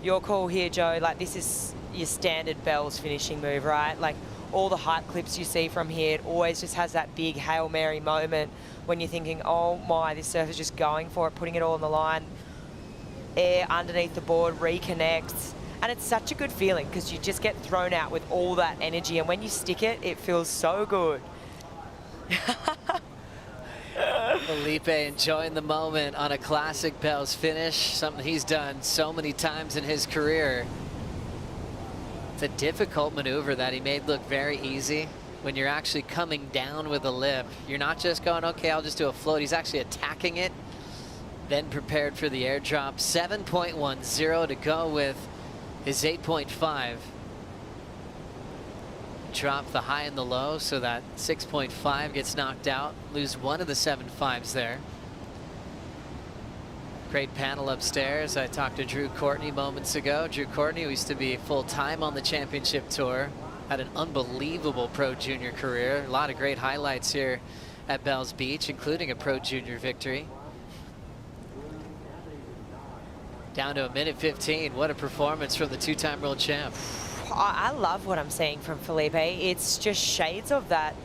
your call here, Joe. Like, this is your standard Bell's finishing move, right? Like, all the hype clips you see from here, it always just has that big Hail Mary moment when you're thinking, oh my, this surfer's just going for it, putting it all on the line. Air underneath the board, reconnects. And it's such a good feeling because you just get thrown out with all that energy. And when you stick it, it feels so good. Felipe enjoying the moment on a classic Bells finish, something he's done so many times in his career. It's a difficult maneuver that he made look very easy. When you're actually coming down with a lip, you're not just going, okay, I'll just do a float. He's actually attacking it, then prepared for the airdrop. 7.10 to go with his 8.5. Drop the high and the low so that 6.5 gets knocked out. Lose one of the 7.5s there. Great panel upstairs. I talked to Drew Courtney moments ago. Drew Courtney, who used to be full-time on the championship tour, had an unbelievable pro junior career. A lot of great highlights here at Bells Beach, including a pro junior victory. Down to a minute 15. What a performance from the two-time world champ. I love what I'm seeing from Felipe. It's just shades of that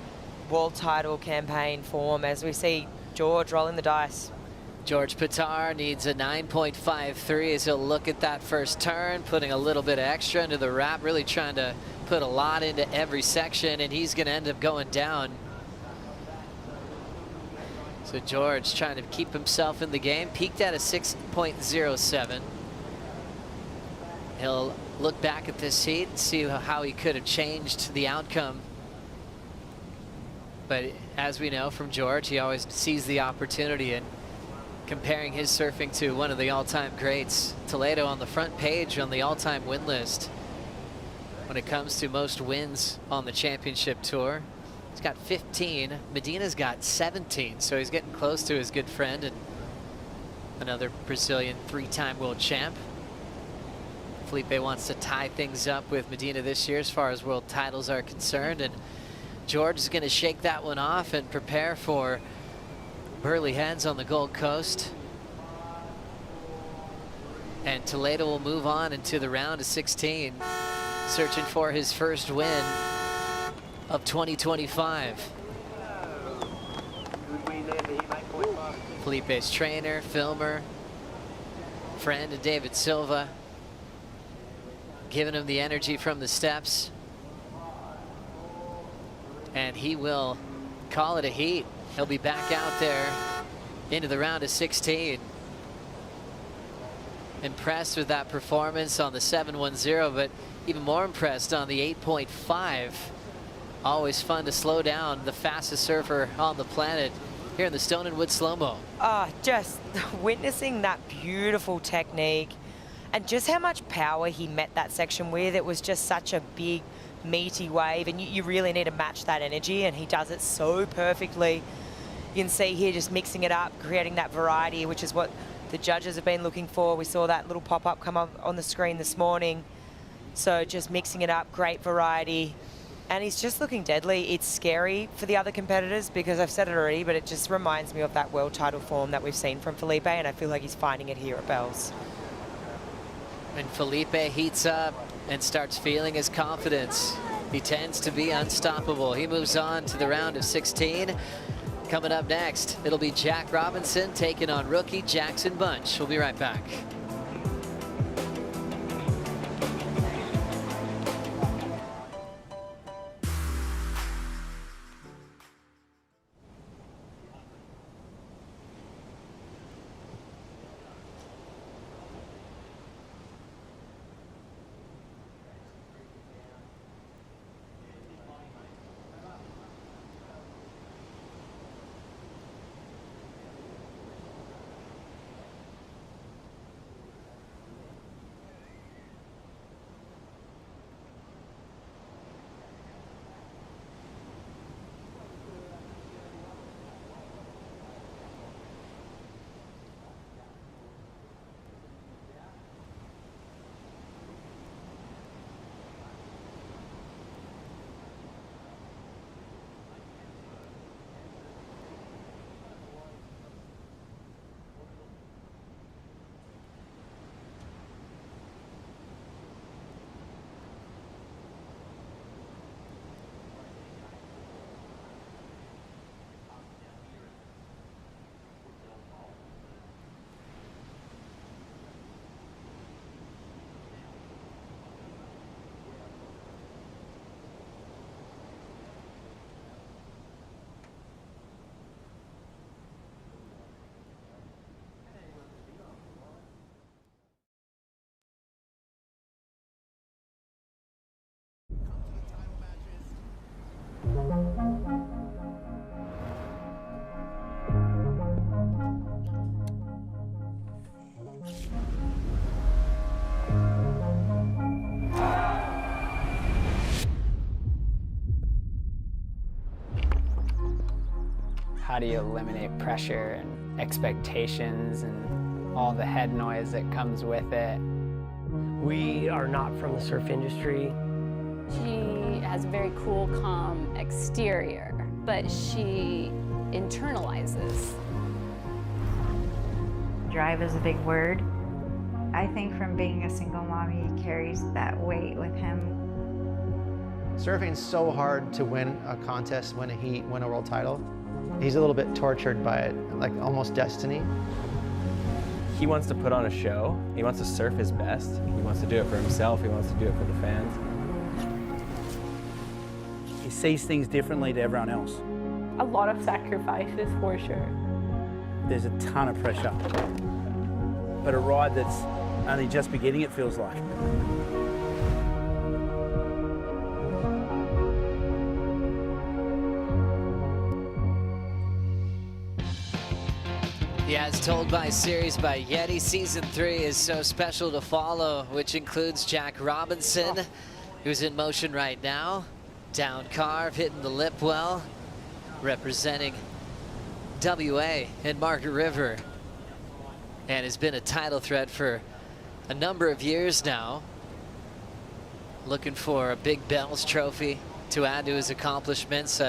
world title campaign form as we see George rolling the dice. George Petar needs a 9.53 as he'll look at that first turn, putting a little bit of extra into the wrap, really trying to put a lot into every section, and he's going to end up going down. So George trying to keep himself in the game, peaked at a 6.07. He'll look back at this heat and see how he could have changed the outcome. But as we know from George, he always sees the opportunity, and comparing his surfing to one of the all-time greats. Toledo on the front page on the all-time win list when it comes to most wins on the championship tour. He's got 15. Medina's got 17, so he's getting close to his good friend and another Brazilian three-time world champ. Felipe wants to tie things up with Medina this year as far as world titles are concerned, and George is going to shake that one off and prepare for Burley Heads on the Gold Coast. And Toledo will move on into the round of 16, searching for his first win of 2025. Felipe's trainer, filmer, friend of David Silva, giving him the energy from the steps. And he will call it a heat. He'll be back out there into the round of 16. Impressed with that performance on the 7.10, but even more impressed on the 8.5. Always fun to slow down the fastest surfer on the planet here in the Stone and Wood slow-mo. Just witnessing that beautiful technique and just how much power he met that section with. It was just such a big, meaty wave, and you really need to match that energy, and he does it so perfectly. You can see here just mixing it up, creating that variety, which is what the judges have been looking for. We saw that little pop-up come up on the screen this morning. So just mixing it up, great variety. And he's just looking deadly. It's scary for the other competitors because I've said it already, but it just reminds me of that world title form that we've seen from Felipe, and I feel like he's finding it here at Bells. And Felipe heats up and starts feeling his confidence. He tends to be unstoppable. He moves on to the round of 16. Coming up next, it'll be Jack Robinson taking on rookie Jackson Bunch. We'll be right back. how do you eliminate pressure and expectations and all the head noise that comes with it. We are not from the surf industry. She has a very cool, calm exterior, but she internalizes. Drive is a big word. I think from being a single mom, he carries that weight with him. Surfing's so hard to win a contest, win a heat, win a world title. He's a little bit tortured by it, like almost destiny. He wants to put on a show. He wants to surf his best. He wants to do it for himself. He wants to do it for the fans. He sees things differently to everyone else. A lot of sacrifices for sure. There's a ton of pressure. But a ride that's only just beginning, it feels like. Yeah, as told by series by Yeti, Season 3 is so special to follow, which includes Jack Robinson, who's in motion right now. Down carve, hitting the lip well, representing WA and Margaret River, and has been a title threat for a number of years now. Looking for a big Bells trophy to add to his accomplishments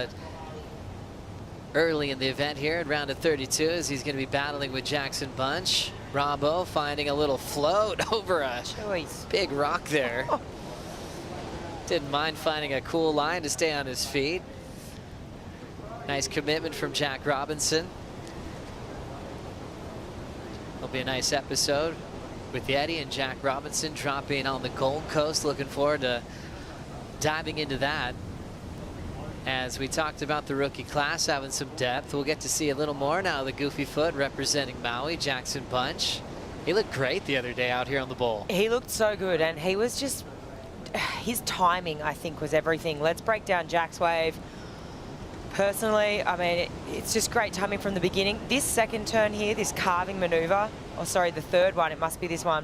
early in the event here at round of 32, as he's going to be battling with Jackson Bunch. Robbo finding a little float over a big rock there. Didn't mind finding a cool line to stay on his feet. Nice commitment from Jack Robinson. It'll be a nice episode with Yeti and Jack Robinson dropping on the Gold Coast. Looking forward to diving into that. As we talked about the rookie class having some depth, we'll get to see a little more now. The Goofy Foot representing Maui, Jackson Bunch. He looked great the other day out here on the bowl. He looked so good, and he was just, his timing, I think, was everything. Let's break down Jack's wave. Personally, I mean, it's just great timing from the beginning. This second turn here, this carving maneuver, or sorry, the third one, it must be this one,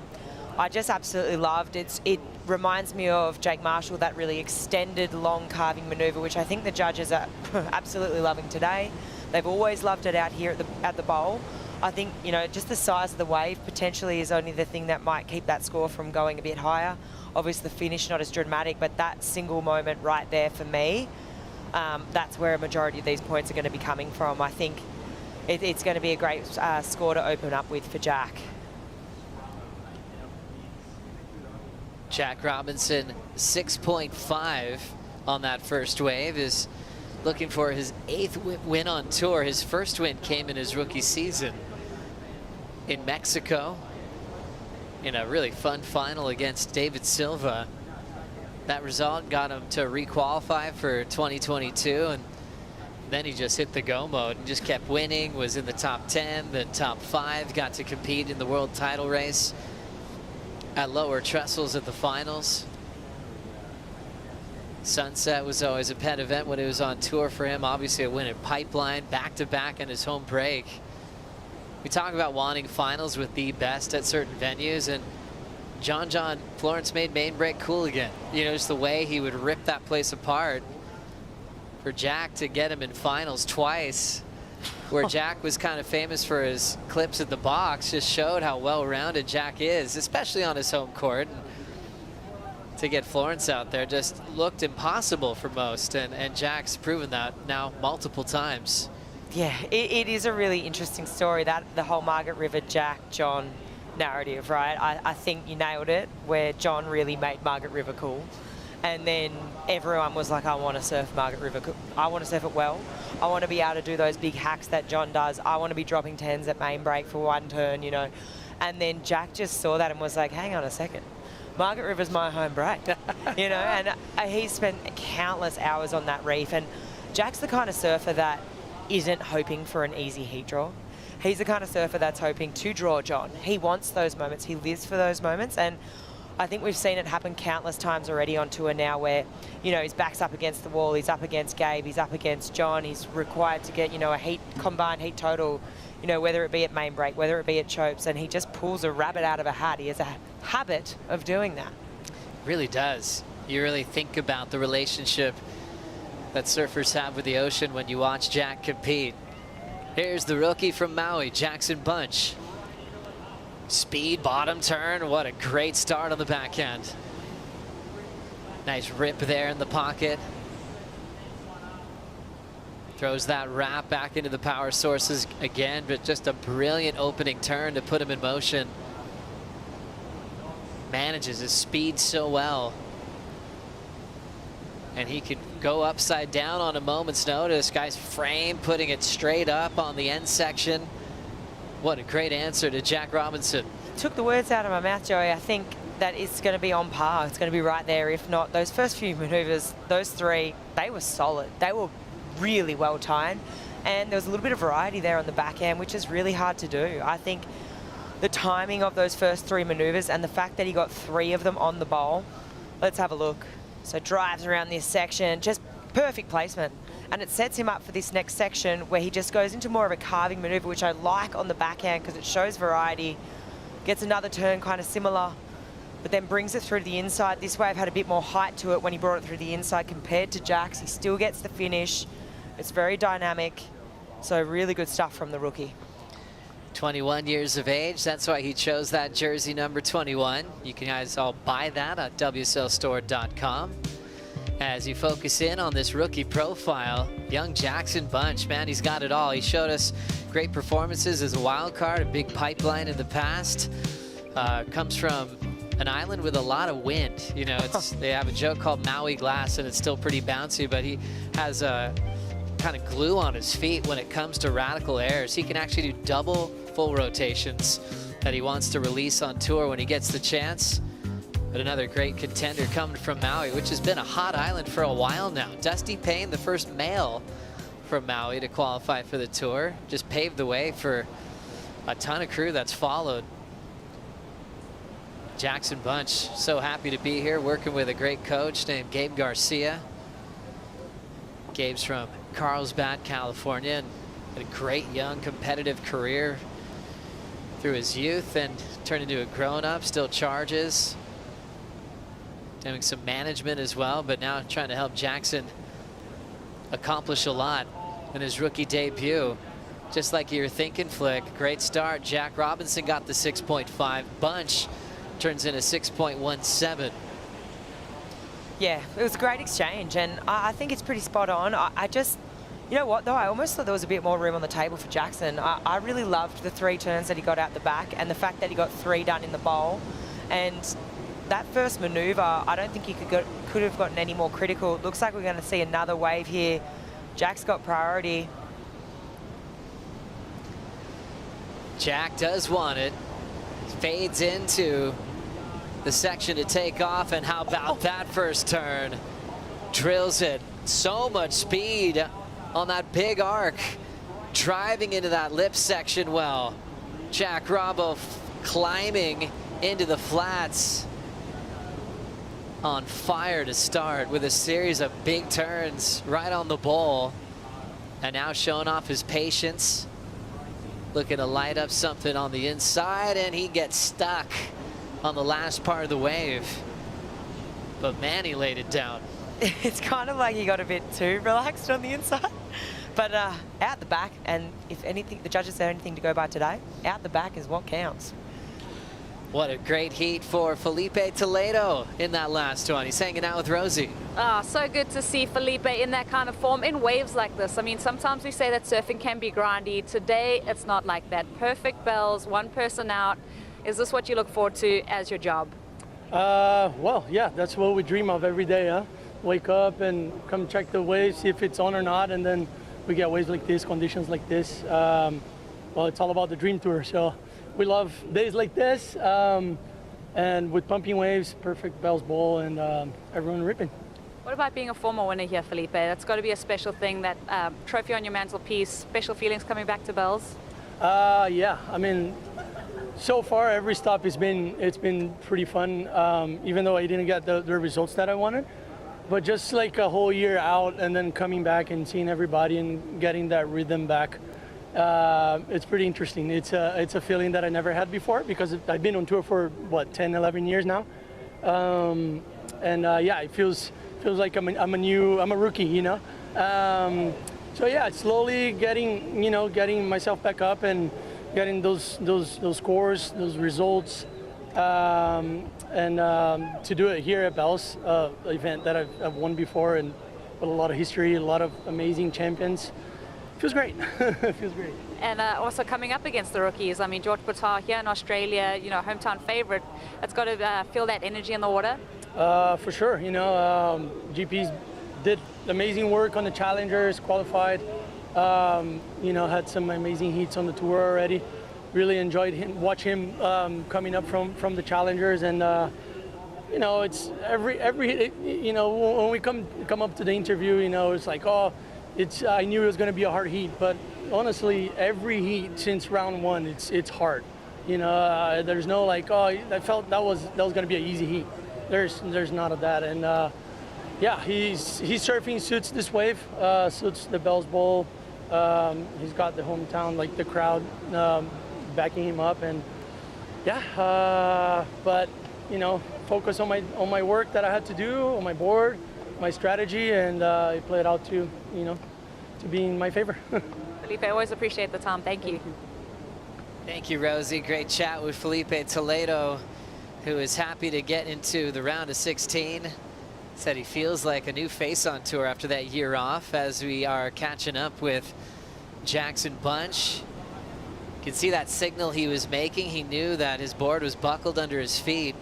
I just absolutely loved. It reminds me of Jake Marshall, that really extended long carving maneuver, which I think the judges are absolutely loving today. They've always loved it out here at the bowl. I think, you know, just the size of the wave potentially is only the thing that might keep that score from going a bit higher. Obviously the finish not as dramatic, but that single moment right there for me, that's where a majority of these points are going to be coming from. I think it's going to be a great score to open up with for Jack. Jack Robinson, 6.5 on that first wave, is looking for his 8th win on tour. His first win came in his rookie season in Mexico in a really fun final against David Silva. That result got him to requalify for 2022, and then he just hit the go mode and just kept winning, was in the top 10, then top 5, got to compete in the world title race at lower trestles at the finals. Sunset was always a pet event when it was on tour for him. Obviously a win at Pipeline, back-to-back in his home break. We talk about wanting finals with the best at certain venues, and John Florence made main break cool again. You know, just the way he would rip that place apart. For Jack to get him in finals twice, where Jack was kind of famous for his clips at the box, just showed how well-rounded Jack is, especially on his home court. And to get Florence out there just looked impossible for most, and Jack's proven that now multiple times. Yeah, it is a really interesting story, that the whole Margaret River, Jack, John narrative, right? I think you nailed it, where John really made Margaret River cool. And then everyone was like, I want to surf Margaret River. I want to surf it well. I want to be able to do those big hacks that John does. I want to be dropping 10s at main break for one turn, you know. And then Jack just saw that and was like, hang on a second. Margaret River's my home break, you know. And he spent countless hours on that reef. And Jack's the kind of surfer that isn't hoping for an easy heat draw. He's the kind of surfer that's hoping to draw John. He wants those moments. He lives for those moments. And I think we've seen it happen countless times already on tour now, where, you know, his back's up against the wall, he's up against Gabe, he's up against John, he's required to get, you know, a combined heat total, you know, whether it be at main break, whether it be at chopes, and he just pulls a rabbit out of a hat. He has a habit of doing that. Really does. You really think about the relationship that surfers have with the ocean when you watch Jack compete. Here's the rookie from Maui, Jackson Bunch. Speed, bottom turn. What a great start on the backhand. Nice rip there in the pocket. Throws that wrap back into the power sources again, but just a brilliant opening turn to put him in motion. Manages his speed so well. And he can go upside down on a moment's notice. Guy's frame, putting it straight up on the end section. What a great answer to Jack Robinson. Took the words out of my mouth, Joey. I think that it's going to be on par. It's going to be right there. If not, those first few maneuvers, those three, they were solid. They were really well timed. And there was a little bit of variety there on the backhand, which is really hard to do. I think the timing of those first three maneuvers and the fact that he got 3 of them on the bowl. Let's have a look. So drives around this section, just perfect placement. And it sets him up for this next section where he just goes into more of a carving maneuver, which I like on the backhand because it shows variety. Gets another turn kind of similar, but then brings it through to the inside. This wave had a bit more height to it when he brought it through the inside compared to Jack's. He still gets the finish. It's very dynamic. So really good stuff from the rookie. 21 years of age. That's why he chose that jersey number 21. You can guys all buy that at WSLstore.com. As you focus in on this rookie profile, young Jackson Bunch, man, he's got it all. He showed us great performances as a wild card, a big pipeline in the past. Comes from an island with a lot of wind. You know, they have a joke called Maui glass, and it's still pretty bouncy, but he has a kind of glue on his feet when it comes to radical airs. He can actually do double full rotations that he wants to release on tour when he gets the chance. But another great contender coming from Maui, which has been a hot island for a while now. Dusty Payne, the first male from Maui to qualify for the tour, just paved the way for a ton of crew that's followed. Jackson Bunch, so happy to be here, working with a great coach named Gabe Garcia. Gabe's from Carlsbad, California, and had a great young competitive career through his youth and turned into a grown-up, still charges. Doing some management as well, but now trying to help Jackson accomplish a lot in his rookie debut. Just like you were thinking, Flick, great start. Jack Robinson got the 6.5. Bunch turns in a 6.17. Yeah, it was a great exchange, and I think it's pretty spot on. I just, you know what, though, I almost thought there was a bit more room on the table for Jackson. I really loved the 3 turns that he got out the back and the fact that he got 3 done in the bowl. And that first maneuver, I don't think he could have gotten any more critical. It looks like we're going to see another wave here. Jack's got priority. Jack does want it. Fades into the section to take off, and how about that first turn? Drills it. So much speed on that big arc. Driving into that lip section well. Jack Robbo climbing into the flats. On fire to start with a series of big turns right on the bowl. And now showing off his patience. Looking to light up something on the inside, and he gets stuck on the last part of the wave. But man, he laid it down. It's kind of like he got a bit too relaxed on the inside. But out the back, and if anything, the judges have anything to go by today, out the back is what counts. What a great heat for Felipe Toledo in that last one. He's hanging out with Rosie. So good to see Felipe in that kind of form in waves like this. I mean, sometimes we say that surfing can be grindy. Today, it's not like that. Perfect bells, one person out. Is this what you look forward to as your job? Well, yeah, that's what we dream of every day, huh? Wake up and come check the waves, see if it's on or not, and then we get waves like this, conditions like this. Well, it's all about the dream tour, so we love days like this, and with pumping waves, perfect bells bowl, and everyone ripping. What about being a former winner here, Felipe? That's got to be a special thing, that trophy on your mantelpiece. Special feelings coming back to bells? Yeah, I mean, so far every stop it's been pretty fun, even though I didn't get the results that I wanted. But just like a whole year out and then coming back and seeing everybody and getting that rhythm back, it's pretty interesting. It's a feeling that I never had before because I've been on tour for, what, 10, 11 years now. Yeah, it feels like I'm a rookie, you know? So yeah, slowly getting myself back up and getting those scores, those results, and to do it here at Bell's, event that I've won before and with a lot of history, a lot of amazing champions. Feels great. Feels great. And also coming up against the rookies. I mean, George Petar here in Australia, hometown favorite. It's got to feel that energy in the water. For sure. GPs did amazing work on the challengers, qualified. Had some amazing heats on the tour already. Really enjoyed watch him coming up from the challengers, and it's every when we come up to the interview, it's like, I knew it was going to be a hard heat, but honestly, every heat since round one, it's hard. There's no like, I felt that was going to be an easy heat. There's none of that, and his surfing suits this wave, suits the Bell's Bowl. He's got the hometown, like the crowd, backing him up, and but focus on my work that I had to do on my board, my strategy, and it played out to be in my favor. Felipe, I always appreciate the time. Thank you. Thank you, Rosie. Great chat with Felipe Toledo, who is happy to get into the round of 16. Said he feels like a new face on tour after that year off, as we are catching up with Jackson Bunch. You can see that signal he was making. He knew that his board was buckled under his feet.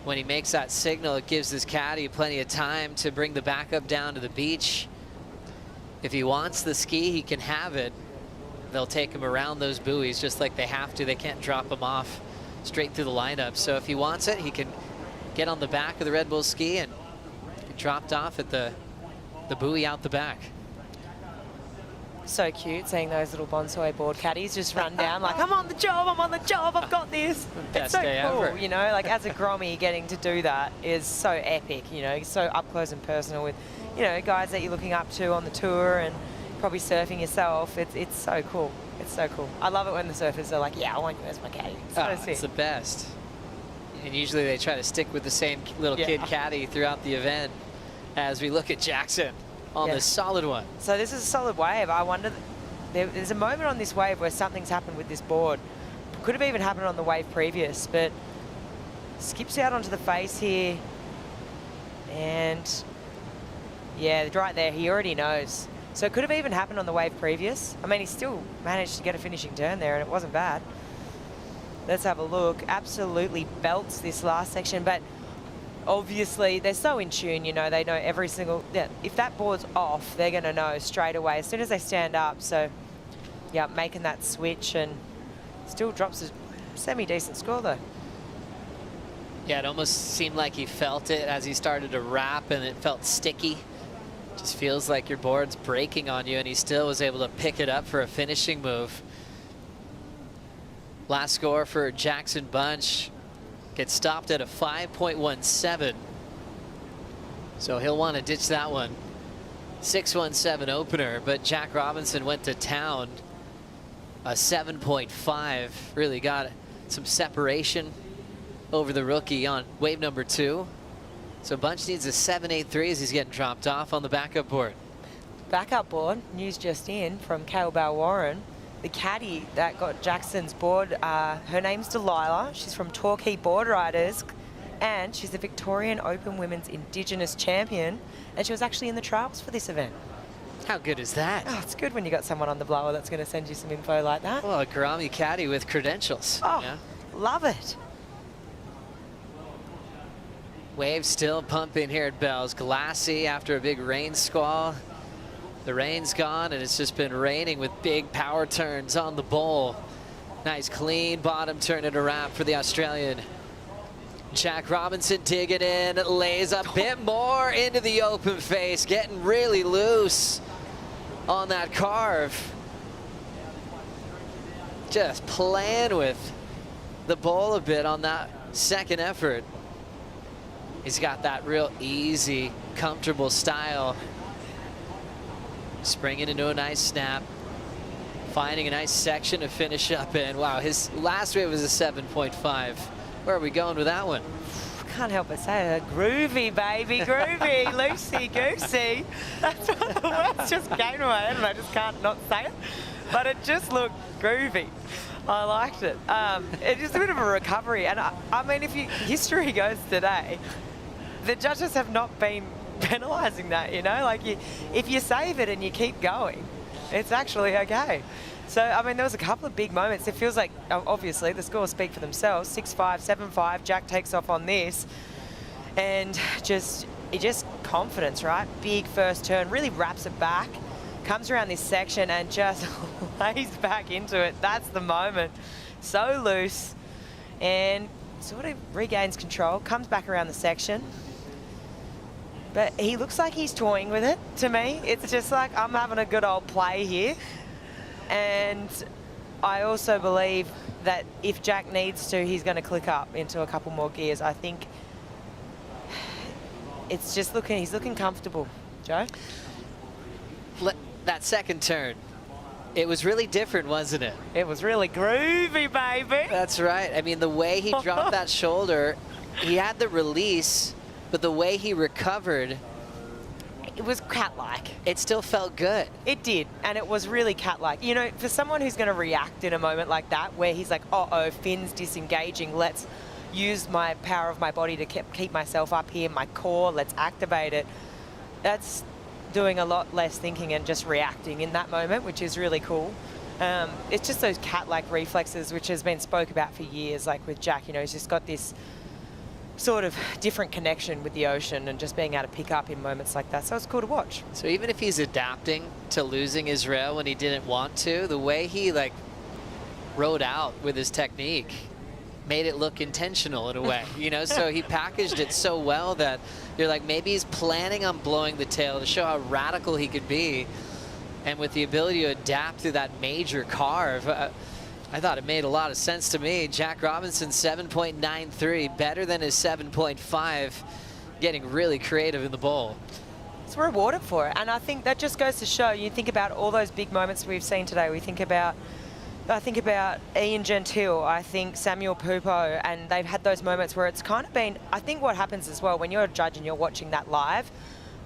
When he makes that signal, it gives his caddy plenty of time to bring the backup down to the beach. If he wants the ski, he can have it. They'll take him around those buoys just like they have to. They can't drop him off straight through the lineup. So if he wants it, he can get on the back of the Red Bull ski and get dropped off at the buoy out the back. So cute seeing those little Bonsoy board caddies just run down like, I'm on the job, I've got this. It's so cool, ever. like as a Grommy, getting to do that is so epic, so up close and personal with, guys that you're looking up to on the tour and probably surfing yourself. It's so cool. It's so cool. I love it when the surfers are like, yeah, I want you as my caddy. It's the best. And usually they try to stick with the same little kid caddy throughout the event, as we look at Jackson on this solid one. So this is a solid wave. I wonder, there's a moment on this wave where something's happened with this board. Could have even happened on the wave previous, but skips out onto the face here. And yeah, right there, he already knows. So it could have even happened on the wave previous. I mean, he still managed to get a finishing turn there, and it wasn't bad. Let's have a look. Absolutely belts this last section, but obviously they're so in tune, they know every single, if that board's off, they're going to know straight away as soon as they stand up. So yeah, making that switch, and still drops a semi-decent score though. Yeah, it almost seemed like he felt it as he started to wrap, and it felt sticky. Just feels like your board's breaking on you, and he still was able to pick it up for a finishing move. Last score for Jackson Bunch gets stopped at a 5.17. So he'll want to ditch that one. 6.17 opener, but Jack Robinson went to town. A 7.5, really got some separation over the rookie on wave number 2. So Bunch needs a 7.83 as he's getting dropped off on the backup board. Backup board, news just in from Kale Warren. The caddy that got Jackson's board, her name's Delilah. She's from Torquay Board Riders, and she's the Victorian Open Women's Indigenous Champion, and she was actually in the trials for this event. How good is that? Oh, it's good when you got someone on the blower that's going to send you some info like that. Well, a Garami caddy with credentials. Oh, love it. Waves still pumping here at Bell's. Glassy after a big rain squall. The rain's gone, and it's just been raining with big power turns on the bowl. Nice clean bottom turn and a wrap for the Australian. Jack Robinson digging in, lays a bit more into the open face, getting really loose on that carve. Just playing with the bowl a bit on that second effort. He's got that real easy, comfortable style. Springing into a nice snap. Finding a nice section to finish up in. Wow, his last wave was a 7.5. Where are we going with that one? can't help but say it. Groovy, baby, groovy, loosey-goosey. That's what the words just came to my head and I just can't not say it. But it just looked groovy. I liked it. It's just a bit of a recovery. And I mean, if history goes today, the judges have not been penalising that, you know? Like, if you save it and you keep going, it's actually okay. So, I mean, there was a couple of big moments. It feels like, obviously, the scores speak for themselves. 6-5, 7-5, Jack takes off on this. And just confidence, right? Big first turn, really wraps it back, comes around this section and just lays back into it. That's the moment. So loose and sort of regains control, comes back around the section. But he looks like he's toying with it to me. It's just like, I'm having a good old play here. And I also believe that if Jack needs to, he's going to click up into a couple more gears. I think it's just he's looking comfortable. Joe? That second turn, it was really different, wasn't it? It was really groovy, baby. That's right. I mean, the way he dropped that shoulder, he had the release, but the way he recovered, it was cat-like. It still felt good. It did, and it was really cat-like. You know, for someone who's going to react in a moment like that, where he's like, uh-oh, Finn's disengaging, let's use my power of my body to keep myself up here, my core, let's activate it. That's doing a lot less thinking and just reacting in that moment, which is really cool. It's just those cat-like reflexes, which has been spoke about for years, like with Jack. You know, he's just got this sort of different connection with the ocean and just being able to pick up in moments like that. So it's cool to watch. So even if he's adapting to losing Israel when he didn't want to, the way he like rode out with his technique made it look intentional in a way, you know? So he packaged it so well that you're like, maybe he's planning on blowing the tail to show how radical he could be. And with the ability to adapt through that major carve, I thought it made a lot of sense to me. Jack Robinson, 7.93, better than his 7.5, getting really creative in the bowl. It's rewarded for it, and I think that just goes to show, you think about all those big moments we've seen today. I think about Ian Gentil, I think Samuel Pupo, and they've had those moments where it's kind of been, I think what happens as well, when you're a judge and you're watching that live,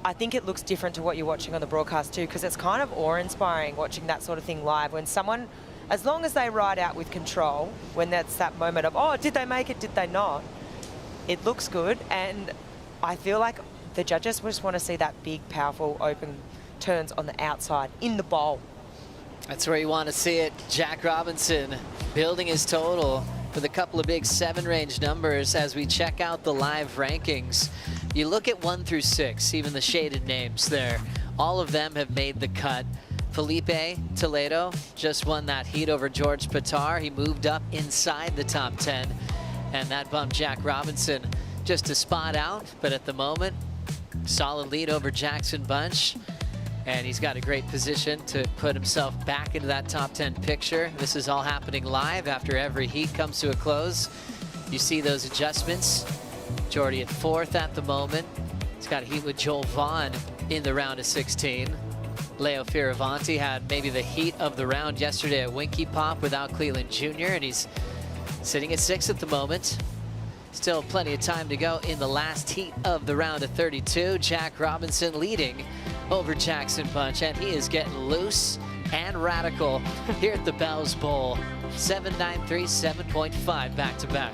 I think it looks different to what you're watching on the broadcast too, because it's kind of awe-inspiring watching that sort of thing live. When someone, as long as they ride out with control, when that's that moment of, oh, did they make it, did they not? It looks good, and I feel like the judges just want to see that big, powerful, open turns on the outside, in the bowl. That's where you want to see it. Jack Robinson building his total with a couple of big 7-range numbers as we check out the live rankings. You look at 1 through 6, even the shaded names there. All of them have made the cut. Felipe Toledo just won that heat over George Petar. He moved up inside the top 10, and that bumped Jack Robinson just a spot out, but at the moment, solid lead over Jackson Bunch, and he's got a great position to put himself back into that top 10 picture. This is all happening live after every heat comes to a close. You see those adjustments. Jordy at 4th at the moment. He's got a heat with Joel Vaughn in the round of 16. Leo Fioravanti had maybe the heat of the round yesterday at Winky Pop without Cleveland Jr., and he's sitting at 6th at the moment. Still plenty of time to go in the last heat of the round of 32. Jack Robinson leading over Jackson Bunch, and he is getting loose and radical here at the Bells Bowl. 7.93, 7.5 back-to-back.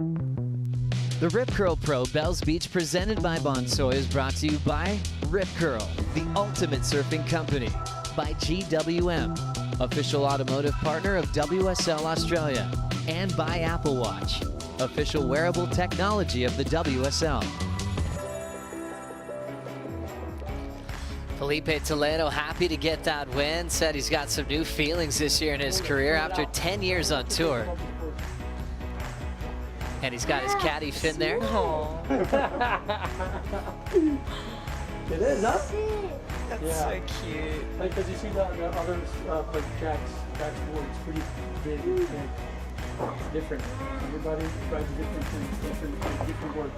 The Rip Curl Pro Bells Beach presented by Bonsoy is brought to you by Rip Curl, the ultimate surfing company, by GWM, official automotive partner of WSL Australia, and by Apple Watch, official wearable technology of the WSL. Felipe Toledo happy to get that win, said he's got some new feelings this year in his career after 10 years on tour. And he's got his caddy Finn there. It is, huh? That's so cute. Like, because you see the other, like Jack's board, it's pretty big and big. It's different. Everybody rides different things, different boards.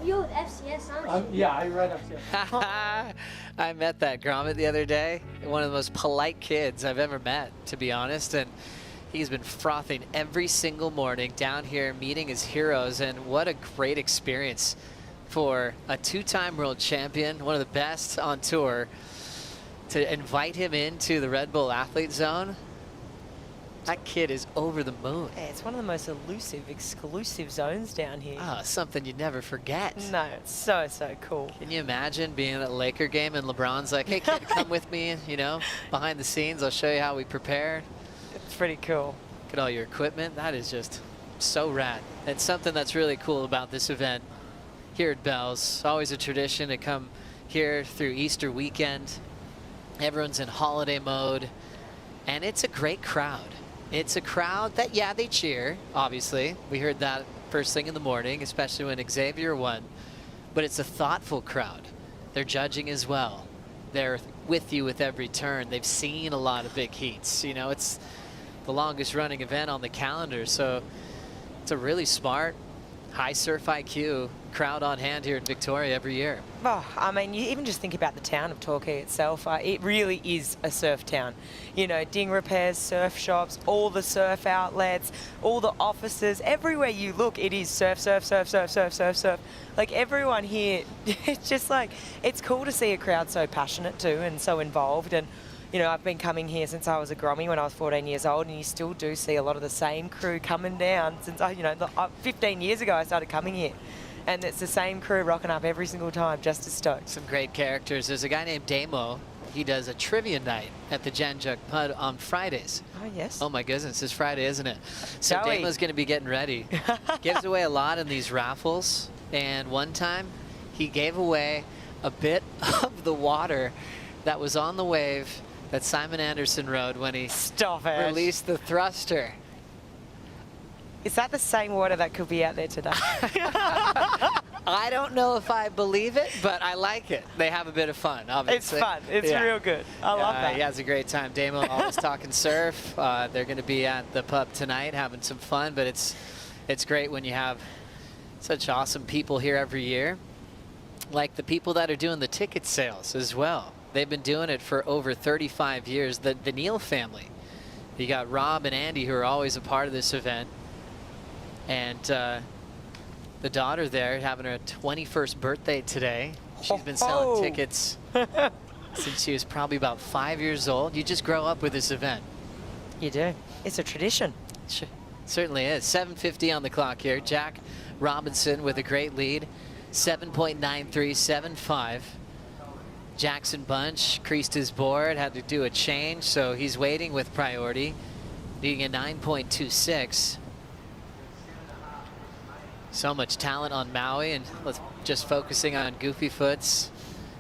You're with FCS, aren't you? Yeah, I ride FCS. I met that grommet the other day. One of the most polite kids I've ever met, to be honest. And he's been frothing every single morning down here, meeting his heroes. And what a great experience for a two-time world champion, one of the best on tour, to invite him into the Red Bull Athlete Zone. That kid is over the moon. Yeah, it's one of the most elusive, exclusive zones down here. Oh, something you'd never forget. No, it's so, so cool. Can you imagine being at a Laker game and LeBron's like, hey kid, come with me, you know, behind the scenes, I'll show you how we prepare. It's pretty cool. Look at all your equipment. That is just so rad. And something that's really cool about this event here at Bells, always a tradition to come here through Easter weekend. Everyone's in holiday mode, and it's a great crowd. It's a crowd that, yeah, they cheer, obviously. We heard that first thing in the morning, especially when Xavier won. But it's a thoughtful crowd. They're judging as well. They're with you with every turn. They've seen a lot of big heats. You know, it's the longest running event on the calendar, so it's a really smart, high surf IQ crowd on hand here in Victoria every year. Oh, I mean, you even just think about the town of Torquay itself. It really is a surf town. You know, ding repairs, surf shops, all the surf outlets, all the offices, everywhere you look, it is surf, surf, surf, surf, surf, surf, surf. Like everyone here, it's just like, it's cool to see a crowd so passionate too and so involved. And you know, I've been coming here since I was a Grommie when I was 14 years old, and you still do see a lot of the same crew coming down since, 15 years ago I started coming here. And it's the same crew rocking up every single time, just as stoked. Some great characters. There's a guy named Damo. He does a trivia night at the Janjuk Pud on Fridays. Oh, yes. Oh, my goodness. It's Friday, isn't it? So Joey. Damo's going to be getting ready. Gives away a lot in these raffles. And one time, he gave away a bit of the water that was on the wave that Simon Anderson rode when he released the thruster. Is that the same water that could be out there today? I don't know if I believe it, but I like it. They have a bit of fun, obviously. It's fun. It's real good. I love that. He has a great time. Damo always talking surf. They're going to be at the pub tonight having some fun, but it's great when you have such awesome people here every year, like the people that are doing the ticket sales as well. They've been doing it for over 35 years. The Neal family. You got Rob and Andy who are always a part of this event. And the daughter there having her 21st birthday today. She's been selling tickets since she was probably about 5 years old. You just grow up with this event. You do. It's a tradition. Certainly is. 7:50 on the clock here. Jack Robinson with a great lead. 7.9375. Jackson Bunch creased his board, had to do a change, so he's waiting with priority. Needing a 9.26. So much talent on Maui, and let's just focusing on Goofy Foots.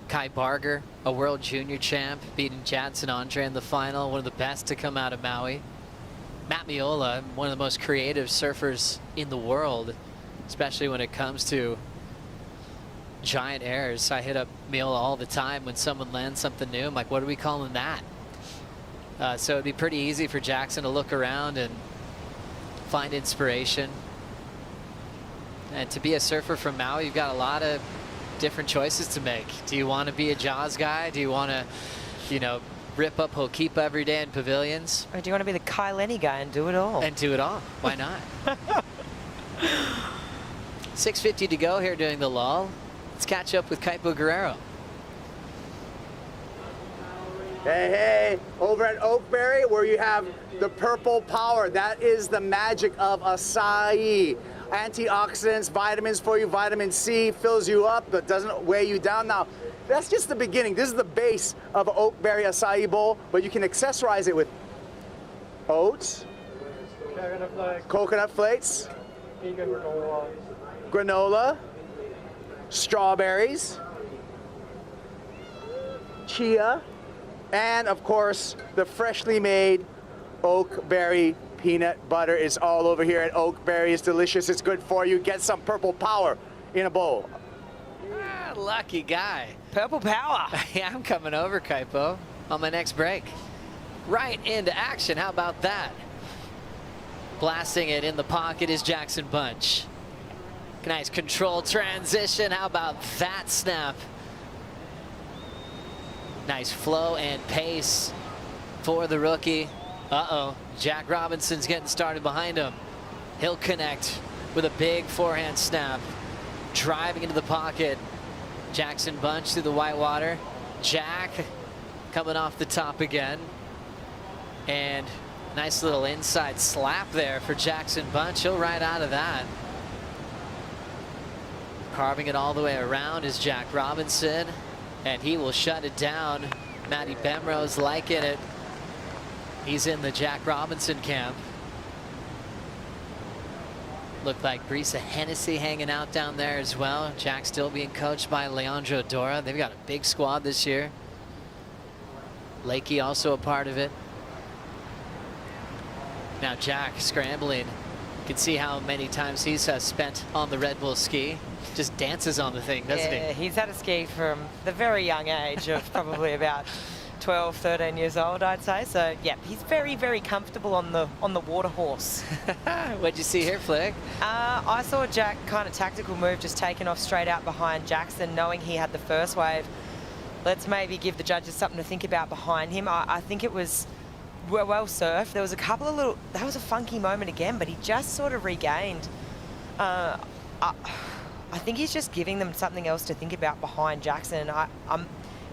Kai Barger, a world junior champ, beating Jadson Andre in the final, one of the best to come out of Maui. Matt Miola, one of the most creative surfers in the world, especially when it comes to giant airs. I hit up Miola all the time when someone lands something new. I'm like, what are we calling that? So it'd be pretty easy for Jackson to look around and find inspiration. And to be a surfer from Maui, you've got a lot of different choices to make. Do you want to be a Jaws guy? Do you want to, rip up Hokipa every day in pavilions? Or do you want to be the Kai Lenny guy and do it all? And do it all. Why not? 6:50 to go here during the lull. Let's catch up with Kaipo Guerrero. Hey, over at Oakberry, where you have the purple power. That is the magic of acai. antioxidants, vitamins for you. Vitamin C fills you up, but doesn't weigh you down. Now, that's just the beginning. This is the base of an oatberry acai bowl, but you can accessorize it with oats, coconut flakes, granola, strawberries, chia, and of course the freshly made oakberry peanut butter is all over here. And oakberry is delicious. It's good for you. Get some purple power in a bowl. Lucky guy. Purple power. Yeah, I'm coming over, Kaipo, on my next break. Right into action. How about that? Blasting it in the pocket is Jackson Bunch. Nice controlled transition. How about that snap? Nice flow and pace for the rookie. Uh-oh, Jack Robinson's getting started behind him. He'll connect with a big forehand snap. Driving into the pocket. Jackson Bunch through the white water. Jack coming off the top again. And nice little inside slap there for Jackson Bunch. He'll ride out of that. Carving it all the way around is Jack Robinson. And he will shut it down. Matty Bemrose liking it. He's in the Jack Robinson camp. Looked like Brisa Hennessy hanging out down there as well. Jack still being coached by Leandro Dora. They've got a big squad this year. Lakey also a part of it. Now Jack scrambling. You can see how many times he's spent on the Red Bull ski. Just dances on the thing, doesn't he? Yeah, he's had a ski from the very young age of probably about 12, 13 years old, I'd say. So yeah, he's very, very comfortable on the water horse. What'd you see here, Flick? I saw Jack kind of tactical move, just taking off straight out behind Jackson, knowing he had the first wave. Let's maybe give the judges something to think about behind him. I think it was well surfed. There was a couple of little, that was a funky moment again, but he just sort of regained. I think he's just giving them something else to think about behind Jackson.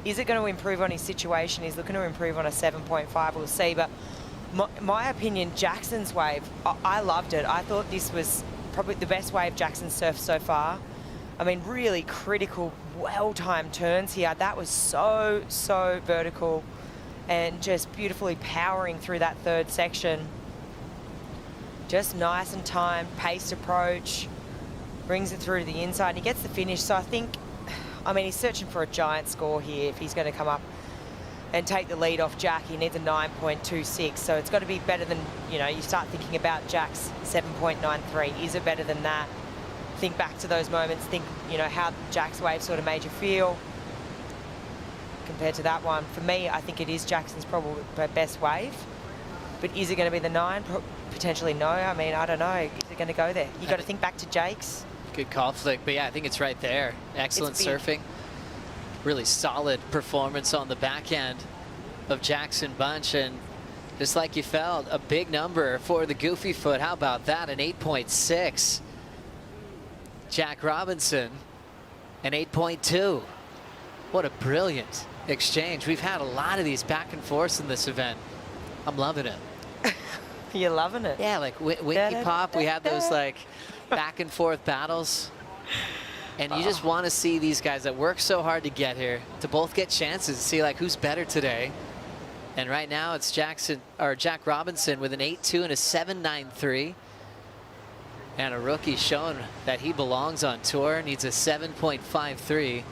Is it going to improve on his situation? He's looking to improve on a 7.5, we'll see. But my opinion, Jackson's wave, I loved it. I thought this was probably the best wave Jackson surfed so far. I mean, really critical, well-timed turns here. That was so, so vertical and just beautifully powering through that third section. Just nice and timed, paced approach. Brings it through to the inside. He gets the finish. So I think, I mean, he's searching for a giant score here. If he's going to come up and take the lead off Jack, he needs a 9.26. So it's got to be better than, you know, you start thinking about Jack's 7.93. Is it better than that? Think back to those moments. Think, you know, how Jack's wave sort of made you feel compared to that one. For me, I think it is Jackson's probably best wave. But is it going to be the 9? Potentially no. I mean, I don't know. Is it going to go there? You got to think back to Jake's. Good call, Flick, but yeah, I think it's right there. Excellent surfing. Really solid performance on the back end of Jackson Bunch, and just like you felt, a big number for the Goofy Foot. How about that? An 8.6. Jack Robinson, an 8.2. What a brilliant exchange. We've had a lot of these back and forths in this event. I'm loving it. You're loving it. Yeah, like Winky Pop, we had those like back and forth battles. And you just want to see these guys that work so hard to get here to both get chances to see like who's better today. And right now it's Jack Robinson with an 8.2 and a 7.93. And a rookie showing that he belongs on tour, needs a 7.53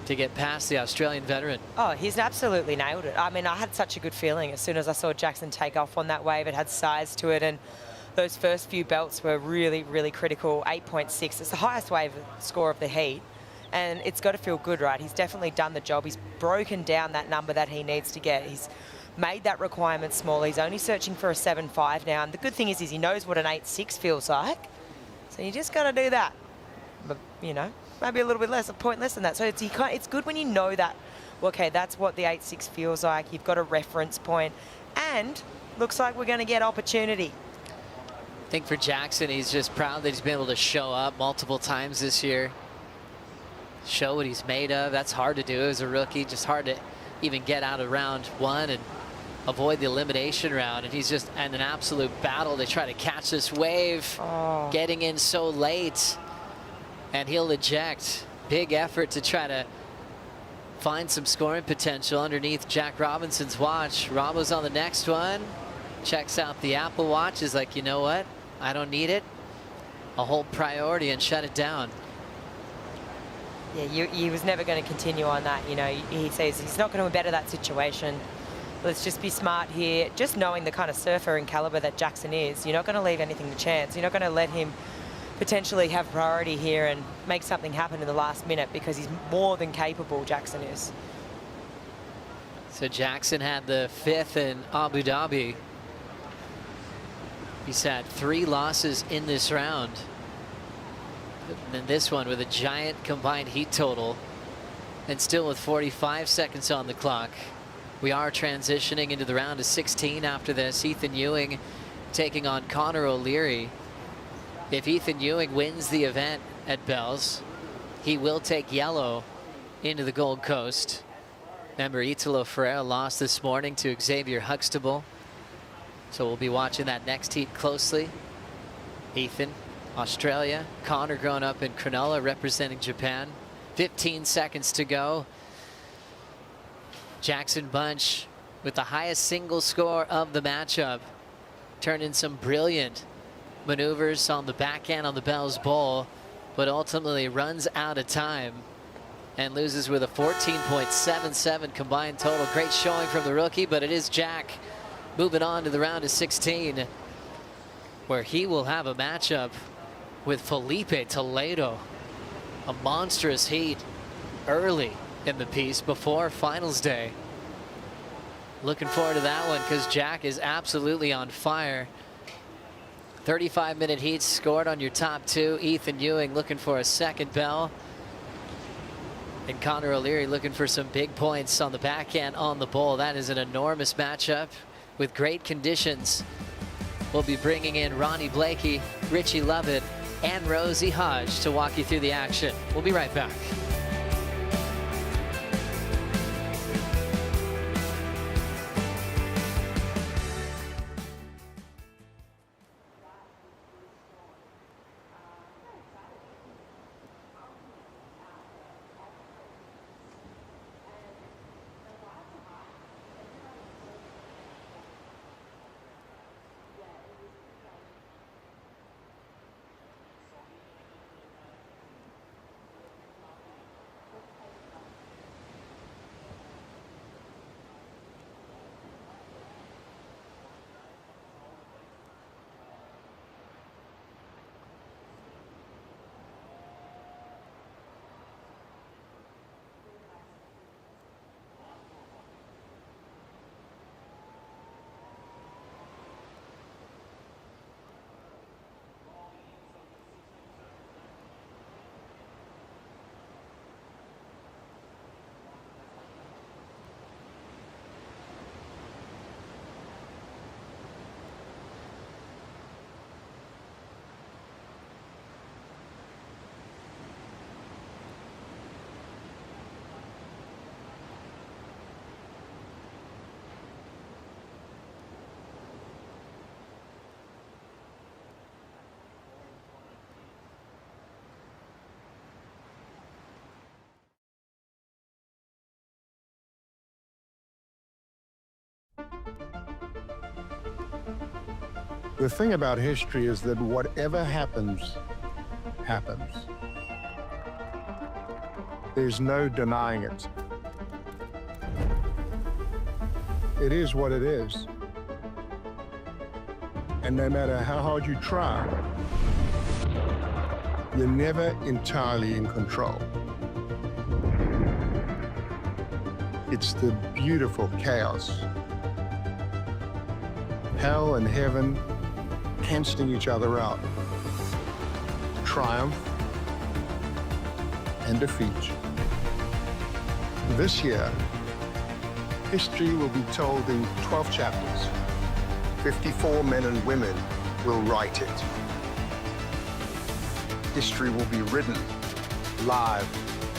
to get past the Australian veteran. Oh, he's absolutely nailed it. I mean, I had such a good feeling as soon as I saw Jackson take off on that wave. It had size to it, and those first few belts were really, really critical. 8.6, it's the highest wave score of the heat, and it's got to feel good, right? He's definitely done the job. He's broken down that number that he needs to get. He's made that requirement smaller. He's only searching for a 7.5 now, and the good thing is he knows what an 8.6 feels like. So you just got to do that. But, you know, maybe a little bit less, a point less than that. So it's good when you know that, well, okay, that's what the 8.6 feels like. You've got a reference point, and looks like we're going to get opportunity. I think for Jackson, he's just proud that he's been able to show up multiple times this year. Show what he's made of. That's hard to do as a rookie. Just hard to even get out of round one and avoid the elimination round, and he's just in an absolute battle to try to catch this wave, getting in so late, and he'll eject. Big effort to try to find some scoring potential underneath Jack Robinson's watch. Robbo's on the next one, checks out the Apple Watch, is like, you know what, I don't need it. I'll hold priority and shut it down. Yeah, he was never going to continue on that. You know, he says he's not going to better that situation. Let's just be smart here. Just knowing the kind of surfer and caliber that Jackson is, you're not going to leave anything to chance. You're not going to let him potentially have priority here and make something happen in the last minute, because he's more than capable, Jackson is. So Jackson had the 5th in Abu Dhabi. He's had 3 losses in this round. And then this one with a giant combined heat total, and still with 45 seconds on the clock. We are transitioning into the round of 16 after this. Ethan Ewing taking on Connor O'Leary. If Ethan Ewing wins the event at Bells, he will take yellow into the Gold Coast. Remember, Italo Ferreira lost this morning to Xavier Huxtable, so we'll be watching that next heat closely. Ethan, Australia. Connor growing up in Cronulla representing Japan. 15 seconds to go. Jackson Bunch with the highest single score of the matchup. Turned in some brilliant maneuvers on the backhand on the Bells Bowl, but ultimately runs out of time and loses with a 14.77 combined total. Great showing from the rookie, but it is Jack moving on to the round of 16, where he will have a matchup with Felipe Toledo. A monstrous heat early in the piece before finals day. Looking forward to that one, because Jack is absolutely on fire. 35-minute heats scored on your top 2. Ethan Ewing looking for a second bell, and Connor O'Leary looking for some big points on the backhand on the bowl. That is an enormous matchup with great conditions. We'll be bringing in Ronnie Blakey, Richie Lovett, and Rosie Hodge to walk you through the action. We'll be right back. The thing about history is that whatever happens, happens. There's no denying it. It is what it is. And no matter how hard you try, you're never entirely in control. It's the beautiful chaos. Hell and heaven cancelling each other out. Triumph and defeat. This year, history will be told in 12 chapters. 54 men and women will write it. History will be written live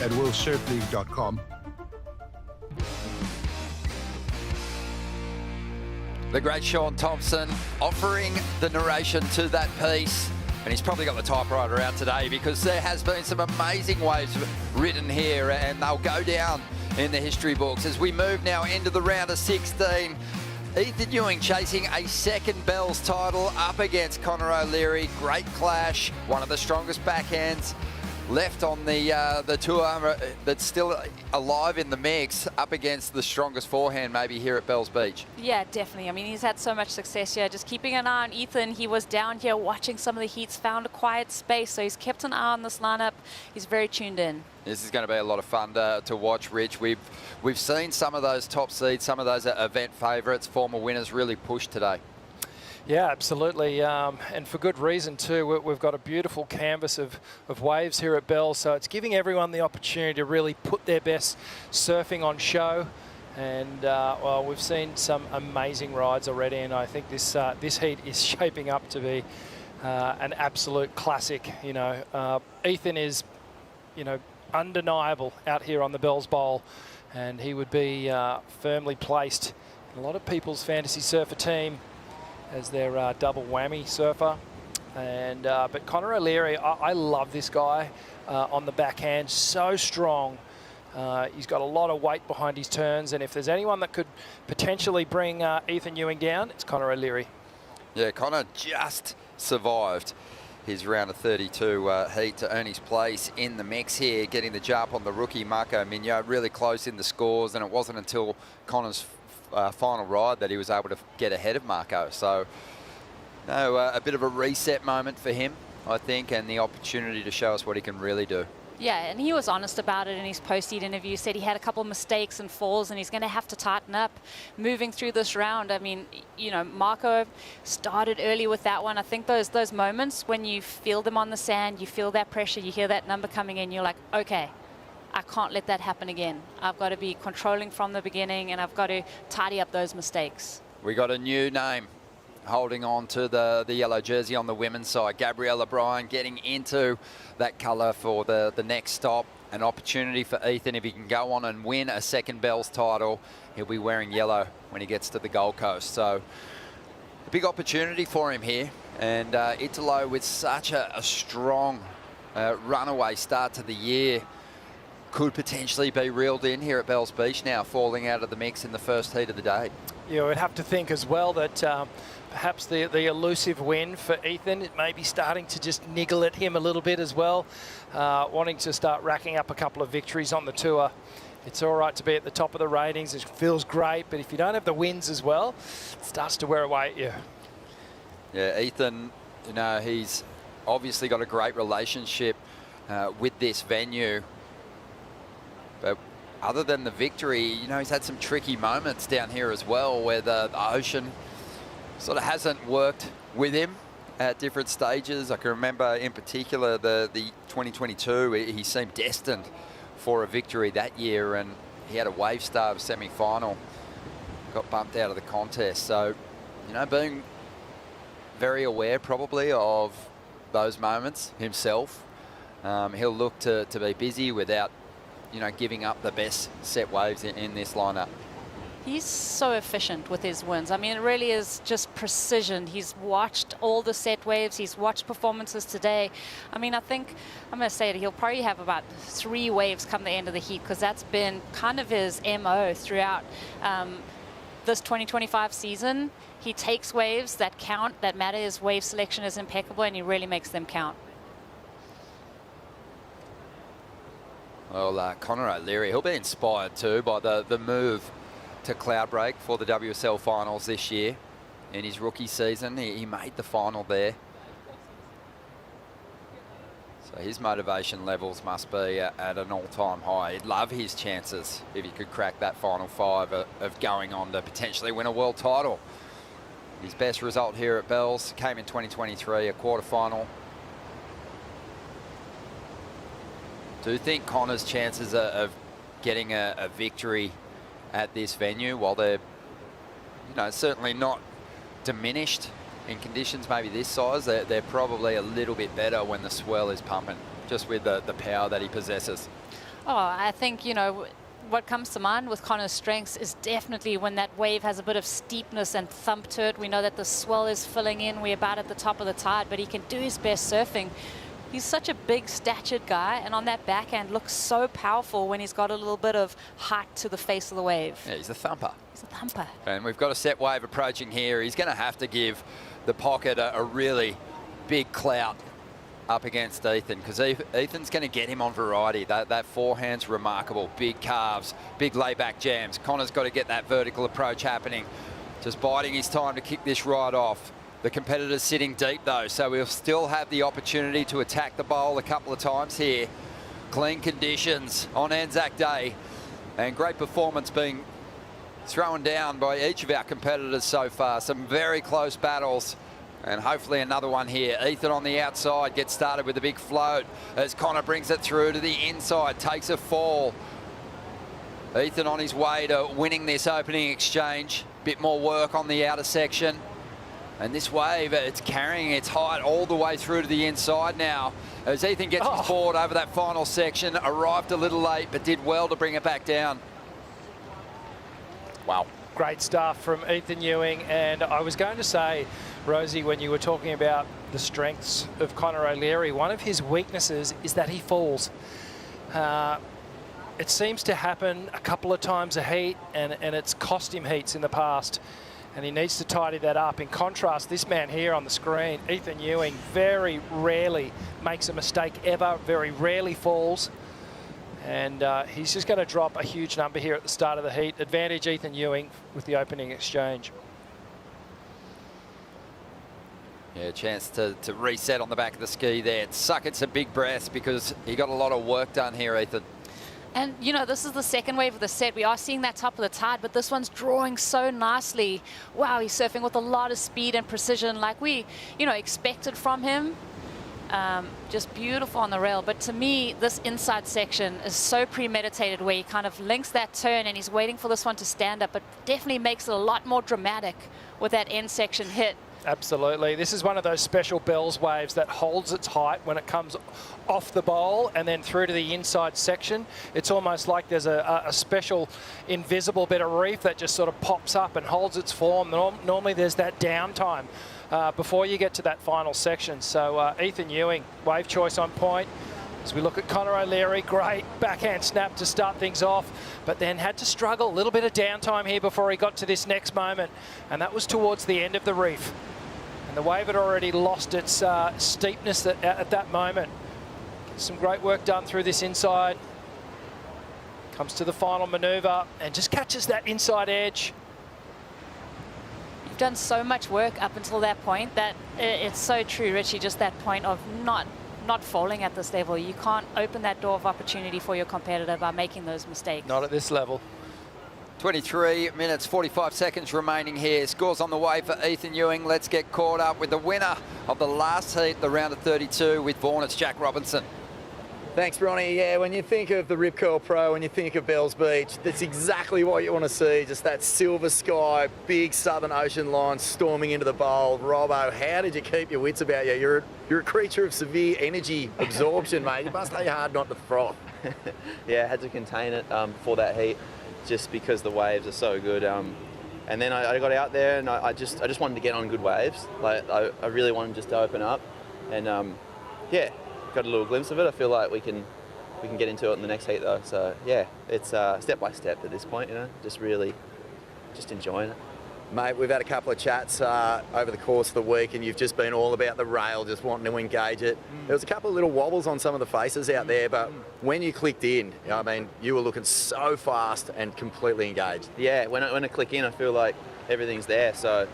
at worldsurfleague.com. The great Sean Thompson offering the narration to that piece. And he's probably got the typewriter out today because there has been some amazing waves written here, and they'll go down in the history books as we move now into the round of 16. Ethan Ewing chasing a second Bells title up against Connor O'Leary. Great clash, one of the strongest backhands left on the tour that's still alive in the mix, up against the strongest forehand maybe here at Bells Beach. Yeah, definitely. I mean, he's had so much success here. Just keeping an eye on Ethan. He was down here watching some of the heats, found a quiet space, so he's kept an eye on this lineup. He's very tuned in. This is going to be a lot of fun to watch, Rich. We've seen some of those top seeds, some of those event favourites, former winners really push today. Yeah, absolutely, and for good reason too. We've got a beautiful canvas of waves here at Bells, so it's giving everyone the opportunity to really put their best surfing on show. And well, we've seen some amazing rides already, and I think this heat is shaping up to be an absolute classic. You know, Ethan is, you know, undeniable out here on the Bells Bowl, and he would be firmly placed in a lot of people's fantasy surfer team as their double whammy surfer. And but Connor O'Leary, I love this guy on the backhand, so strong. He's got a lot of weight behind his turns, and if there's anyone that could potentially bring Ethan Ewing down, it's Connor O'Leary. Yeah, Connor just survived his round of 32 heat to earn his place in the mix here, getting the jump on the rookie Marco Mignot, really close in the scores, and it wasn't until Connor's final ride that he was able to get ahead of Marco. So a bit of a reset moment for him, I think, and the opportunity to show us what he can really do. Yeah, and he was honest about it in his post-heat interview. Said he had a couple of mistakes and falls, and he's going to have to tighten up moving through this round. I mean, you know, Marco started early with that one. I think those moments when you feel them on the sand, you feel that pressure, you hear that number coming in, you're like, okay, I can't let that happen again. I've got to be controlling from the beginning, and I've got to tidy up those mistakes. We got a new name holding on to the yellow jersey on the women's side. Gabriella Bryan getting into that colour for the next stop. An opportunity for Ethan, if he can go on and win a second Bells title, he'll be wearing yellow when he gets to the Gold Coast. So a big opportunity for him here. And Italo, with such a strong runaway start to the year, could potentially be reeled in here at Bells Beach now, falling out of the mix in the first heat of the day. Yeah, we'd have to think as well that perhaps the elusive win for Ethan, it may be starting to just niggle at him a little bit as well, wanting to start racking up a couple of victories on the tour. It's all right to be at the top of the ratings, it feels great, but if you don't have the wins as well, it starts to wear away at you. Yeah, Ethan, you know, he's obviously got a great relationship with this venue. But other than the victory, you know, he's had some tricky moments down here as well, where the ocean sort of hasn't worked with him at different stages. I can remember in particular the 2022, he seemed destined for a victory that year, and he had a wave star semi-final, got bumped out of the contest. So, you know, being very aware probably of those moments himself, he'll look to be busy without, you know, giving up the best set waves in this lineup. He's so efficient with his wins. I mean, it really is just precision. He's watched all the set waves. He's watched performances today. I mean, I think, I'm going to say it, he'll probably have about 3 waves come the end of the heat, because that's been kind of his MO throughout this 2025 season. He takes waves that count, that matter. His wave selection is impeccable, and he really makes them count. Well, Connor O'Leary, he'll be inspired too by the move to Cloudbreak for the WSL finals this year. In his rookie season, he made the final there. So his motivation levels must be at an all-time high. He'd love his chances if he could crack that final 5 of going on to potentially win a world title. His best result here at Bells came in 2023, a quarterfinal. Do you think Connor's chances of getting a victory at this venue, while they're, you know, certainly not diminished in conditions maybe this size, they're probably a little bit better when the swell is pumping, just with the power that he possesses? Oh, I think, you know, what comes to mind with Connor's strengths is definitely when that wave has a bit of steepness and thump to it. We know that the swell is filling in. We're about at the top of the tide, but he can do his best surfing. He's such a big statured guy, and on that backhand looks so powerful when he's got a little bit of height to the face of the wave. Yeah, he's a thumper. He's a thumper. And we've got a set wave approaching here. He's going to have to give the pocket a really big clout up against Ethan, because Ethan's going to get him on variety. That forehand's remarkable. Big calves, big layback jams. Connor's got to get that vertical approach happening. Just biding his time to kick this right off. The competitor's sitting deep though, so we'll still have the opportunity to attack the bowl a couple of times here. Clean conditions on Anzac Day, and great performance being thrown down by each of our competitors so far. Some very close battles, and hopefully another one here. Ethan on the outside gets started with a big float as Connor brings it through to the inside, takes a fall. Ethan on his way to winning this opening exchange. Bit more work on the outer section. And this wave, it's carrying its height all the way through to the inside now. As Ethan gets his board over that final section, arrived a little late, but did well to bring it back down. Wow. Great stuff from Ethan Ewing. And I was going to say, Rosie, when you were talking about the strengths of Connor O'Leary, one of his weaknesses is that he falls. It seems to happen a couple of times a heat, and it's cost him heats in the past. And he needs to tidy that up. In contrast, this man here on the screen, Ethan Ewing, very rarely makes a mistake ever, very rarely falls. And he's just going to drop a huge number here at the start of the heat. Advantage Ethan Ewing with the opening exchange. Yeah, chance to reset on the back of the ski there. Suck in some big breaths because he got a lot of work done here, Ethan. And, you know, this is the second wave of the set. We are seeing that top of the tide, but this one's drawing so nicely. Wow, he's surfing with a lot of speed and precision like we, you know, expected from him. Just beautiful on the rail. But to me, this inside section is so premeditated where he kind of links that turn and he's waiting for this one to stand up, but definitely makes it a lot more dramatic with that end section hit. Absolutely. This is one of those special Bells waves that holds its height when it comes off the bowl and then through to the inside section. It's almost like there's a special invisible bit of reef that just sort of pops up and holds its form. Normally there's that downtime before you get to that final section. So Ethan Ewing, wave choice on point. As we look at Connor O'Leary, great backhand snap to start things off, but then had to struggle. A little bit of downtime here before he got to this next moment, and that was towards the end of the reef. And the wave had already lost its steepness at that moment. Some great work done through this inside. Comes to the final manoeuvre and just catches that inside edge. You've done so much work up until that point that it's so true, Richie, just that point of not falling at this level. You can't open that door of opportunity for your competitor by making those mistakes. Not at this level. 23 minutes, 45 seconds remaining here. Scores on the way for Ethan Ewing. Let's get caught up with the winner of the last heat, the round of 32 with Vaughan. It's Jack Robinson. Thanks, Ronnie. Yeah, when you think of the Rip Curl Pro, when you think of Bells Beach, that's exactly what you want to see. Just that silver sky, big Southern Ocean line storming into the bowl. Robbo, how did you keep your wits about you? You're a creature of severe energy absorption, mate. It must be hard not to froth. Yeah, I had to contain it for that heat, just because the waves are so good. And then I got out there and I just wanted to get on good waves. Like I really wanted just to open up, and yeah, got a little glimpse of it. I feel like we can get into it in the next heat though. So yeah, it's step by step at this point. You know, just really enjoying it. Mate, we've had a couple of chats over the course of the week, and you've just been all about the rail, just wanting to engage it. There was a couple of little wobbles on some of the faces out there, but when you clicked in, I mean, you were looking so fast and completely engaged. Yeah, when I click in, I feel like everything's there. So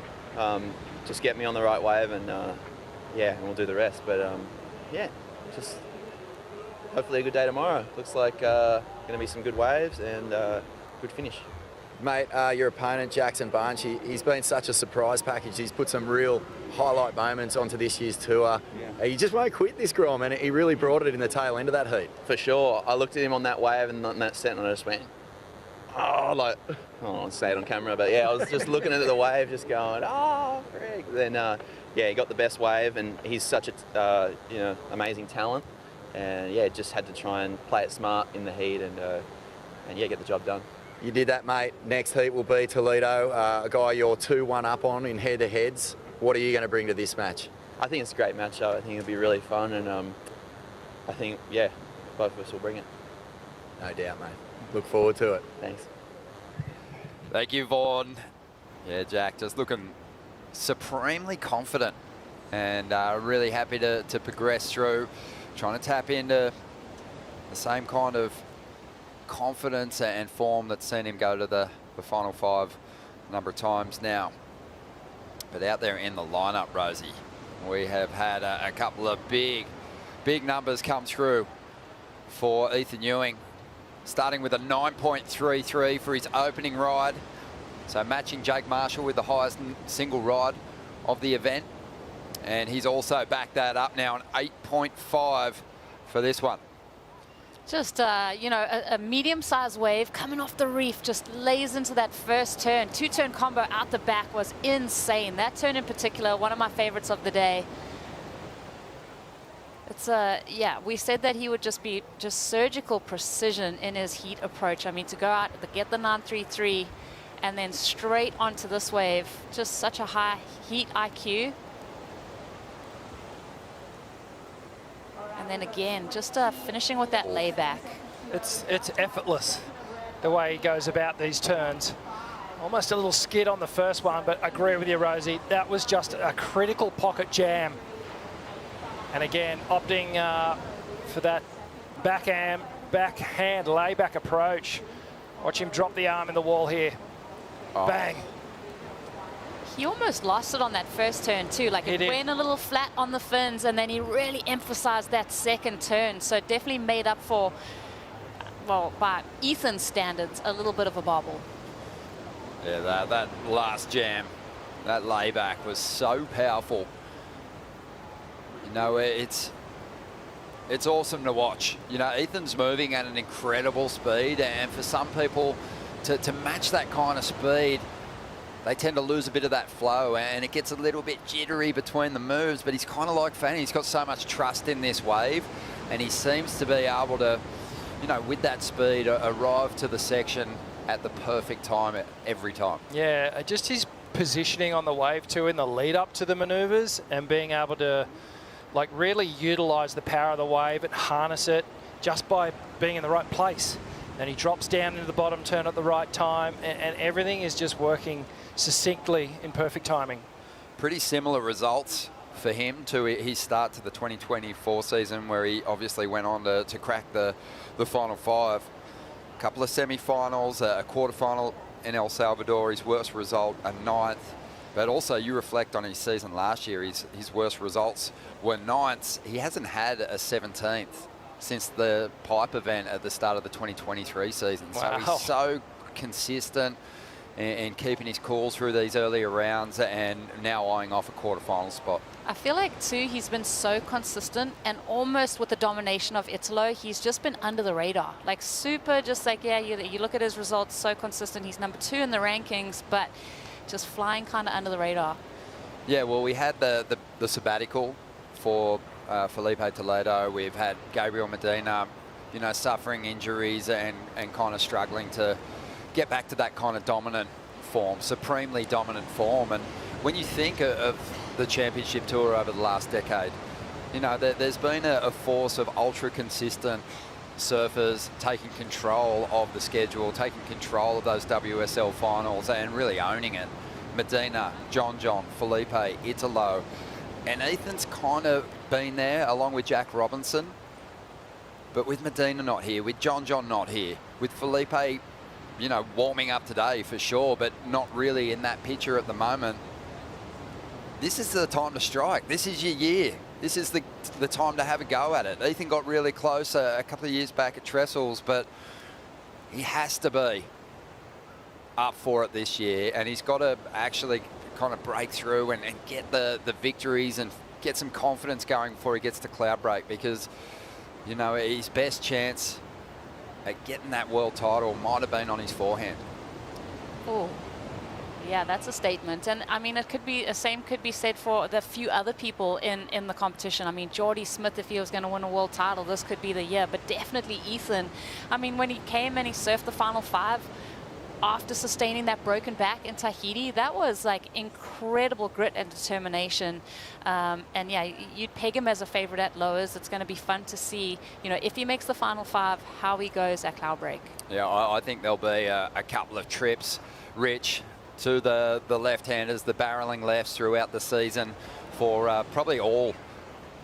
just get me on the right wave, and yeah, and we'll do the rest. But yeah, just hopefully a good day tomorrow. Looks like going to be some good waves and good finish. Mate, your opponent, Jackson Barnes, he's been such a surprise package. He's put some real highlight moments onto this year's tour. Yeah. He just won't quit this Grom, and he really brought it in the tail end of that heat. For sure. I looked at him on that wave and on that set, and I just went, oh, like, I don't want to say it on camera, but yeah, I was just looking at the wave, just going, oh, frick. Then, yeah, he got the best wave, and he's such a, you know, amazing talent. And yeah, just had to try and play it smart in the heat, and yeah, get the job done. You did that, mate. Next heat will be Toledo, a guy you're 2-1 up on in head-to-heads. What are you going to bring to this match? I think it's a great match, though. I think it'll be really fun, and I think, yeah, both of us will bring it. No doubt, mate. Look forward to it. Thanks. Thank you, Vaughan. Yeah, Jack, just looking supremely confident and really happy to progress through, trying to tap into the same kind of confidence and form that's seen him go to the final 5 a number of times now. But out there in the lineup, Rosie, we have had a couple of big numbers come through for Ethan Ewing, starting with a 9.33 for his opening ride. So matching Jake Marshall with the highest single ride of the event. And he's also backed that up now, an 8.5 for this one. Just, you know, a medium-sized wave coming off the reef, just lays into that first turn. 2-turn combo out the back was insane. That turn in particular, one of my favorites of the day. It's, yeah, we said that he would just be surgical precision in his heat approach. I mean, to go out, get the 933, and then straight onto this wave, just such a high heat IQ. And then again, just finishing with that layback. It's effortless, the way he goes about these turns. Almost a little skid on the first one, but I agree with you, Rosie. That was just a critical pocket jam. And again, opting for that backhand layback approach. Watch him drop the arm in the wall here. Oh. Bang. He almost lost it on that first turn too. Like it went a little flat on the fins, and then he really emphasized that second turn. So it definitely made up for, well, by Ethan's standards, a little bit of a bobble. Yeah, that last jam, that layback was so powerful. You know, it's awesome to watch. You know, Ethan's moving at an incredible speed, and for some people to match that kind of speed, they tend to lose a bit of that flow, and it gets a little bit jittery between the moves. But he's kind of like Fanny. He's got so much trust in this wave, and he seems to be able to, you know, with that speed, arrive to the section at the perfect time every time. Yeah, just his positioning on the wave too in the lead up to the maneuvers, and being able to like really utilize the power of the wave and harness it just by being in the right place. And he drops down into the bottom turn at the right time, and everything is just working succinctly in perfect timing. Pretty similar results for him to his start to the 2024 season, where he obviously went on to crack the final 5. A couple of semi-finals, a quarter-final in El Salvador, his worst result, a 9th. But also, you reflect on his season last year, his worst results were 9ths. He hasn't had a 17th since the pipe event at the start of the 2023 season. Wow. So he's so consistent and keeping his cool through these earlier rounds, and now eyeing off a quarterfinal spot. I feel like too, he's been so consistent, and almost with the domination of Italo, he's just been under the radar. Like super, just like, yeah, you look at his results, so consistent. He's number 2 in the rankings, but just flying kind of under the radar. Yeah, well, we had the sabbatical for Felipe Toledo. We've had Gabriel Medina, you know, suffering injuries and kind of struggling to get back to that kind of dominant form, supremely dominant form. And when you think of the championship tour over the last decade, you know, there's been a force of ultra consistent surfers taking control of the schedule, taking control of those WSL finals and really owning it. Medina, John, Felipe, Italo, and Ethan's kind of been there along with Jack Robinson. But with Medina not here, with John not here, with Felipe, you know, warming up today for sure, but not really in that picture at the moment. This is the time to strike. This is your year. This is the time to have a go at it. Ethan got really close a couple of years back at Trestles, but he has to be up for it this year, and he's got to actually kind of break through and get the victories and get some confidence going before he gets to Cloudbreak, because, you know, his best chance at getting that world title might have been on his forehand. Oh, Yeah, that's a statement. And I mean, it could be the same could be said for the few other people in the competition. I mean, Jordy Smith, if he was going to win a world title, this could be the year. But definitely Ethan. I mean, when he came and he surfed the final 5 after sustaining that broken back in Tahiti, that was like incredible grit and determination. And yeah, you'd peg him as a favorite at lowers. It's going to be fun to see, you know, if he makes the final 5, how he goes at Cloudbreak. Yeah, I think there'll be a couple of trips, Rich, to the left-handers, the barreling lefts throughout the season for probably all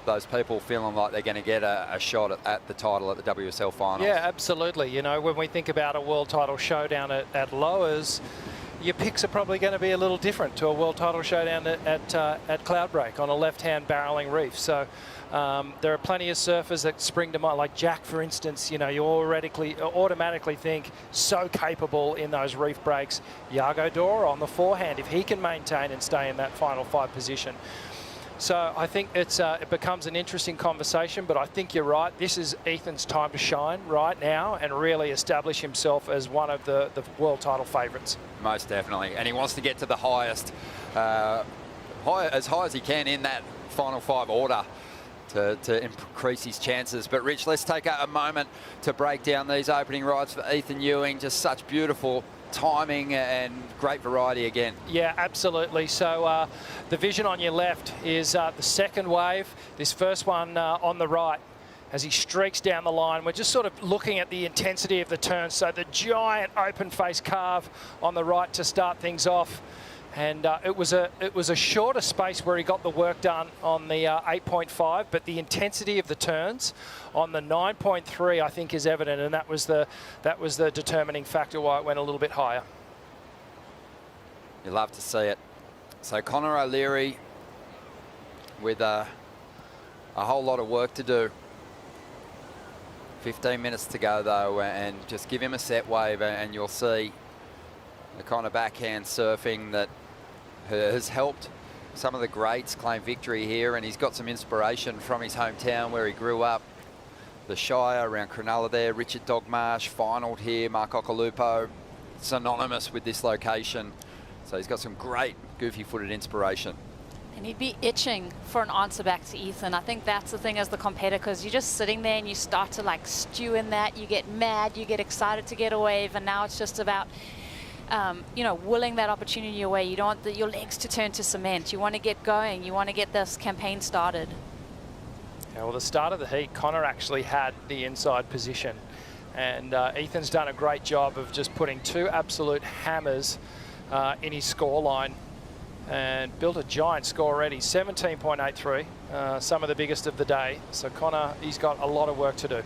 those people feeling like they're going to get a shot at the title at the WSL Finals. Yeah, absolutely. You know, when we think about a world title showdown at lowers, your picks are probably going to be a little different to a world title showdown at Cloudbreak on a left-hand barreling reef. So there are plenty of surfers that spring to mind, like Jack, for instance. You know, you automatically think so capable in those reef breaks. Iago Dora on the forehand, if he can maintain and stay in that final 5 position. So I think it becomes an interesting conversation, but I think you're right. This is Ethan's time to shine right now and really establish himself as one of the world title favourites. Most definitely. And he wants to get to the highest, as high as he can in that final 5 order to increase his chances. But Rich, let's take a moment to break down these opening rides for Ethan Ewing. Just such beautiful timing and great variety again. Yeah, absolutely. So the vision on your left is the second wave. This first one on the right, as he streaks down the line, we're just sort of looking at the intensity of the turn. So the giant open face carve on the right to start things off. And it was a shorter space where he got the work done on the 8.5, but the intensity of the turns on the 9.3 I think is evident, and that was the determining factor why it went a little bit higher. You love to see it. So Connor O'Leary with a whole lot of work to do. 15 minutes to go though, and just give him a set wave and you'll see the kind of backhand surfing that has helped some of the greats claim victory here, and he's got some inspiration from his hometown where he grew up. The Shire around Cronulla there, Richard Dogmarsh finaled here, Mark Occhilupo, synonymous with this location. So he's got some great goofy-footed inspiration. And he'd be itching for an answer back to Ethan. I think that's the thing as the competitor, because you're just sitting there and you start to like stew in that. You get mad, you get excited to get a wave, and now it's just about you know, willing that opportunity away. You don't want your legs to turn to cement. You want to get going. You want to get this campaign started. Yeah, well, the start of the heat, Connor actually had the inside position. And Ethan's done a great job of just putting 2 absolute hammers in his scoreline and built a giant score already, 17.83, some of the biggest of the day. So Connor, he's got a lot of work to do.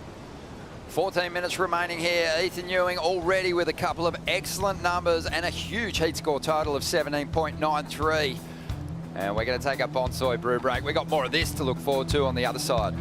14 minutes remaining here. Ethan Ewing already with a couple of excellent numbers and a huge heat score total of 17.93. And we're going to take a Bonsoy brew break. We've got more of this to look forward to on the other side.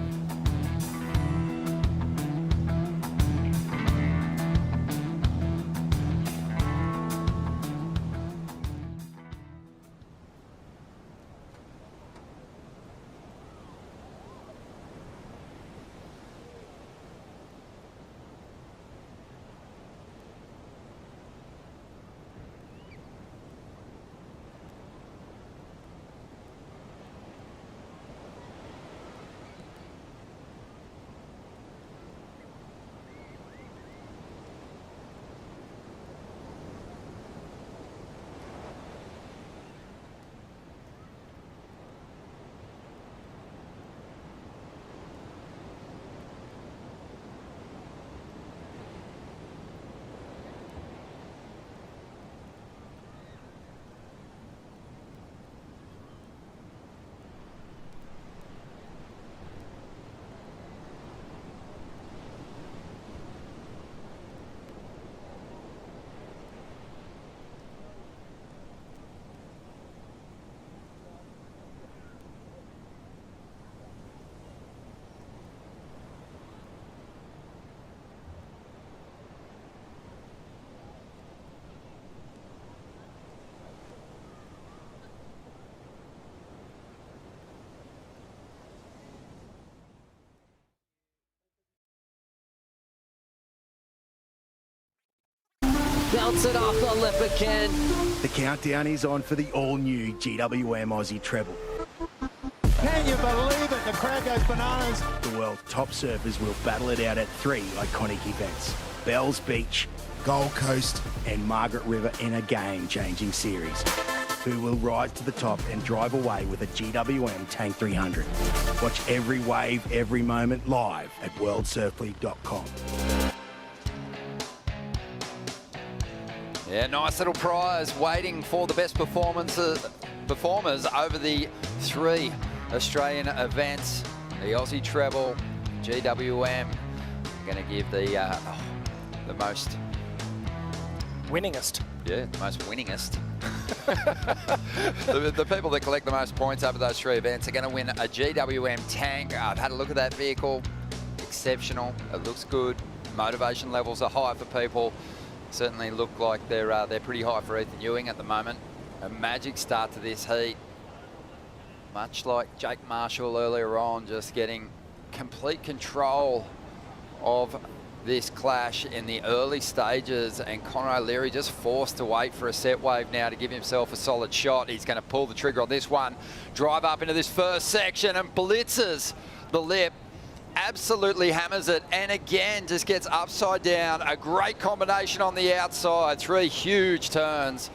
belts it off the lip again. The countdown is on for the all-new GWM Aussie treble. Can you believe it? The crowd goes bananas. The world's top surfers will battle it out at 3 iconic events: Bells Beach, Gold Coast, and Margaret River in a game-changing series. Who will rise to the top and drive away with a GWM Tank 300? Watch every wave, every moment live at worldsurfleague.com. Yeah, nice little prize waiting for the best performers over the 3 Australian events. The Aussie treble, GWM. I'm going to give the most winningest. Yeah, the most winningest. the people that collect the most points over those 3 events are going to win a GWM tank. I've had a look at that vehicle. Exceptional. It looks good. Motivation levels are high for people. Certainly look like they're pretty high for Ethan Ewing at the moment. A magic start to this heat. Much like Jake Marshall earlier on, just getting complete control of this clash in the early stages, and Conor O'Leary just forced to wait for a set wave now to give himself a solid shot. He's going to pull the trigger on this one, drive up into this first section and blitzes the lip. Absolutely hammers it, and again just gets upside down. A great combination on the outside, 3 huge turns,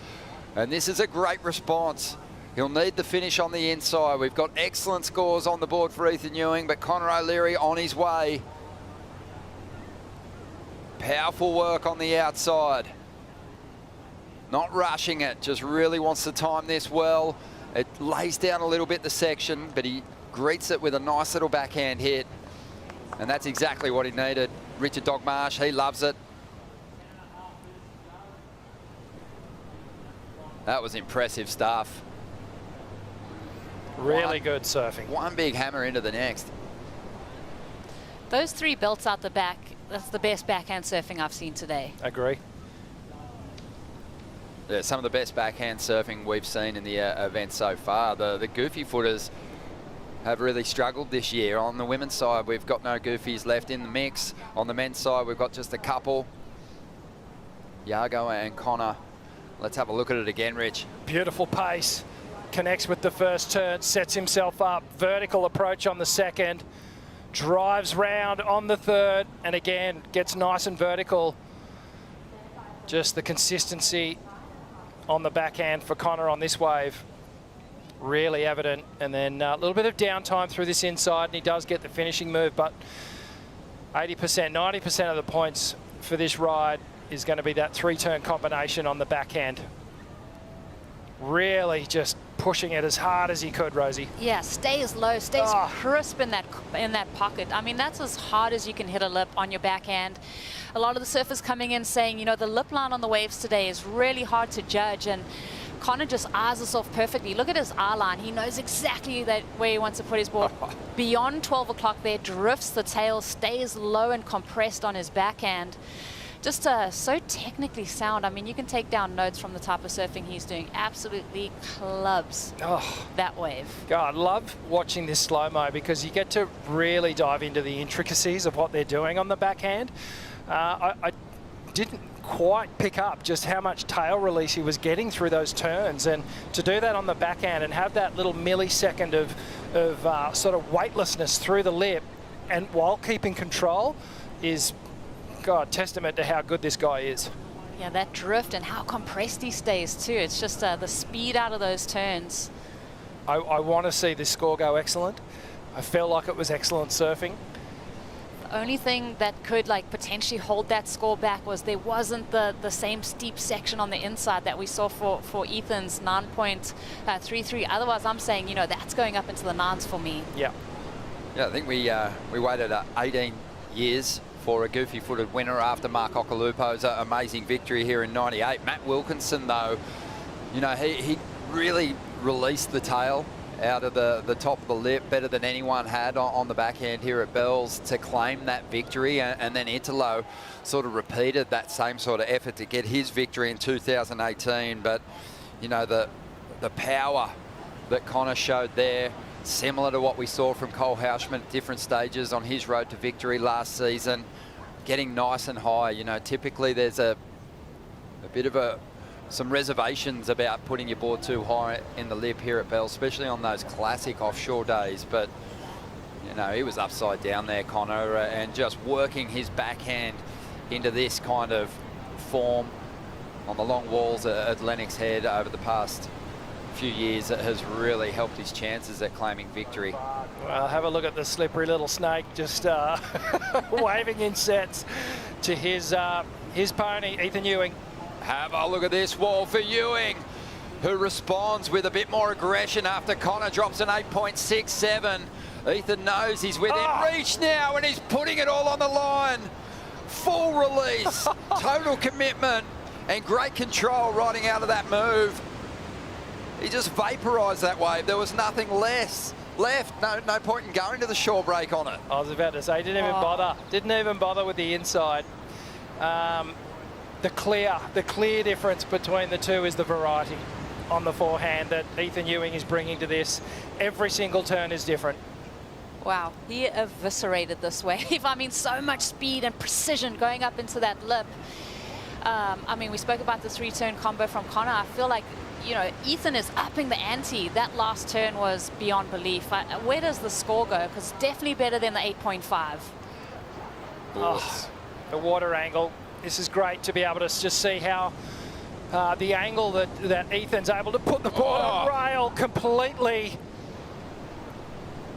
and this is a great response. He'll need the finish on the inside. We've got excellent scores on the board for Ethan Ewing, but Conor O'Leary on his way. Powerful work on the outside. Not rushing it, just really wants to time this well. It lays down a little bit the section, but he greets it with a nice little backhand hit. And that's exactly what he needed. Richard Dogmarsh, he loves it. That was impressive stuff. Really good surfing. One big hammer into the next. Those 3 belts out the back, that's the best backhand surfing I've seen today. Agree. Yeah, some of the best backhand surfing we've seen in the event so far. The goofy footers have really struggled this year. On the women's side, we've got no goofies left in the mix. On the men's side, we've got just a couple. Yago and Connor. Let's have a look at it again, Rich. Beautiful pace. Connects with the first turn, sets himself up. Vertical approach on the second. Drives round on the third, and again, gets nice and vertical. Just the consistency on the backhand for Connor on this wave. Really evident. And then a little bit of downtime through this inside, and he does get the finishing move, but 80%, 90% of the points for this ride is going to be that 3-turn combination on the backhand. Really just pushing it as hard as he could, Rosie. Yeah, stays low, stays crisp in that pocket. I mean, that's as hard as you can hit a lip on your backhand. A lot of the surfers coming in saying, you know, the lip line on the waves today is really hard to judge, and Connor just eyes us off perfectly. Look at his eye line. He knows exactly where he wants to put his board. Beyond 12 o'clock there, drifts the tail, stays low and compressed on his backhand. Just so technically sound. I mean, you can take down notes from the type of surfing he's doing. Absolutely clubs that wave. God, I love watching this slow-mo because you get to really dive into the intricacies of what they're doing on the backhand. I didn't quite pick up just how much tail release he was getting through those turns, and to do that on the backhand and have that little millisecond of sort of weightlessness through the lip and while keeping control is, God, testament to how good this guy is. Yeah, that drift and how compressed he stays too. It's just the speed out of those turns. I want to see this score go excellent. I felt like it was excellent surfing. The only thing that could potentially hold that score back was there wasn't the same steep section on the inside that we saw for Ethan's 9.33. Otherwise, I'm saying, you know, that's going up into the 9s for me. Yeah. Yeah, I think we waited 18 years for a goofy-footed winner after Mark Occhilupo's amazing victory here in '98. Matt Wilkinson, though, you know, he really released the tail out of the top of the lip better than anyone had on the backhand here at Bells to claim that victory, and then Italo sort of repeated that same sort of effort to get his victory in 2018. But, you know, the power that Connor showed there, similar to what we saw from Cole Houshman at different stages on his road to victory last season, getting nice and high. You know, typically there's a a bit of some reservations about putting your board too high in the lip here at Bells, especially on those classic offshore days. But, you know, he was upside down there, Connor, and just working his backhand into this kind of form on the long walls at Lennox Head over the past few years has really helped his chances at claiming victory. Well, have a look at the slippery little snake just waving in sets to his pony, Ethan Ewing. Have a look at this wall for Ewing, who responds with a bit more aggression after Connor drops an 8.67. Ethan knows he's within reach now, and he's putting it all on the line. Full release, total commitment, and great control riding out of that move. He just vaporised that wave. There was nothing left. No point in going to the shore break on it. I was about to say, didn't even bother. Didn't even bother with the inside. The clear difference between the two is the variety on the forehand that Ethan Ewing is bringing to this. Every single turn is different. Wow, he eviscerated this wave. I mean, so much speed and precision going up into that lip. I mean, we spoke about the 3-turn combo from Connor. I feel like, you know, Ethan is upping the ante. That last turn was beyond belief. Where does the score go? Because it's definitely better than the 8.5. Oh, the water angle. This is great to be able to just see how the angle that Ethan's able to put the board on rail completely.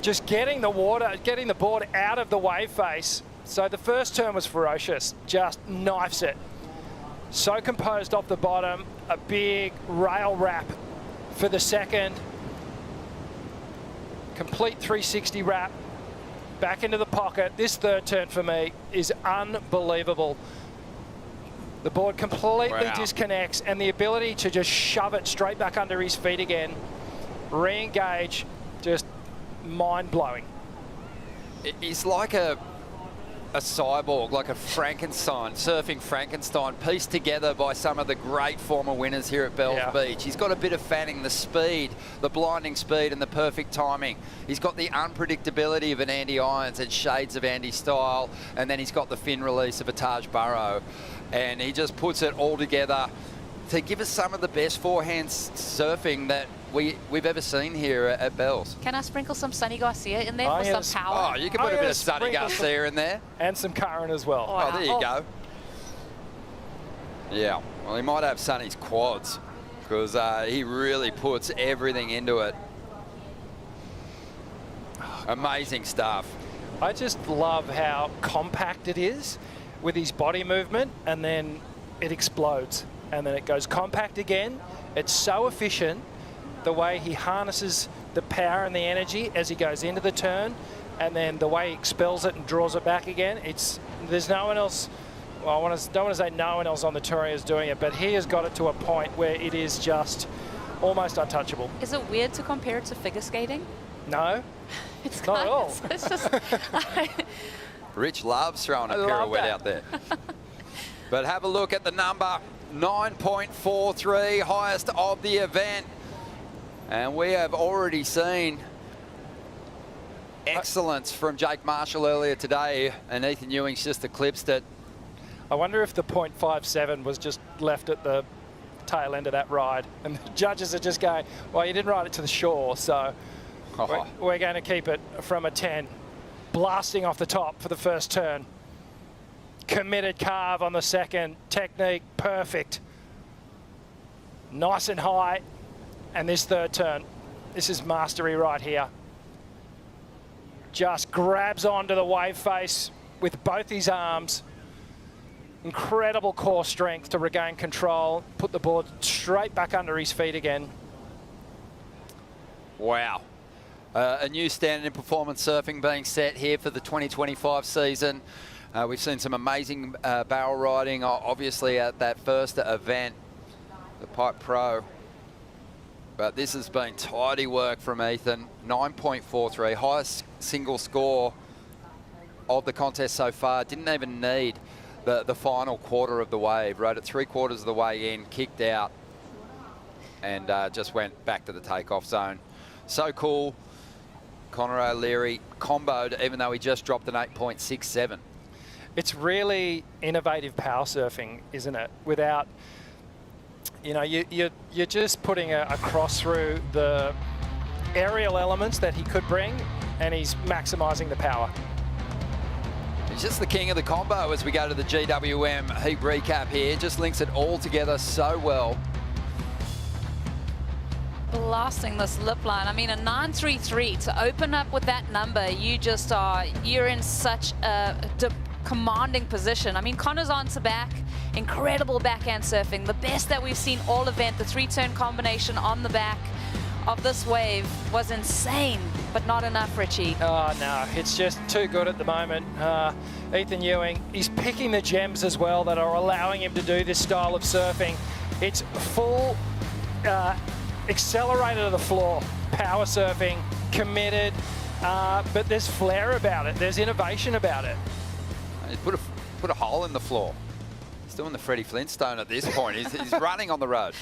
Just getting the board out of the wave face. So the first turn was ferocious, just knifes it. So composed off the bottom, a big rail wrap for the second. Complete 360 wrap, back into the pocket. This third turn for me is unbelievable. The board completely disconnects, and the ability to just shove it straight back under his feet again, re-engage, just mind-blowing. He's like a cyborg, like a Frankenstein, surfing Frankenstein, pieced together by some of the great former winners here at Bells Beach. He's got a bit of Fanning, the speed, the blinding speed and the perfect timing. He's got the unpredictability of an Andy Irons and shades of Andy Style, and then he's got the fin release of a Taj Burrow. And he just puts it all together to give us some of the best forehand surfing that we've ever seen here at Bells. Can I sprinkle some Sonny Garcia in there for some power? Oh, you can put a bit of Sonny Garcia in there. And some Curran as well. Oh, there you go. Yeah, well, he might have Sonny's quads because he really puts everything into it. Amazing stuff. I just love how compact it is with his body movement, and then it explodes. And then it goes compact again. It's so efficient, the way he harnesses the power and the energy as he goes into the turn, and then the way he expels it and draws it back again. There's no one else, well, don't want to say no one else on the tour is doing it, but he has got it to a point where it is just almost untouchable. Is it weird to compare it to figure skating? No, it's not at all. It's just... Rich loves throwing a pirouette out there. But have a look at the number, 9.43, highest of the event. And we have already seen excellence from Jake Marshall earlier today, and Ethan Ewing's just eclipsed it. I wonder if the 0.57 was just left at the tail end of that ride, and the judges are just going, well, you didn't ride it to the shore, so we're going to keep it from a 10. Blasting off the top for the first turn. Committed carve on the second. Technique perfect. Nice and high. And this third turn, this is mastery right here. Just grabs onto the wave face with both his arms. Incredible core strength to regain control. Put the board straight back under his feet again. Wow. A new standard in performance surfing being set here for the 2025 season. We've seen some amazing barrel riding, obviously, at that first event, the Pipe Pro. But this has been tidy work from Ethan. 9.43, highest single score of the contest so far. Didn't even need the final quarter of the wave. Rode it 3/4 of the way in, kicked out, and just went back to the takeoff zone. So cool. Connor O'Leary comboed, even though he just dropped an 8.67. It's really innovative power surfing, isn't it? Without You know, you're just putting a cross through the aerial elements that he could bring, and he's maximising the power. He's just the king of the combo as we go to the GWM heat recap here. Just links it all together so well. Blasting this lip line. I mean, a 933 to open up with that number, you're in such a commanding position. I mean, Connor's onto back, incredible backhand surfing, the best that we've seen all event. The 3-turn combination on the back of this wave was insane, but not enough, Richie. Oh no, it's just too good at the moment. Ethan Ewing, he's picking the gems as well that are allowing him to do this style of surfing. It's full accelerator to the floor, power surfing, committed, but there's flair about it, there's innovation about it. He put a hole in the floor. He's doing the Freddie Flintstone at this point. He's running on the road.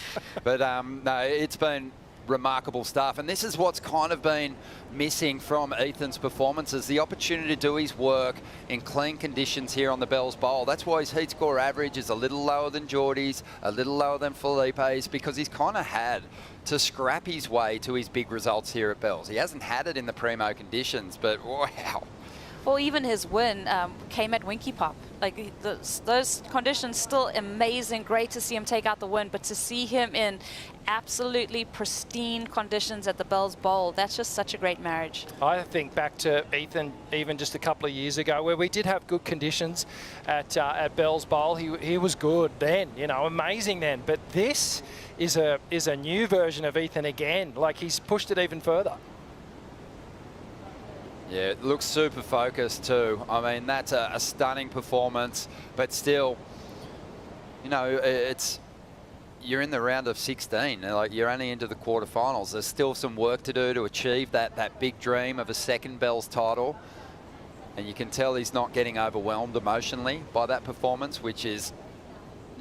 But no, it's been remarkable stuff, and this is what's kind of been missing from Ethan's performances, the opportunity to do his work in clean conditions here on the Bells Bowl. That's why his heat score average is a little lower than Geordie's, a little lower than Felipe's, because he's kind of had to scrap his way to his big results here at Bells. He hasn't had it in the primo conditions, but wow. Well, even his win came at Winky Pop. Like, those conditions still amazing. Great to see him take out the win, but to see him in absolutely pristine conditions at the Bells Bowl, that's just such a great marriage. I think back to Ethan even just a couple of years ago where we did have good conditions at Bells Bowl. He was good then, you know, amazing then. But this is a new version of Ethan again. Like, he's pushed it even further. Yeah, it looks super focused too. I mean, that's a stunning performance, but still, you know, you're in the round of 16. Like, you're only into the quarterfinals. There's still some work to do to achieve that big dream of a second Bells title. And you can tell he's not getting overwhelmed emotionally by that performance, which is,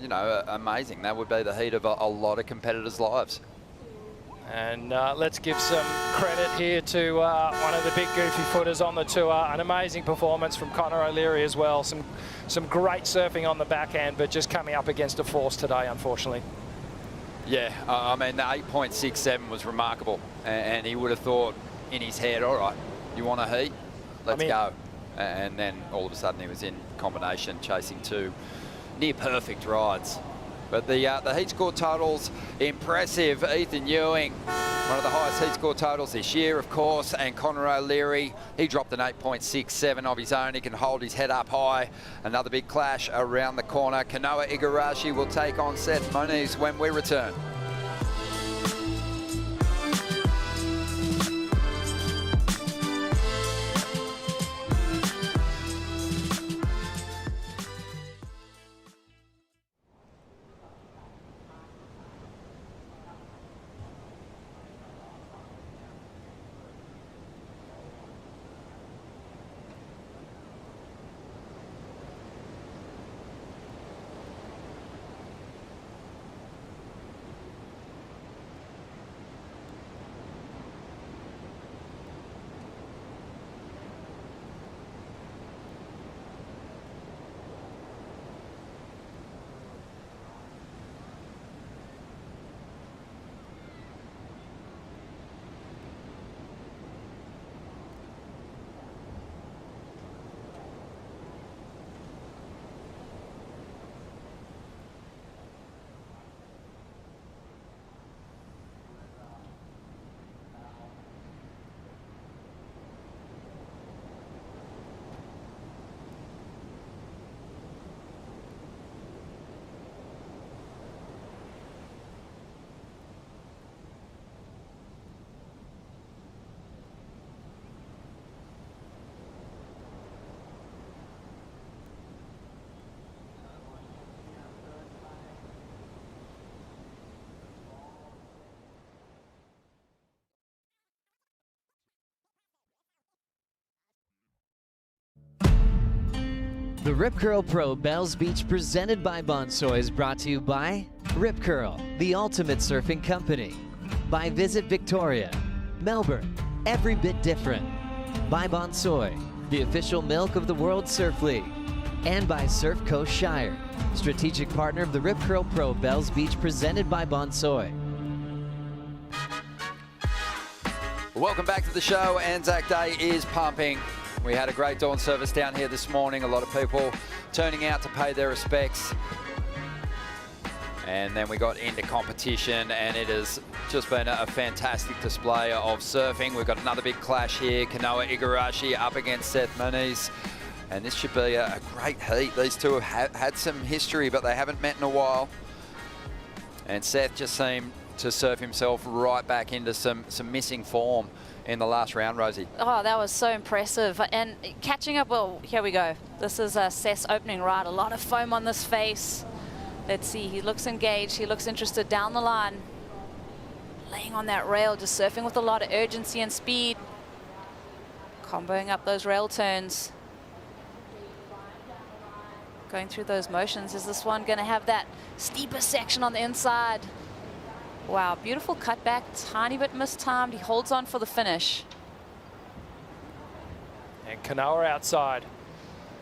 you know, amazing. That would be the heat of a lot of competitors' lives. And let's give some credit here to one of the big goofy footers on the tour. An amazing performance from Connor O'Leary as well. Some great surfing on the backhand, but just coming up against a force today, unfortunately. Yeah, I mean, the 8.67 was remarkable. And he would have thought in his head, all right, you want a heat? Let's go. And then all of a sudden he was in combination, chasing two near perfect rides. But the heat score totals, impressive. Ethan Ewing, one of the highest heat score totals this year, of course. And Connor O'Leary, he dropped an 8.67 of his own. He can hold his head up high. Another big clash around the corner. Kanoa Igarashi will take on Seth Muniz when we return. The Rip Curl Pro Bells Beach presented by Bonsoy is brought to you by Rip Curl, the ultimate surfing company. By Visit Victoria, Melbourne, every bit different. By Bonsoy, the official milk of the World Surf League. And by Surf Coast Shire, strategic partner of the Rip Curl Pro Bells Beach, presented by Bonsoy. Welcome back to the show. Anzac Day is pumping. We had a great dawn service down here this morning. A lot of people turning out to pay their respects. And then we got into competition, and it has just been a fantastic display of surfing. We've got another big clash here. Kanoa Igarashi up against Seth Muniz. And this should be a great heat. These two have had some history, but they haven't met in a while. And Seth just seemed to surf himself right back into some missing form in the last round, Rosie. Oh, that was so impressive. And catching up, well, here we go. This is Seth's opening ride. A lot of foam on this face. Let's see, he looks engaged. He looks interested down the line. Laying on that rail, just surfing with a lot of urgency and speed. Comboing up those rail turns. Going through those motions. Is this one going to have that steeper section on the inside? Wow, beautiful cutback, tiny bit mistimed. He holds on for the finish. And Kanoa outside.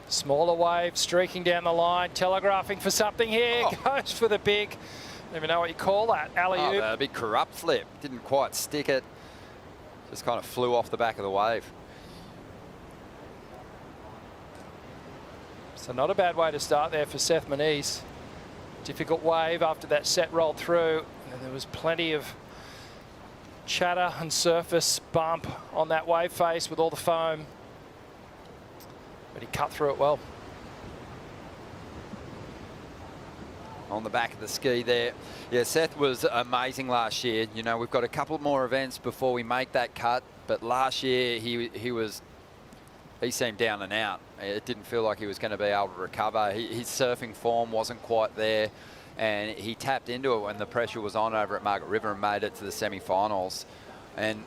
Smaller wave, streaking down the line, telegraphing for something here. Goes for the big, I don't even know what you call that, alley-oop. Oh, the big corrupt flip. Didn't quite stick it. Just kind of flew off the back of the wave. So not a bad way to start there for Seth Muniz. Difficult wave after that set rolled through. And there was plenty of chatter and surface bump on that wave face with all the foam. But he cut through it well. On the back of the ski there. Yeah, Seth was amazing last year. You know, we've got a couple more events before we make that cut. But last year, he seemed down and out. It didn't feel like he was going to be able to recover. His surfing form wasn't quite there. And he tapped into it when the pressure was on over at Margaret River and made it to the semi-finals. And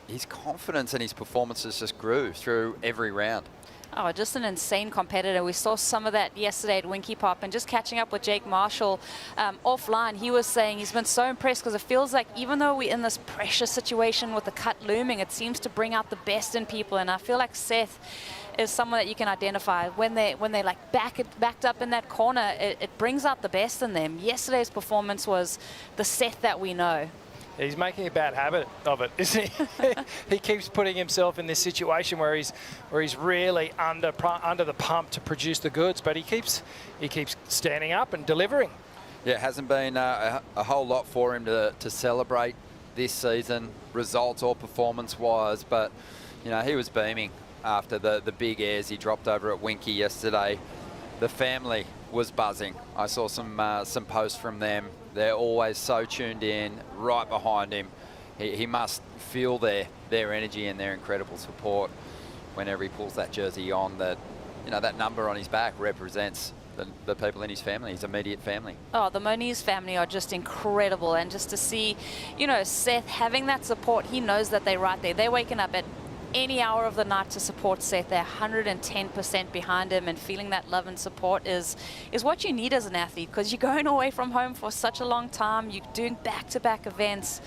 his confidence and his performances just grew through every round. Oh, just an insane competitor. We saw some of that yesterday at Winky Pop, and just catching up with Jake Marshall offline, he was saying he's been so impressed because it feels like even though we're in this pressure situation with the cut looming, it seems to bring out the best in people. And I feel like Seth is someone that you can identify when they like backed up in that corner. It brings out the best in them. Yesterday's performance was the Seth that we know. He's making a bad habit of it, isn't he? He keeps putting himself in this situation where he's really under the pump to produce the goods, but he keeps standing up and delivering. Yeah, it hasn't been a whole lot for him to celebrate this season, results or performance-wise, but you know, he was beaming after the big airs he dropped over at Winky yesterday. The family was buzzing. I saw some posts from them. They're always so tuned in, right behind him. He must feel their energy and their incredible support whenever he pulls that jersey on. That, you know, that number on his back represents the people in his family, his immediate family. Oh, the Muniz family are just incredible, and just to see, you know, Seth having that support, he knows that they're right there. They're waking up at any hour of the night to support Seth. They're 110% behind him, and feeling that love and support is what you need as an athlete, because you're going away from home for such a long time. You're doing back-to-back events.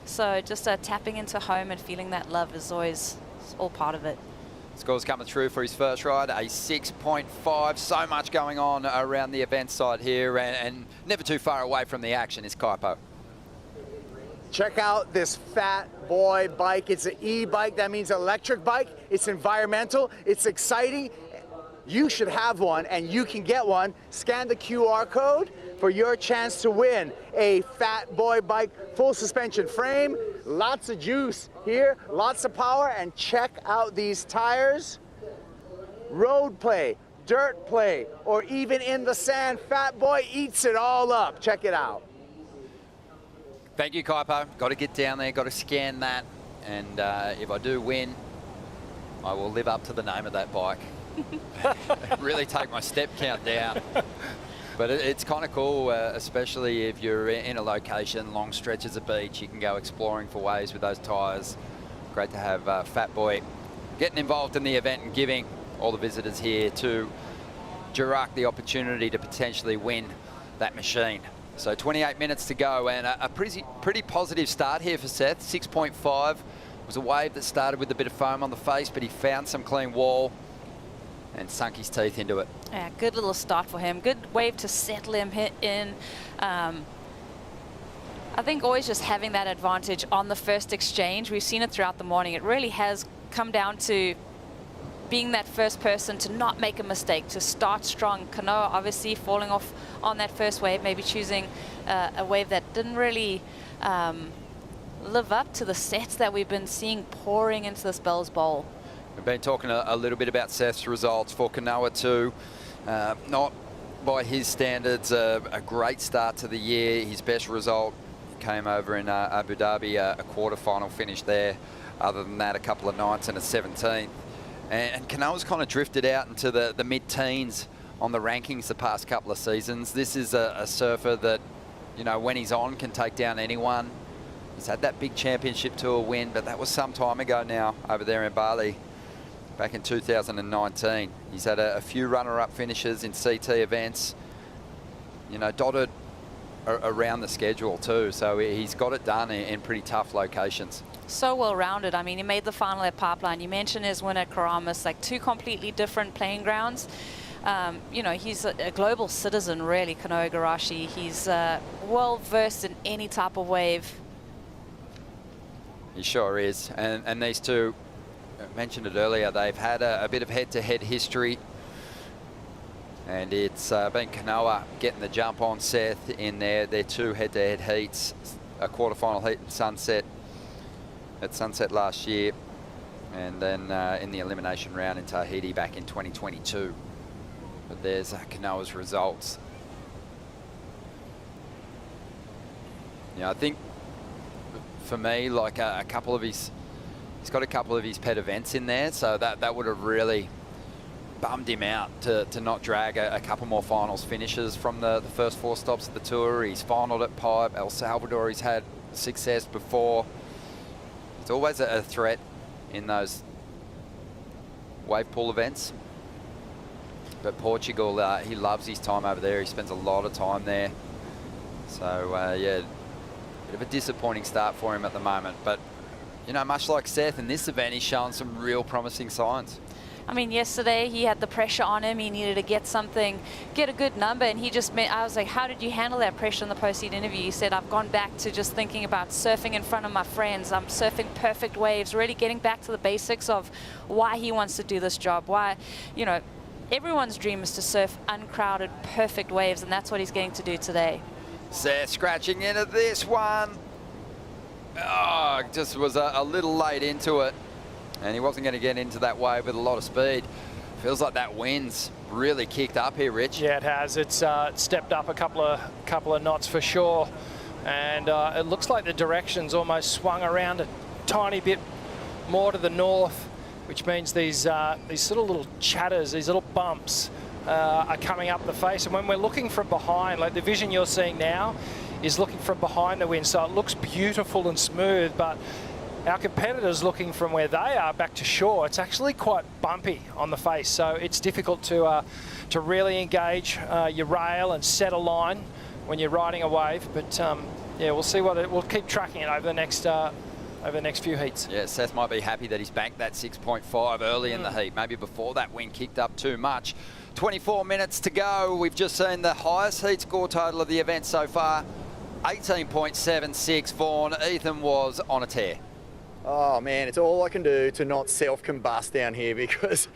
So just tapping into home and feeling that love is always all part of it. Scores coming through for his first ride, a 6.5. So much going on around the event side here, and never too far away from the action is Kaipo. Check out this fat boy bike. It's an e-bike. That means electric bike. It's environmental. It's exciting. You should have one, and you can get one. Scan the QR code for your chance to win a fat boy bike, full suspension frame, lots of juice here, lots of power, and check out these tires. Road play, dirt play, or even in the sand, fat boy eats it all up. Check it out. Thank you, Kaipo. Got to get down there, got to scan that. And if I do win, I will live up to the name of that bike. Really take my step count down. But it's kind of cool, especially if you're in a location, long stretches of beach, you can go exploring for waves with those tyres. Great to have Fat Boy getting involved in the event and giving all the visitors here to Jurok the opportunity to potentially win that machine. So 28 minutes to go, and a pretty positive start here for Seth. 6.5 was a wave that started with a bit of foam on the face, but he found some clean wall. and sunk his teeth into it. Yeah, good little start for him. Good wave to settle him in. I think always just having that advantage on the first exchange. We've seen it throughout the morning. It really has come down to being that first person to not make a mistake, to start strong. Kanoa obviously falling off on that first wave, maybe choosing a wave that didn't really live up to the sets that we've been seeing pouring into this Bells Bowl. We've been talking a little bit about Seth's results for Kanoa too. Not by his standards a great start to the year. His best result came over in Abu Dhabi, a quarterfinal finish there. Other than that, a couple of 9th and a 17th. And Kanoa's kind of drifted out into the mid-teens on the rankings the past couple of seasons. This is a surfer that, you know, when he's on, can take down anyone. He's had that big championship tour win, but that was some time ago now over there in Bali, back in 2019. He's had a few runner-up finishes in CT events, you know, dotted around the schedule too. So he's got it done in pretty tough locations. So well-rounded. I mean, he made the final at Pipeline. You mentioned his win at Karamas, like 2 completely different playing grounds. You know, he's a global citizen, really, Kanoa Igarashi. He's well-versed in any type of wave. He sure is. And these two, I mentioned it earlier, they've had a bit of head-to-head history. And it's been Kanoa getting the jump on Seth in their 2 head-to-head heats, a quarterfinal heat at Sunset last year, and then in the elimination round in Tahiti back in 2022. But there's Kanoa's results. Yeah, I think for me, like a couple of he's got a couple of his pet events in there, so that would have really bummed him out to not drag a couple more finals finishes from the first 4 stops of the tour. He's finaled at Pipe, El Salvador. He's had success before. It's always a threat in those wave pool events. But Portugal, he loves his time over there. He spends a lot of time there. So, yeah, bit of a disappointing start for him at the moment. But, you know, much like Seth in this event, he's shown some real promising signs. I mean, yesterday he had the pressure on him. He needed to get a good number, and he just I was like, how did you handle that pressure in the post-heat interview? He said, I've gone back to just thinking about surfing in front of my friends. I'm surfing perfect waves, really getting back to the basics of why he wants to do this job. Why, you know, everyone's dream is to surf uncrowded, perfect waves, and that's what he's getting to do today. Seth scratching into this one. Oh, just was a little late into it. And he wasn't going to get into that wave with a lot of speed. Feels like that wind's really kicked up here, Rich. Yeah, it has. It's stepped up a couple of knots for sure. And it looks like the direction's almost swung around a tiny bit more to the north, which means these sort of little chatters, these little bumps are coming up the face. And when we're looking from behind, like the vision you're seeing now is looking from behind the wind, so it looks beautiful and smooth, but our competitors looking from where they are back to shore, it's actually quite bumpy on the face, so it's difficult to really engage your rail and set a line when you're riding a wave. But yeah, we'll see we'll keep tracking it over the next few heats. Yeah, Seth might be happy that he's banked that 6.5 early in the heat, maybe before that wind kicked up too much. 24 minutes to go. We've just seen the highest heat score total of the event so far, 18.76. Vaughan, Ethan was on a tear. Oh man, it's all I can do to not self-combust down here, because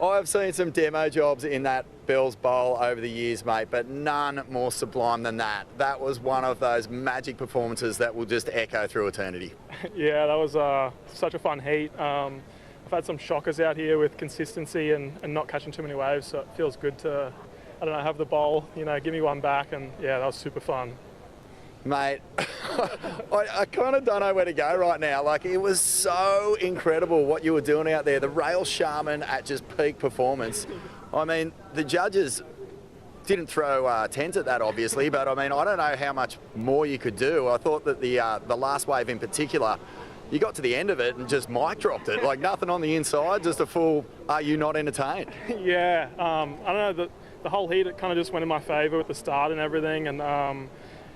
I've seen some demo jobs in that Bells Bowl over the years, mate, but none more sublime than that. That was one of those magic performances that will just echo through eternity. Yeah, that was such a fun heat. I've had some shockers out here with consistency and not catching too many waves, so it feels good to, I don't know, have the bowl, you know, give me one back, and yeah, that was super fun. Mate, I kind of don't know where to go right now. Like, it was so incredible what you were doing out there. The rail shaman at just peak performance. I mean, the judges didn't throw 10s at that, obviously, but I mean, I don't know how much more you could do. I thought that the last wave in particular, you got to the end of it and just mic dropped it. Like, nothing on the inside, just a full, are you not entertained? Yeah, I don't know, the whole heat, it kind of just went in my favour with the start and everything, and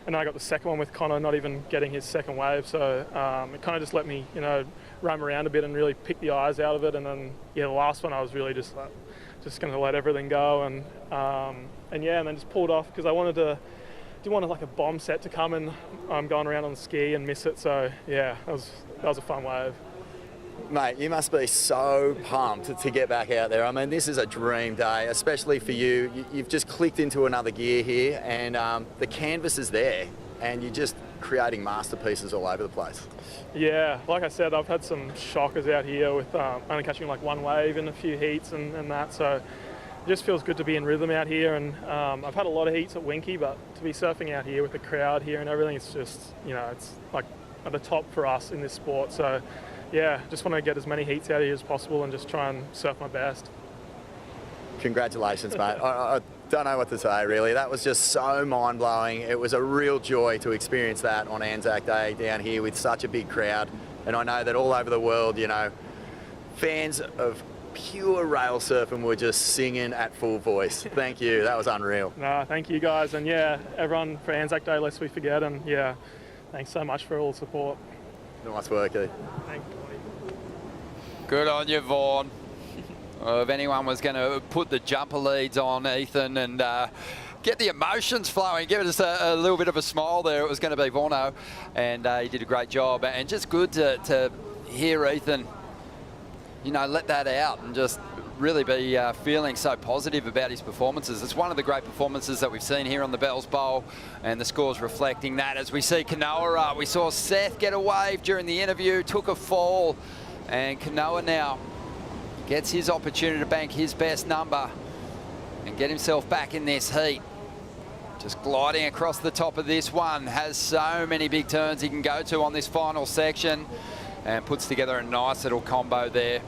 then I got the second one with Connor not even getting his second wave, so it kind of just let me, you know, roam around a bit and really pick the eyes out of it. And then, yeah, the last one I was really just like, just going to let everything go, and yeah, and then just pulled off because I didn't want like a bomb set to come and going around on the ski and miss it. So yeah, that was a fun wave. Mate, you must be so pumped to get back out there. I mean, this is a dream day, especially for you. You've just clicked into another gear here, and the canvas is there, and you're just creating masterpieces all over the place. Yeah, like I said, I've had some shockers out here with only catching like one wave in a few heats and that, so it just feels good to be in rhythm out here. And I've had a lot of heats at Winky, but to be surfing out here with the crowd here and everything, it's just, it's like at the top for us in this sport. So yeah, just want to get as many heats out here as possible and just try and surf my best. Congratulations, mate. I don't know what to say, really. That was just so mind-blowing. It was a real joy to experience that on Anzac Day down here with such a big crowd. And I know that all over the world, fans of pure rail surfing were just singing at full voice. Thank you. That was unreal. No, thank you, guys. And yeah, everyone for Anzac Day, lest we forget. And yeah, thanks so much for all the support. Nice work, Lee. Thank you. Good on you, Vaughan. If anyone was going to put the jumper leads on Ethan and get the emotions flowing, give us a little bit of a smile there, it was going to be Vaughano, and he did a great job. And just good to hear Ethan, let that out and just really be feeling so positive about his performances. It's one of the great performances that we've seen here on the Bells Bowl, and the score's reflecting that. As we see Kanoa, we saw Seth get a wave during the interview, took a fall, and Kanoa now gets his opportunity to bank his best number and get himself back in this heat. Just gliding across the top of this one, has so many big turns he can go to on this final section, and puts together a nice little combo there.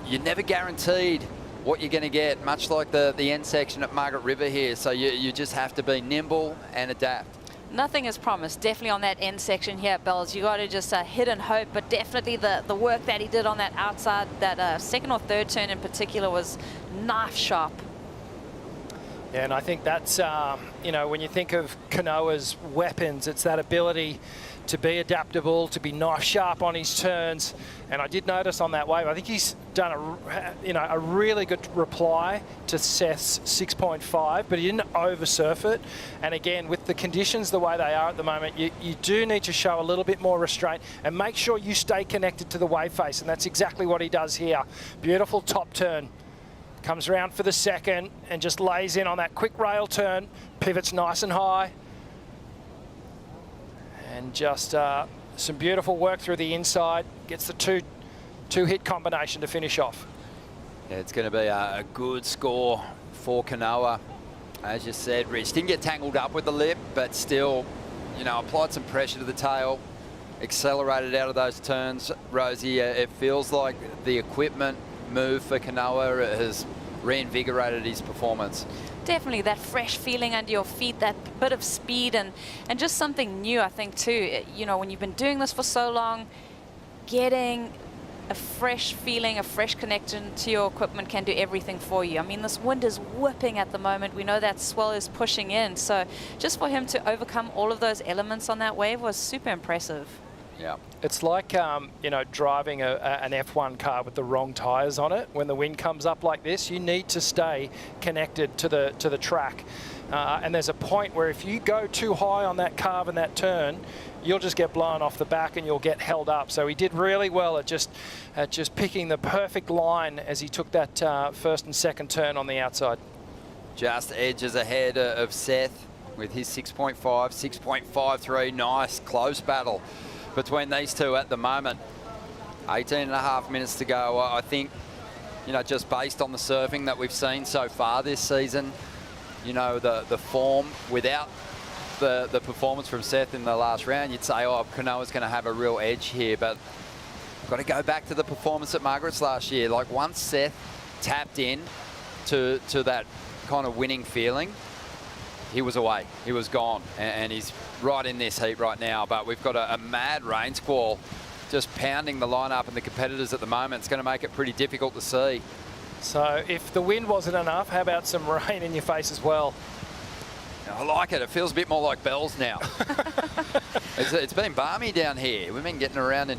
You're never guaranteed what you're going to get, much like the end section at Margaret River here, so you just have to be nimble and adapt. Nothing is promised, definitely on that end section here at Bells. You got to just hit and hope, but definitely the work that he did on that outside, that second or third turn in particular, was knife sharp. Yeah, and I think that's, when you think of Kanoa's weapons, it's that ability to be adaptable, to be knife sharp on his turns. And I did notice on that wave, I think he's done a really good reply to Seth's 6.5, but he didn't oversurf it. And again, with the conditions the way they are at the moment, you do need to show a little bit more restraint and make sure you stay connected to the wave face. And that's exactly what he does here. Beautiful top turn. Comes around for the second and just lays in on that quick rail turn, pivots nice and high. And just some beautiful work through the inside. Gets the two hit combination to finish off. Yeah, it's going to be a good score for Kanoa. As you said, Rich didn't get tangled up with the lip, but still, applied some pressure to the tail, accelerated out of those turns. Rosie, it feels like the equipment move for Kanoa has reinvigorated his performance. Definitely that fresh feeling under your feet, that bit of speed, and just something new, I think, too. When you've been doing this for so long, getting a fresh feeling, a fresh connection to your equipment can do everything for you. I mean, this wind is whipping at the moment. We know that swell is pushing in. So just for him to overcome all of those elements on that wave was super impressive. Yeah, it's like driving an F1 car with the wrong tyres on it. When the wind comes up like this, you need to stay connected to the track. And there's a point where if you go too high on that carve and that turn, you'll just get blown off the back and you'll get held up. So he did really well at just picking the perfect line as he took that first and second turn on the outside. Just edges ahead of Seth with his 6.5, 6.53. Nice close battle between these two at the moment. 18.5 minutes to go. I think, just based on the surfing that we've seen so far this season, the form without the performance from Seth in the last round, you'd say, Kanoa's going to have a real edge here. But got to go back to the performance at Margaret's last year. Like, once Seth tapped in to that kind of winning feeling, he was away, he was gone, and he's right in this heat right now. But we've got a mad rain squall just pounding the lineup and the competitors at the moment. It's going to make it pretty difficult to see. So if the wind wasn't enough, how about some rain in your face as well? I like it. It feels a bit more like Bells now. It's been balmy down here. We've been getting around in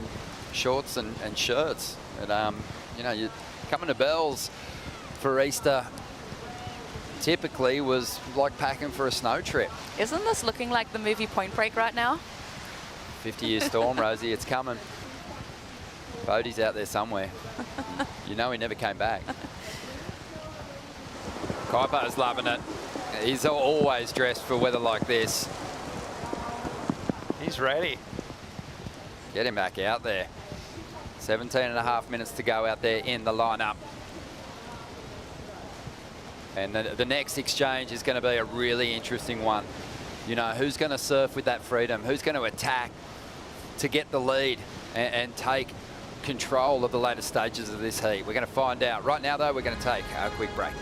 shorts and shirts. And, you're coming to Bells for Easter typically was like packing for a snow trip. Isn't this looking like the movie Point Break right now? 50-year storm, Rosie, it's coming. Bodie's out there somewhere. You know he never came back. Kaipo's loving it. He's always dressed for weather like this. He's ready. Get him back out there. 17.5 minutes to go out there in the lineup. And the next exchange is going to be a really interesting one. You know, who's going to surf with that freedom? Who's going to attack to get the lead and take control of the later stages of this heat? We're going to find out. Right now, though, we're going to take a quick break.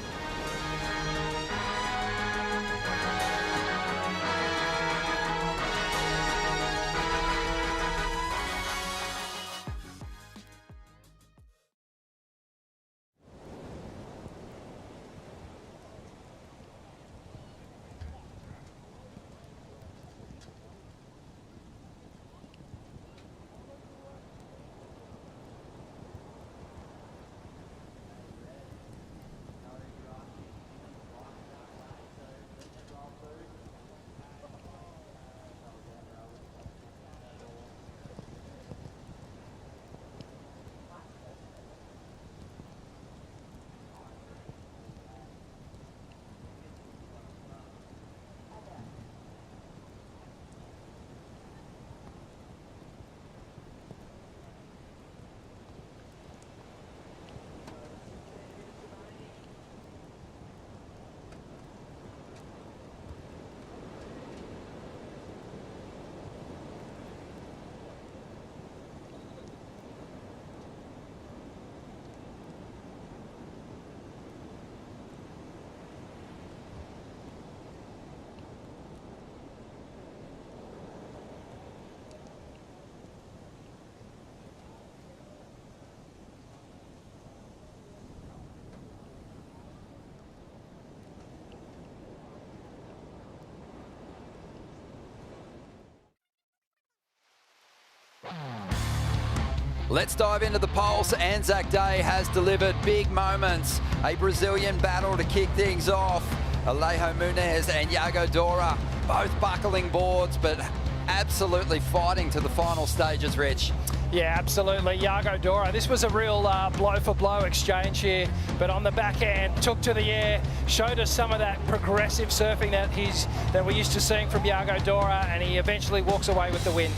Let's dive into the polls. Anzac Day has delivered big moments. A Brazilian battle to kick things off. Muniz and Dora both buckling boards, but absolutely fighting to the final stages, Rich. Yeah, absolutely. Dora, this was a real blow-for-blow exchange here, but on the backhand, took to the air, showed us some of that progressive surfing that we're used to seeing from Dora, and he eventually walks away with the win.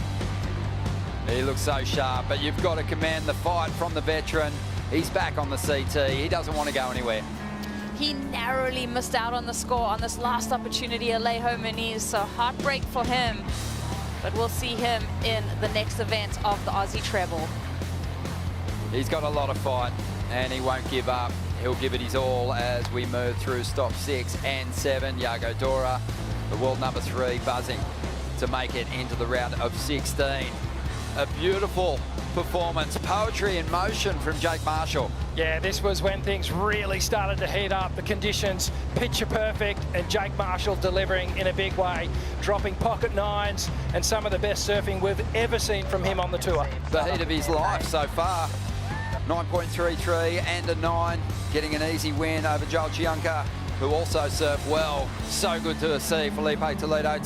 He looks so sharp, but you've got to command the fight from the veteran. He's back on the CT. He doesn't want to go anywhere. He narrowly missed out on the score on this last opportunity, Muniz, so heartbreak for him. But we'll see him in the next event of the Aussie treble. He's got a lot of fight, and he won't give up. He'll give it his all as we move through stop 6 and 7. Dora, the world number 3, buzzing to make it into the round of 16. A beautiful performance, poetry in motion from Jake Marshall. Yeah, this was when things really started to heat up. The conditions picture perfect, and Jake Marshall delivering in a big way, dropping pocket 9s and some of the best surfing we've ever seen from him on the tour. The heat of his life so far. 9.33 and a 9, getting an easy win over Chianka, who also surfed well. So good to see Felipe Toledo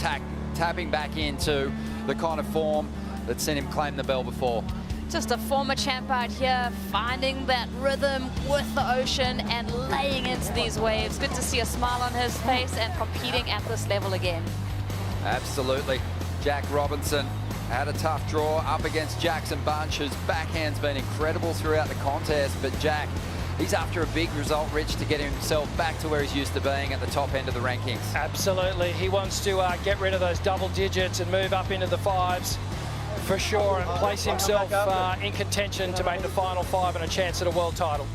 tapping back into the kind of form that sent him claim the bell before. Just a former champ out here, finding that rhythm with the ocean and laying into these waves. Good to see a smile on his face and competing at this level again. Absolutely. Jack Robinson had a tough draw up against Jackson Bunch, whose backhand's been incredible throughout the contest, but Jack, he's after a big result, Rich, to get himself back to where he's used to being at the top end of the rankings. Absolutely. He wants to get rid of those double digits and move up into the 5s. For sure, and place himself in contention to make the final 5 and a chance at a world title.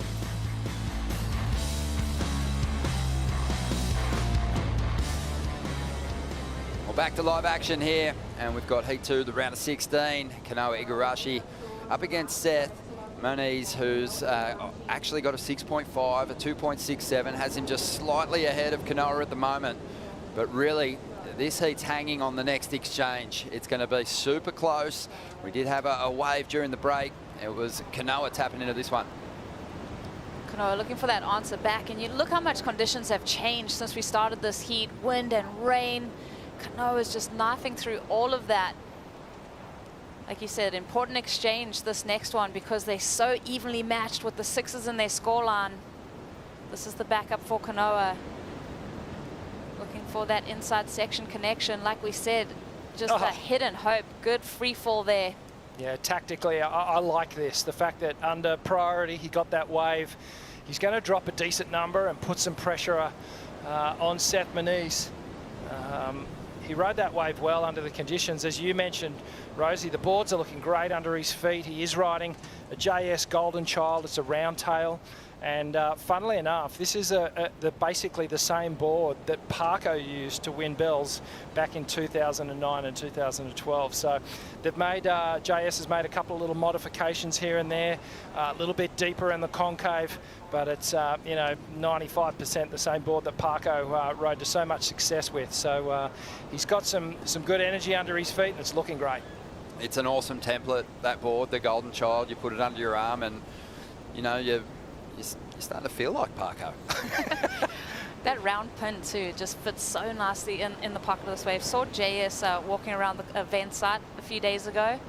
Well, back to live action here, and we've got Heat 2, the round of 16. Kanoa Igarashi up against Seth Muniz, who's actually got a 6.5, a 2.67, has him just slightly ahead of Kanoa at the moment. But really, this heat's hanging on the next exchange. It's going to be super close. We did have a wave during the break. It was Kanoa tapping into this one. Kanoa looking for that answer back. And you look how much conditions have changed since we started this heat. Wind and rain. Kanoa is just knifing through all of that. Like you said, important exchange this next one because they're so evenly matched with the 6s in their scoreline. This is the backup for Kanoa. Looking for that inside section connection. Like we said, just a hidden hope. Good free fall there. Yeah, tactically, I like this. The fact that under priority, he got that wave. He's going to drop a decent number and put some pressure on Seth Muniz. He rode that wave well under the conditions. As you mentioned, Rosie, the boards are looking great under his feet. He is riding a JS Golden Child. It's a round tail. And funnily enough, this is basically the same board that Parko used to win Bells back in 2009 and 2012. So they've made, JS has made a couple of little modifications here and there, a little bit deeper in the concave, but it's, you know, 95% the same board that Parko rode to so much success with. So he's got some good energy under his feet, and it's looking great. It's an awesome template, that board, the Golden Child. You put it under your arm and, you know, you're starting to feel like Parko. That round pin too just fits so nicely in the pocket of this wave. Saw JS walking around the event site a few days ago.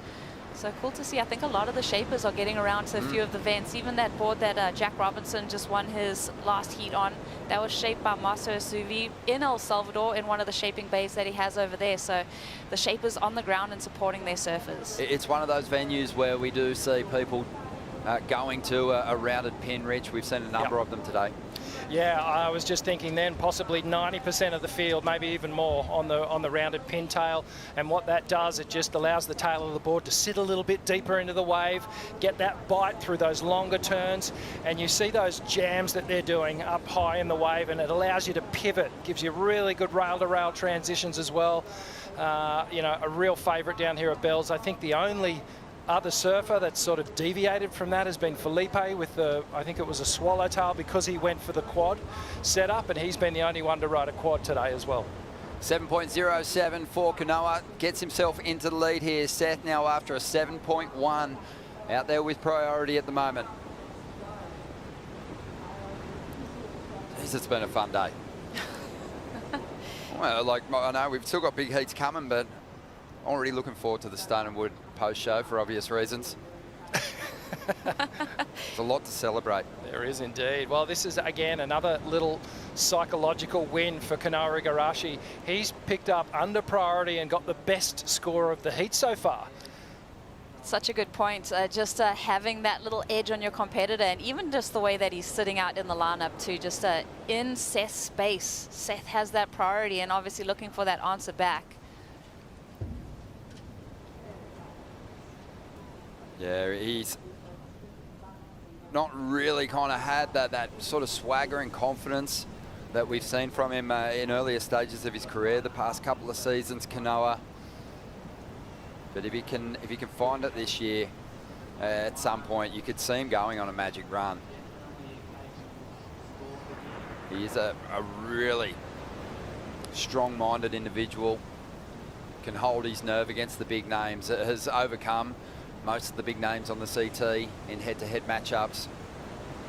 So cool to see. I think a lot of the shapers are getting around to a few of the vents. Even that board that Jack Robinson just won his last heat on, that was shaped by Marcelo Suvi in El Salvador in one of the shaping bays that he has over there. So the shapers on the ground and supporting their surfers. It's one of those venues where we do see people going to a rounded pin, Rich. We've seen a number of them today. Yeah, I was just thinking then possibly 90% of the field, maybe even more on the rounded pintail. And what that does, it just allows the tail of the board to sit a little bit deeper into the wave, get that bite through those longer turns. And you see those jams that they're doing up high in the wave, and it allows you to pivot, gives you really good rail-to-rail transitions as well. You know, a real favourite down here at Bells. I think the only other surfer that's sort of deviated from that has been Felipe with the, I think it was a swallowtail, because he went for the quad setup, and he's been the only one to ride a quad today as well. 7.07 for Kanoa, gets himself into the lead here. Seth now after a 7.1, out there with priority at the moment. Jeez, it's been a fun day. Well, like, I know we've still got big heats coming, but already looking forward to the Stone and Wood post-show for obvious reasons. There's a lot to celebrate. There is indeed. Well, this is, again, another little psychological win for Kanoa Igarashi. He's picked up under priority and got the best score of the heat so far. Such a good point. Just having that little edge on your competitor, and even just the way that he's sitting out in the lineup too, just in Seth's space. Seth has that priority and obviously looking for that answer back. Yeah, he's not really kind of had that sort of swagger and confidence that we've seen from him in earlier stages of his career, the past couple of seasons, Kanoa. But if he can find it this year, at some point, you could see him going on a magic run. He is a really strong-minded individual, can hold his nerve against the big names, has overcome most of the big names on the CT in head-to-head matchups.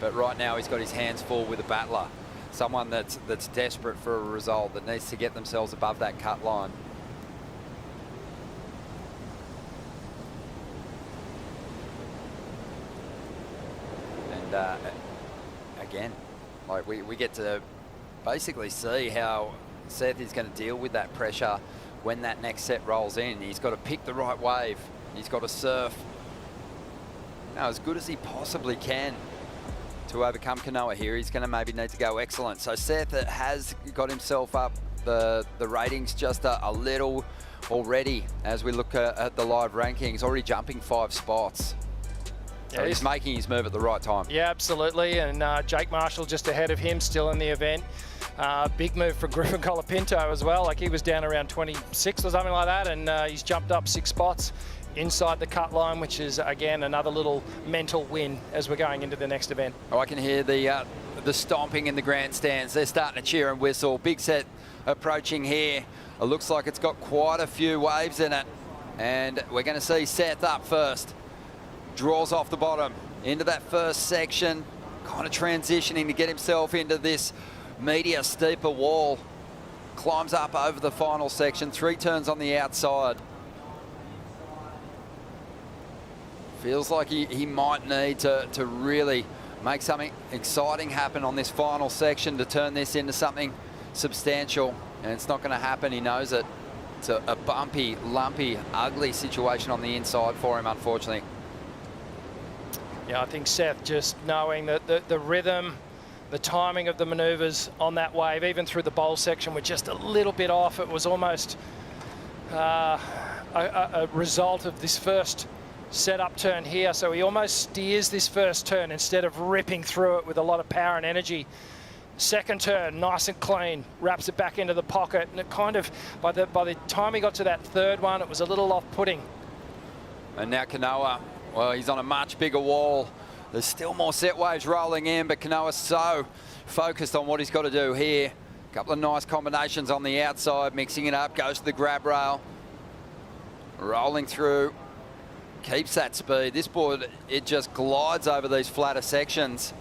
But right now he's got his hands full with a battler, someone that's desperate for a result, that needs to get themselves above that cut line. And again, like we get to basically see how Seth is going to deal with that pressure when that next set rolls in. He's got to pick the right wave. He's got to surf now as good as he possibly can to overcome Kanoa here. He's going to maybe need to go excellent. So Seth has got himself up the ratings just a little already as we look at the live rankings, already jumping 5 spots. So he's making his move at the right time. Yeah, absolutely. And Jake Marshall just ahead of him, still in the event. Big move for Griffin Colapinto as well. Like, he was down around 26 or something like that, and he's jumped up 6 spots inside the cut line, which is, again, another little mental win as we're going into the next event. Oh, I can hear the stomping in the grandstands. They're starting to cheer and whistle. Big set approaching here. It looks like it's got quite a few waves in it. And we're going to see Seth up first. Draws off the bottom into that first section. kind of transitioning to get himself into this meatier, steeper wall. Climbs up over the final section, 3 turns on the outside. Feels like he might need to really make something exciting happen on this final section to turn this into something substantial, and it's not going to happen. He knows it. It's a bumpy, lumpy, ugly situation on the inside for him, unfortunately. Yeah, I think Seth, just knowing that the rhythm, the timing of the manoeuvres on that wave, even through the bowl section, were just a little bit off. It was almost a result of this first set-up turn here. So he almost steers this first turn instead of ripping through it with a lot of power and energy. Second turn, nice and clean, wraps it back into the pocket, and it kind of, by the time he got to that third one, it was a little off-putting. And now Kanoa, well, he's on a much bigger wall. There's still more set waves rolling in, but Kanoa's so focused on what he's got to do here. A couple of nice combinations on the outside, mixing it up, goes to the grab rail. Rolling through, keeps that speed. This board, it just glides over these flatter sections.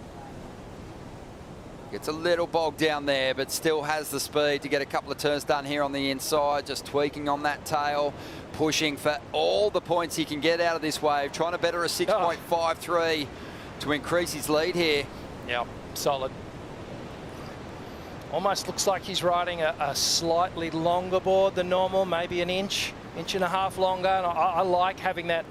Gets a little bogged down there, but still has the speed to get a couple of turns done here on the inside, just tweaking on that tail, pushing for all the points he can get out of this wave, trying to better a 6.53 to increase his lead here. Yeah, solid. Almost looks like he's riding a slightly longer board than normal, maybe an inch and a half longer. And I like having that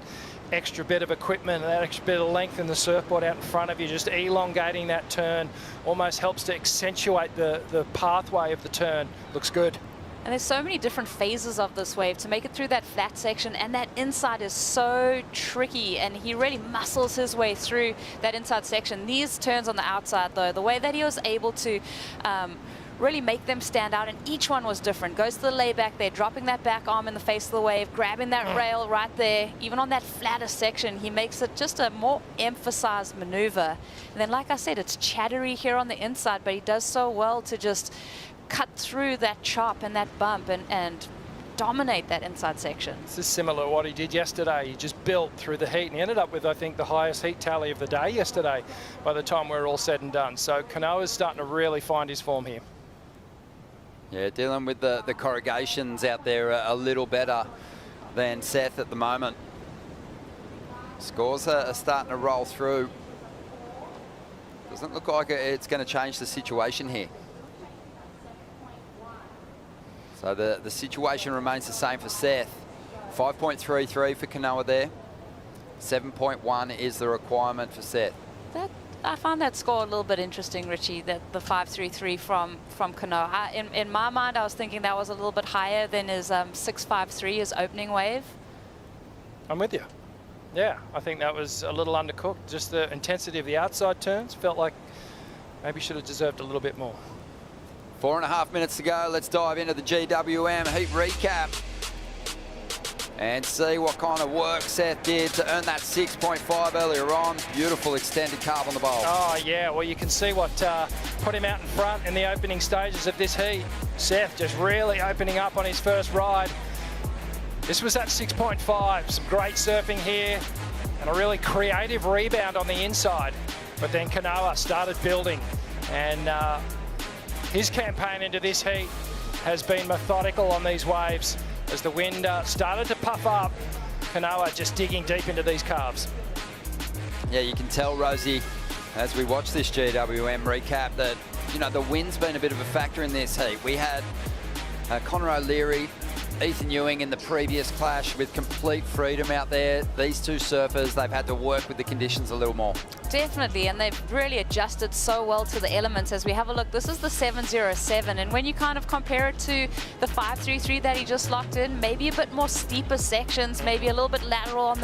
extra bit of equipment, that extra bit of length in the surfboard out in front of you, just elongating that turn almost helps to accentuate the pathway of the turn. Looks good. And there's so many different phases of this wave to make it through that flat section, and that inside is so tricky, and he really muscles his way through that inside section. These turns on the outside, though, the way that he was able to really make them stand out, and each one was different. Goes to the layback there, dropping that back arm in the face of the wave, grabbing that rail right there. Even on that flatter section, he makes it just a more emphasized maneuver. And then, like I said, it's chattery here on the inside, but he does so well to just cut through that chop and that bump and dominate that inside section. This is similar to what he did yesterday. He just built through the heat and he ended up with, I think, the highest heat tally of the day yesterday by the time we were all said and done. So Kanoa's starting to really find his form here. Yeah, dealing with the corrugations out there a little better than Seth at the moment. Scores are starting to roll through. Doesn't look like it's going to change the situation here. So the situation remains the same for Seth. 5.33 for Kanoa there. 7.1 is the requirement for Seth. I found that score a little bit interesting, Richie, that the 5.33 from Kanoa. In my mind, I was thinking that was a little bit higher than his 6.53, his opening wave. I'm with you. Yeah, I think that was a little undercooked. Just the intensity of the outside turns felt like maybe should have deserved a little bit more. 4.5 minutes to go. Let's dive into the GWM heat recap and see what kind of work Seth did to earn that 6.5 earlier on. Beautiful extended carve on the bowl. Oh, yeah. Well, you can see what put him out in front in the opening stages of this heat. Seth just really opening up on his first ride. This was at 6.5. Some great surfing here and a really creative rebound on the inside. But then Kanoa started building, and his campaign into this heat has been methodical on these waves. As the wind started to puff up, Kanoa just digging deep into these calves. Yeah, you can tell, Rosie, as we watch this GWM recap, that, you know, the wind's been a bit of a factor in this heat. We had Connor O'Leary, Ethan Ewing in the previous clash with complete freedom out there. These two surfers, they've had to work with the conditions a little more. Definitely, and they've really adjusted so well to the elements. As we have a look, this is the 707, and when you kind of compare it to the 533 that he just locked in, maybe a bit more steeper sections, maybe a little bit lateral on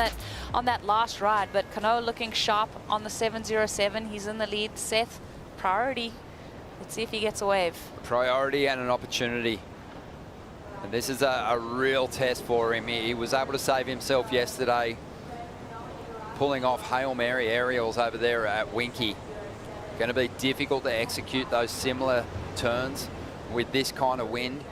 that last ride, but Kanoa looking sharp on the 707. He's in the lead. Seth, priority. Let's see if he gets a wave. Priority and an opportunity. And this is a real test for him. He was able to save himself yesterday, pulling off Hail Mary aerials over there at Winky. Going to be difficult to execute those similar turns with this kind of wind.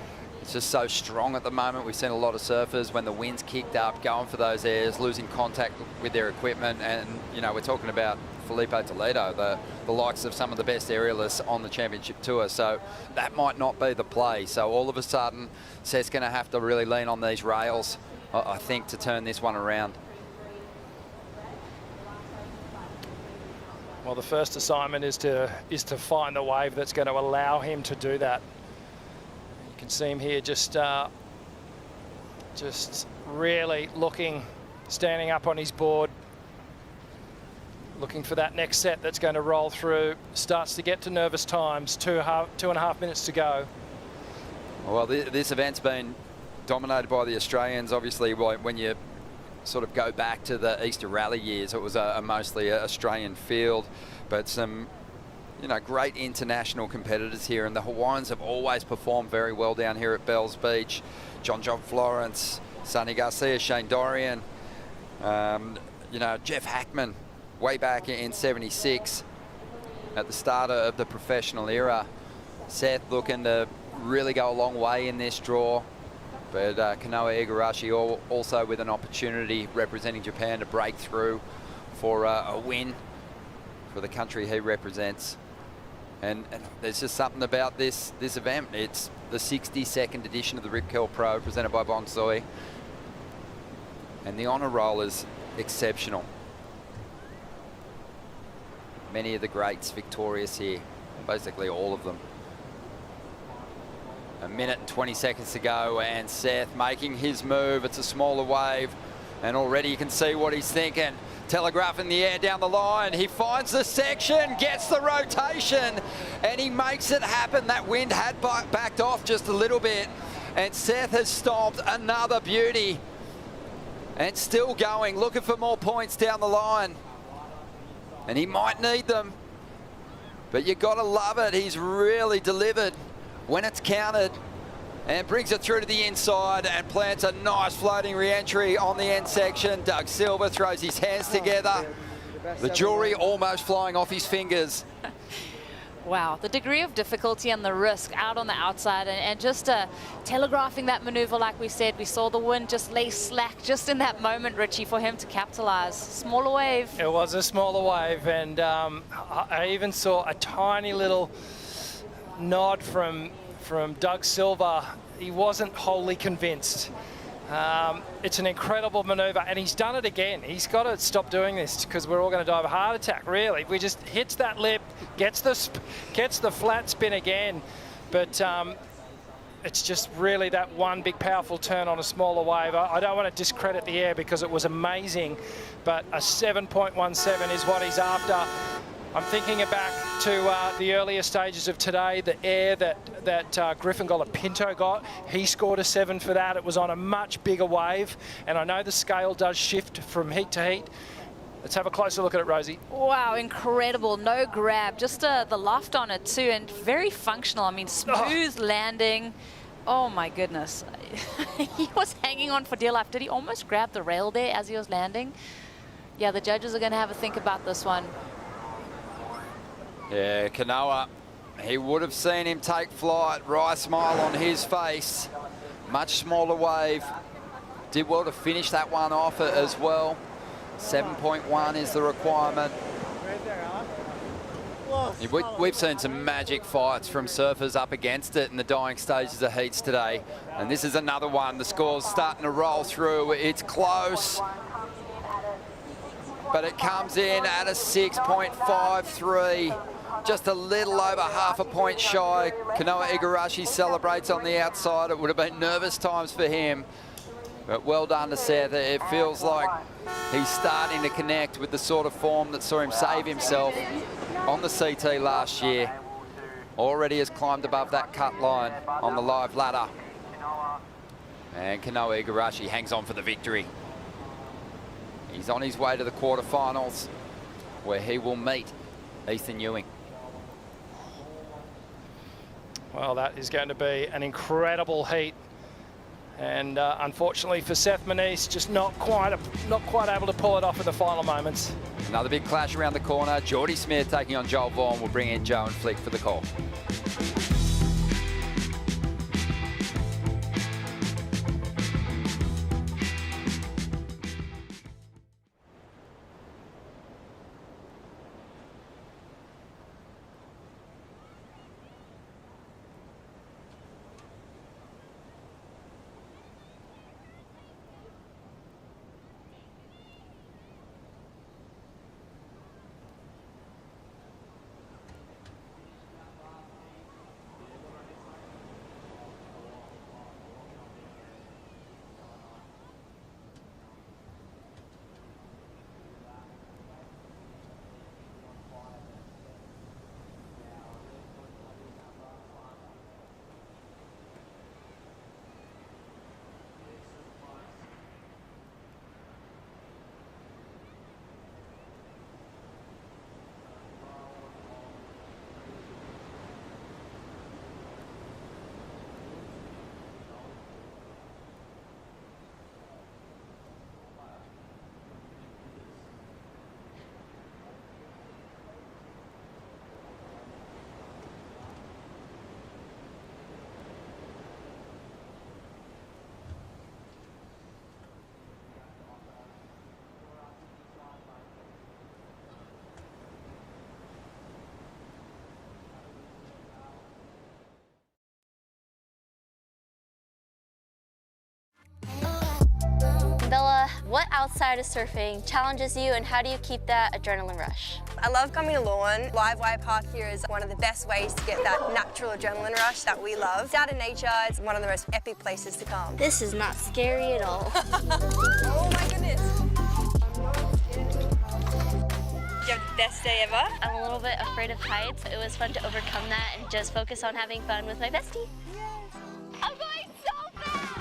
It's just so strong at the moment. We've seen a lot of surfers, when the wind's kicked up, going for those airs, losing contact with their equipment. And, you know, we're talking about Felipe Toledo, the likes of some of the best aerialists on the championship tour. So that might not be the play. So all of a sudden, Seth's going to have to really lean on these rails, I think, to turn this one around. Well, the first assignment is to find the wave that's going to allow him to do that. You can see him here just really looking, standing up on his board, looking for that next set that's going to roll through. Starts to get to nervous times. 2.5 minutes to go. Well, this event's been dominated by the Australians. Obviously, when you sort of go back to the Easter Rally years, it was a mostly Australian field, but some, you know, great international competitors here, and the Hawaiians have always performed very well down here at Bells Beach. John Florence, Sonny Garcia, Shane Dorian, you know, Jeff Hackman, way back in '76 at the start of the professional era. Seth looking to really go a long way in this draw. But Kanoa Igarashi also with an opportunity representing Japan to break through for a win for the country he represents. And there's just something about this event. It's the 62nd edition of the Rip Curl Pro presented by Bonsoy. And the honour roll is exceptional. Many of the greats victorious here, basically all of them. 1 minute and 20 seconds to go, and Seth making his move. It's a smaller wave, and already you can see what he's thinking. Telegraph in the air down the line. He finds the section, gets the rotation, and he makes it happen. That wind had backed off just a little bit, and Seth has stomped another beauty. And still going, looking for more points down the line. And he might need them, but you got to love it. He's really delivered when it's counted, and brings it through to the inside and plants a nice floating re-entry on the end section. Doug Silver throws his hands together. The jewelry almost flying off his fingers. Wow, the degree of difficulty and the risk out on the outside, and just telegraphing that maneuver, like we said. We saw the wind just lay slack just in that moment, Richie, for him to capitalize. Smaller wave. It was a smaller wave, and I even saw a tiny little nod from Doug Silver. He wasn't wholly convinced. It's an incredible maneuver, and he's done it again. He's got to stop doing this, because we're all going to die of a heart attack, really. We just hits that lip, gets the flat spin again, but it's just really that one big powerful turn on a smaller wave. I don't want to discredit the air, because it was amazing, but a 7.17 is what he's after. I'm thinking back to the earlier stages of today, the air that Griffin Colapinto got. He scored a 7 for that. It was on a much bigger wave, and I know the scale does shift from heat to heat. Let's have a closer look at it, Rosie. Wow, incredible. No grab, just the loft on it too, and very functional. I mean, smooth landing. Oh my goodness. He was hanging on for dear life. Did he almost grab the rail there as he was landing? Yeah, the judges are going to have a think about this one. Yeah, Kanoa, he would have seen him take flight. Wry smile on his face. Much smaller wave. Did well to finish that one off as well. 7.1 is the requirement. We've seen some magic fights from surfers up against it in the dying stages of heats today. And this is another one. The score's starting to roll through. It's close, but it comes in at a 6.53. Just a little over half a point shy. Kanoa Igarashi celebrates on the outside. It would have been nervous times for him, but well done to Seth. It feels like he's starting to connect with the sort of form that saw him save himself on the CT last year. Already has climbed above that cut line on the live ladder. And Kanoa Igarashi hangs on for the victory. He's on his way to the quarterfinals, where he will meet Ethan Ewing. Well, that is going to be an incredible heat. And unfortunately for Seth Muniz, just not quite able to pull it off in the final moments. Another big clash around the corner. Geordie Smith taking on Joel Vaughan. Will bring in Joe and Flick for the call. What outside of surfing challenges you, and how do you keep that adrenaline rush? I love coming to Lawn. Live Wire Park here is one of the best ways to get that natural adrenaline rush that we love. It's out in nature, it's one of the most epic places to come. This is not scary at all. Oh my goodness. Did you have the best day ever? I'm a little bit afraid of heights. It was fun to overcome that and just focus on having fun with my bestie. I'm going so fast!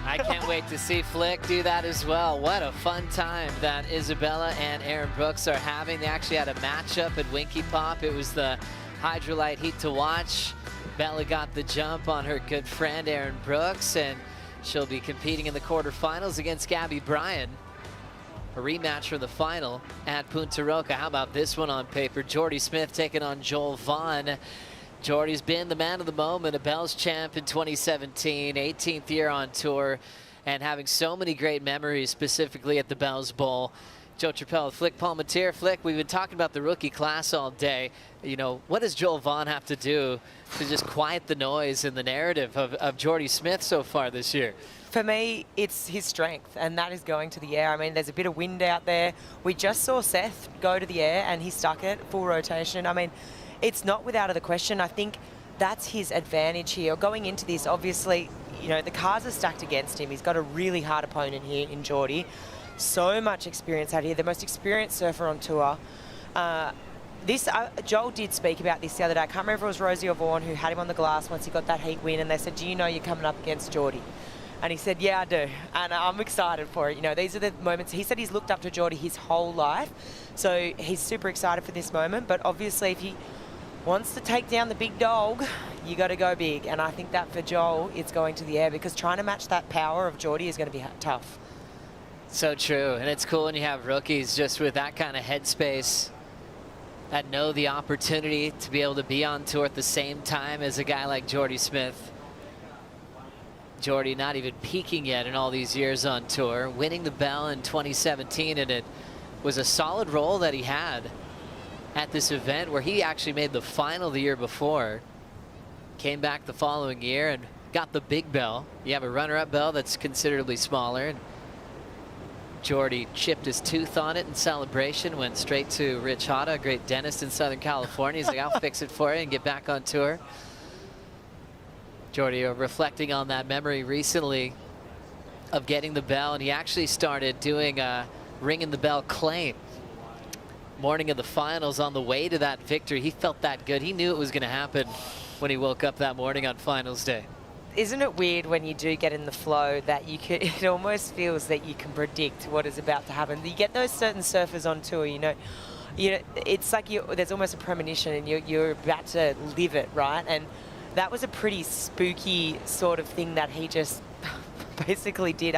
I can't wait to see Flick do that as well. What a fun time that Isabella and Aaron Brooks are having. They actually had a matchup at Winky Pop. It was the Hydrolite Heat to watch. Bella got the jump on her good friend Aaron Brooks, and she'll be competing in the quarterfinals against Gabby Bryan. A rematch for the final at Punta Roca. How about this one on paper? Jordy Smith taking on Joel Vaughn. Jordy's been the man of the moment, a Bells champ in 2017, 18th year on tour, and having so many great memories, specifically at the Bells Bowl. Joe Trappell with Flick Palmatier. Flick, we've been talking about the rookie class all day. You know, what does Joel Vaughn have to do to just quiet the noise in the narrative of Jordy Smith so far this year? For me, it's his strength, and that is going to the air. I mean, there's a bit of wind out there. We just saw Seth go to the air, and he stuck it, full rotation. I mean, it's not without the question. I think that's his advantage here. Going into this, obviously, you know, the cards are stacked against him. He's got a really hard opponent here in Jordy. So much experience out here, the most experienced surfer on tour. Joel did speak about this the other day. I can't remember if it was Rosie or Vaughan who had him on the glass once he got that heat win, and they said, do you know you're coming up against Jordy? And he said, yeah, I do. And I'm excited for it. You know, these are the moments. He said he's looked up to Jordy his whole life. So he's super excited for this moment. But obviously, if he wants to take down the big dog, you got to go big. And I think that for Joel, it's going to the air, because trying to match that power of Jordy is going to be tough. So true. And it's cool when you have rookies just with that kind of headspace that know the opportunity to be able to be on tour at the same time as a guy like Jordy Smith. Jordy not even peaking yet in all these years on tour, winning the Bell in 2017, and it was a solid role that he had at this event where he actually made the final the year before, came back the following year and got the big Bell. You have a runner-up Bell that's considerably smaller, and Jordy chipped his tooth on it in celebration, went straight to Rich Hata, a great dentist in Southern California. He's like, I'll fix it for you and get back on tour. Jordy reflecting on that memory recently of getting the bell, and he actually started doing a ringing the bell claim. Morning of the finals, on the way to that victory, he felt that good. He knew it was going to happen when he woke up that morning on finals day. Isn't it weird when you do get in the flow that you can, it almost feels that you can predict what is about to happen. You get those certain surfers on tour, you know, it's like there's almost a premonition, and you're about to live it, right? And that was a pretty spooky sort of thing that he just basically did.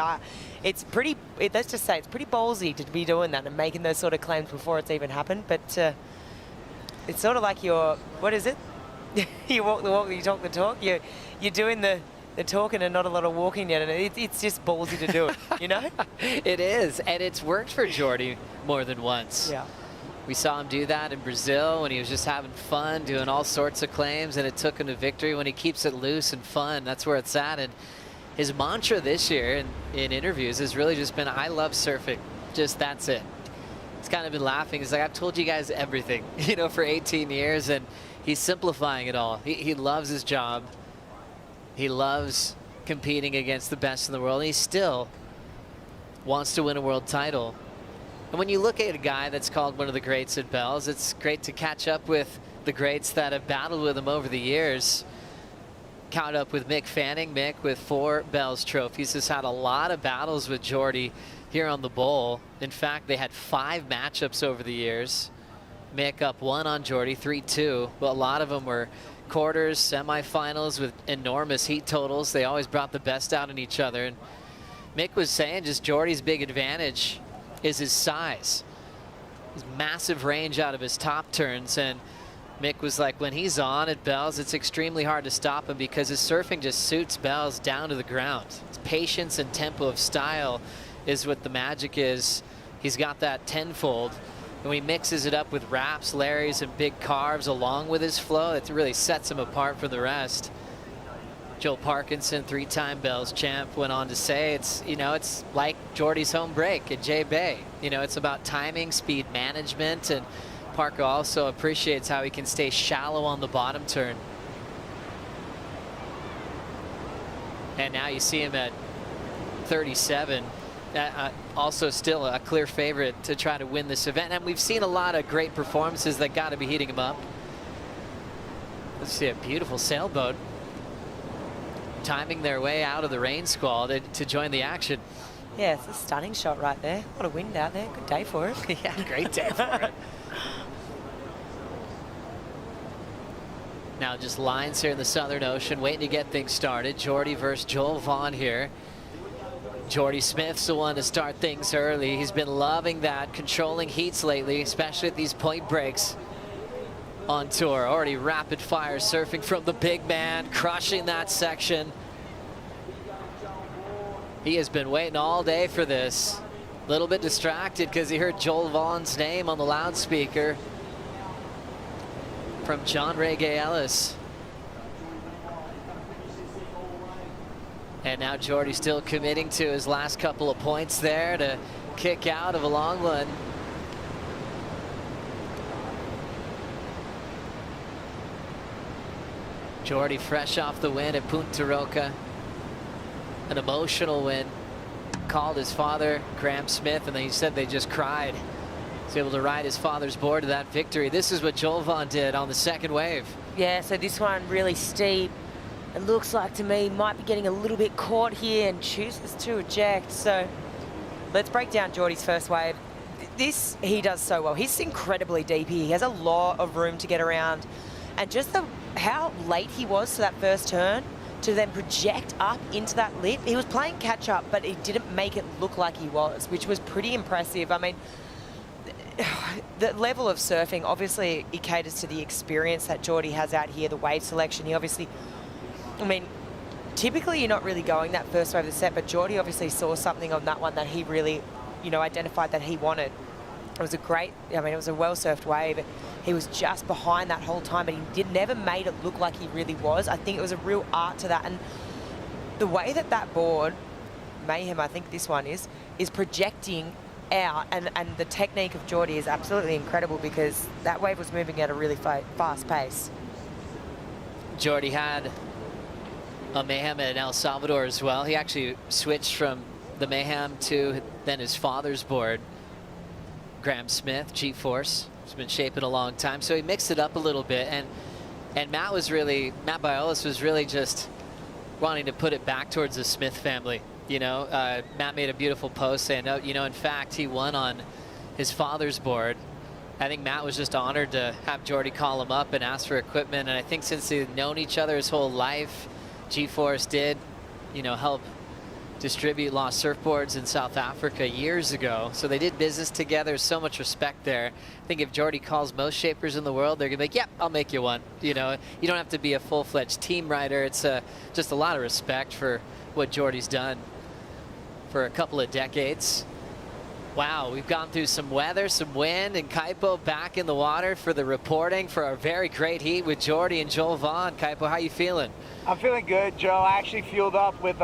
It's pretty, let's just say, it's pretty ballsy to be doing that and making those sort of claims before it's even happened. But it's sort of like what is it? You walk the walk, you talk the talk. You're doing the talking and not a lot of walking yet, and it's just ballsy to do it, you know? It is, and it's worked for Jordy more than once. Yeah. We saw him do that in Brazil when he was just having fun, doing all sorts of claims, and it took him to victory. When he keeps it loose and fun, that's where it's at. And his mantra this year in interviews has really just been, I love surfing. Just that's it. He's kind of been laughing. He's like, I've told you guys everything, you know, for 18 years, and he's simplifying it all. He loves his job. He loves competing against the best in the world. And he still wants to win a world title. And when you look at a guy that's called one of the greats at Bells, it's great to catch up with the greats that have battled with him over the years. Caught up with Mick Fanning. Mick, with 4 Bells trophies, has had a lot of battles with Jordy here on the bowl. In fact, they had 5 matchups over the years. Mick up 1 on Jordy, 3-2. But a lot of them were quarters, semifinals with enormous heat totals. They always brought the best out in each other. And Mick was saying just Jordy's big advantage is his size. His massive range out of his top turns, and Mick was like, when he's on at Bells, it's extremely hard to stop him because his surfing just suits Bells down to the ground. His patience and tempo of style is what the magic is. He's got that tenfold, and when he mixes it up with wraps, Larrys, and big carves along with his flow, it really sets him apart from the rest. Joe Parkinson, 3-time Bells champ, went on to say it's like Jordy's home break at J-Bay. It's about timing, speed management, and Parker also appreciates how he can stay shallow on the bottom turn. And now you see him at 37. Also still a clear favorite to try to win this event. And we've seen a lot of great performances that got to be heating him up. Let's see a beautiful sailboat timing their way out of the rain squall to join the action. Yeah, it's a stunning shot right there. A lot of wind out there. Good day for it. Yeah, great day for it. Now just lines here in the Southern Ocean, waiting to get things started. Jordy versus Joel Vaughn here. Jordy Smith's the one to start things early. He's been loving that, controlling heats lately, especially at these point breaks on tour. Already rapid fire surfing from the big man, crushing that section. He has been waiting all day for this. A little bit distracted because he heard Joel Vaughn's name on the loudspeaker from John Ray Gay Ellis. And now Jordy still committing to his last couple of points there to kick out of a long one. Jordy fresh off the win at Punta Roca. An emotional win. Called his father, Graham Smith, and he said they just cried. He's able to ride his father's board to that victory. This is what Joel Vaughn did on the second wave. Yeah, so this one really steep. It looks like to me might be getting a little bit caught here and chooses to eject. So let's break down Jordy's first wave. This he does so well. He's incredibly deep here. He has a lot of room to get around. And just how late he was to that first turn to then project up into that lip. He was playing catch up, but he didn't make it look like he was, which was pretty impressive. I mean, the level of surfing, obviously it caters to the experience that Jordy has out here, the wave selection. He obviously, I mean, typically you're not really going that first wave of the set, but Jordy obviously saw something on that one that he really, identified that he wanted. It was a great, it was a well-surfed wave. He was just behind that whole time, but he never made it look like he really was. I think it was a real art to that. And the way that board, Mayhem, I think this one is projecting out, and the technique of Jordy is absolutely incredible because that wave was moving at a really fast pace. Jordy had a Mayhem at El Salvador as well. He actually switched from the Mayhem to then his father's board, Graham Smith, G-Force. He's been shaping a long time, so he mixed it up a little bit, and Matt Biolis was really just wanting to put it back towards the Smith family. Matt made a beautiful post saying, in fact, he won on his father's board. I think Matt was just honored to have Jordy call him up and ask for equipment, and I think since they've known each other his whole life, G-Force did, help distribute Lost Surfboards in South Africa years ago. So they did business together, so much respect there. I think if Jordy calls most shapers in the world, they're gonna be like, yep, I'll make you one. You don't have to be a full-fledged team rider. It's just a lot of respect for what Jordy's done for a couple of decades. Wow, we've gone through some weather, some wind, and Kaipo back in the water for the reporting for a very great heat with Jordy and Joel Vaughn. Kaipo, how you feeling? I'm feeling good, Joe. I actually fueled up with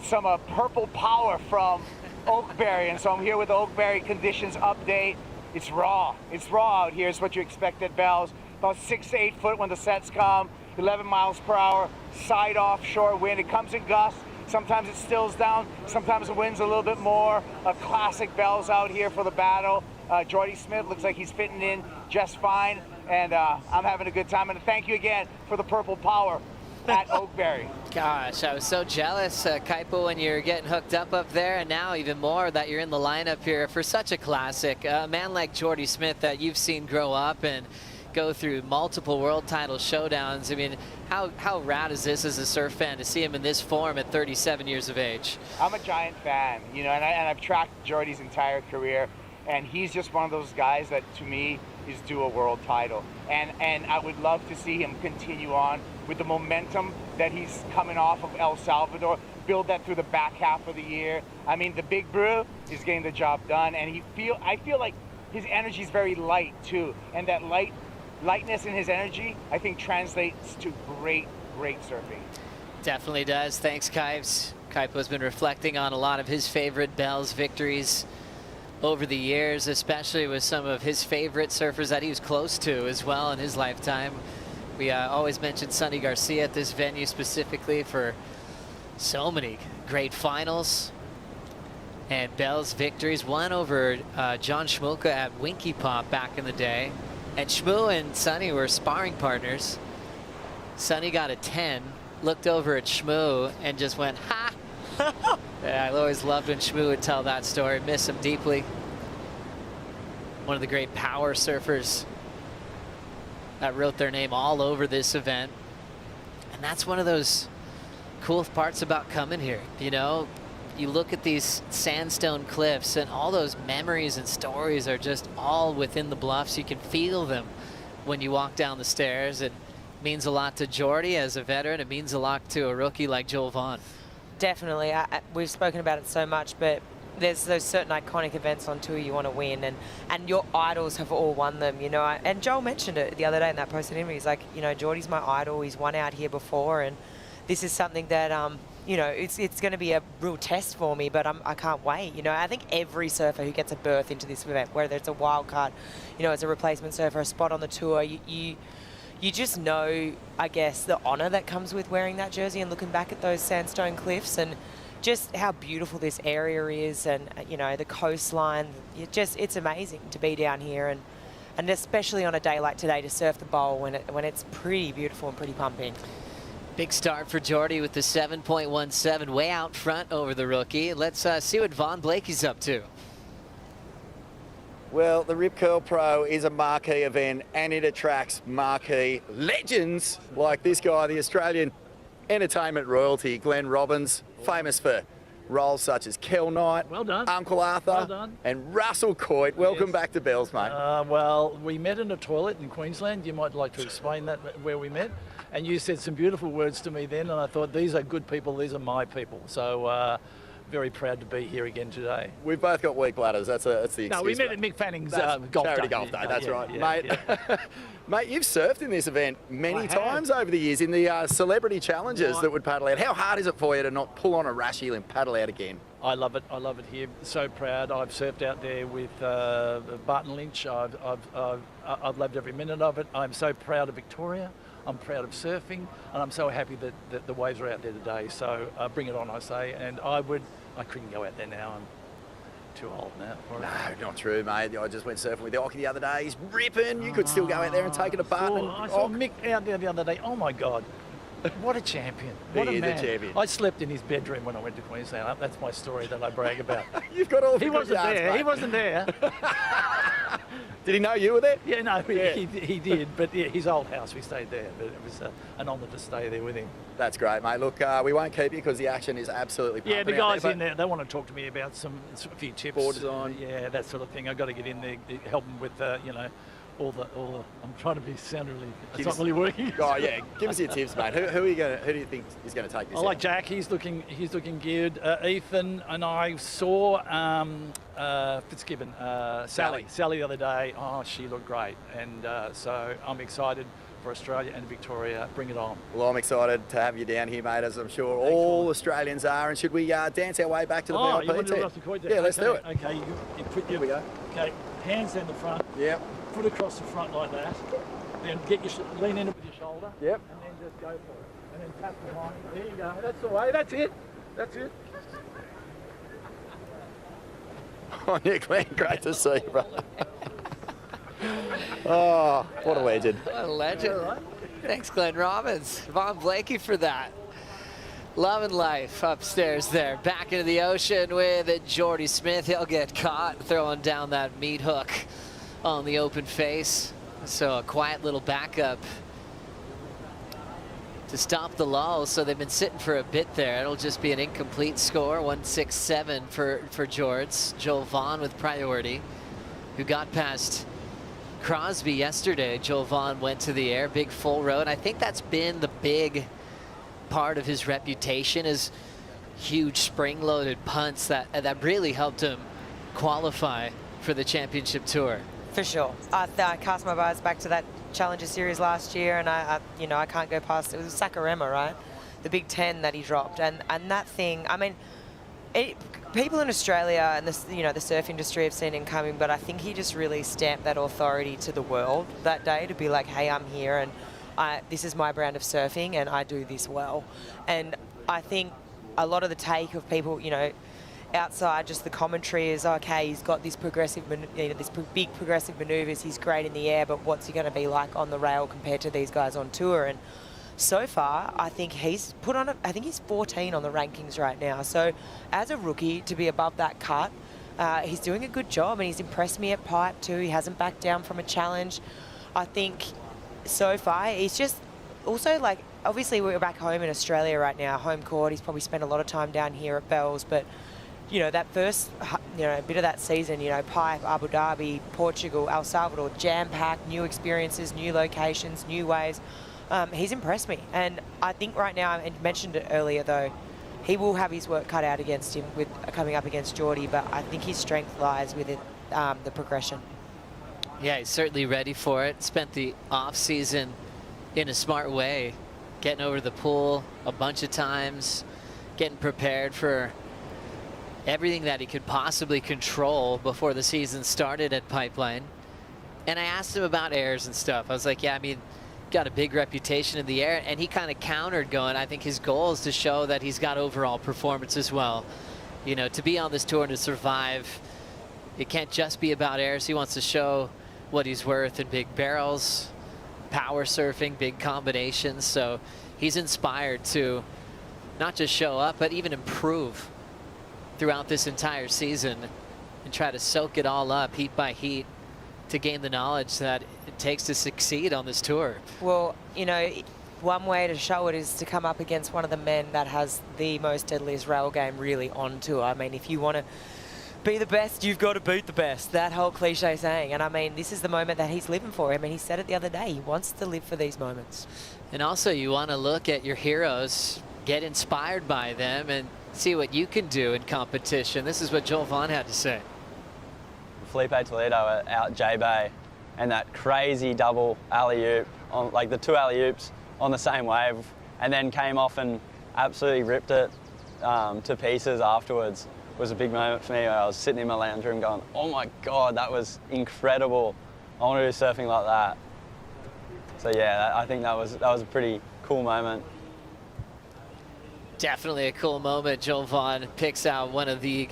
some purple power from Oakberry, and so I'm here with the Oakberry conditions update. It's raw. It's raw out here. It's what you expect at Bells. About 6 to 8 foot when the sets come. 11 miles per hour. Side offshore wind. It comes in gusts. Sometimes it stills down. Sometimes the wind's a little bit more. A classic Bells out here for the battle. Jordy Smith looks like he's fitting in just fine, and I'm having a good time. And thank you again for the purple power at Oakberry. Gosh, I was so jealous, Kaipo, when you're getting hooked up there, and now even more that you're in the lineup here for such a classic. A man like Jordy Smith that you've seen grow up and go through multiple world title showdowns. I mean, how rad is this as a surf fan to see him in this form at 37 years of age? I'm a giant fan, and I've tracked Jordy's entire career, and he's just one of those guys that, to me, is due a world title. And I would love to see him continue on with the momentum that he's coming off of El Salvador, build that through the back half of the year. I mean, the Big Brew is getting the job done, and I feel like his energy is very light too, and that lightness in his energy, I think, translates to great great surfing. Definitely does. Thanks, Kipes. Kaipo's been reflecting on a lot of his favorite Bell's victories over the years, especially with some of his favorite surfers that he was close to as well in his lifetime. We always mention Sonny Garcia at this venue specifically for so many great finals and Bell's victories. One over John Schmulka at Winky Pop back in the day. And Shmoo and Sonny were sparring partners. Sonny got a 10, looked over at Shmoo and just went, ha! Yeah, I always loved when Shmoo would tell that story. Miss him deeply. One of the great power surfers that wrote their name all over this event. And that's one of those cool parts about coming here. You know, you look at these sandstone cliffs and all those memories and stories are just all within the bluffs. You can feel them when you walk down the stairs. It means a lot to Jordy as a veteran. It means a lot to a rookie like Joel Vaughn. Definitely. We've spoken about it so much, but there's those certain iconic events on tour you want to win, and your idols have all won them, you know. And Joel mentioned it the other day in that post interview. He's like, you know, Jordy's my idol. He's won out here before, and this is something that, you know, it's going to be a real test for me, but I can't wait. You know, I think every surfer who gets a berth into this event, whether it's a wild card, you know, as a replacement surfer, a spot on the tour, you just know, I guess, the honour that comes with wearing that jersey and looking back at those sandstone cliffs and just how beautiful this area is, and you know, the coastline. It's amazing to be down here, and especially on a day like today to surf the bowl when it's pretty beautiful and pretty pumping. Big start for Jordy with the 7.17, way out front over the rookie. Let's see what Vaughn Blakey's up to. Well, the Rip Curl Pro is a marquee event and it attracts marquee legends like this guy, the Australian entertainment royalty, Glenn Robbins, famous for roles such as Kel Knight, well done. Uncle Arthur, Well done. and Russell Coit. Welcome back to Bells, mate. Well, we met in a toilet in Queensland. You might like to explain that, where we met. And you said some beautiful words to me then, and I thought, these are good people, these are my people. So very proud to be here again today. We've both got weak bladders. That's the excuse. No, we met at Mick Fanning's golf charity day. golf day. That's Yeah, right, yeah, mate. yeah. Mate, you've surfed in this event many times over the years in the celebrity challenges Right. that would paddle out. How hard is it for you to not pull on a rash heel and paddle out again? I love it. I love it here. So proud. I've surfed out there with Barton Lynch. I've loved every minute of it. I'm so proud of Victoria. I'm proud of surfing, and I'm so happy that the waves are out there today. So bring it on, I say. And I couldn't go out there now. I'm too old now for it. No, not true, mate. I just went surfing with Ocky the other day. He's ripping. You could still go out there and take it apart. I saw Mick out there the other day. Oh my God. What a champion. What He a is a man. champion. I slept in his bedroom when I went to Queensland. That's my story that I brag about. You've got all the He good wasn't yards, there. mate. He wasn't there. Did he know you were there? Yeah, no, Yeah. he did. But yeah, his old house, we stayed there. But it was an honour to stay there with him. That's great, mate. Look, we won't keep you because the action is absolutely pumping Yeah, the out guys there, in there, they want to talk to me about a few tips. Board design. Yeah, that sort of thing. I've got to get in there, help them with, you know, all the. I'm trying to sound really. It's not really working. Oh yeah, give us your tips, mate. Who do you think is going to take this? I like out? Jack. He's looking good. Ethan and I saw Fitzgibbon, Sally the other day. Oh, she looked great, and so I'm excited for Australia and Victoria. Bring it on. Well, I'm excited to have you down here, mate, as I'm sure all Australians are. And should we dance our way back to the Oh, VIP you want to do team? Rusty Coit there? Yeah, let's do it. Okay, you put your. Here we go. Okay, hands down the front. Yep. Foot across the front like that. Then get lean in it with your shoulder. Yep. And then just go for it. And then tap behind. There you go. That's the way. That's it. That's it. Oh, Nick, man, great to see you, brother. Oh, what a legend. What a legend. Thanks, Glenn Robbins. Vaughn Blakey for that. Loving life upstairs there. Back into the ocean with Jordy Smith. He'll get caught throwing down that meat hook on the open face. So a quiet little backup to stop the lull. So they've been sitting for a bit there. It'll just be an incomplete score. 167 for Jords. Joel Vaughn with priority, who got past Crosby yesterday. Joel Vaughn went to the air, big full road. I think that's been the big part of his reputation, is huge spring-loaded punts that really helped him qualify for the championship tour. For sure. I cast my eyes back to that Challenger Series last year, and I can't go past, it was Sakurema, right? The Big 10 that he dropped, and that thing, I mean, people in Australia and the surf industry have seen him coming, but I think he just really stamped that authority to the world that day to be like, hey, I'm here, and this is my brand of surfing, and I do this well. And I think a lot of the take of people, outside just the commentary is, okay, he's got this big progressive maneuvers, he's great in the air, but what's he going to be like on the rail compared to these guys on tour? And so far, I think he's 14 on the rankings right now. So as a rookie, to be above that cut, he's doing a good job, and he's impressed me at Pipe too. He hasn't backed down from a challenge. I think so far, he's just also like, obviously we're back home in Australia right now, home court. He's probably spent a lot of time down here at Bells, but that first, bit of that season, Pipe, Abu Dhabi, Portugal, El Salvador, jam-packed, new experiences, new locations, new waves. He's impressed me. And I think right now, I mentioned it earlier though, he will have his work cut out against him with coming up against Geordie, but I think his strength lies with the progression. Yeah, he's certainly ready for it. Spent the off-season in a smart way, getting over the pool a bunch of times, getting prepared for everything that he could possibly control before the season started at Pipeline. And I asked him about airs and stuff. I was like, yeah, I mean, got a big reputation in the air, and he kind of countered going, I think his goal is to show that he's got overall performance as well. To be on this tour and to survive, it can't just be about airs. He wants to show what he's worth in big barrels, power surfing, big combinations. So he's inspired to not just show up, but even improve throughout this entire season and try to soak it all up heat by heat to gain the knowledge that it takes to succeed on this tour. Well, one way to show it is to come up against one of the men that has the most deadliest rail game really on tour. I mean, if you want to be the best, you've got to beat the best. That whole cliche saying. And I mean, this is the moment that he's living for. I mean, he said it the other day. He wants to live for these moments. And also, you want to look at your heroes, get inspired by them, and see what you can do in competition. This is what Joel Vaughn had to say. Felipe Toledo out J-Bay, and that crazy double alley-oop, on like the two alley-oops on the same wave, and then came off and absolutely ripped it to pieces afterwards. Was a big moment for me. I was sitting in my lounge room going, oh my God, that was incredible. I want to do surfing like that. So yeah, I think that was a pretty cool moment. Definitely a cool moment. Joel Vaughn picks out one of the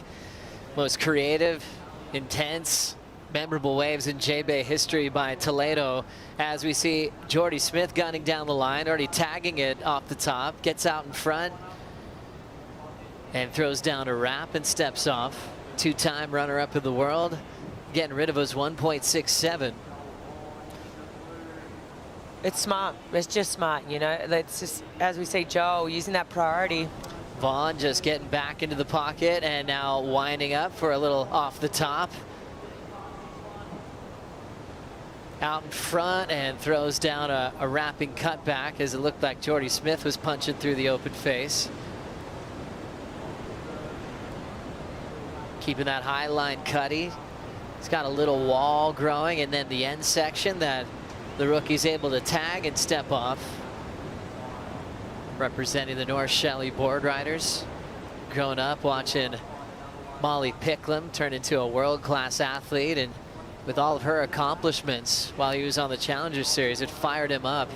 most creative, intense, memorable waves in J-Bay history by Toledo, as we see Jordy Smith gunning down the line, already tagging it off the top, gets out in front and throws down a wrap and steps off. Two-time runner-up of the world, getting rid of his 1.67. It's smart. It's just smart, It's just, as we see Joel using that priority. Vaughn just getting back into the pocket and now winding up for a little off the top. Out in front and throws down a wrapping cutback, as it looked like Jordy Smith was punching through the open face. Keeping that high line cutty. It's got a little wall growing, and then the end section that the rookie's able to tag and step off. Representing the North Shelley board riders. Growing up watching Molly Picklum turn into a world-class athlete, and with all of her accomplishments while he was on the Challenger Series, it fired him up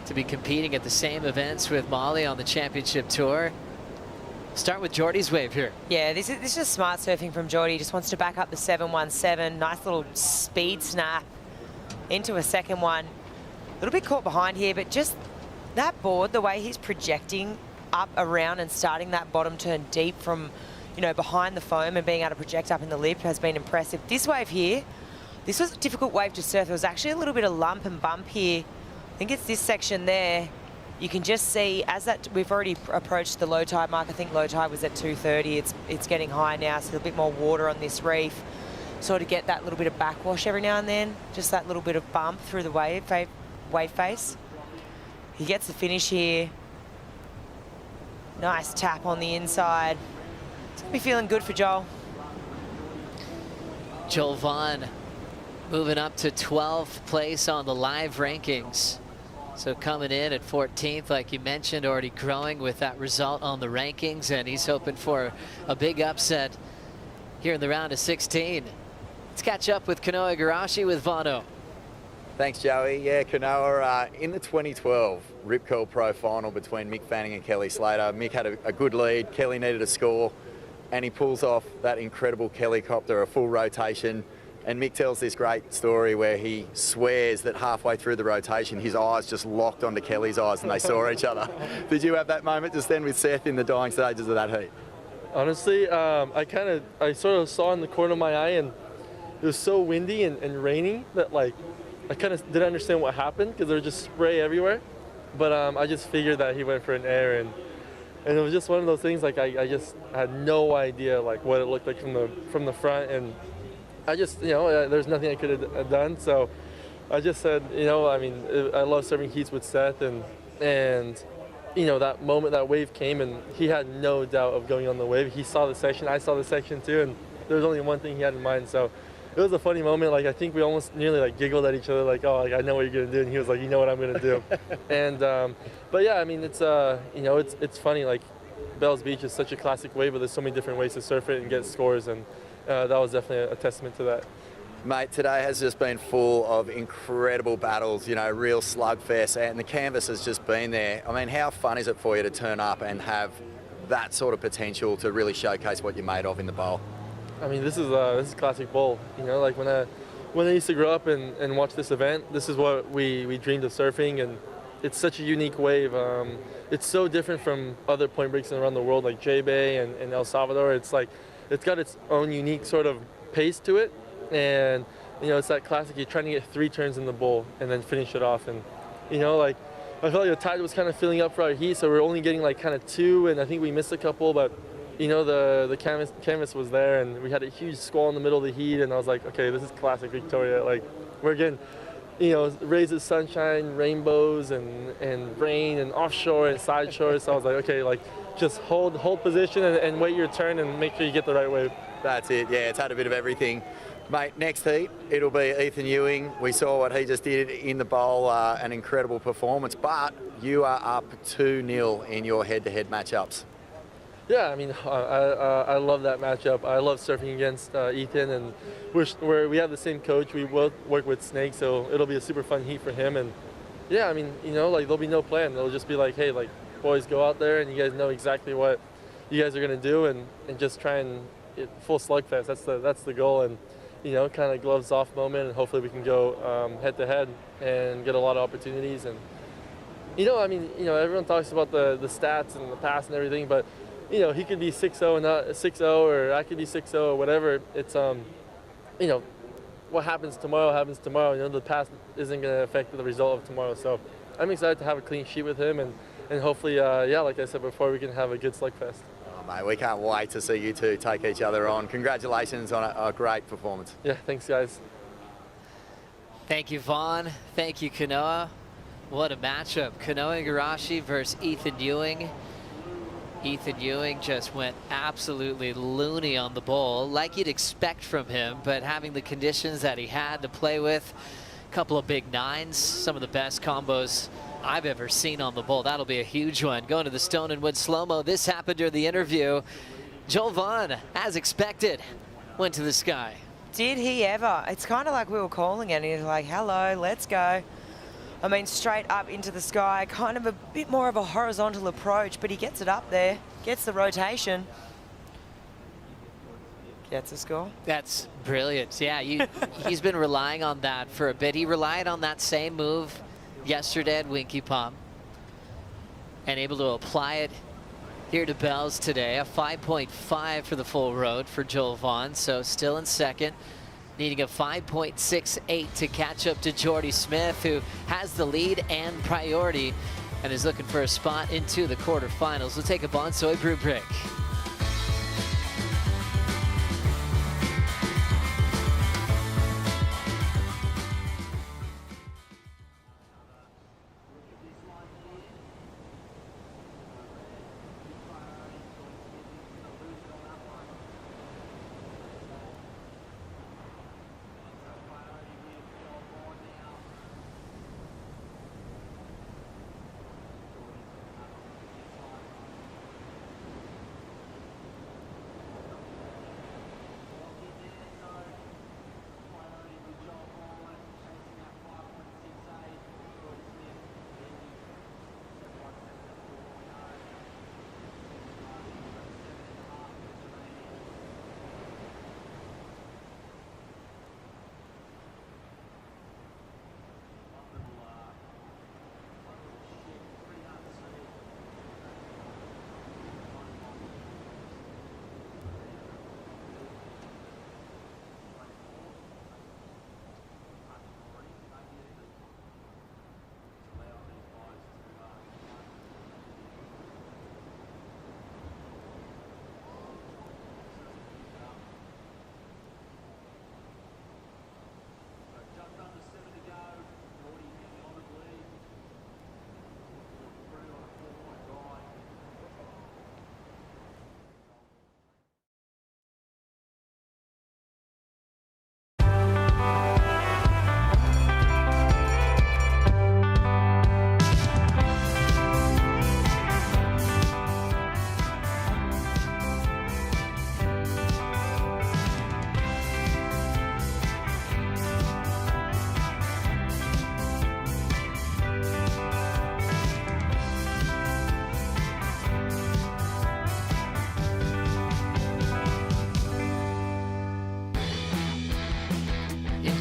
to be competing at the same events with Molly on the championship tour. Start with Jordy's wave here. Yeah, this is just smart surfing from Jordy. He just wants to back up the 717. Nice little speed snap into a second one. A little bit caught behind here, but just that board, the way he's projecting up around and starting that bottom turn deep from, behind the foam and being able to project up in the lip has been impressive. This wave here, this was a difficult wave to surf. There was actually a little bit of lump and bump here. I think it's this section there. You can just see as that we've already approached the low tide mark. I think low tide was at 2:30. It's getting high now, so a bit more water on this reef. Sort of get that little bit of backwash every now and then, just that little bit of bump through the wave face. He gets the finish here. Nice tap on the inside. It's gonna be feeling good for Joel. Joel Vaughn moving up to 12th place on the live rankings. So coming in at 14th, like you mentioned, already growing with that result on the rankings, and he's hoping for a big upset here in the round of 16. Let's catch up with Kanoa Igarashi with Vano. Thanks, Joey. Yeah, Kanoa, in the 2012 Rip Curl Pro final between Mick Fanning and Kelly Slater, Mick had a good lead, Kelly needed a score, and he pulls off that incredible Kellycopter, a full rotation. And Mick tells this great story where he swears that halfway through the rotation, his eyes just locked onto Kelly's eyes and they saw each other. Did you have that moment just then with Seth in the dying stages of that heat? Honestly, I sort of saw in the corner of my eye, and it was so windy and raining that like I kind of didn't understand what happened because there was just spray everywhere. But I just figured that he went for an air, and it was just one of those things. Like I just had no idea like what it looked like from the front, and I just, there's nothing I could have done. So I just said, I mean, I love serving heats with Seth, and that moment, that wave came, and he had no doubt of going on the wave. He saw the section, I saw the section too, and there was only one thing he had in mind. So it was a funny moment. Like, I think we almost nearly like giggled at each other, like, oh, like, I know what you're gonna do, and he was like, you know what I'm gonna do. And but yeah, I mean, it's it's funny. Like, Bells Beach is such a classic wave, but there's so many different ways to surf it and get scores, and that was definitely a testament to that. Mate, today has just been full of incredible battles, real slugfest, and the canvas has just been there. I mean, how fun is it for you to turn up and have that sort of potential to really showcase what you're made of in the bowl? I mean, this is classic bowl. Like when I used to grow up and watch this event, this is what we dreamed of surfing, and it's such a unique wave. It's so different from other point breaks around the world, like J-Bay and El Salvador. It's like, it's got its own unique sort of pace to it, and it's that classic, you're trying to get 3 turns in the bowl and then finish it off. And like, I felt like the tide was kind of filling up for our heat, so we're only getting like kind of 2, and I think we missed a couple, but the canvas was there, and we had a huge squall in the middle of the heat, and I was like, okay, this is classic Victoria. Like, we're getting rays of sunshine, rainbows, and rain, and offshore and side shore. So I was like, okay, like, just hold position and wait your turn and make sure you get the right wave. That's it. Yeah, it's had a bit of everything. Mate, next heat, it'll be Ethan Ewing. We saw what he just did in the bowl, an incredible performance, but you are up 2-0 in your head-to-head matchups. Yeah, I mean, I love that matchup. I love surfing against Ethan, and we have the same coach. We both work with Snake, so it'll be a super fun heat for him. And yeah, I mean, like, there'll be no plan. It'll just be like, hey, like, boys, go out there, and you guys know exactly what you guys are gonna do, and just try and full slugfest. That's the goal, and kind of gloves off moment, and hopefully we can go head to head and get a lot of opportunities. And I mean, everyone talks about the stats and the pass and everything, but he could be 6-0 and not 6-0, or I could be 6-0 or whatever. It's what happens tomorrow happens tomorrow. The past isn't going to affect the result of tomorrow. So I'm excited to have a clean sheet with him, and hopefully, like I said before, we can have a good slugfest. Oh, mate, we can't wait to see you two take each other on. Congratulations on a great performance. Yeah, thanks, guys. Thank you, Vaughn. Thank you, Kanoa. What a matchup. Kanoa Igarashi versus Ethan Ewing. Ethan Ewing just went absolutely loony on the bowl, like you'd expect from him, but having the conditions that he had to play with, a couple of big 9s, some of the best combos I've ever seen on the bowl. That'll be a huge one. Going to the Stone and Wood slow-mo. This happened during the interview. Joel Vaughn, as expected, went to the sky. Did he ever? It's kind of like we were calling it, and he's like, hello, let's go. I mean, straight up into the sky, kind of a bit more of a horizontal approach, but he gets it up there, gets the rotation. Gets a score. That's brilliant. Yeah, he's been relying on that for a bit. He relied on that same move yesterday at Winky Palm and able to apply it here to Bells today. A 5.5 for the full road for Joel Vaughn, so still in second. Needing a 5.68 to catch up to Jordy Smith, who has the lead and priority and is looking for a spot into the quarterfinals. We'll take a Bonsoy brew break.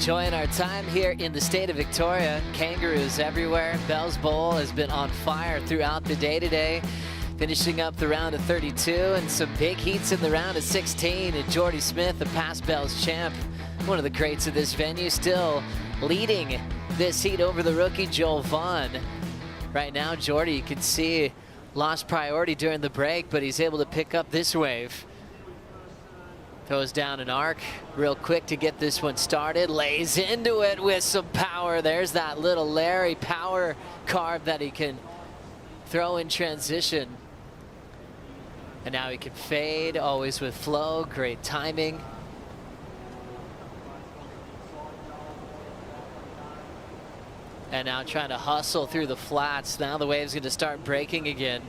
Enjoying our time here in the state of Victoria. Kangaroos everywhere. Bell's Bowl has been on fire throughout the day today. Finishing up the round of 32 and some big heats in the round of 16. And Jordy Smith, the past Bell's champ, one of the greats of this venue, still leading this heat over the rookie Joel Vaughn. Right now, Jordy, you can see, lost priority during the break, but he's able to pick up this wave. Throws down an arc real quick to get this one started. Lays into it with some power. There's that little Larry power carve that he can throw in transition. And now he can fade, always with flow. Great timing. And now trying to hustle through the flats. Now the wave's going to start breaking again.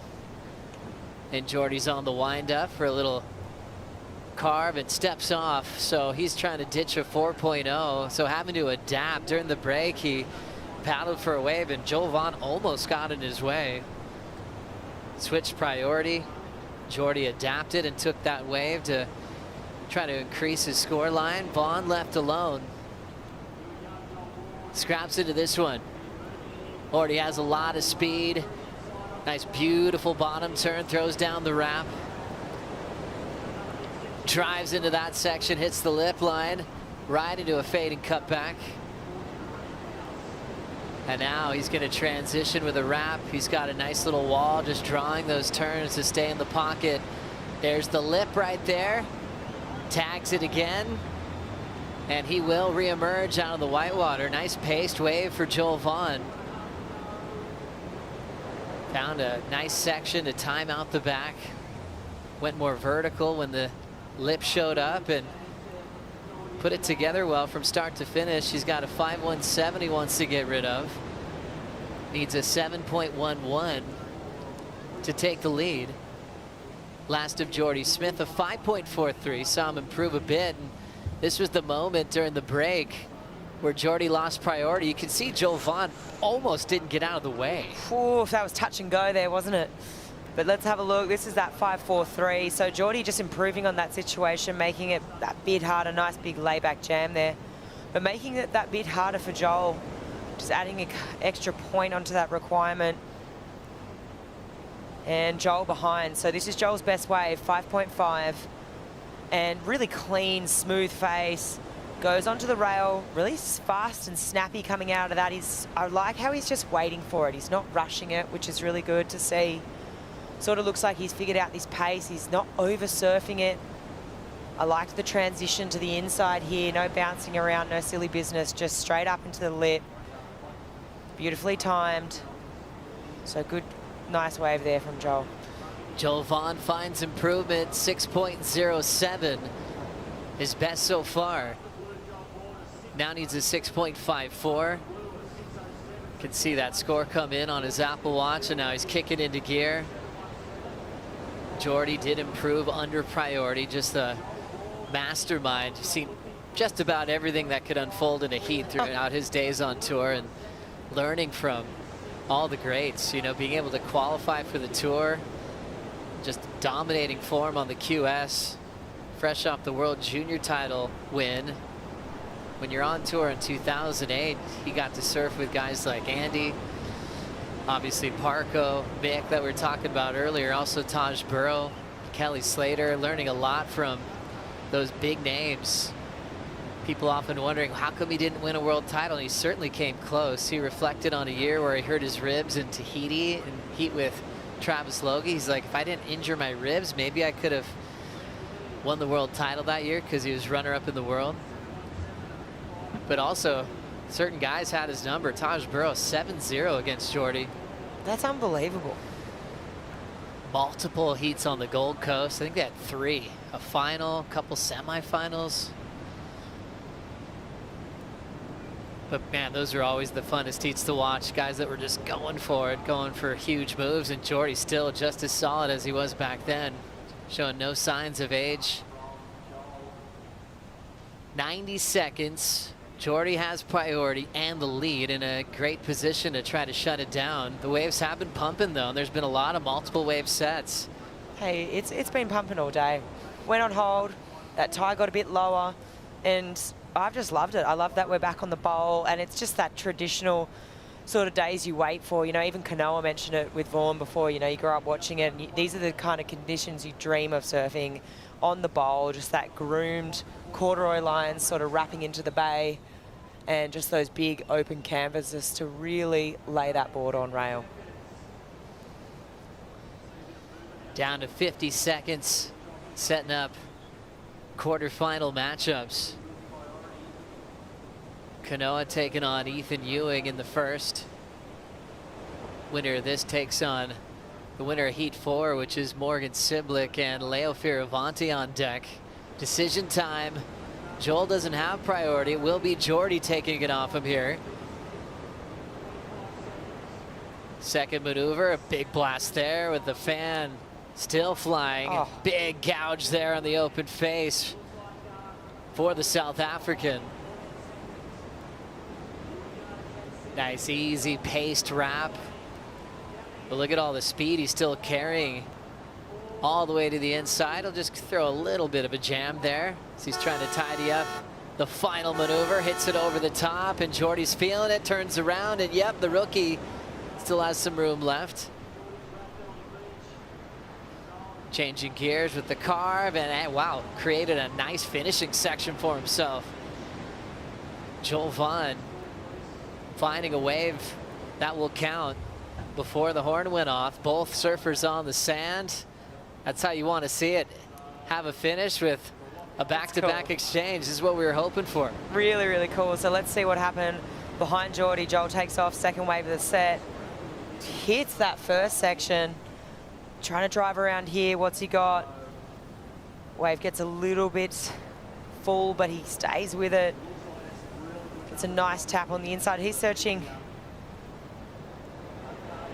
And Jordy's on the wind up for a little carve and steps off. So he's trying to ditch a 4.0. So having to adapt during the break. He paddled for a wave and Joel Vaughn almost got in his way. Switched priority. Jordy adapted and took that wave to try to increase his score line. Vaughn left alone. Scraps into this one. Already has a lot of speed. Nice, beautiful bottom turn, throws down the wrap. Drives into that section, hits the lip line, right into a fading cutback. And now he's going to transition with a wrap. He's got a nice little wall, just drawing those turns to stay in the pocket. There's the lip right there. Tags it again. And he will reemerge out of the whitewater. Nice paced wave for Joel Vaughn. Found a nice section to time out the back. Went more vertical when the lip showed up and put it together well from start to finish. He's got a 5.17 he wants to get rid of. Needs a 7.11 to take the lead. Last of Jordy Smith, a 5.43. Saw him improve a bit. And this was the moment during the break where Jordy lost priority. You can see Joel Vaughn almost didn't get out of the way. Ooh, that was touch and go there, wasn't it? But let's have a look. This is that 5.43. So Jordy just improving on that situation, making it that bit harder. Nice big layback jam there. But making it that bit harder for Joel. Just adding an extra point onto that requirement. And Joel behind. So this is Joel's best wave, 5.5. And really clean, smooth face. Goes onto the rail, really fast and snappy coming out of that. I like how he's just waiting for it. He's not rushing it, which is really good to see. Sort of looks like he's figured out this pace. He's not over surfing it. I liked the transition to the inside here. No bouncing around, no silly business. Just straight up into the lip. Beautifully timed. So good, nice wave there from Joel. Joel Vaughn finds improvement, 6.07. His best so far. Now needs a 6.54. Can see that score come in on his Apple Watch, and now he's kicking into gear. Jordy did improve under priority, just a mastermind. Seen just about everything that could unfold in a heat throughout his days on tour, and learning from all the greats, you know, being able to qualify for the tour, just dominating form on the QS, fresh off the World Junior title win. When you're on tour in 2008, he got to surf with guys like Andy, obviously Parko, Mick that we were talking about earlier, also Taj Burrow, Kelly Slater, learning a lot from those big names. People often wondering, how come he didn't win a world title? And he certainly came close. He reflected on a year where he hurt his ribs in Tahiti and heat with Travis Logie. He's like, if I didn't injure my ribs, maybe I could have won the world title that year, because he was runner-up in the world. But also, certain guys had his number. Taj Burrow, 7-0 against Jordy. That's unbelievable. Multiple heats on the Gold Coast. I think they had 3. A final, a couple semifinals. But man, those are always the funnest heats to watch. Guys that were just going for it, going for huge moves. And Jordy still just as solid as he was back then. Showing no signs of age. 90 seconds. Jordy has priority and the lead, in a great position to try to shut it down. The waves have been pumping though, and there's been a lot of multiple wave sets. Hey, it's been pumping all day. Went on hold, that tide got a bit lower, and I've just loved it. I love that we're back on the bowl, and it's just that traditional sort of days you wait for. You know, even Kanoa mentioned it with Vaughan before. You know, you grow up watching it, and these are the kind of conditions you dream of surfing on the bowl, just that groomed corduroy lines sort of wrapping into the bay, and just those big open canvases to really lay that board on rail. Down to 50 seconds, setting up quarterfinal matchups. Kanoa taking on Ethan Ewing in the first. Winner of this takes on the winner of Heat 4, which is Morgan Siblick and Leo Fioravanti on deck. Decision time. Joel doesn't have priority. It will be Jordy taking it off him here. Second maneuver, a big blast there with the fan still flying. Oh. Big gouge there on the open face for the South African. Nice, easy paced wrap. But look at all the speed he's still carrying all the way to the inside. He'll just throw a little bit of a jam there as he's trying to tidy up the final maneuver. Hits it over the top, and Jordy's feeling it, turns around, and yep, the rookie still has some room left. Changing gears with the carve, and wow, created a nice finishing section for himself. Joel Vaughn finding a wave that will count before the horn went off. Both surfers on the sand. That's how you want to see it. Have a finish with a back-to-back exchange. This is what we were hoping for. Really, really cool. So let's see what happened behind Jordy. Joel takes off, second wave of the set. Hits that first section. Trying to drive around here. What's he got? Wave gets a little bit full, but he stays with it. Gets a nice tap on the inside. He's searching.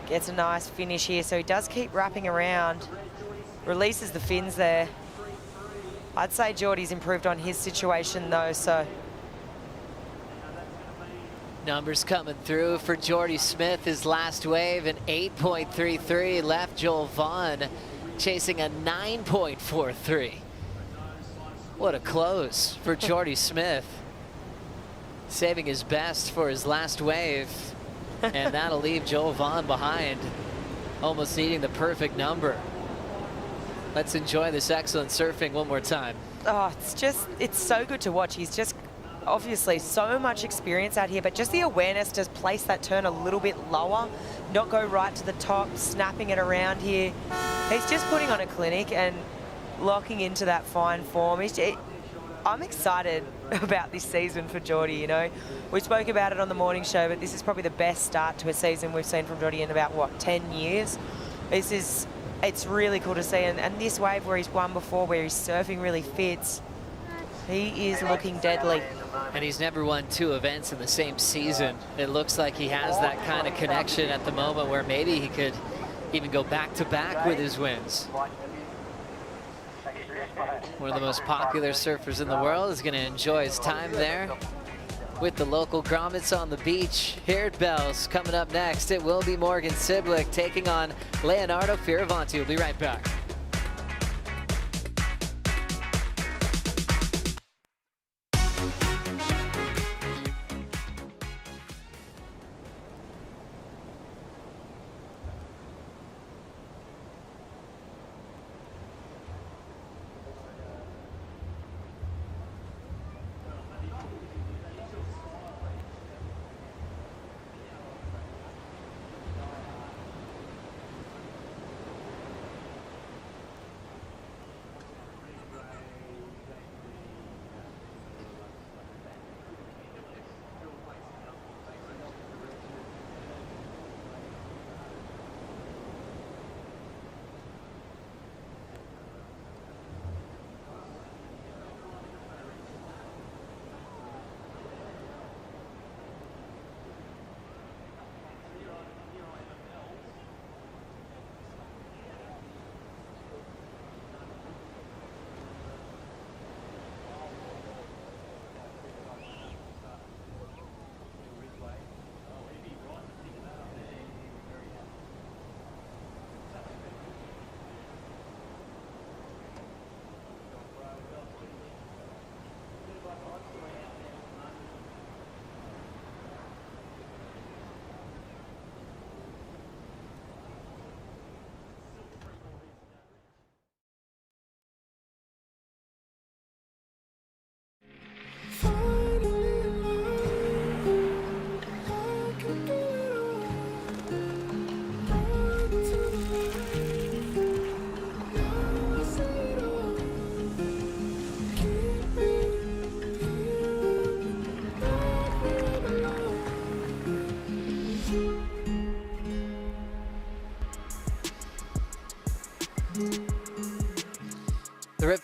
Gets a nice finish here. So he does keep wrapping around. Releases the fins there. I'd say Jordy's improved on his situation though, so. Numbers coming through for Jordy Smith. His last wave, an 8.33, left Joel Vaughn chasing a 9.43. What a close for Jordy Smith. Saving his best for his last wave, and that'll leave Joel Vaughn behind, almost needing the perfect number. Let's enjoy this excellent surfing one more time. Oh, it's so good to watch. He's just obviously so much experience out here, but just the awareness to place that turn a little bit lower, not go right to the top, snapping it around here. He's just putting on a clinic and locking into that fine form. I'm excited about this season for Jordy, you know. We spoke about it on the morning show, but this is probably the best start to a season we've seen from Jordy in about, what, 10 years? It's really cool to see, and this wave where he's won before, where his surfing really fits, he is looking deadly. And he's never won 2 events in the same season. It looks like he has that kind of connection at the moment where maybe he could even go back-to-back with his wins. One of the most popular surfers in the world is going to enjoy his time there with the local grommets on the beach here at Bells. Coming up next, it will be Morgan Siblick taking on Leonardo Fioravanti. We'll be right back.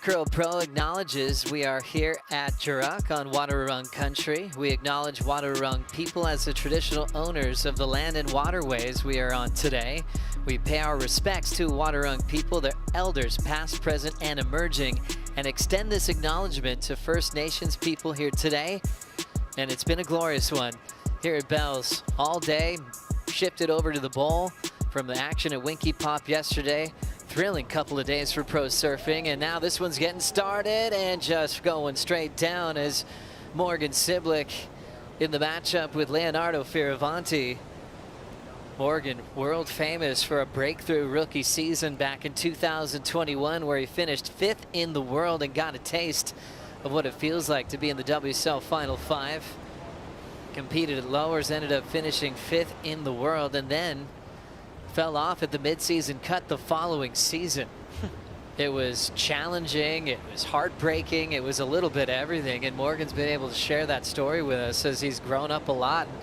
Curl Pro acknowledges we are here at Jurok on Wadawurrung country. We acknowledge Wadawurrung people as the traditional owners of the land and waterways we are on today. We pay our respects to Wadawurrung people, their elders past, present, and emerging, and extend this acknowledgement to First Nations people here today. And it's been a glorious one here at Bells all day. Shifted over to the bowl from the action at Winky Pop yesterday. Thrilling couple of days for pro surfing, and now this one's getting started and just going straight down as Morgan Siblick in the matchup with Leonardo Fioravanti. Morgan, world famous for a breakthrough rookie season back in 2021 where he finished 5th in the world and got a taste of what it feels like to be in the WSL Final 5. Competed at lowers, ended up finishing 5th in the world, and then fell off at the midseason cut the following season. It was challenging, it was heartbreaking, it was a little bit of everything, and Morgan's been able to share that story with us as he's grown up a lot. And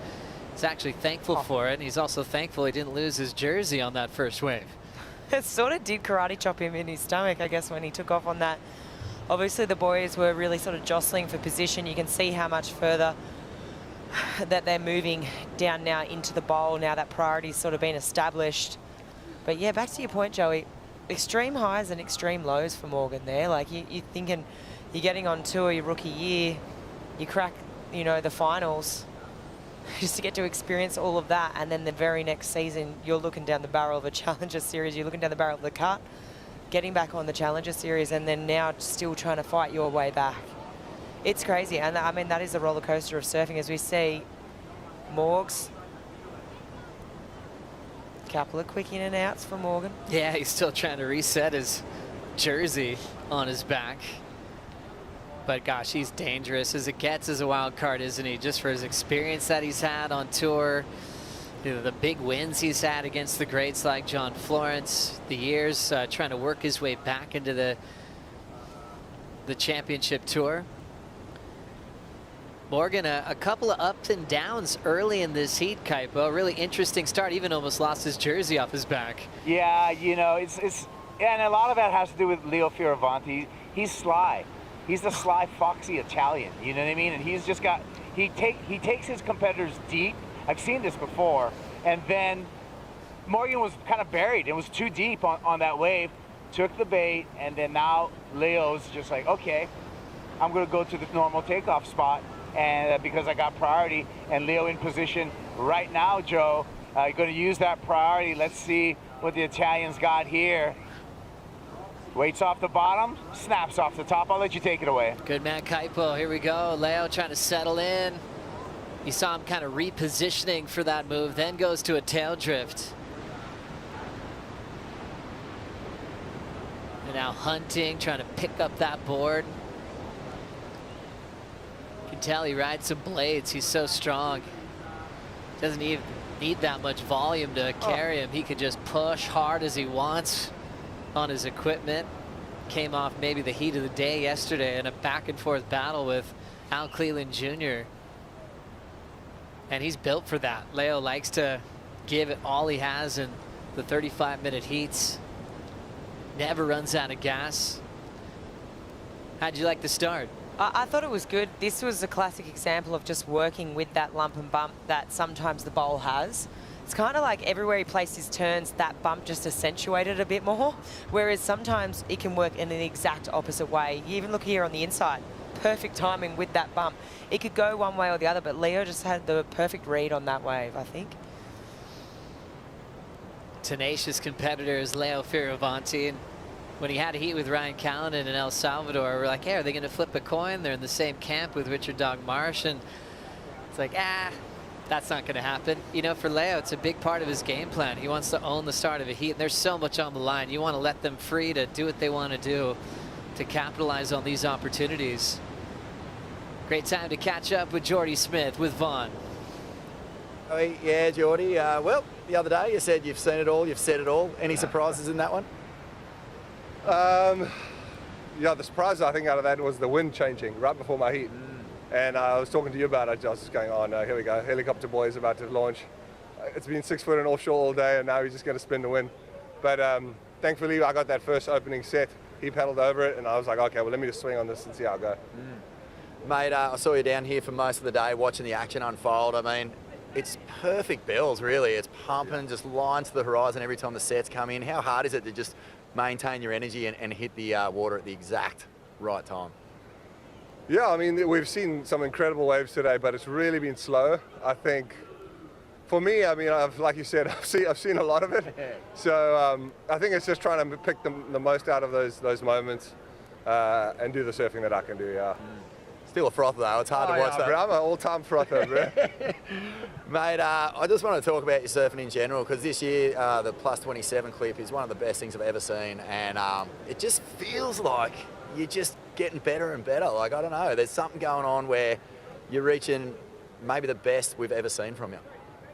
he's actually thankful for it, and he's also thankful he didn't lose his jersey on that first wave. It sort of did karate chop him in his stomach, I guess, when he took off on that. Obviously the boys were really sort of jostling for position. You can see how much further that they're moving down now into the bowl now that priority's sort of been established. But yeah, back to your point, Joey, extreme highs and extreme lows for Morgan there. Like you're thinking you're getting on tour your rookie year, you crack, you know, the finals just to get to experience all of that, and then the very next season you're looking down the barrel of a Challenger Series, you're looking down the barrel of the cut, getting back on the Challenger Series, and then now still trying to fight your way back. It's crazy, and I mean, that is the roller coaster of surfing as we see Morgs. Couple of quick in and outs for Morgan. Yeah, he's still trying to reset his jersey on his back. But gosh, he's dangerous as it gets as a wild card, isn't he? Just for his experience that he's had on tour, you know, the big wins he's had against the greats like John Florence, the years trying to work his way back into the championship tour. Morgan, a couple of ups and downs early in this heat, Kaipo. Really interesting start, even almost lost his jersey off his back. Yeah, you know, and a lot of that has to do with Leo Fioravanti. He's sly. He's the sly, foxy Italian, you know what I mean? And he's just got, he takes his competitors deep. I've seen this before. And then Morgan was kind of buried. It was too deep on that wave. Took the bait, and then now Leo's just like, okay, I'm going to go to the normal takeoff spot. And because I got priority, and Leo in position right now, Joe, going to use that priority. Let's see what the Italians got here. Waits off the bottom, snaps off the top. I'll let you take it away. Good man, Kaipo. Here we go. Leo trying to settle in. You saw him kind of repositioning for that move, then goes to a tail drift. And now hunting, trying to pick up that board. You can tell he rides some blades. He's so strong. Doesn't even need that much volume to carry him. He can just push hard as he wants on his equipment. Came off maybe the heat of the day yesterday in a back and forth battle with Al Cleland Jr. And he's built for that. Leo likes to give it all he has in the 35-minute heats. Never runs out of gas. How'd you like the start? I thought it was good. This was a classic example of just working with that lump and bump that sometimes the bowl has. It's kind of like everywhere he placed his turns, that bump just accentuated a bit more, whereas sometimes it can work in an exact opposite way. You even look here on the inside, perfect timing with that bump. It could go one way or the other, but Leo just had the perfect read on that wave, I think. Tenacious competitors, Leo Fioravanti. And when he had a heat with Ryan Callanan in El Salvador, we're like, hey, are they going to flip a coin? They're in the same camp with Richard Dog Marsh. And it's like, that's not going to happen. You know, for Leo, it's a big part of his game plan. He wants to own the start of a heat, and there's so much on the line. You want to let them free to do what they want to do to capitalize on these opportunities. Great time to catch up with Jordy Smith with Vaughn. Oh, yeah, Jordy. Well, the other day you said you've seen it all, you've said it all. Any surprises in that one? Yeah, the surprise I think out of that was the wind changing right before my heat. And I was talking to you about it. I was just going, oh no, here we go. Helicopter boy is about to launch. It's been 6 foot and offshore all day, and now he's just going to spin the wind. But thankfully, I got that first opening set. he paddled over it, and I was like, okay, well, let me just swing on this and see how I go. Mate, I saw you down here for most of the day watching the action unfold. I mean, it's perfect bells, really. It's pumping, just lines to the horizon every time the sets come in. How hard is it to just maintain your energy and hit the water at the exact right time? Yeah, I mean, we've seen some incredible waves today, but it's really been slow. I think, for me, I mean, like you said, I've seen a lot of it. So I think it's just trying to pick the most out of those moments and do the surfing that I can do, yeah. Still a frother, though. It's hard to watch that. Bro, I'm an all-time frother, bro. Mate, I just want to talk about your surfing in general, because this year, the plus 27 clip is one of the best things I've ever seen, and it just feels like you're just getting better and better. Like, I don't know, there's something going on where you're reaching maybe the best we've ever seen from you.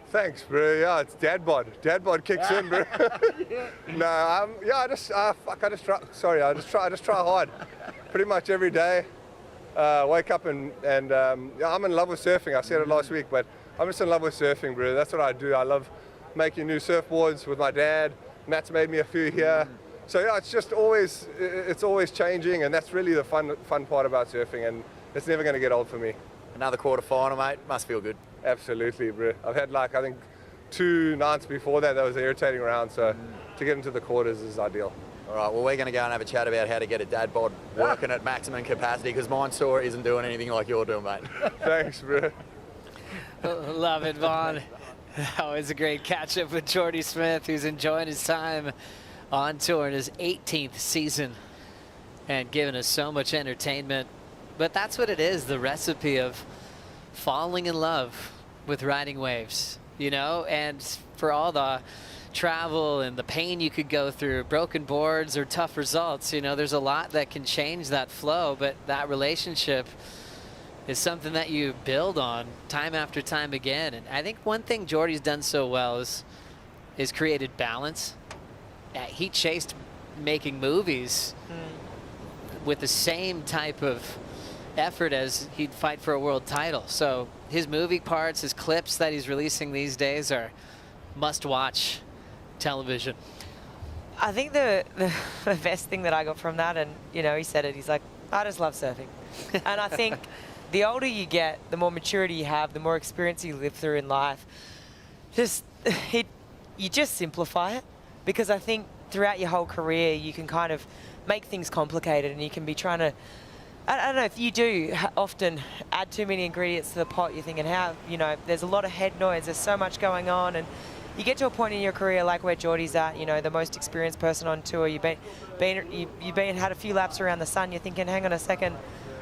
Thanks, bro. Yeah, it's dad bod. Dad bod kicks in, bro. No, yeah, I just try. Sorry, I just try hard, pretty much every day. Wake up and yeah, I'm in love with surfing. I said it last week, but I'm just in love with surfing, bro. That's what I do. I love making new surfboards with my dad. Matt's made me a few here. So yeah, it's just always changing, and that's really the fun part about surfing, and it's never going to get old for me. Another quarter final, mate. Must feel good. Absolutely, bro. I've had I think 2 nights before that. That was an irritating round, so to get into the quarters is ideal. All right, well, we're going to go and have a chat about how to get a dad bod working at maximum capacity, because mine sore isn't doing anything like you're doing, mate. Thanks, bro. Love it, Vaughn. Always a great catch-up with Jordy Smith, who's enjoying his time on tour in his 18th season and giving us so much entertainment. But that's what it is, the recipe of falling in love with riding waves, you know, and for all the travel and the pain you could go through, broken boards or tough results, you know, there's a lot that can change that flow, but that relationship is something that you build on time after time again. And I think one thing Jordy's done so well is created balance. He chased making movies with the same type of effort as he'd fight for a world title. So his movie parts, his clips that he's releasing these days are must-watch television. I think the best thing that I got from that, and you know, he said it, he's like, I just love surfing. And I think the older you get, the more maturity you have, the more experience you live through in life, you just simplify it. Because I think throughout your whole career, you can kind of make things complicated, and you can be trying to, I don't know, if you do often add too many ingredients to the pot, you're thinking, how, you know, there's a lot of head noise, there's so much going on, and you get to a point in your career like where Jordy's at, you know, the most experienced person on tour, you've had a few laps around the sun, you're thinking, hang on a second,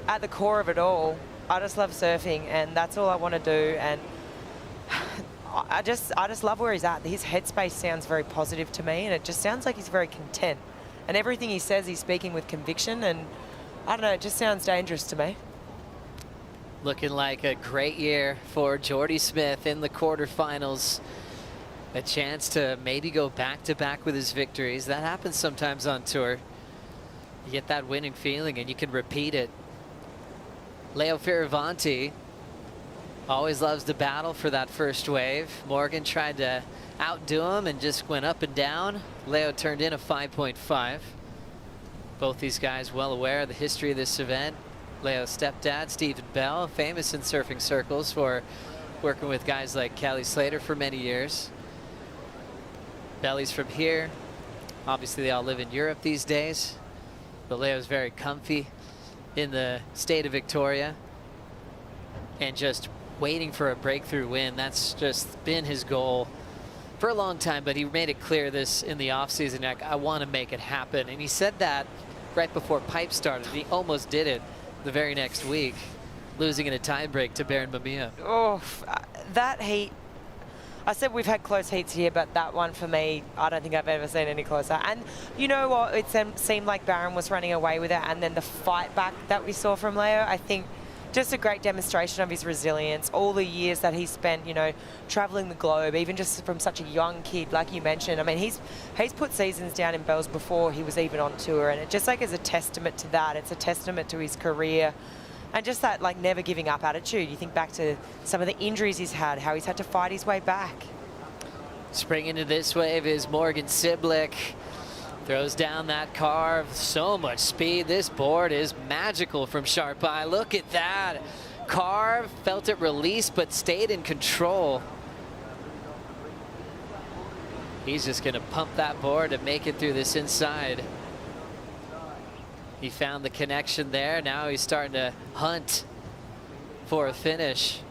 at the core of it all, I just love surfing, and that's all I want to do, and I just love where he's at. His headspace sounds very positive to me, and it just sounds like he's very content. And everything he says, he's speaking with conviction, and I don't know, it just sounds dangerous to me. Looking like a great year for Jordy Smith in the quarterfinals. A chance to maybe go back-to-back with his victories. That happens sometimes on tour. You get that winning feeling, and you can repeat it. Leo Fioravanti always loves to battle for that first wave. Morgan tried to outdo him and just went up and down. Leo turned in a 5.5. Both these guys well aware of the history of this event. Leo's stepdad, Stephen Bell, famous in surfing circles for working with guys like Kelly Slater for many years. Belly's from here. Obviously, they all live in Europe these days. But Leo's very comfy in the state of Victoria and just waiting for a breakthrough win. That's just been his goal for a long time, but he made it clear this in the offseason, like, I want to make it happen. And he said that right before Pipe started. He almost did it the very next week, losing in a tiebreak to Baron Mamiya. Oh, that heat. I said we've had close heats here, but that one for me, I don't think I've ever seen any closer. And you know what? It seemed like Baron was running away with it, and then the fight back that we saw from Leo, I think just a great demonstration of his resilience. All the years that he spent, you know, traveling the globe, even just from such a young kid, like you mentioned. I mean, he's put seasons down in Bells before he was even on tour, and it just like is a testament to that. It's a testament to his career. And just that, like, never giving up attitude. You think back to some of the injuries he's had, how he's had to fight his way back. Spring into this wave is Morgan Siblick. Throws down that carve. So much speed. This board is magical from Sharp Eye. Look at that. Carve, felt it release, but stayed in control. He's just going to pump that board to make it through this inside. He found the connection there. Now he's starting to hunt for a finish.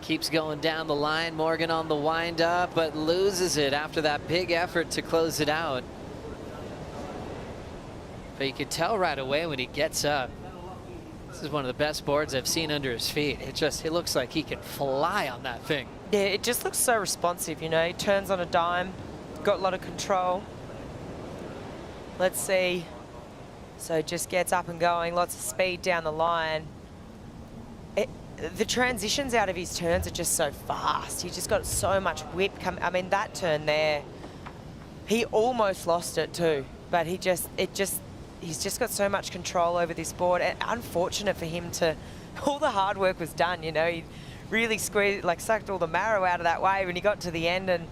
Keeps going down the line. Morgan on the wind up, but loses it after that big effort to close it out. But you can tell right away when he gets up. This is one of the best boards I've seen under his feet. It looks like he can fly on that thing. Yeah, it just looks so responsive, you know. He turns on a dime, got a lot of control. Let's see. So just gets up and going, lots of speed down the line. The transitions out of his turns are just so fast. He just got so much whip I mean, that turn there, he almost lost it too, but he's just got so much control over this board. And unfortunate for him all the hard work was done, you know. He really squeezed, sucked all the marrow out of that wave, and he got to the end and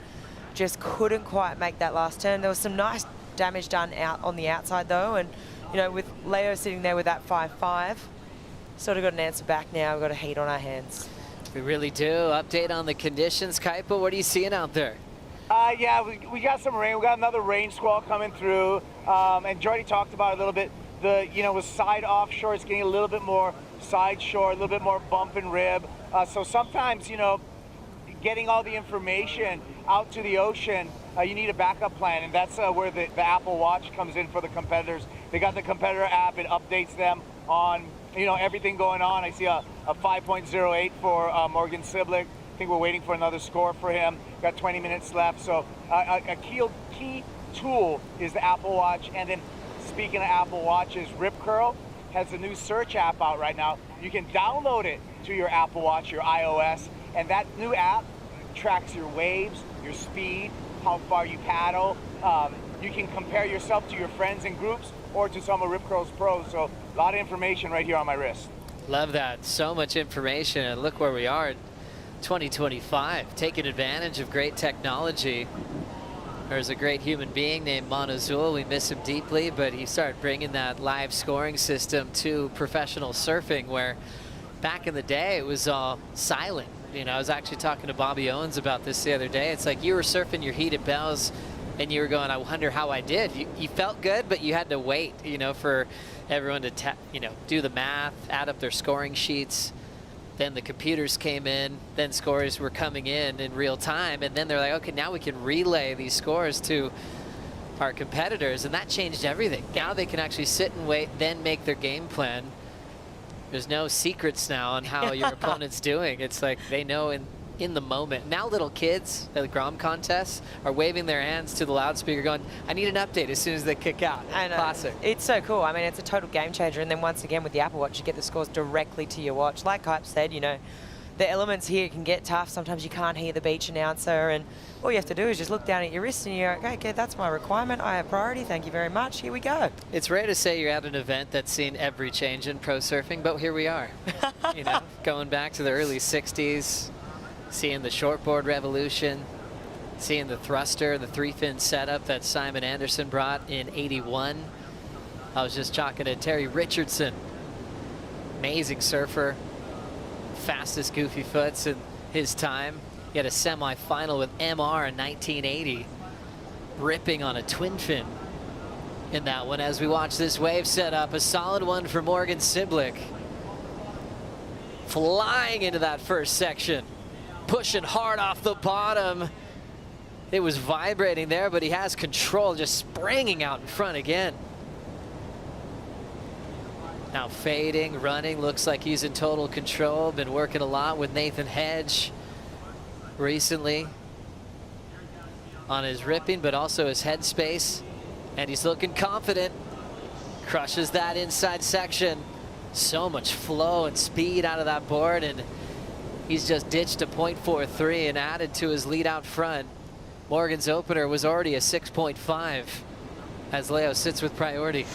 just couldn't quite make that last turn. There was some nice damage done out on the outside though, and you know, with Leo sitting there with that 5-5, sort of got an answer back now. We've got a heat on our hands. We really do. Update on the conditions. Kaipa, what are you seeing out there? Yeah, we got some rain. We got another rain squall coming through. And Jordy talked about it a little bit. With side offshore, it's getting a little bit more side shore, a little bit more bump and rib. So sometimes, getting all the information out to the ocean, you need a backup plan. And that's where the Apple Watch comes in for the competitors. They got the competitor app. It updates them on, everything going on. I see a 5.08 for Morgan Siblick. I think we're waiting for another score for him. Got 20 minutes left. So a key tool is the Apple Watch. And then speaking of Apple Watches, Rip Curl has a new search app out right now. You can download it to your Apple Watch, your iOS, and that new app tracks your waves, your speed, how far you paddle. You can compare yourself to your friends and groups or to some of Rip Curl's pros. So a lot of information right here on my wrist. Love that. So much information. And look where we are in 2025, taking advantage of great technology. There's a great human being named Monazul. We miss him deeply, but he started bringing that live scoring system to professional surfing, where back in the day it was all silent. I was actually talking to Bobby Owens about this the other day. It's like you were surfing your heat at Bells and you were going, I wonder how I did. You felt good, but you had to wait, for everyone to, do the math, add up their scoring sheets. Then the computers came in, then scores were coming in real time. And then they're like, okay, now we can relay these scores to our competitors. And that changed everything. Now they can actually sit and wait, then make their game plan. There's no secrets now on how your opponent's doing. It's like they know in the moment. Now little kids at the Grom contests are waving their hands to the loudspeaker going, I need an update as soon as they kick out. I know. Classic. It's so cool. I mean, it's a total game changer. And then once again with the Apple Watch, you get the scores directly to your watch. Like Hype said, the elements here can get tough. Sometimes you can't hear the beach announcer, and all you have to do is just look down at your wrist and you're like, okay, that's my requirement. I have priority. Thank you very much. Here we go. It's rare to say you're at an event that's seen every change in pro surfing, but here we are. Going back to the early 60s, seeing the shortboard revolution, seeing the thruster, the 3-fin setup that Simon Anderson brought in '81. I was just talking to Terry Richardson, amazing surfer, fastest goofy foots in his time. He had a semi-final with MR in 1980, ripping on a twin fin in that one. As we watch this wave set up, a solid one for Morgan Siblick. Flying into that first section, pushing hard off the bottom. It was vibrating there, but he has control, just springing out in front again. Now fading, running, looks like he's in total control. Been working a lot with Nathan Hedge recently on his ripping, but also his headspace. And he's looking confident. Crushes that inside section. So much flow and speed out of that board, and he's just ditched a 0.43 and added to his lead out front. Morgan's opener was already a 6.5 as Leo sits with priority.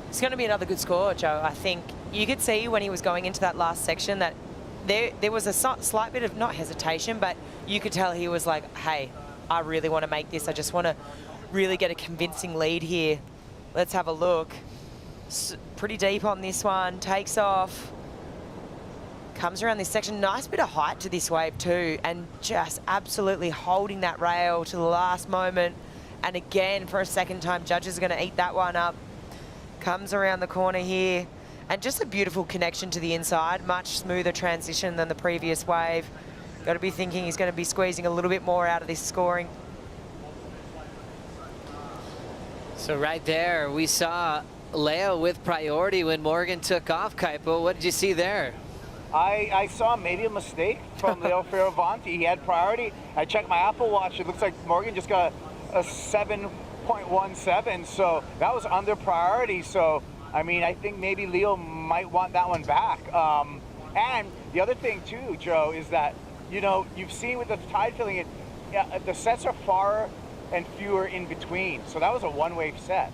It's going to be another good score, Joe. I think you could see when he was going into that last section that there was a slight bit of, not hesitation, but you could tell he was like, hey, I really want to make this. I just want to really get a convincing lead here. Let's have a look. Pretty deep on this one, takes off. Comes around this section, nice bit of height to this wave too, and just absolutely holding that rail to the last moment. And again, for a second time, judges are going to eat that one up. Comes around the corner here, and just a beautiful connection to the inside, much smoother transition than the previous wave. Got to be thinking he's going to be squeezing a little bit more out of this scoring. So right there, we saw Leo with priority when Morgan took off, Kaipo. What did you see there? I saw maybe a mistake from Leo Fioravanti. He had priority. I checked my Apple Watch. It looks like Morgan just got a 7.17, so that was under priority. So, I mean, I think maybe Leo might want that one back. And the other thing, too, Joe, is that, you know, you've seen with the tide filling, the sets are far and fewer in between. So that was a one-wave set.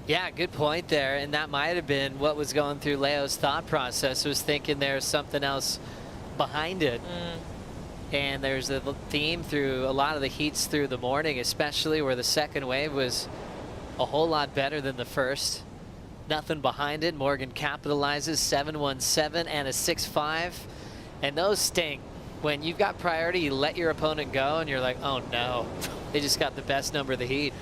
Yeah, good point there, and that might have been what was going through Leo's thought process, was thinking there's something else behind it. And there's a theme through a lot of the heats through the morning, especially where the second wave was a whole lot better than the first. Nothing behind it. Morgan capitalizes, 7.17 and a 6.5, and those sting. When you've got priority, you let your opponent go, and you're like, oh no, they just got the best number of the heat.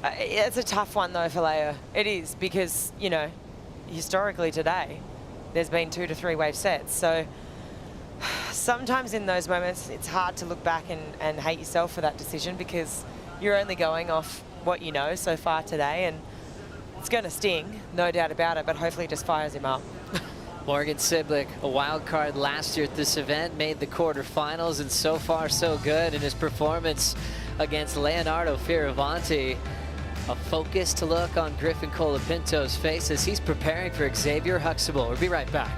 It's a tough one though for Leo. It is, because, you know, historically today, there's been 2 to 3 wave sets. So sometimes in those moments, it's hard to look back and hate yourself for that decision, because you're only going off what you know so far today, and it's going to sting, no doubt about it, but hopefully it just fires him up. Morgan Ciblic, a wild card last year at this event, made the quarterfinals, and so far so good in his performance against Leonardo Fioravanti. A focused look on Griffin Colapinto's face as he's preparing for Xavier Huxtable. We'll be right back.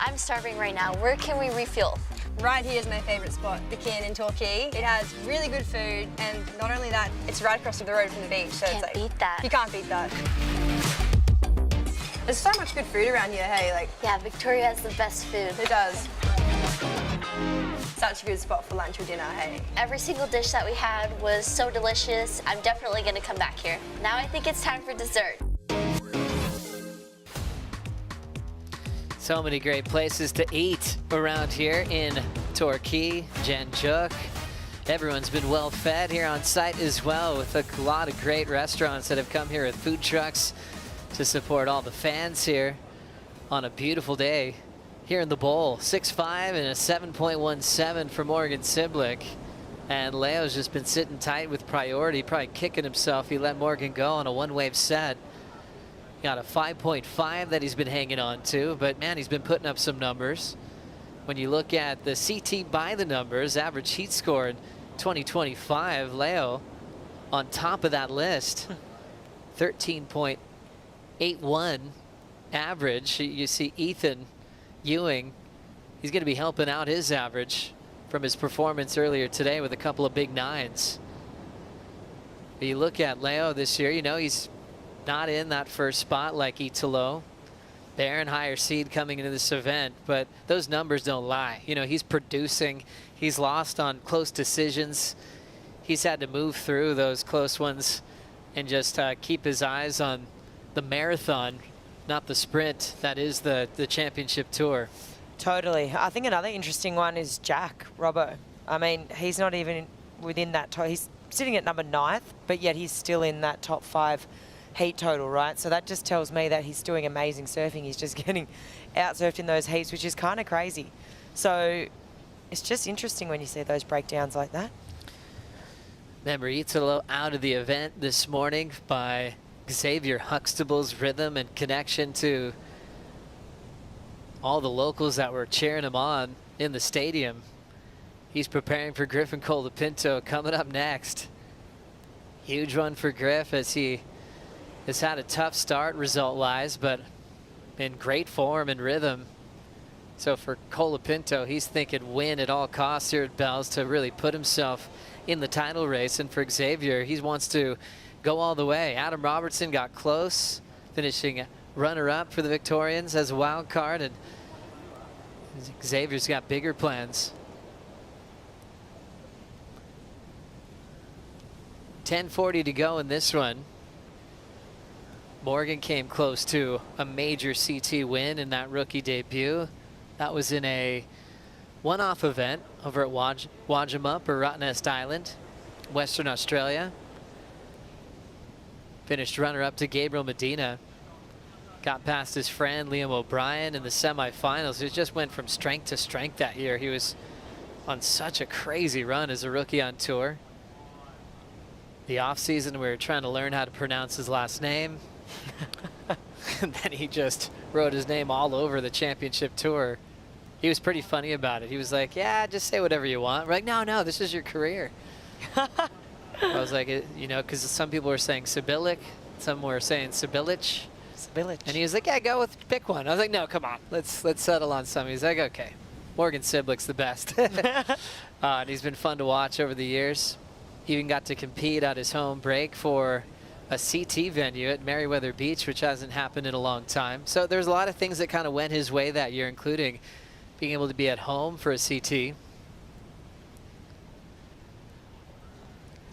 I'm starving right now. Where can we refuel? Right here is my favourite spot, the Kin in Torquay. It has really good food, and not only that, it's right across the road from the beach. So Can't beat that. You can't beat that. There's so much good food around here, hey, like. Yeah, Victoria has the best food. It does. Such a good spot for lunch or dinner, hey. Every single dish that we had was so delicious. I'm definitely gonna come back here. Now I think it's time for dessert. So many great places to eat around here in Torquay, Gentil. Everyone's been well fed here on site as well, with a lot of great restaurants that have come here with food trucks to support all the fans here on a beautiful day here in the bowl. 6.5 and a 7.17 for Morgan Ciblic. And Leo's just been sitting tight with priority, probably kicking himself. He let Morgan go on a one-wave set. Got a 5.5 that he's been hanging on to, but man, he's been putting up some numbers. When you look at the CT by the numbers, average heat score in 2025, Leo on top of that list. 13.81 average. You see Ethan Ewing he's going to be helping out his average from his performance earlier today with a couple of big 9s. But you look at Leo this year, you know, he's not in that first spot like Italo. They're in higher seed coming into this event, but those numbers don't lie. You know, he's producing. He's lost on close decisions. He's had to move through those close ones and just keep his eyes on the marathon, not the sprint. That is the championship tour. Totally. I think another interesting one is Jack Robbo. I mean, he's not even within that. He's sitting at number 9th, but yet he's still in that top 5 heat total, right? So that just tells me that he's doing amazing surfing. He's just getting out-surfed in those heats, which is kind of crazy. So it's just interesting when you see those breakdowns like that. Remember, Italo out of the event this morning by Xavier Huxtable's rhythm and connection to all the locals that were cheering him on in the stadium. He's preparing for Griffin Colapinto coming up next. Huge one for Griff as he has had a tough start result-wise, but in great form and rhythm. So for Colapinto, he's thinking win at all costs here at Bells to really put himself in the title race. And for Xavier, he wants to go all the way. Adam Robertson got close, finishing runner-up for the Victorians as a wild card, and Xavier's got bigger plans. 10:40 to go in this one. Morgan came close to a major CT win in that rookie debut. That was in a one-off event over at Wajimup or Rottnest Island, Western Australia. Finished runner-up to Gabriel Medina. Got past his friend Liam O'Brien in the semifinals. It just went from strength to strength that year. He was on such a crazy run as a rookie on tour. The offseason, we were trying to learn how to pronounce his last name. And then he just wrote his name all over the championship tour. He was pretty funny about it. He was like, yeah, just say whatever you want. We're like, no, this is your career. I was like, you know, because some people were saying Sibilic, some were saying Sibilich. And he was like, yeah, pick one. I was like, no, come on, let's settle on some. He's like, okay, Morgan Sibilic's the best. And he's been fun to watch over the years. He even got to compete at his home break for a CT venue at Meriwether Beach, which hasn't happened in a long time. So there's a lot of things that kind of went his way that year, including being able to be at home for a CT. He's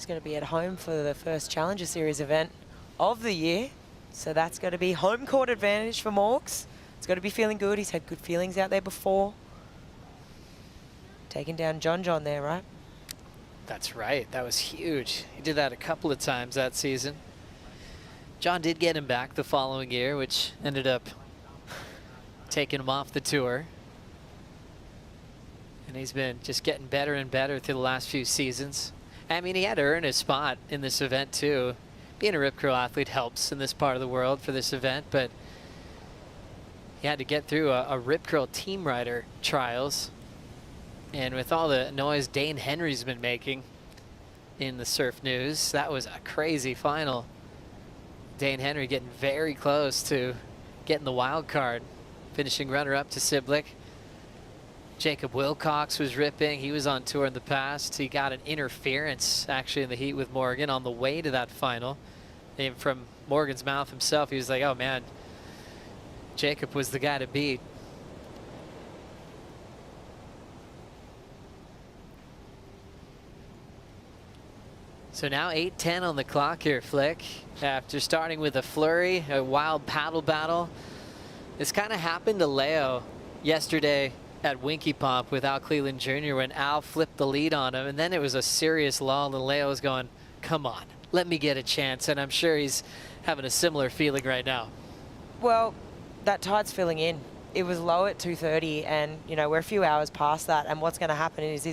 going to be at home for the first Challenger Series event of the year. So that's going to be home court advantage for Morgs. It's got to be feeling good. He's had good feelings out there before. Taking down John there, right? That's right. That was huge. He did that a couple of times that season. John did get him back the following year, which ended up taking him off the tour. And he's been just getting better and better through the last few seasons. I mean, he had to earn his spot in this event too. Being a Rip Curl athlete helps in this part of the world for this event, but he had to get through a Rip Curl team rider trials. And with all the noise Dane Henry's been making in the surf news, that was a crazy final. Dane Henry getting very close to getting the wild card, finishing runner-up to Siblick. Jacob Wilcox was ripping. He was on tour in the past. He got an interference actually in the heat with Morgan on the way to that final. And from Morgan's mouth himself, he was like, oh man, Jacob was the guy to beat. So now 8:10 on the clock here, Flick. After starting with a flurry, a wild paddle battle. This kind of happened to Leo yesterday at Winky Pop with Al Cleland Jr. when Al flipped the lead on him, and then it was a serious lull, and Leo was going, come on, let me get a chance, and I'm sure he's having a similar feeling right now. Well, that tide's filling in. It was low at 2:30, and you know we're a few hours past that, and what's going to happen is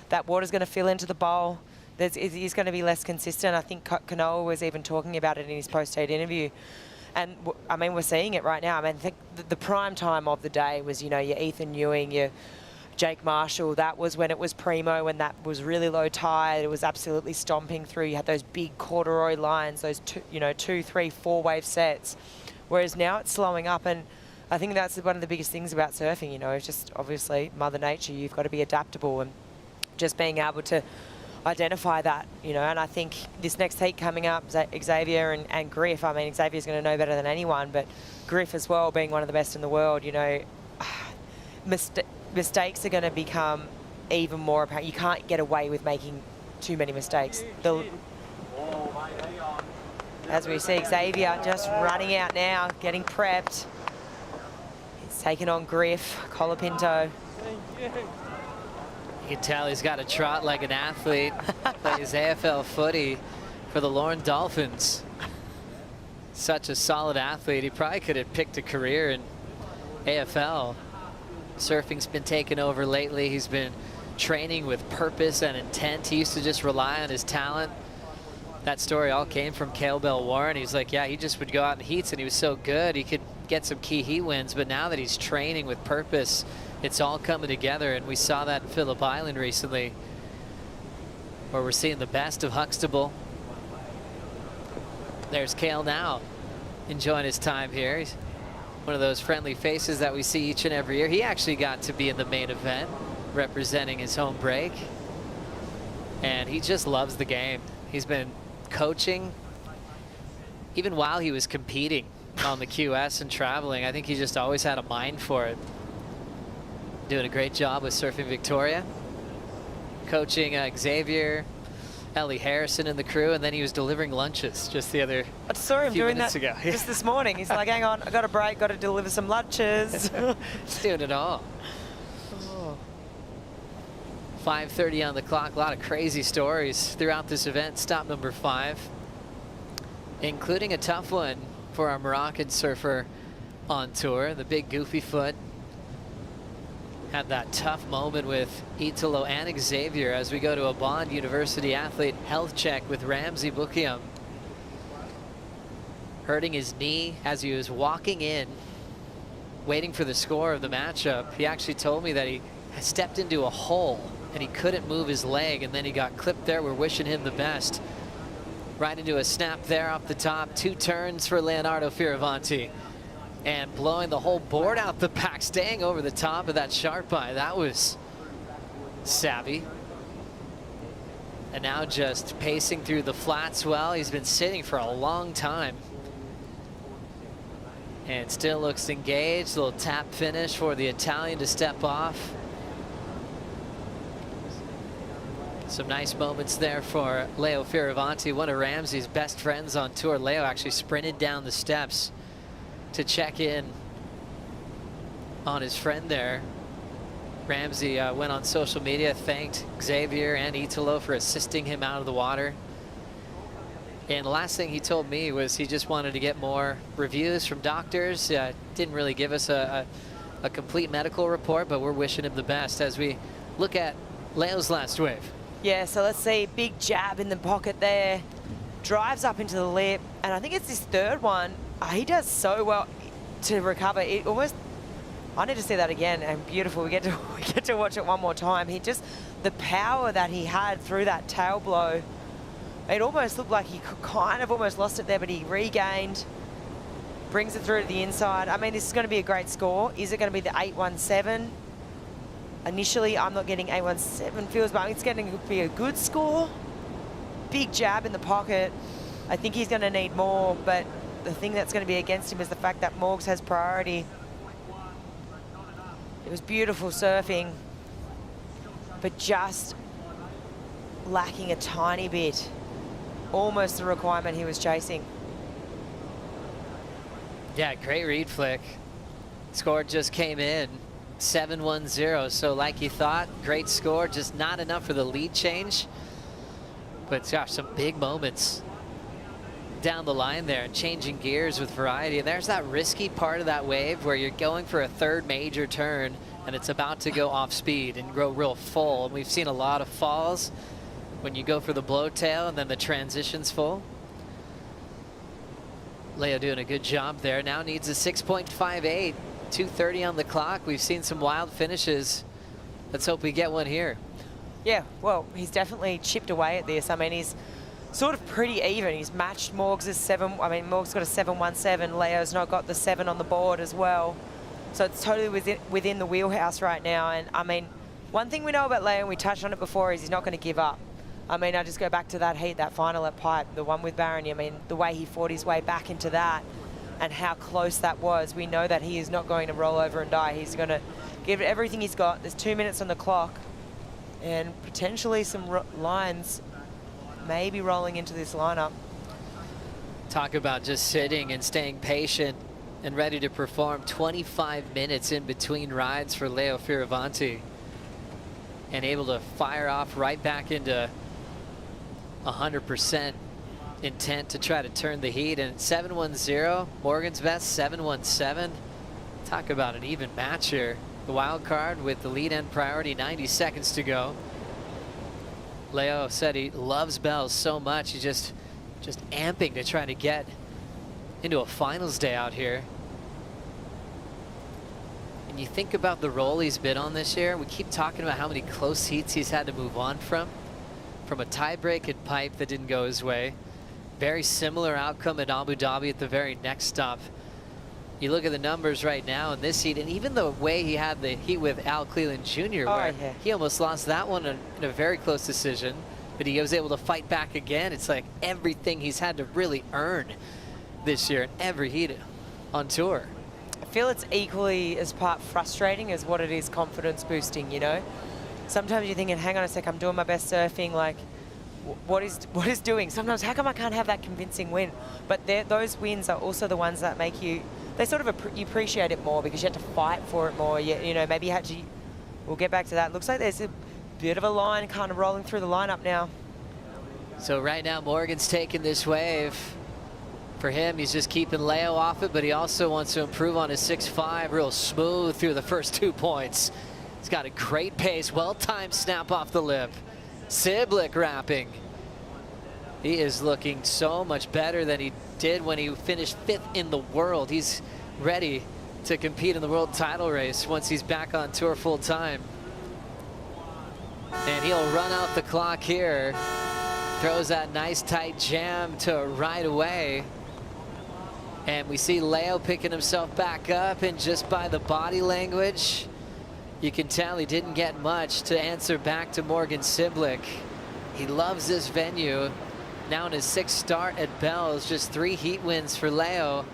that water's going to fill into the bowl. He's going to be less consistent. I think Kanoa was even talking about it in his post-date interview. And I mean, we're seeing it right now. I mean, I think the prime time of the day was, you know, your Ethan Ewing, your Jake Marshall. That was when it was primo, when that was really low tide. It was absolutely stomping through. You had those big corduroy lines, those 2, 3, 4 wave sets. Whereas now it's slowing up. And I think that's one of the biggest things about surfing, you know, it's just obviously Mother Nature, you've got to be adaptable, and just being able to identify that, you know. And I think this next heat coming up, Xavier and Griff, I mean, Xavier's going to know better than anyone, but Griff as well, being one of the best in the world, you know, mistakes are going to become even more apparent. You can't get away with making too many mistakes. As we see Xavier just running out now, getting prepped. He's taking on Griff, Colapinto. You can tell he's got a trot like an athlete. Plays AFL footy for the Lorne Dolphins. Such a solid athlete. He probably could have picked a career in AFL. Surfing's been taken over lately. He's been training with purpose and intent. He used to just rely on his talent. That story all came from Cale Bell Warren. He's like, yeah, he just would go out in heats and he was so good. He could get some key heat wins, but now that he's training with purpose, it's all coming together. And we saw that in Phillip Island recently, where we're seeing the best of Huxtable. There's Cale now, enjoying his time here. He's one of those friendly faces that we see each and every year. He actually got to be in the main event, representing his home break. And he just loves the game. He's been coaching even while he was competing on the QS and traveling. I think he just always had a mind for it. Doing a great job with Surfing Victoria. Coaching Xavier, Ellie Harrison and the crew, and then he was delivering lunches just the other I saw him few doing minutes that ago. just this morning. He's like, hang on, I got a break, got to deliver some lunches. He's doing it all. 5:30 on the clock. A lot of crazy stories throughout this event. Stop number 5, including a tough one for our Moroccan surfer on tour, the big goofy foot. Had that tough moment with Italo and Xavier as we go to a Bond University athlete health check with Ramsey Bukiam. Hurting his knee as he was walking in, waiting for the score of the matchup. He actually told me that he stepped into a hole and he couldn't move his leg, and then he got clipped there. We're wishing him the best. Right into a snap there off the top. 2 turns for Leonardo Fioravanti. And blowing the whole board out the back, staying over the top of that sharp eye. That was savvy. And now just pacing through the flats well. He's been sitting for a long time. And still looks engaged. A little tap finish for the Italian to step off. Some nice moments there for Leo Fioravanti, one of Ramsey's best friends on tour. Leo actually sprinted down the steps to check in on his friend there. Ramsey went on social media, thanked Xavier and Italo for assisting him out of the water. And the last thing he told me was he just wanted to get more reviews from doctors. Didn't really give us a complete medical report, but we're wishing him the best as we look at Leo's last wave. Yeah, so let's see, big jab in the pocket there. Drives up into the lip, and I think it's his third one. He does so well to recover. It almost, I need to see that again, and beautiful. We get to watch it one more time. The power that he had through that tail blow, it almost looked like he could kind of almost lost it there, but he regained, brings it through to the inside. I mean, this is going to be a great score. Is it going to be the 817? Initially, I'm not getting 817 feels, but it's going to be a good score. Big jab in the pocket. I think he's going to need more, but the thing that's going to be against him is the fact that Morgs has priority. It was beautiful surfing, but just lacking a tiny bit. Almost the requirement he was chasing. Yeah, great read flick. Score just came in. 7-1-0, so like you thought, great score, just not enough for the lead change. But gosh, some big moments down the line there and changing gears with variety. And there's that risky part of that wave where you're going for a third major turn and it's about to go off speed and go real full. And we've seen a lot of falls when you go for the blowtail and then the transition's full. Leo doing a good job there. Now needs a 6.58. 2:30 on the clock. We've seen some wild finishes. Let's hope we get one here. Yeah, well, he's definitely chipped away at this. I mean, he's sort of pretty even. He's matched Morgs' 7. I mean, Morgs got a 717. Leo's not got the 7 on the board as well. So it's totally within the wheelhouse right now. And I mean, one thing we know about Leo, and we touched on it before, is he's not going to give up. I mean, I just go back to that heat, that final at Pipe, the one with Barony. I mean, the way he fought his way back into that and how close that was, we know that he is not going to roll over and die. He's going to give it everything he's got. There's 2 minutes on the clock and potentially some lines maybe rolling into this lineup. Talk about just sitting and staying patient and ready to perform. 25 minutes in between rides for Leo Fioravanti, and able to fire off right back into 100% intent to try to turn the heat. And 7-1-0, Morgan's best 7-1-7. Talk about an even match here. The wild card with the lead end priority, 90 seconds to go. Leo said he loves bells so much, he's just amping to try to get into a finals day out here. And you think about the role he's been on this year, we keep talking about how many close heats he's had to move on from a tiebreak at Pipe that didn't go his way. Very similar outcome at Abu Dhabi at the very next stop. You look at the numbers right now in this heat, and even the way he had the heat with Al Cleland Jr., where he almost lost that one in a very close decision, but he was able to fight back again. It's like everything he's had to really earn this year in every heat on tour. I feel it's equally as part frustrating as what it is confidence boosting, you know? Sometimes you're thinking, hang on a sec, I'm doing my best surfing, like, what is doing? Sometimes, how come I can't have that convincing win? But those wins are also the ones that make you, they sort of, you appreciate it more because you had to fight for it more. You know, maybe you had to, we'll get back to that. Looks like there's a bit of a line kind of rolling through the lineup now. So right now, Morgan's taking this wave. For him, he's just keeping Leo off it, but he also wants to improve on his 6.5, real smooth through the first 2 points. He's got a great pace, well-timed snap off the lip. Siblick wrapping. He is looking so much better than he did when he finished 5th in the world. He's ready to compete in the world title race once he's back on tour full time. And he'll run out the clock here. Throws that nice tight jam to right away. And we see Leo picking himself back up, and just by the body language, you can tell he didn't get much to answer back to Morgan Siblick. He loves this venue. Now in his 6th start at Bells, just 3 heat wins for Leo,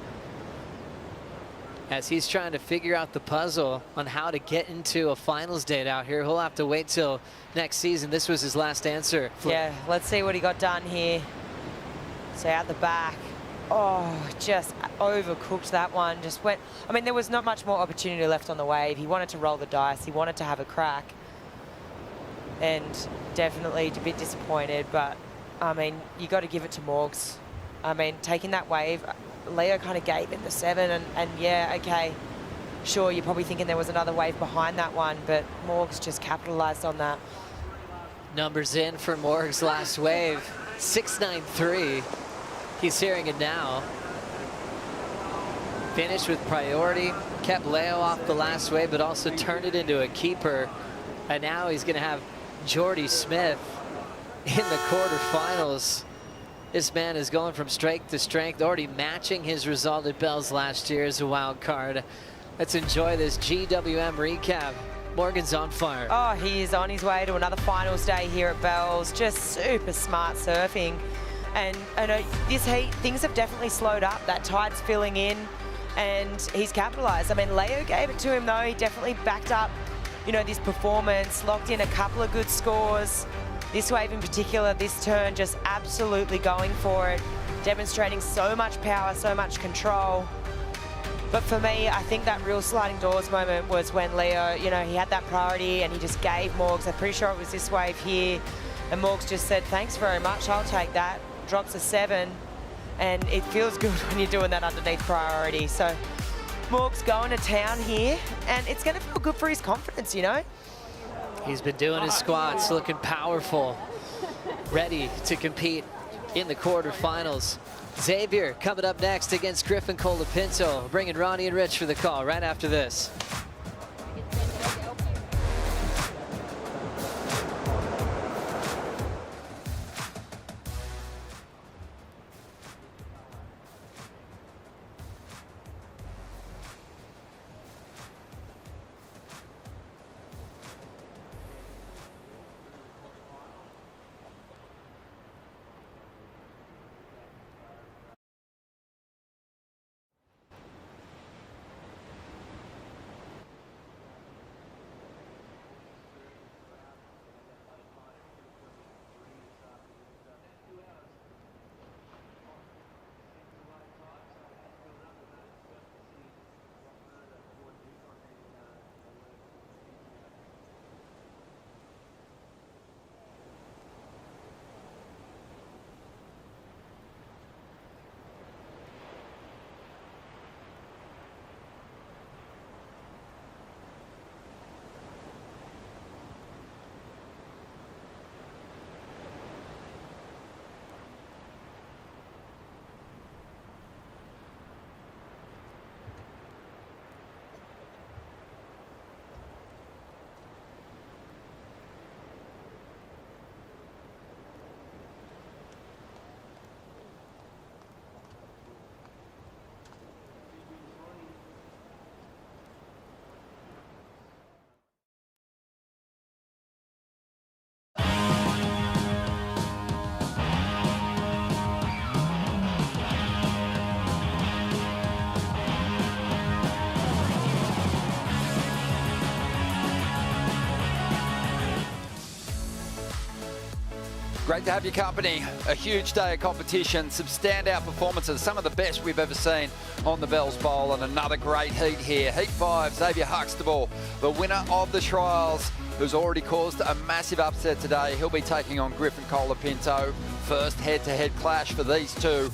as he's trying to figure out the puzzle on how to get into a finals date out here. He'll have to wait till next season. This was his last answer. Yeah, let's see what he got done here. So out the back. Oh, just overcooked that one. Just went, I mean, there was not much more opportunity left on the wave. He wanted to roll the dice. He wanted to have a crack. And definitely a bit disappointed, but I mean, you got to give it to Morgs. I mean, taking that wave, Leo kind of gave in the 7, and yeah, okay, sure, you're probably thinking there was another wave behind that one, but Morgs just capitalized on that. Numbers in for Morgs last wave, 6.93. He's hearing it now. Finished with priority, kept Leo off the last wave, but also turned it into a keeper. And now he's gonna have Jordy Smith in the quarterfinals. This man is going from strength to strength, already matching his result at Bells last year as a wild card. Let's enjoy this GWM recap. Morgan's on fire. Oh, he is on his way to another finals day here at Bells. Just super smart surfing. And I know this heat, things have definitely slowed up. That tide's filling in, and he's capitalized. I mean, Leo gave it to him though. He definitely backed up, you know, this performance, locked in a couple of good scores. This wave in particular, this turn, just absolutely going for it, demonstrating so much power, so much control. But for me, I think that real sliding doors moment was when Leo, you know, he had that priority and he just gave Morgs. I'm pretty sure it was this wave here. And Morgs just said, thanks very much, I'll take that. Drops a 7. And it feels good when you're doing that underneath priority. So Morgs going to town here, and it's going to feel good for his confidence, you know? He's been doing his squats, looking powerful, ready to compete in the quarterfinals. Xavier coming up next against Griffin Colapinto, bringing Ronnie and Rich for the call right after this. Great to have your company. A huge day of competition, some standout performances, some of the best we've ever seen on the Bells Bowl, and another great heat here. Heat 5, Xavier Huxtable, the winner of the trials, who's already caused a massive upset today. He'll be taking on Griffin Colapinto. First head-to-head clash for these two.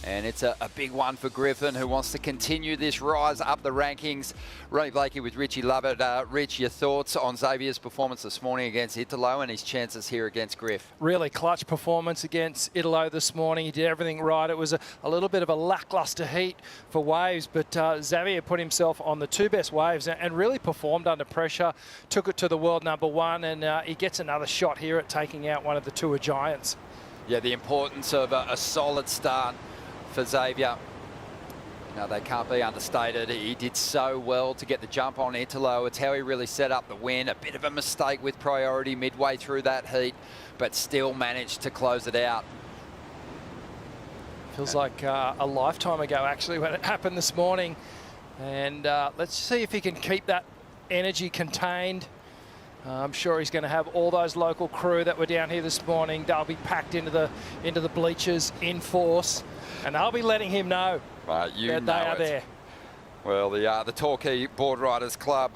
And it's a big one for Griffin, who wants to continue this rise up the rankings. Ronnie Blakey with Richie Lovett. Rich, your thoughts on Xavier's performance this morning against Italo and his chances here against Griff? Really clutch performance against Italo this morning. He did everything right. It was a little bit of a lackluster heat for Waves, but Xavier put himself on the two best waves and really performed under pressure. Took it to the world number one, and he gets another shot here at taking out one of the Tour giants. Yeah, the importance of a solid start for Xavier. No, they can't be understated. He did so well to get the jump on Italo. It's how he really set up the win. A bit of a mistake with priority midway through that heat, but still managed to close it out. Feels like a lifetime ago, actually, when it happened this morning. And let's see if he can keep that energy contained. I'm sure he's going to have all those local crew that were down here this morning. They'll be packed into the bleachers in force, and they'll be letting him know that they are there. Well, the Torquay Board Riders Club,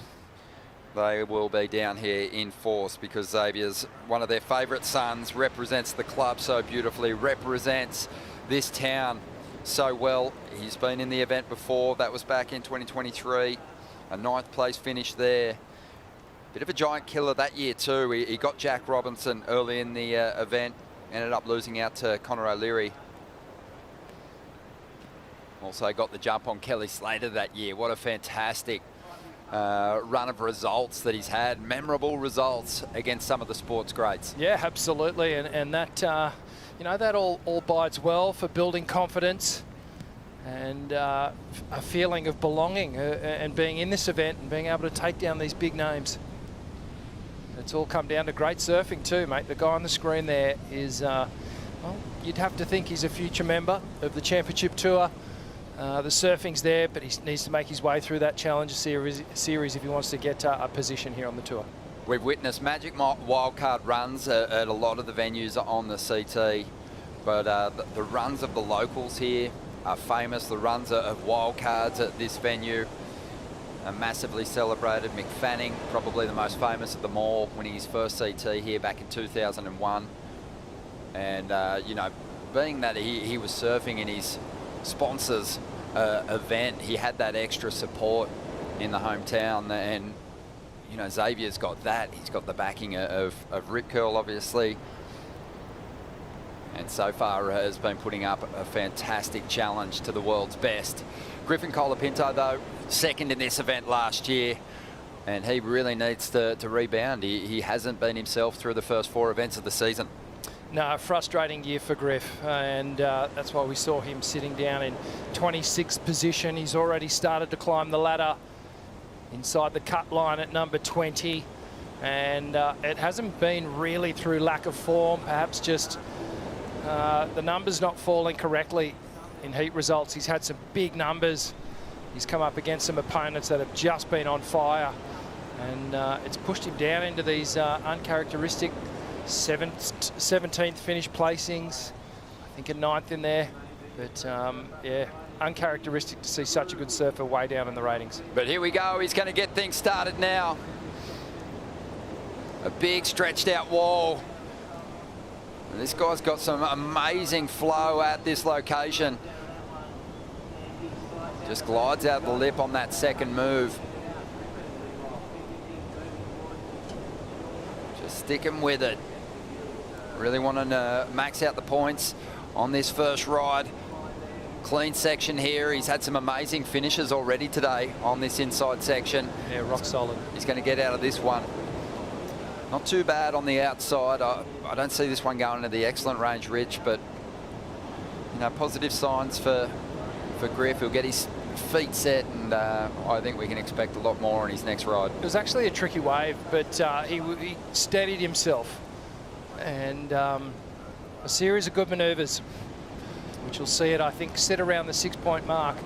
they will be down here in force because Xavier's one of their favourite sons, represents the club so beautifully, represents this town so well. He's been in the event before. That was back in 2023, a 9th place finish there. Bit of a giant killer that year too. He got Jack Robinson early in the event, ended up losing out to Conor O'Leary. Also got the jump on Kelly Slater that year. What a fantastic run of results that he's had. Memorable results against some of the sports greats. Yeah, absolutely. And that, you know, that all bodes well for building confidence and a feeling of belonging and being in this event and being able to take down these big names. It's all come down to great surfing too, mate. The guy on the screen there is, well, you'd have to think he's a future member of the Championship Tour. The surfing's there, but he needs to make his way through that Challenger series if he wants to get a position here on the tour. We've witnessed magic wildcard runs at a lot of the venues on the CT, but the runs of the locals here are famous. The runs of wildcards at this venue are massively celebrated. Mick Fanning, probably the most famous of them all, winning his first CT here back in 2001. And, you know, being that he was surfing in his sponsors event, he had that extra support in the hometown. And, you know, Xavier's got that. He's got the backing of Rip Curl, obviously. And so far has been putting up a fantastic challenge to the world's best. Griffin Colapinto, though, second in this event last year, and he really needs to rebound. He hasn't been himself through the first 4 events of the season. No, frustrating year for Griff, and that's why we saw him sitting down in 26th position. He's already started to climb the ladder inside the cut line at number 20, and it hasn't been really through lack of form, perhaps just the numbers not falling correctly in heat results. He's had some big numbers. He's come up against some opponents that have just been on fire, and it's pushed him down into these uncharacteristic 17th finish placings. I think a 9th in there, but yeah, uncharacteristic to see such a good surfer way down in the ratings. But here we go. He's going to get things started now. A big stretched out wall. And this guy's got some amazing flow at this location. Just glides out the lip on that second move. Just sticking with it. Really wanting to max out the points on this first ride. Clean section here. He's had some amazing finishes already today on this inside section. Yeah, rock solid. He's going to get out of this one. Not too bad on the outside. I don't see this one going into the excellent range, Rich, but you know, positive signs for Griff. He'll get his feet set, and I think we can expect a lot more on his next ride. It was actually a tricky wave, but he steadied himself, and a series of good manoeuvres, which you'll see it, I think, sit around the 6-point mark.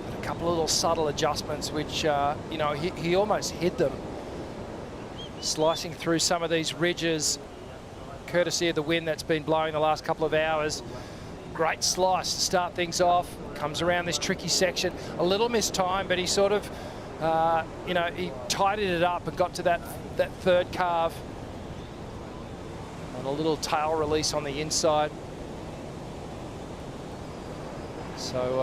But a couple of little subtle adjustments, which you know, he almost hid them. Slicing through some of these ridges courtesy of the wind that's been blowing the last couple of hours. Great slice to start things off. Comes around this tricky section. A little missed time, but he sort of, you know, he tidied it up and got to that third carve. And a little tail release on the inside. So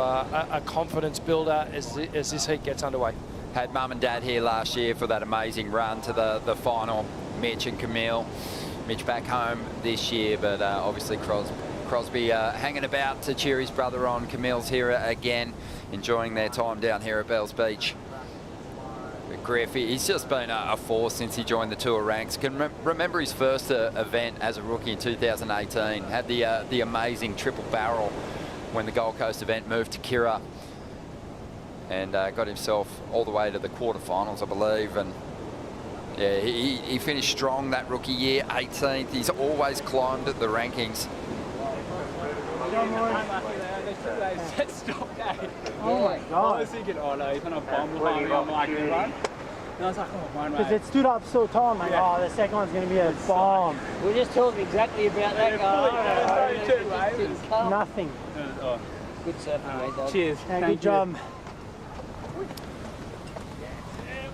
a confidence builder as this heat gets underway. Had mum and dad here last year for that amazing run to the final, Mitch and Camille. Mitch back home this year, but obviously Crosby hanging about to cheer his brother on. Camille's here again, enjoying their time down here at Bells Beach. But Griff, he's just been a force since he joined the Tour ranks. Can remember his first event as a rookie in 2018. Had the amazing triple barrel when the Gold Coast event moved to Kirra, and got himself all the way to the quarterfinals, I believe. And yeah, he finished strong that rookie year, 18th. He's always climbed at the rankings. Oh my God. Because it stood up so tall, I'm like, oh, the second one's going to be a bomb. We just told him exactly about that guy. Nothing. Good surfing, mate. Cheers. Yeah, good job.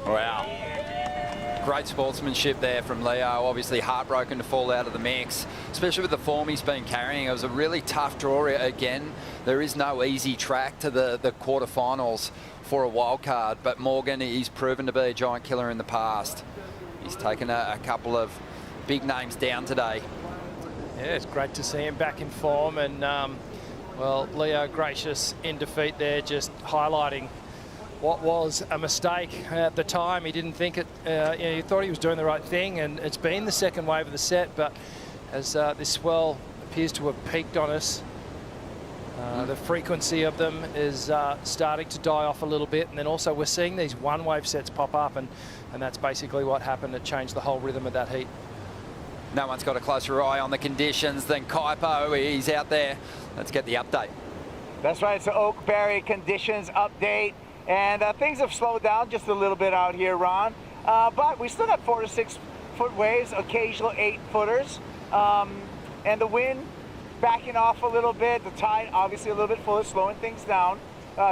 Wow. Great sportsmanship there from Leo. Obviously heartbroken to fall out of the mix, especially with the form he's been carrying. It was a really tough draw again. There is no easy track to the quarterfinals for a wild card, but Morgan, he's proven to be a giant killer in the past. He's taken a couple of big names down today. Yeah, it's great to see him back in form, and well, Leo gracious in defeat there, just highlighting what was a mistake at the time. He didn't think it, you know, he thought he was doing the right thing, and it's been the second wave of the set, but as this swell appears to have peaked on us, the frequency of them is starting to die off a little bit, and then also we're seeing these one wave sets pop up, and that's basically what happened. It changed the whole rhythm of that heat. No one's got a closer eye on the conditions than Kaipo. He's out there. Let's get the update. That's right, it's the Oakberry conditions update. And things have slowed down just a little bit out here, Ron. But we still got 4 to 6 foot waves, occasional 8-footers. And the wind backing off a little bit. The tide obviously a little bit fuller, slowing things down.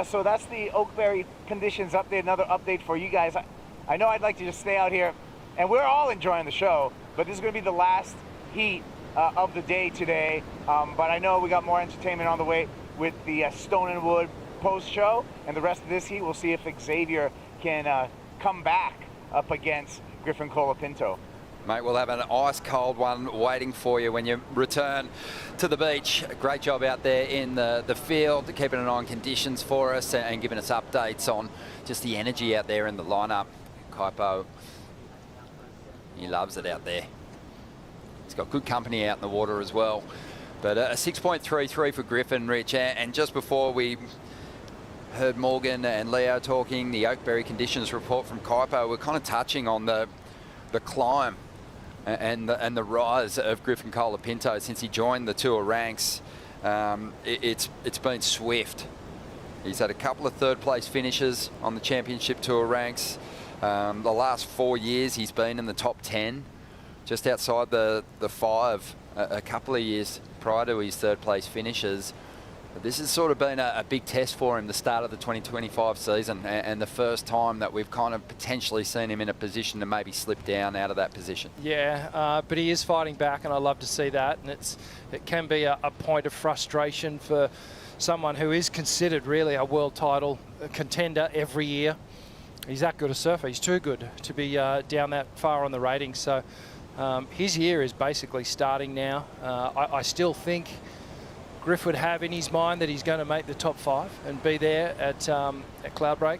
So that's the Oakberry conditions update, another update for you guys. I know I'd like to just stay out here, and we're all enjoying the show, but this is going to be the last heat of the day today. But I know we got more entertainment on the way with the Stone and Wood post-show, and the rest of this heat, we'll see if Xavier can come back up against Griffin Colapinto. Mate, we'll have an ice-cold one waiting for you when you return to the beach. Great job out there in the field, keeping an eye on conditions for us and giving us updates on just the energy out there in the lineup. Kaipo, he loves it out there. He's got good company out in the water as well. But a 6.33 for Griffin, Rich, and just before we heard Morgan and Leo talking, the Oakberry conditions report from Kaipo, we're kind of touching on the climb and the rise of Griffin Colapinto since he joined the Tour ranks. It's been swift. He's had a couple of third-place finishes on the Championship Tour ranks. The last 4 years, he's been in the top 10, just outside the 5 a couple of years prior to his third-place finishes. But this has sort of been a big test for him, the start of the 2025 season, and the first time that we've kind of potentially seen him in a position to maybe slip down out of that position. Yeah, but he is fighting back, and I love to see that. And it can be a point of frustration for someone who is considered really a world title contender every year. He's that good a surfer. He's too good to be down that far on the ratings. So his year is basically starting now. I still think Griff would have in his mind that he's going to make the top 5 and be there at Cloudbreak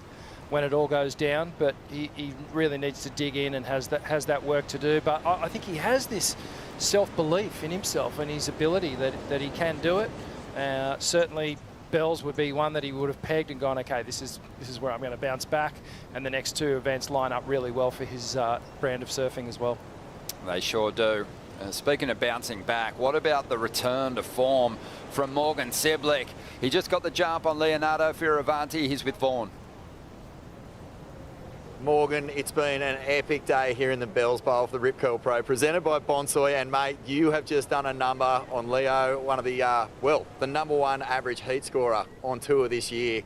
when it all goes down, but he really needs to dig in and has that work to do. But I think he has this self-belief in himself and his ability that he can do it. Certainly Bells would be one that he would have pegged and gone, okay, this is where I'm going to bounce back, and the next 2 events line up really well for his brand of surfing as well. They sure do. Speaking of bouncing back, what about the return to form from Morgan Seblick? He just got the jump on Leonardo Fioravanti. He's with Vaughan. Morgan, it's been an epic day here in the Bells Bowl for the Rip Curl Pro, presented by Bonsoy. And mate, you have just done a number on Leo, one of the, the #1 average heat scorer on tour this year.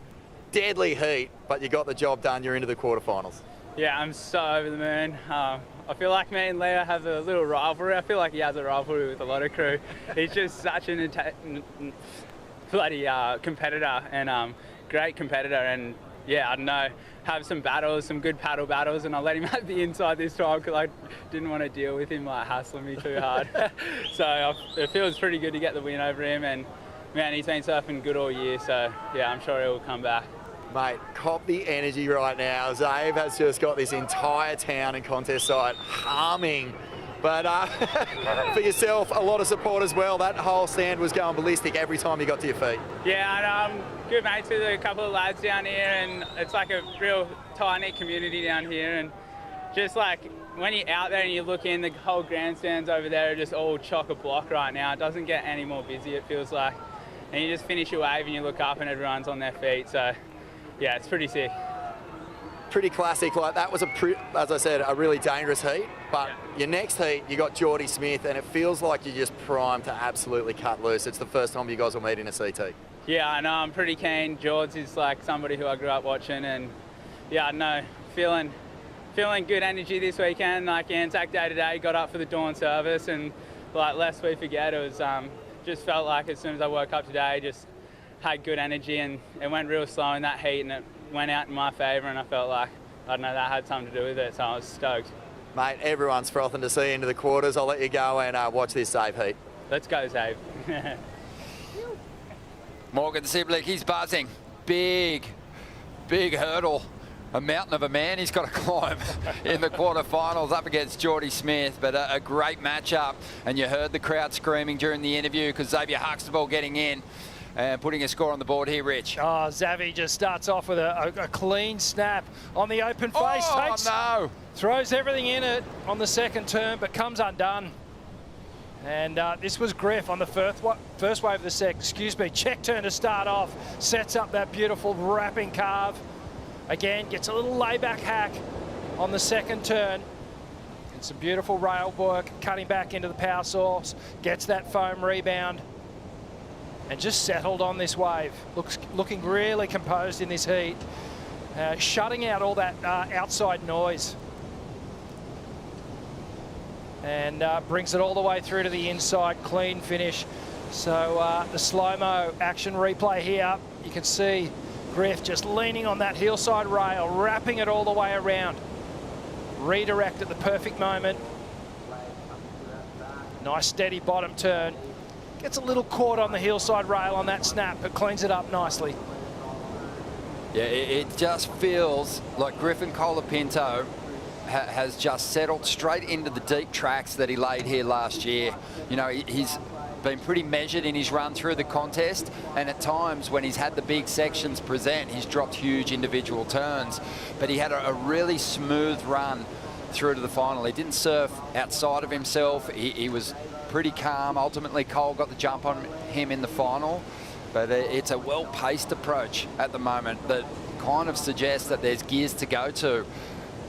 Deadly heat, but you got the job done. You're into the quarterfinals. Yeah, I'm so over the moon. I feel like me and Leo have a little rivalry. I feel like he has a rivalry with a lot of crew. He's just such an bloody competitor and great competitor. And yeah, I don't know, have some battles, some good paddle battles, and I let him have the inside this time because I didn't want to deal with him like hassling me too hard. So it feels pretty good to get the win over him, and man, he's been surfing good all year. So yeah, I'm sure he'll come back. Mate, cop the energy right now. Zave has just got this entire town and contest site humming. But for yourself, a lot of support as well. That whole stand was going ballistic every time you got to your feet. Yeah, and good mates with a couple of lads down here, and it's like a real tight-knit community down here. And just like when you're out there and you look in, the whole grandstands over there are just all chock-a-block right now. It doesn't get any more busy, it feels like. And you just finish your wave and you look up and everyone's on their feet. So yeah, it's pretty sick. Pretty classic. Like that was as I said, a really dangerous heat. But your next heat, you got Geordie Smith, and it feels like you're just primed to absolutely cut loose. It's the first time you guys will meet in a CT. Yeah, I know. I'm pretty keen. George is like somebody who I grew up watching, and yeah, I know. Feeling good energy this weekend. Like Anzac day to day, got up for the dawn service, and like lest we forget, it was just felt like as soon as I woke up today, just had good energy, and it went real slow in that heat, and it went out in my favour, and I felt like, I don't know, that had something to do with it, so I was stoked. Mate, everyone's frothing to see into the quarters. I'll let you go and watch this Zave heat. Let's go, Zave. Morgan Siblick, he's buzzing. Big hurdle. A mountain of a man he's got to climb in the quarterfinals up against Geordie Smith, but a great matchup. And you heard the crowd screaming during the interview because Xavier Huxtable getting in and putting a score on the board here, Rich. Oh, Xavi just starts off with a clean snap on the open face. Oh, no. Throws everything in it on the second turn, but comes undone. And this was Griff on the first wave of the check turn to start off. Sets up that beautiful wrapping carve. Again, gets a little layback hack on the second turn. And some beautiful rail work, cutting back into the power source. Gets that foam rebound. And just settled on this wave. Looking really composed in this heat. Shutting out all that outside noise. And brings it all the way through to the inside, clean finish. So the slow-mo action replay here, you can see Griff just leaning on that hillside rail, wrapping it all the way around. Redirect at the perfect moment. Nice steady bottom turn. Gets a little caught on the hillside rail on that snap, but cleans it up nicely. Yeah, it just feels like Griffin Colapinto has just settled straight into the deep tracks that he laid here last year. You know, he's been pretty measured in his run through the contest, and at times when he's had the big sections present, he's dropped huge individual turns, but he had a really smooth run through to the final. He didn't surf outside of himself. He was pretty calm. Ultimately, Cole got the jump on him in the final, but it's a well-paced approach at the moment that kind of suggests that there's gears to go to.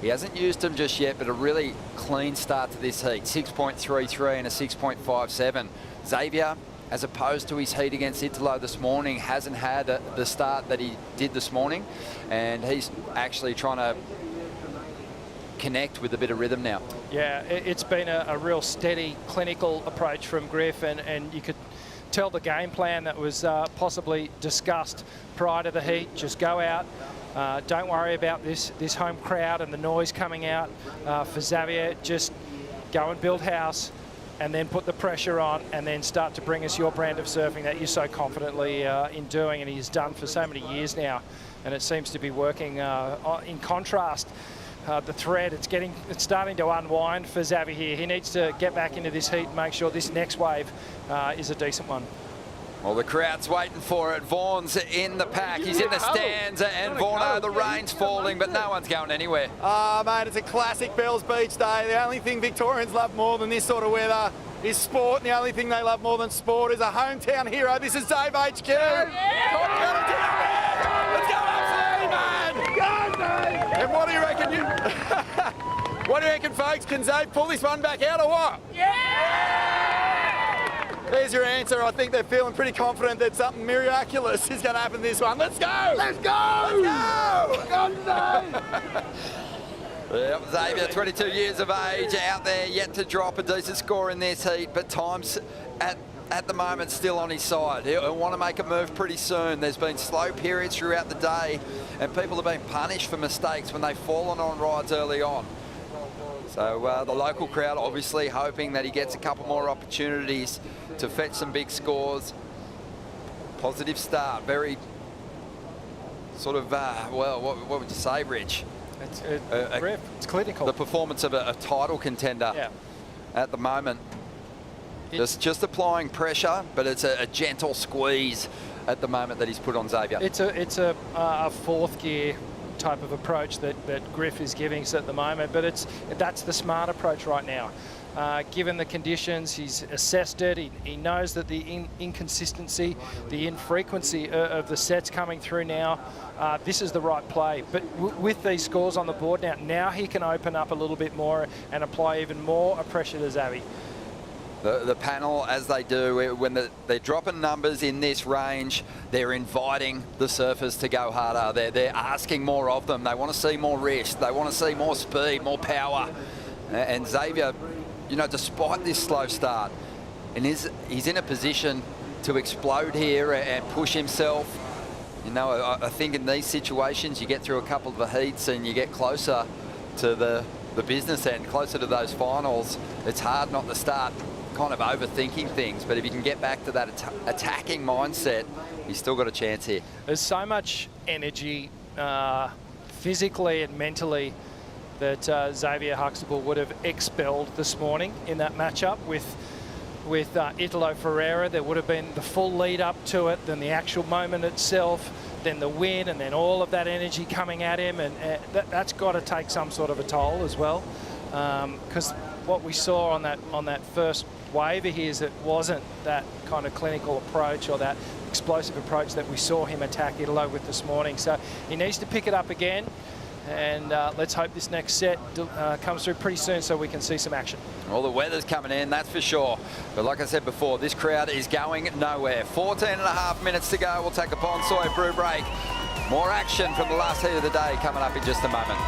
He hasn't used them just yet, but a really clean start to this heat. 6.33 and a 6.57. Xavier, as opposed to his heat against Italo this morning, hasn't had the start that he did this morning, and he's actually trying to connect with a bit of rhythm now. Yeah, it's been a real steady, clinical approach from Griff, and you could tell the game plan that was possibly discussed prior to the heat. Just go out. Don't worry about this home crowd and the noise coming out. For Xavier, just go and build house and then put the pressure on and then start to bring us your brand of surfing that you're so confidently in doing, and he's done for so many years now. And it seems to be working. In contrast, the thread, it's starting to unwind for Xavier here. He needs to get back into this heat and make sure this next wave is a decent one. Well, the crowd's waiting for it. Vaughan's in the pack. He's in the stands, and Vaughan, the rain's falling, but no one's going anywhere. Oh, mate, it's a classic Bells Beach day. The only thing Victorians love more than this sort of weather is sport, and the only thing they love more than sport is a hometown hero. This is Dave HQ. Yeah. Let's go, absolutely, man! And what do you reckon? What do you reckon, folks? Can Zabe pull this one back out or what? Yeah! There's your answer. I think they're feeling pretty confident that something miraculous is going to happen this one. Let's go! Let's go! Let's go! Yep, Xavier, 22 years of age, out there, yet to drop a decent score in this heat, but time's at the moment still on his side. He'll want to make a move pretty soon. There's been slow periods throughout the day, and people have been punished for mistakes when they've fallen on rides early on. So the local crowd obviously hoping that he gets a couple more opportunities to fetch some big scores. Positive start, very sort of, well, what would you say, Rich? It's clinical. The performance of a title contender at the moment. Just applying pressure, but it's a gentle squeeze at the moment that he's put on Xavier. It's a fourth gear type of approach that Griff is giving us at the moment, but that's the smart approach right now. Given the conditions, he's assessed it. He knows that the inconsistency, the infrequency of the sets coming through now, this is the right play. But with these scores on the board now he can open up a little bit more and apply even more pressure to Xavi. The panel, as they do, when they're dropping numbers in this range, they're inviting the surfers to go harder. They're asking more of them. They want to see more wrist. They want to see more speed, more power. And Xavier, you know, despite this slow start, and he's in a position to explode here and push himself. You know, I think in these situations, you get through a couple of the heats and you get closer to the business end, closer to those finals. It's hard not to start kind of overthinking things, but if you can get back to that attacking mindset, he's still got a chance here. There's so much energy physically and mentally that Xavier Huxtable would have expelled this morning in that matchup with Italo Ferreira. There would have been the full lead up to it, then the actual moment itself, then the win, and then all of that energy coming at him, and that's got to take some sort of a toll as well, because what we saw on that first wave here is it wasn't that kind of clinical approach or that explosive approach that we saw him attack Italo with this morning. So he needs to pick it up again, and let's hope this next set comes through pretty soon so we can see some action. Well, the weather's coming in, that's for sure. But like I said before, this crowd is going nowhere. 14.5 minutes to go. We'll take a Bonsoy brew break. More action from the last heat of the day coming up in just a moment.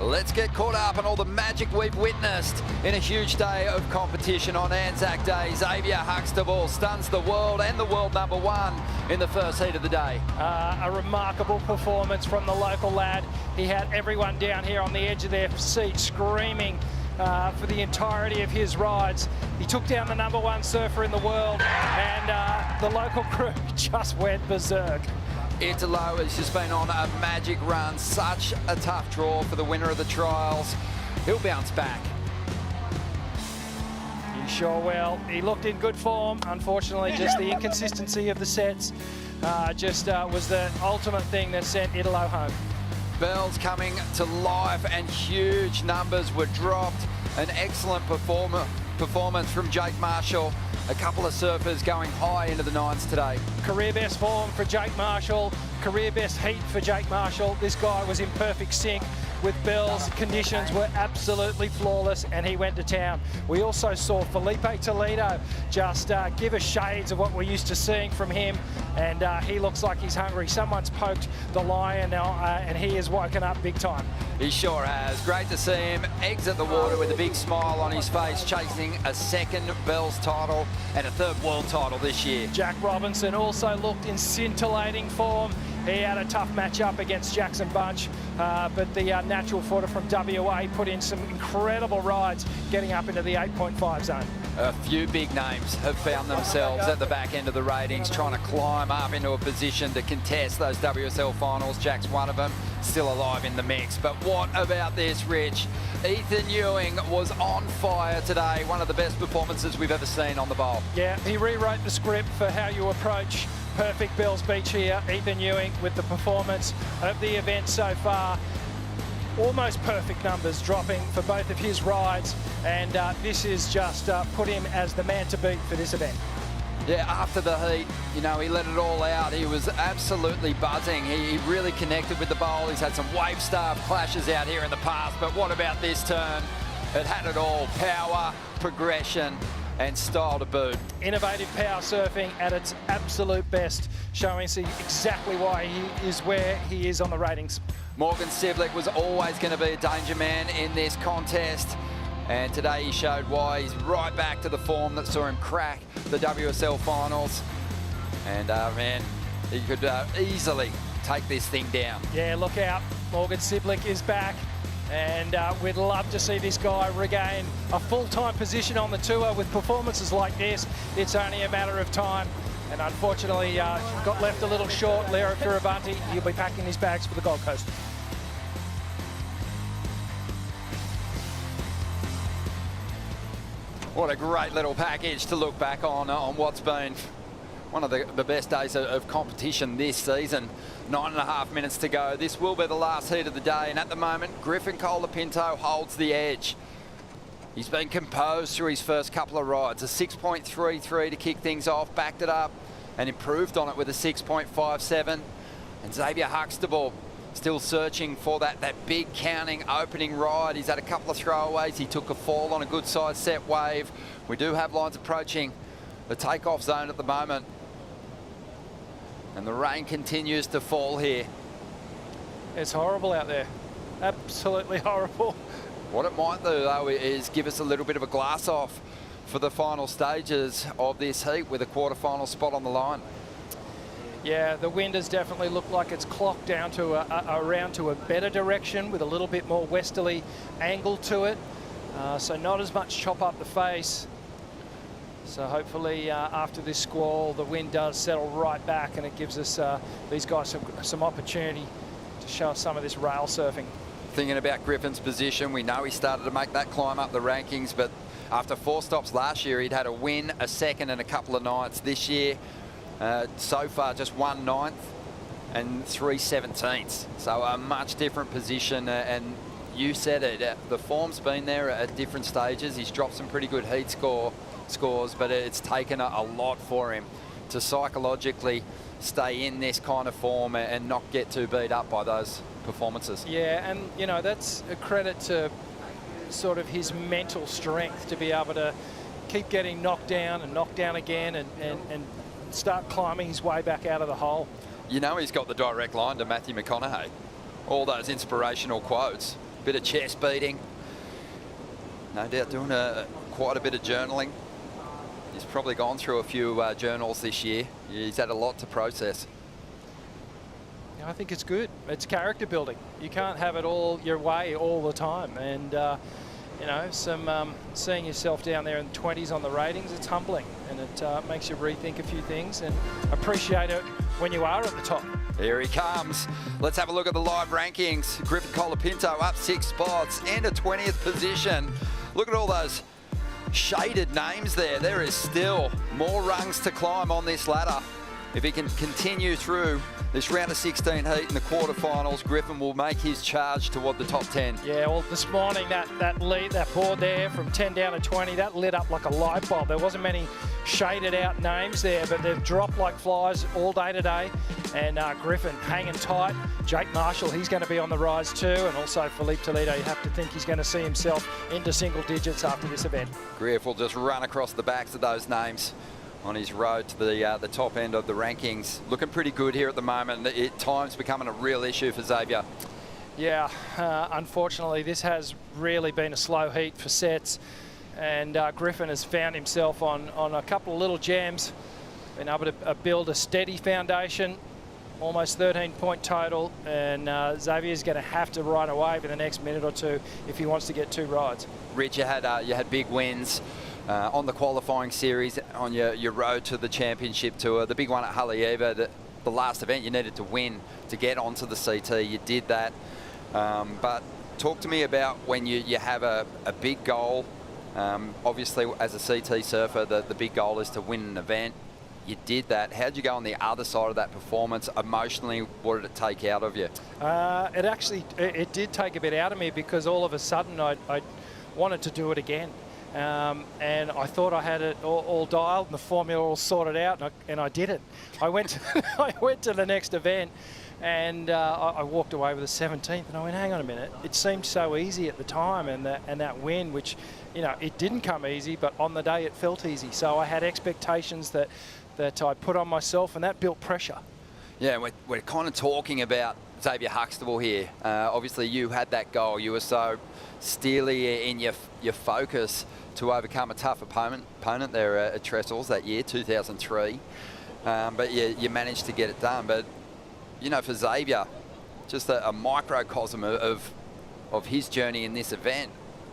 Let's get caught up on all the magic we've witnessed in a huge day of competition on Anzac Day. Xavier Huxtable stuns the world and the world #1 in the first heat of the day. A remarkable performance from the local lad. He had everyone down here on the edge of their seat screaming for the entirety of his rides. He took down the #1 surfer in the world, and the local crew just went berserk. Italo has just been on a magic run. Such a tough draw for the winner of the trials. He'll bounce back. He sure will. He looked in good form. Unfortunately, just the inconsistency of the sets was the ultimate thing that sent Italo home. Bells coming to life and huge numbers were dropped. An excellent performance from Jake Marshall. A couple of surfers going high into the nines today. Career best form for Jake Marshall. Career best heat for Jake Marshall. This guy was in perfect sync with Bells. Conditions were absolutely flawless and he went to town. We also saw Felipe Toledo just give us shades of what we're used to seeing from him, and he looks like he's hungry. Someone's poked the lion now and he has woken up big time. He sure has. Great to see him exit the water with a big smile on his face, chasing a second Bells title and a third world title this year. Jack Robinson also looked in scintillating form. He had a tough matchup against Jackson Bunch, but the natural footer from WA put in some incredible rides, getting up into the 8.5 zone. A few big names have found themselves at the back end of the ratings, trying to climb up into a position to contest those WSL finals. Jack's one of them, still alive in the mix. But what about this, Rich? Ethan Ewing was on fire today, one of the best performances we've ever seen on the bowl. Yeah, he rewrote the script for how you approach perfect Bells Beach here. Ethan Ewing with the performance of the event so far. Almost perfect numbers dropping for both of his rides, and this is just put him as the man to beat for this event. Yeah, after the heat, you know, he let it all out. He was absolutely buzzing. He really connected with the bowl. He's had some wave staff clashes out here in the past, but what about this turn? It had it all. Power, progression, and style to boot. Innovative power surfing at its absolute best, showing exactly why he is where he is on the ratings. Morgan Siblick was always going to be a danger man in this contest, and today he showed why. He's right back to the form that saw him crack the WSL finals, and man, he could easily take this thing down. Yeah, look out. Morgan Siblick is back, and we'd love to see this guy regain a full-time position on the tour. With performances like this, it's only a matter of time. And unfortunately, got left a little short. Leo Fioravanti, he'll be packing his bags for the Gold Coast. What a great little package to look back on what's been one of the best days of competition this season. 9.5 minutes to go. This will be the last heat of the day, and at the moment, Griffin Colapinto holds the edge. He's been composed through his first couple of rides. A 6.33 to kick things off, backed it up and improved on it with a 6.57. And Xavier Huxtable still searching for that big counting opening ride. He's had a couple of throwaways. He took a fall on a good size set wave. We do have lines approaching the takeoff zone at the moment. And the rain continues to fall here. It's horrible out there. Absolutely horrible. What it might do, though, is give us a little bit of a glass off for the final stages of this heat with a quarterfinal spot on the line. Yeah, the wind has definitely looked like it's clocked down to around to a better direction with a little bit more westerly angle to it. So not as much chop up the face. So hopefully after this squall, the wind does settle right back and it gives us these guys some opportunity to show us some of this rail surfing. Thinking about Griffin's position, we know he started to make that climb up the rankings, but after 4 stops last year, he'd had a win, a second and a couple of ninths. This year, so far, just 1 ninth and 3 17ths. So a much different position, and you said it, the form's been there at different stages. He's dropped some pretty good heat scores, but it's taken a lot for him to psychologically stay in this kind of form and not get too beat up by those performances. Yeah, and you know, that's a credit to sort of his mental strength to be able to keep getting knocked down and knocked down again and start climbing his way back out of the hole. You know, he's got the direct line to Matthew McConaughey. All those inspirational quotes, bit of chest beating, no doubt doing quite a bit of journaling. He's probably gone through a few journals this year. He's had a lot to process. I think it's good. It's character building. You can't have it all your way all the time. And, you know, seeing yourself down there in the 20s on the ratings, it's humbling. And it makes you rethink a few things and appreciate it when you are at the top. Here he comes. Let's have a look at the live rankings. Griffin Colapinto up 6 spots, into 20th position. Look at all those shaded names there. There is still more rungs to climb on this ladder. If he can continue through this round of 16 heat in the quarterfinals, Griffin will make his charge toward the top 10. Yeah, well, this morning that lead, that board there from 10 down to 20, that lit up like a light bulb. There wasn't many shaded out names there, but they've dropped like flies all day today. And Griffin hanging tight. Jake Marshall, he's going to be on the rise too. And also Philippe Toledo, you have to think he's going to see himself into single digits after this event. Griff will just run across the backs of those names on his road to the top end of the rankings. Looking pretty good here at the moment. At times becoming a real issue for Xavier. Yeah, unfortunately, this has really been a slow heat for sets. And Griffin has found himself on a couple of little jams, been able to build a steady foundation, almost 13-point total, and Xavier's going to have to ride away for the next minute or two if he wants to get 2 rides. Rich, you had big wins on the qualifying series on your road to the championship tour. The big one at Haleiwa, the last event you needed to win to get onto the CT. You did that. But talk to me about when you have a big goal. Obviously, as a CT surfer, the big goal is to win an event. You did that. How'd you go on the other side of that performance? Emotionally, what did it take out of you? It did take a bit out of me, because all of a sudden I wanted to do it again. And I thought I had it all dialed and the formula all sorted out, and I did it. I went to the next event, and I walked away with a 17th, and I went, hang on a minute. It seemed so easy at the time, and that win, which, you know, it didn't come easy, but on the day it felt easy. So I had expectations that I put on myself, and that built pressure. Yeah, we're kind of talking about Xavier Huxtable here. Obviously, you had that goal. You were so steely in your focus to overcome a tough opponent there at Trestles that year, 2003. But you managed to get it done. But, you know, for Xavier, just a microcosm of his journey in this event,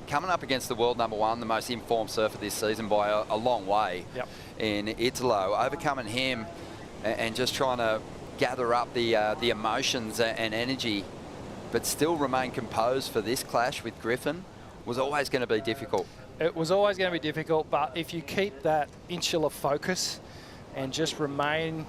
coming up against the world #1, the most informed surfer this season by a long way. Yep. In Italo, overcoming him and just trying to gather up the emotions and energy, but still remain composed for this clash with Griffin, was always going to be difficult. It was always going to be difficult, but if you keep that insular focus and just remain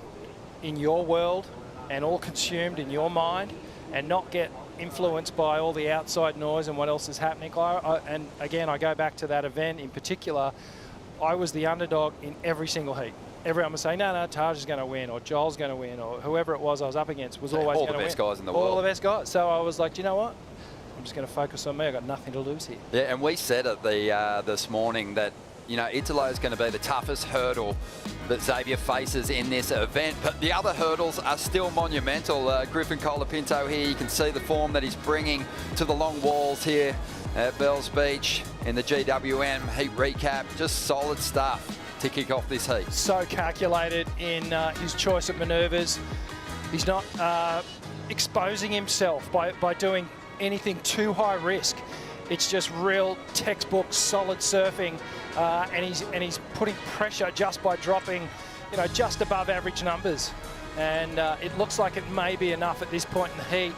in your world and all consumed in your mind and not get influenced by all the outside noise and what else is happening. And again, I go back to that event in particular. I was the underdog in every single heat. Everyone was saying, no, Taj is going to win, or Joel's going to win, or whoever it was I was up against was always going to win. All the best guys in the world. All the best guys. So I was like, you know what? I'm just going to focus on me. I've got nothing to lose here. Yeah, and we said it this morning that, you know, Italo is going to be the toughest hurdle that Xavier faces in this event, but the other hurdles are still monumental. Griffin Colapinto here, you can see the form that he's bringing to the long walls here at Bells Beach in the GWM heat recap. Just solid stuff to kick off this heat. So calculated in his choice of manoeuvres. He's not exposing himself by doing anything too high risk. It's just real textbook solid surfing, and he's putting pressure just by dropping, you know, just above average numbers. And it looks like it may be enough at this point in the heat.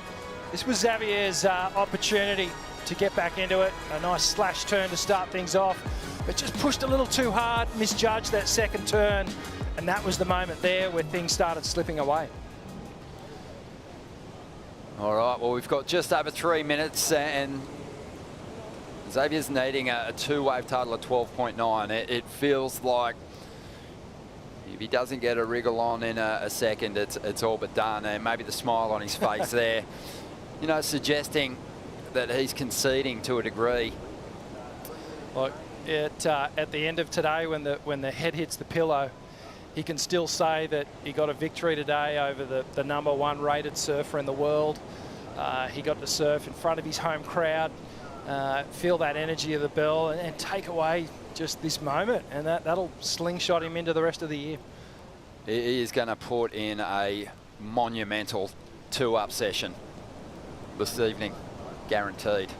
This was Xavier's opportunity to get back into it. A nice slash turn to start things off, but just pushed a little too hard, misjudged that second turn, and that was the moment there where things started slipping away. All right, well, we've got just over 3 minutes, and Xavier's needing a 2-wave total of 12.9. It feels like if he doesn't get a wriggle on in a second, it's all but done. And maybe the smile on his face there, you know, suggesting that he's conceding to a degree. Look, at the end of today, when the head hits the pillow, he can still say that he got a victory today over the #1 rated surfer in the world. He got to surf in front of his home crowd, feel that energy of the bell, and take away just this moment, and that'll slingshot him into the rest of the year. He is going to put in a monumental 2-up session this evening, guaranteed.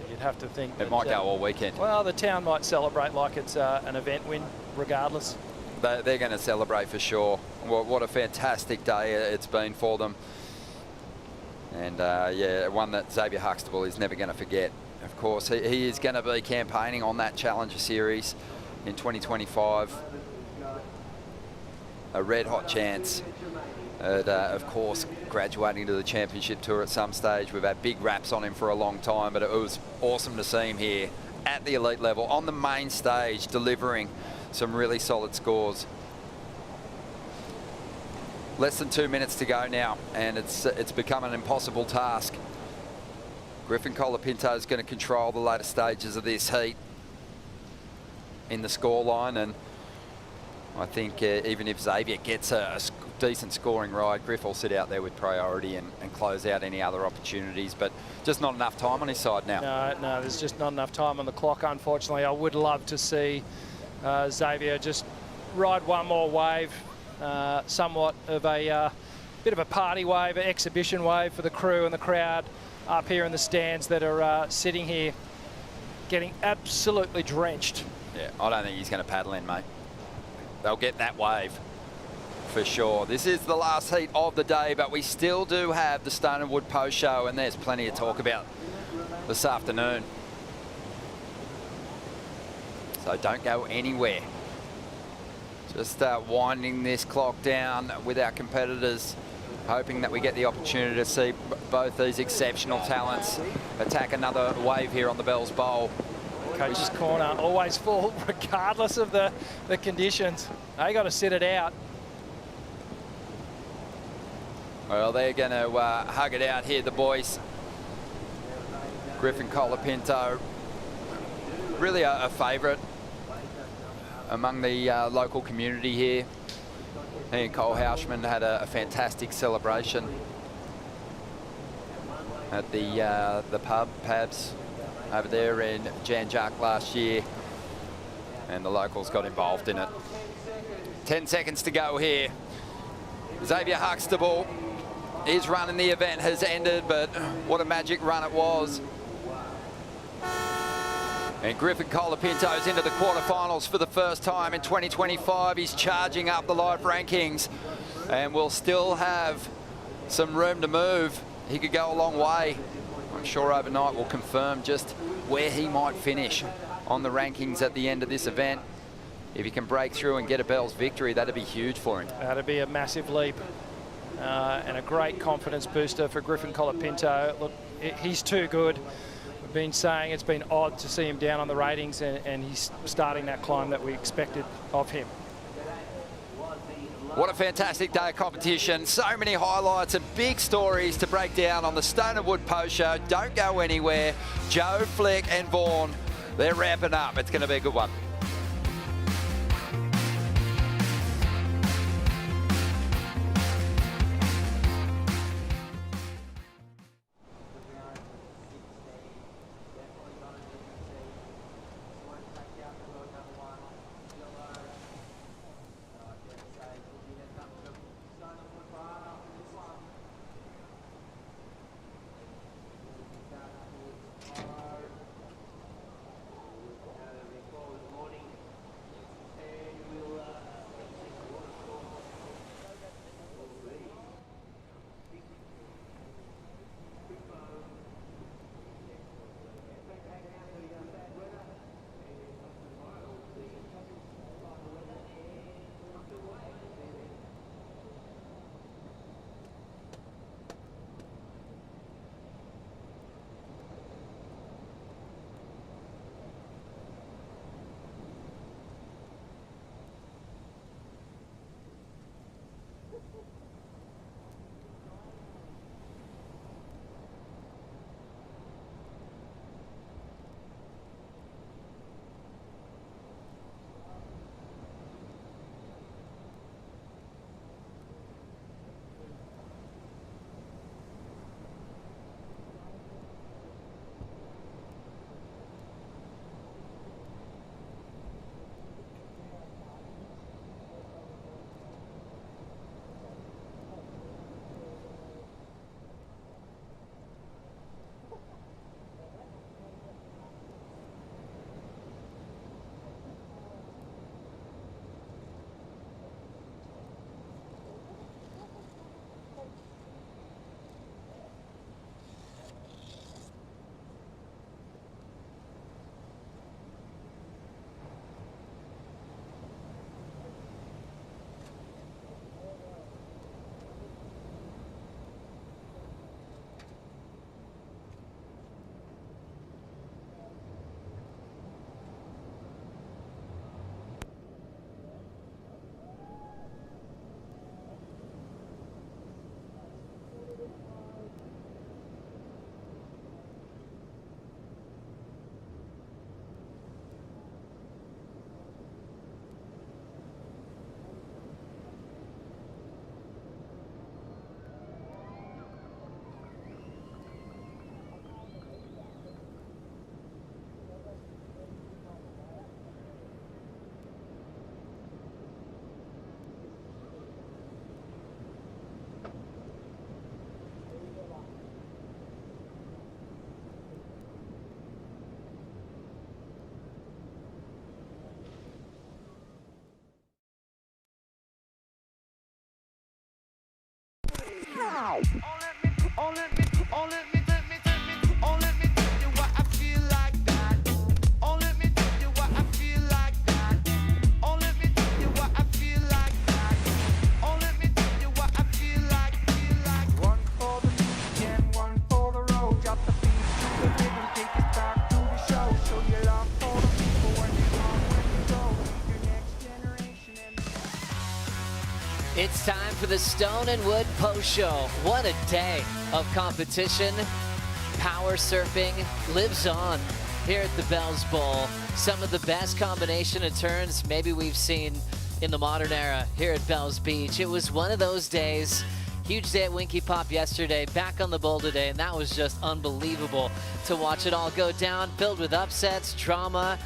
You'd have to think it might go all weekend. Well, the town might celebrate like it's an event win, regardless. They're going to celebrate for sure. What a fantastic day it's been for them. And yeah, one that Xavier Huxtable is never going to forget. of course, he is going to be campaigning on that Challenger Series in 2025. A red-hot chance at, of course, graduating to the Championship Tour at some stage. We've had big raps on him for a long time, but it was awesome to see him here at the elite level, on the main stage, delivering some really solid scores. Less than 2 minutes to go now, and it's become an impossible task. Griffin Colapinto is going to control the later stages of this heat in the scoreline, and I think even if Xavier gets a decent scoring ride, Griff will sit out there with priority and close out any other opportunities, but just not enough time on his side now. No, there's just not enough time on the clock, unfortunately. I would love to see Xavier just ride one more wave, somewhat of a bit of a party wave, an exhibition wave for the crew and the crowd up here in the stands that are sitting here getting absolutely drenched. Yeah, I don't think he's going to paddle in, mate. They'll get that wave for sure. This is the last heat of the day, but we still do have the Stone and Wood post show, and there's plenty to talk about this afternoon. So don't go anywhere. Just winding this clock down with our competitors, hoping that we get the opportunity to see both these exceptional talents attack another wave here on the Bells Bowl. Coach's corner, always full, regardless of the conditions. They got to sit it out. Well, they're going to hug it out here, the boys. Griffin Colapinto, really a favourite among the local community here. He and Cole Houshman had a fantastic celebration at the pub, Pabs, over there in Janjak last year, and the locals got involved in it. 10 seconds to go here. Xavier Huxtable, his run in the event has ended, but what a magic run it was. And Griffin Colapinto's into the quarterfinals for the first time in 2025. He's charging up the live rankings and will still have some room to move. He could go a long way. I'm sure overnight will confirm just where he might finish on the rankings at the end of this event. If he can break through and get a Bells victory, that'd be huge for him. That'd be a massive leap and a great confidence booster for Griffin Colapinto. Look, he's too good. We've been saying it's been odd to see him down on the ratings, and he's starting that climb that we expected of him. What a fantastic day of competition. So many highlights and big stories to break down on the Stone and Wood post show. Don't go anywhere. Joe, Flick and Vaughan, they're ramping up. It's going to be a good one. It's time for the Stone and Wood Post Show. What a day of competition. Power surfing lives on here at the Bells Bowl. Some of the best combination of turns maybe we've seen in the modern era here at Bells Beach. It was one of those days. Huge day at Winky Pop yesterday, back on the bowl today, and that was just unbelievable to watch it all go down, filled with upsets, drama.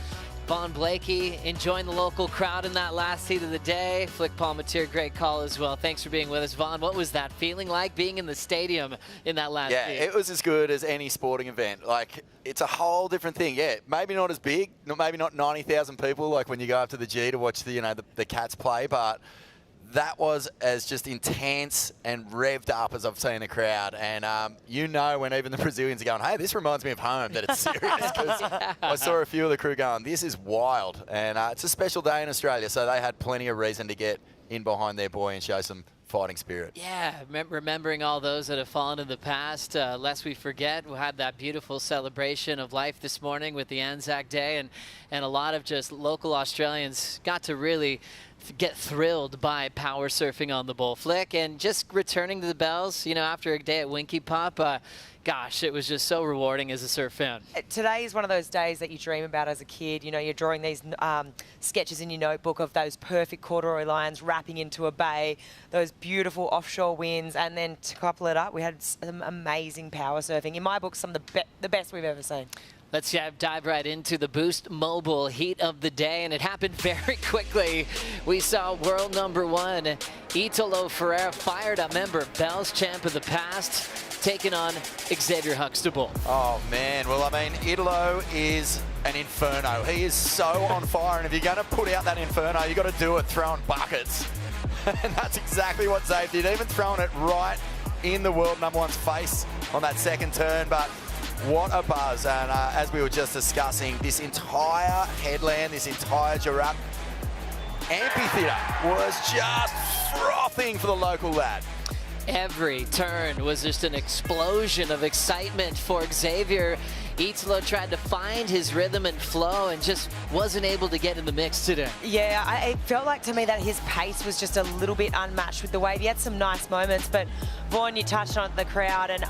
Vaughn Blakey enjoying the local crowd in that last heat of the day. Flick Palmatier, great call as well. Thanks for being with us, Vaughn. What was that feeling like being in the stadium in that last heat? Yeah, it was as good as any sporting event. Like, it's a whole different thing. Yeah, maybe not as big, maybe not 90,000 people like when you go up to the G to watch the Cats play, but that was as just intense and revved up as I've seen the crowd. And you know when even the Brazilians are going, hey, this reminds me of home, that it's serious. Because I saw a few of the crew going, this is wild. And it's a special day in Australia, so they had plenty of reason to get in behind their boy and show some fighting spirit. Yeah, remembering all those that have fallen in the past. Lest we forget, we had that beautiful celebration of life this morning with the Anzac Day, and a lot of just local Australians got to really get thrilled by power surfing on the bowl. Flick, and just returning to the Bells, you know, after a day at Winky Pop, gosh, it was just so rewarding as a surf fan. Today is one of those days that you dream about as a kid. You know, you're drawing these sketches in your notebook of those perfect corduroy lines wrapping into a bay, those beautiful offshore winds, and then to couple it up, we had some amazing power surfing. In my book, some of the best we've ever seen. Let's dive right into the Boost Mobile heat of the day, and it happened very quickly. We saw world number one, Italo Ferreira, fired up member, Bells champ of the past, taking on Xavier Huxtable. Oh, man. Well, I mean, Italo is an inferno. He is so on fire, and if you're going to put out that inferno, you've got to do it throwing buckets. And that's exactly what Xavier did, even throwing it right in the world number one's face on that second turn. But what a buzz. And as we were just discussing, this entire headland, this entire Giraffe amphitheatre was just frothing for the local lad. Every turn was just an explosion of excitement for Xavier. Italo tried to find his rhythm and flow and just wasn't able to get in the mix today. Yeah, it felt like to me that his pace was just a little bit unmatched with the wave. He had some nice moments, but Vaughn, you touched on the crowd, and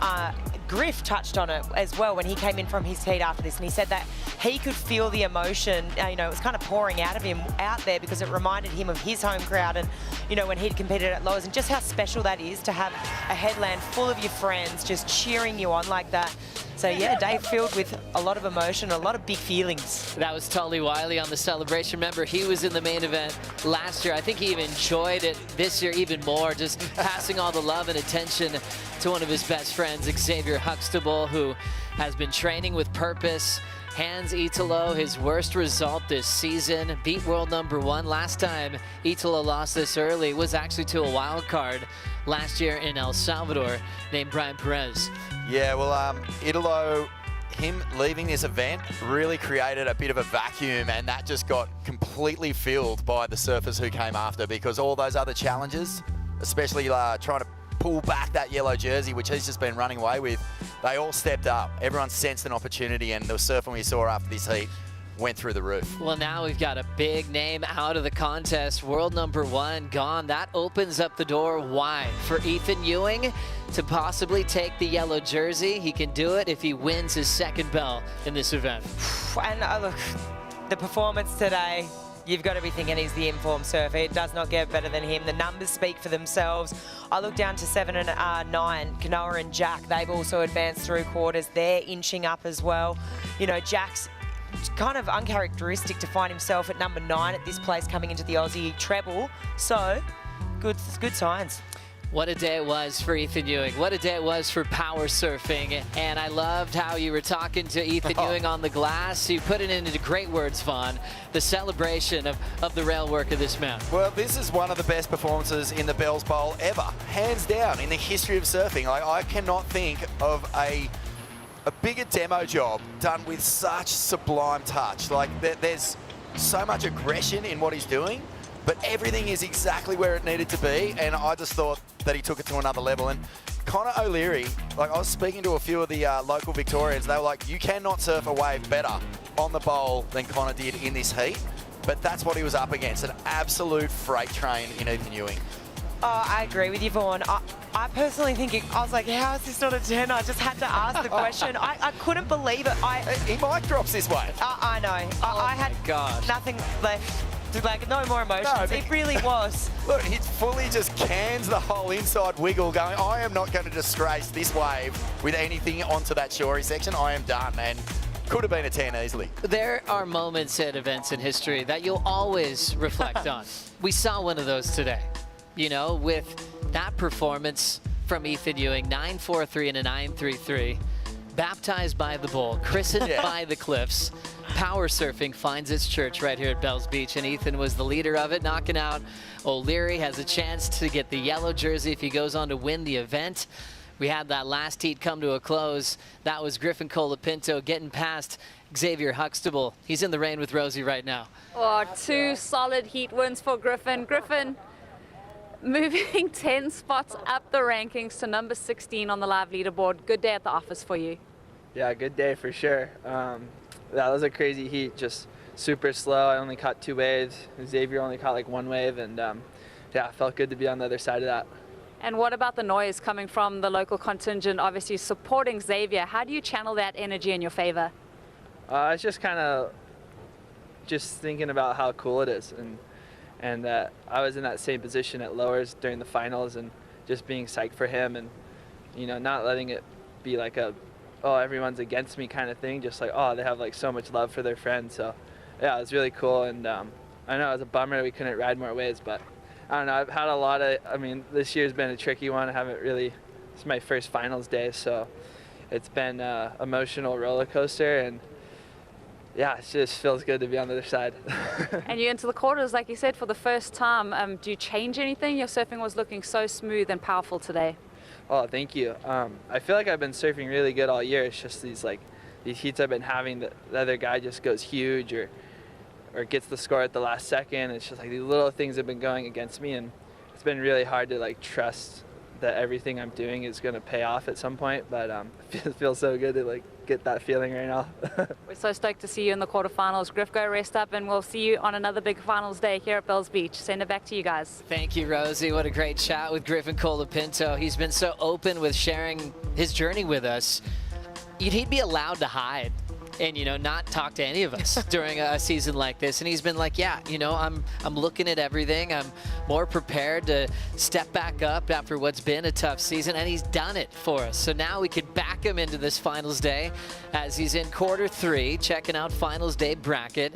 Griff touched on it as well when he came in from his heat after this, and he said that he could feel the emotion, you know, it was kind of pouring out of him out there because it reminded him of his home crowd and, you know, when he'd competed at Lowers, and just how special that is to have a headland full of your friends just cheering you on like that. So yeah, day filled with a lot of emotion, a lot of big feelings. That was Tully Wiley on the celebration. Remember, he was in the main event last year. I think he even enjoyed it this year even more, just passing all the love and attention to one of his best friends, Xavier Huxtable, who has been training with purpose. Hands Italo his worst result this season, beat world number one. Last time Italo lost this early was actually to a wild card last year in El Salvador named Brian Perez. Yeah, well, Italo, him leaving this event really created a bit of a vacuum, and that just got completely filled by the surfers who came after, because all those other challenges, especially trying to pull back that yellow jersey, which he's just been running away with, they all stepped up. Everyone sensed an opportunity, and the surfing we saw after this heat went through the roof. Well, now we've got a big name out of the contest. World number one gone. That opens up the door wide for Ethan Ewing to possibly take the yellow jersey. He can do it if he wins his second bell in this event. And look, the performance today, you've got to be thinking he's the informed surfer. It does not get better than him. The numbers speak for themselves. I look down to 7 and 9, Kanoa and Jack. They've also advanced through quarters. They're inching up as well. You know, Jack's kind of uncharacteristic to find himself at number 9 at this place coming into the Aussie treble. So, good signs. What a day it was for Ethan Ewing. What a day it was for power surfing. And I loved how you were talking to Ethan Ewing on the glass. You put it into great words, Vaughn. The celebration of the rail work of this man. Well, this is one of the best performances in the Bells Bowl ever, hands down, in the history of surfing. I cannot think of a bigger demo job done with such sublime touch. Like, there's so much aggression in what he's doing, but everything is exactly where it needed to be, and I just thought that he took it to another level. And Connor O'Leary, like, I was speaking to a few of the local Victorians, they were like, you cannot surf a wave better on the bowl than Connor did in this heat, but that's what he was up against, an absolute freight train in Ethan Ewing. Oh, I agree with you, Vaughn. I personally think I was like, how is this not a 10? I just had to ask the question. I couldn't believe it. He mic drops this way. I know. I had nothing left. Like, no more emotions. No, it really was. Look, he fully just cans the whole inside wiggle going, I am not going to disgrace this wave with anything onto that shorey section. I am done. And could have been a 10 easily. There are moments at events in history that you'll always reflect on. We saw one of those today. You know, with that performance from Ethan Ewing, 9.43 and a 9.33, baptized by the bowl, christened by the cliffs. Power surfing finds its church right here at Bells Beach, and Ethan was the leader of it, knocking out O'Leary. Has a chance to get the yellow jersey if he goes on to win the event. We had that last heat come to a close. That was Griffin Colapinto getting past Xavier Huxtable. He's in the rain with Rosie right now. Oh, 2 solid heat wins for Griffin. Griffin moving 10 spots up the rankings to number 16 on the live leaderboard. Good day at the office for you. Yeah, good day for sure. That was a crazy heat, just super slow. I only caught 2 waves. Xavier only caught like 1 wave, and yeah, it felt good to be on the other side of that. And what about the noise coming from the local contingent, obviously supporting Xavier? How do you channel that energy in your favor? It's just kind of just thinking about how cool it is, and that I was in that same position at lowers during the finals, and just being psyched for him, and you know, not letting it be like a, oh, everyone's against me kind of thing, just like, oh, they have like so much love for their friend. So yeah, it was really cool. And I know it was a bummer we couldn't ride more waves, but I don't know, I've had a lot of, I mean, this year's been a tricky one. I haven't really, it's my first finals day, so it's been an emotional roller coaster, and yeah, it just feels good to be on the other side. And you're into the quarters, like you said, for the first time. Do you change anything? Your surfing was looking so smooth and powerful today. Oh, thank you. I feel like I've been surfing really good all year. It's just these heats I've been having that the other guy just goes huge or gets the score at the last second. It's just like these little things have been going against me, and it's been really hard to like trust that everything I'm doing is going to pay off at some point. But it feels so good to like get that feeling right now. We're so stoked to see you in the quarterfinals. Griff, go rest up, and we'll see you on another big finals day here at Bells Beach. Send it back to you guys. Thank you, Rosie. What a great chat with Griffin Colapinto. He's been so open with sharing his journey with us. He'd be allowed to hide and, you know, not talk to any of us during a season like this. And he's been like, yeah, you know, I'm looking at everything. I'm more prepared to step back up after what's been a tough season, and he's done it for us. So now we could back him into this finals day as he's in quarter 3, checking out finals day bracket.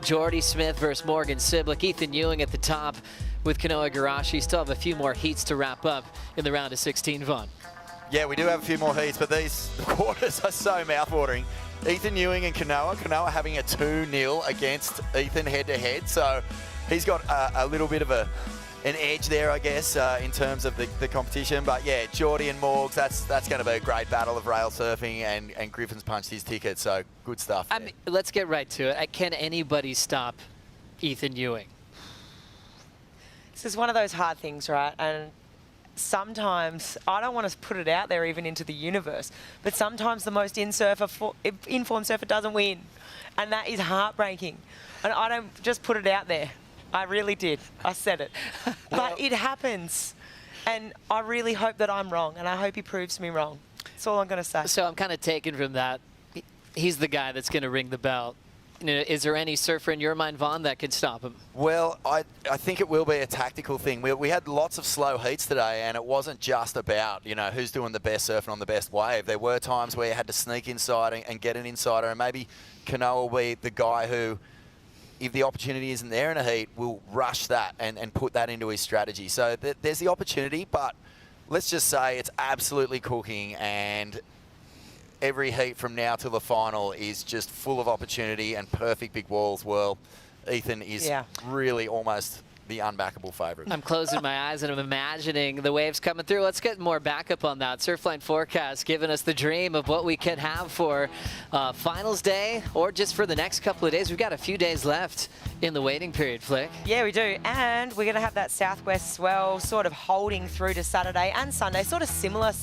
Jordy Smith versus Morgan Siblick, Ethan Ewing at the top with Kanoa Garashi. Still have a few more heats to wrap up in the round of 16, Vaughn. Yeah, we do have a few more heats, but these quarters are so mouthwatering. Ethan Ewing and Kanoa having a 2-0 against Ethan head-to-head, so he's got a little bit of an edge there, I guess, in terms of the competition. But yeah, Jordy and Morgs, that's going to be a great battle of rail surfing, and Griffin's punched his ticket, so good stuff. I mean, let's get right to it. Can anybody stop Ethan Ewing? This is one of those hard things, right? And sometimes, I don't want to put it out there even into the universe, but sometimes the most informed surfer doesn't win. And that is heartbreaking. And I don't just put it out there. I really did. I said it. But it happens. And I really hope that I'm wrong, and I hope he proves me wrong. That's all I'm going to say. So I'm kind of taken from that. He's the guy that's going to ring the bell. Is there any surfer in your mind, Vaughn, that can stop him? Well, I think it will be a tactical thing. We had lots of slow heats today, and it wasn't just about, you know, who's doing the best surfing on the best wave. There were times where you had to sneak inside and get an insider, and maybe Kanoa will be the guy who, if the opportunity isn't there in a heat, will rush that and put that into his strategy. So there's the opportunity, but let's just say it's absolutely cooking, and every heat from now till the final is just full of opportunity and perfect big walls. Well, Ethan is really almost the unbackable favourite. I'm closing my eyes and I'm imagining the waves coming through. Let's get more backup on that. Surfline forecast giving us the dream of what we can have for finals day or just for the next couple of days. We've got a few days left in the waiting period, Flick. Yeah, we do. And we're going to have that southwest swell sort of holding through to Saturday and Sunday, sort of similar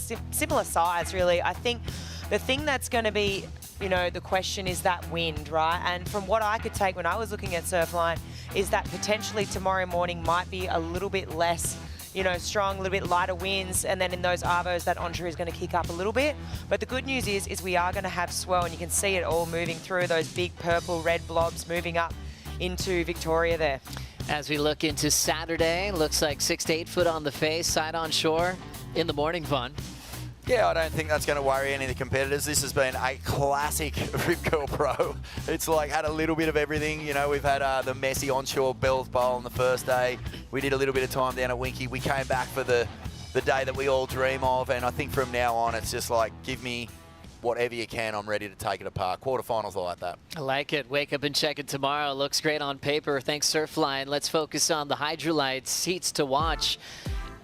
size, really. I think the thing that's going to be, you know, the question is that wind, right? And from what I could take when I was looking at Surfline is that potentially tomorrow morning might be a little bit less, you know, strong, a little bit lighter winds, and then in those arvos that entre is going to kick up a little bit. But the good news is we are going to have swell, and you can see it all moving through those big purple red blobs moving up into Victoria there. As we look into Saturday, looks like 6 to 8 foot on the face, side on shore in the morning, Vaughn. Yeah, I don't think that's going to worry any of the competitors. This has been a classic Rip Curl Pro. It's like had a little bit of everything. You know, we've had the messy onshore Bells Bowl on the first day. We did a little bit of time down at Winky. We came back for the day that we all dream of, and I think from now on it's just like, give me whatever you can. I'm ready to take it apart. Quarterfinals are like that. I like it. Wake up and check it tomorrow. Looks great on paper. Thanks, Surfline. Let's focus on the Hydrolites. Heats to watch.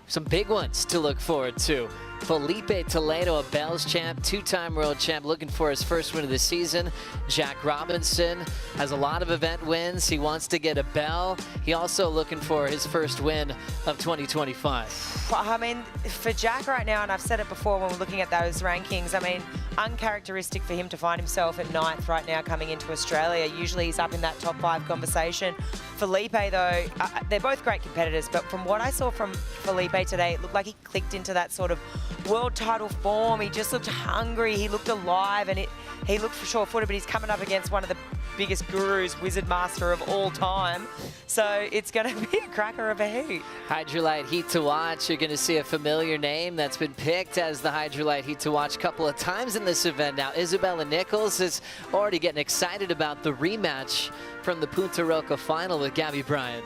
Some big ones to look forward to. Felipe Toledo, a Bells champ, two-time world champ, looking for his first win of the season. Jack Robinson has a lot of event wins. He wants to get a bell. He also looking for his first win of 2025. I mean, for Jack right now, and I've said it before when we're looking at those rankings, I mean, uncharacteristic for him to find himself at 9th right now coming into Australia. Usually he's up in that top 5 conversation. Felipe, though, they're both great competitors, but from what I saw from Felipe today, it looked like he clicked into that sort of world title form. He just looked hungry, he looked alive, and he looked for sure-footed, but he's coming up against one of the biggest gurus, wizard master of all time. So it's going to be a cracker of a heat. Hydrolite heat to watch. You're going to see a familiar name that's been picked as the Hydrolite heat to watch a couple of times in this event. Now, Isabella Nichols is already getting excited about the rematch from the Punta Roca final with Gabby Bryant.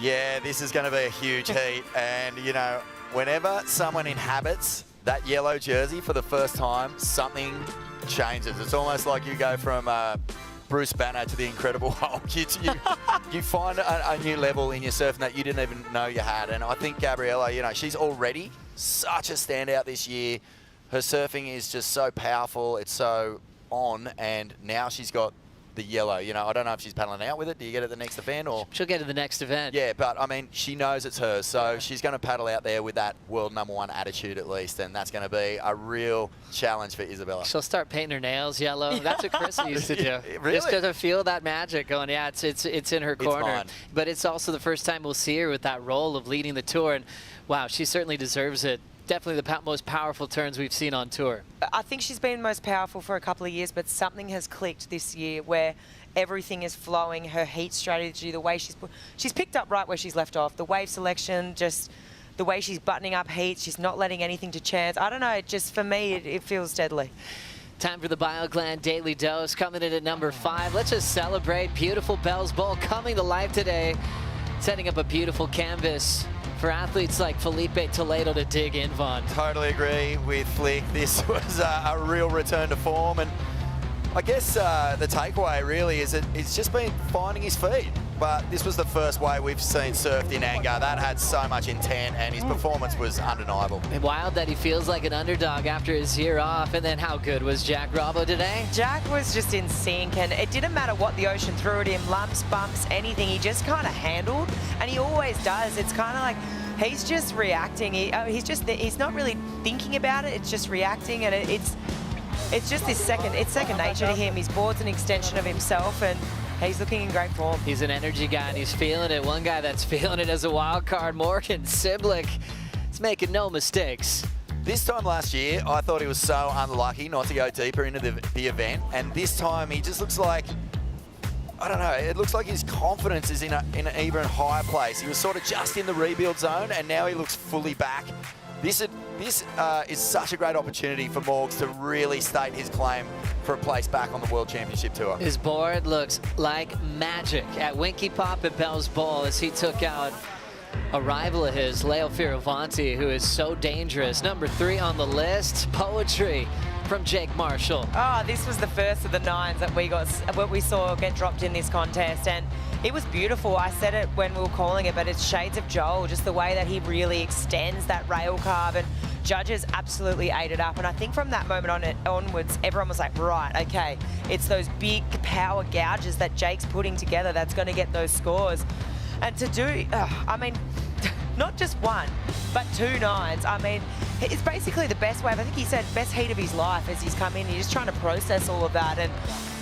Yeah, this is going to be a huge heat, and you know, whenever someone inhabits that yellow jersey for the first time, something changes. It's almost like you go from Bruce Banner to the Incredible Hulk. You find a new level in your surfing that you didn't even know you had. And I think Gabriella, you know, she's already such a standout this year. Her surfing is just so powerful. It's so on. And now she's got the yellow. You know, I don't know if she's paddling out with it. Do you get it at the next event? Or she'll get it the next event. Yeah, but I mean, she knows it's hers. So she's going to paddle out there with that world #1 attitude at least. And that's going to be a real challenge for Isabella. She'll start painting her nails yellow. That's what Chris used to do. Really? Just to feel that magic going, yeah, it's in her corner. But it's also the first time we'll see her with that role of leading the tour. And wow, she certainly deserves it. Definitely the most powerful turns we've seen on tour. I think she's been most powerful for a couple of years, but something has clicked this year where everything is flowing. Her heat strategy, the way she's picked up right where she's left off. The wave selection, just the way she's buttoning up heat. She's not letting anything to chance. I don't know, just for me, it feels deadly. Time for the BioGland Daily Dose, coming in at number 5. Let's just celebrate beautiful Bells Bowl coming to life today, setting up a beautiful canvas for athletes like Felipe Toledo to dig in, Vaughn. Totally agree with Flick. This was a real return to form, and I guess the takeaway really is that it's just been finding his feet. But this was the first way we've seen surfed in anger. That had so much intent, and his performance was undeniable. And wild that he feels like an underdog after his year off. And then how good was Jack Bravo today? Jack was just in sync, and it didn't matter what the ocean threw at him, lumps, bumps, anything. He just kind of handled, and he always does. It's kind of like he's just reacting. He's not really thinking about it. It's just reacting, and it's just his second nature to him. His board's an extension of himself, and he's looking in great form. He's an energy guy, and he's feeling it. One guy that's feeling it as a wild card, Morgan Siblick, is making no mistakes. This time last year, I thought he was so unlucky not to go deeper into the event, and this time he just looks like, I don't know, it looks like his confidence is in an even higher place. He was sort of just in the rebuild zone, and now he looks fully back. This is such a great opportunity for Morgs to really state his claim for a place back on the World Championship Tour. His board looks like magic at Winky Pop at Bell's Bowl as he took out rival of his, Leo Fioravanti, who is so dangerous. Number 3 on the list, Poetry from Jake Marshall. Oh, this was the first of the 9s that we saw get dropped in this contest, and it was beautiful. I said it when we were calling it, but it's shades of Joel, just the way that he really extends that rail carve, and judges absolutely ate it up. And I think from that moment onwards, everyone was like, right, okay, it's those big power gouges that Jake's putting together that's going to get those scores. And to do, I mean, not just 1, but 2 9s. I mean, it's basically the best wave. I think he said best heat of his life as he's come in. He's just trying to process all of that and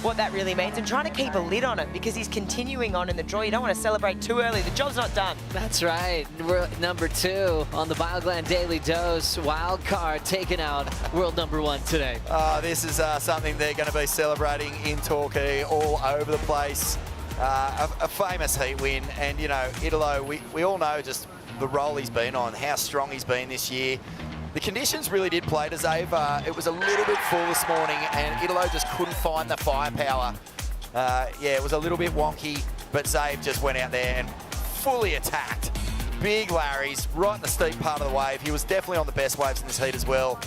what that really means, and trying to keep a lid on it because he's continuing on in the draw. You don't want to celebrate too early. The job's not done. That's right. We're number 2 on the BioGland Daily Dose. Wild card taking out world number 1 today. This is something they're going to be celebrating in Torquay all over the place. A famous heat win, and you know, Italo, we all know just the role he's been on, how strong he's been this year. The conditions really did play to Zave. It was a little bit full this morning, and Italo just couldn't find the firepower. Yeah, it was a little bit wonky, but Zave just went out there and fully attacked. Big Larrys, right in the steep part of the wave. He was definitely on the best waves in this heat as well.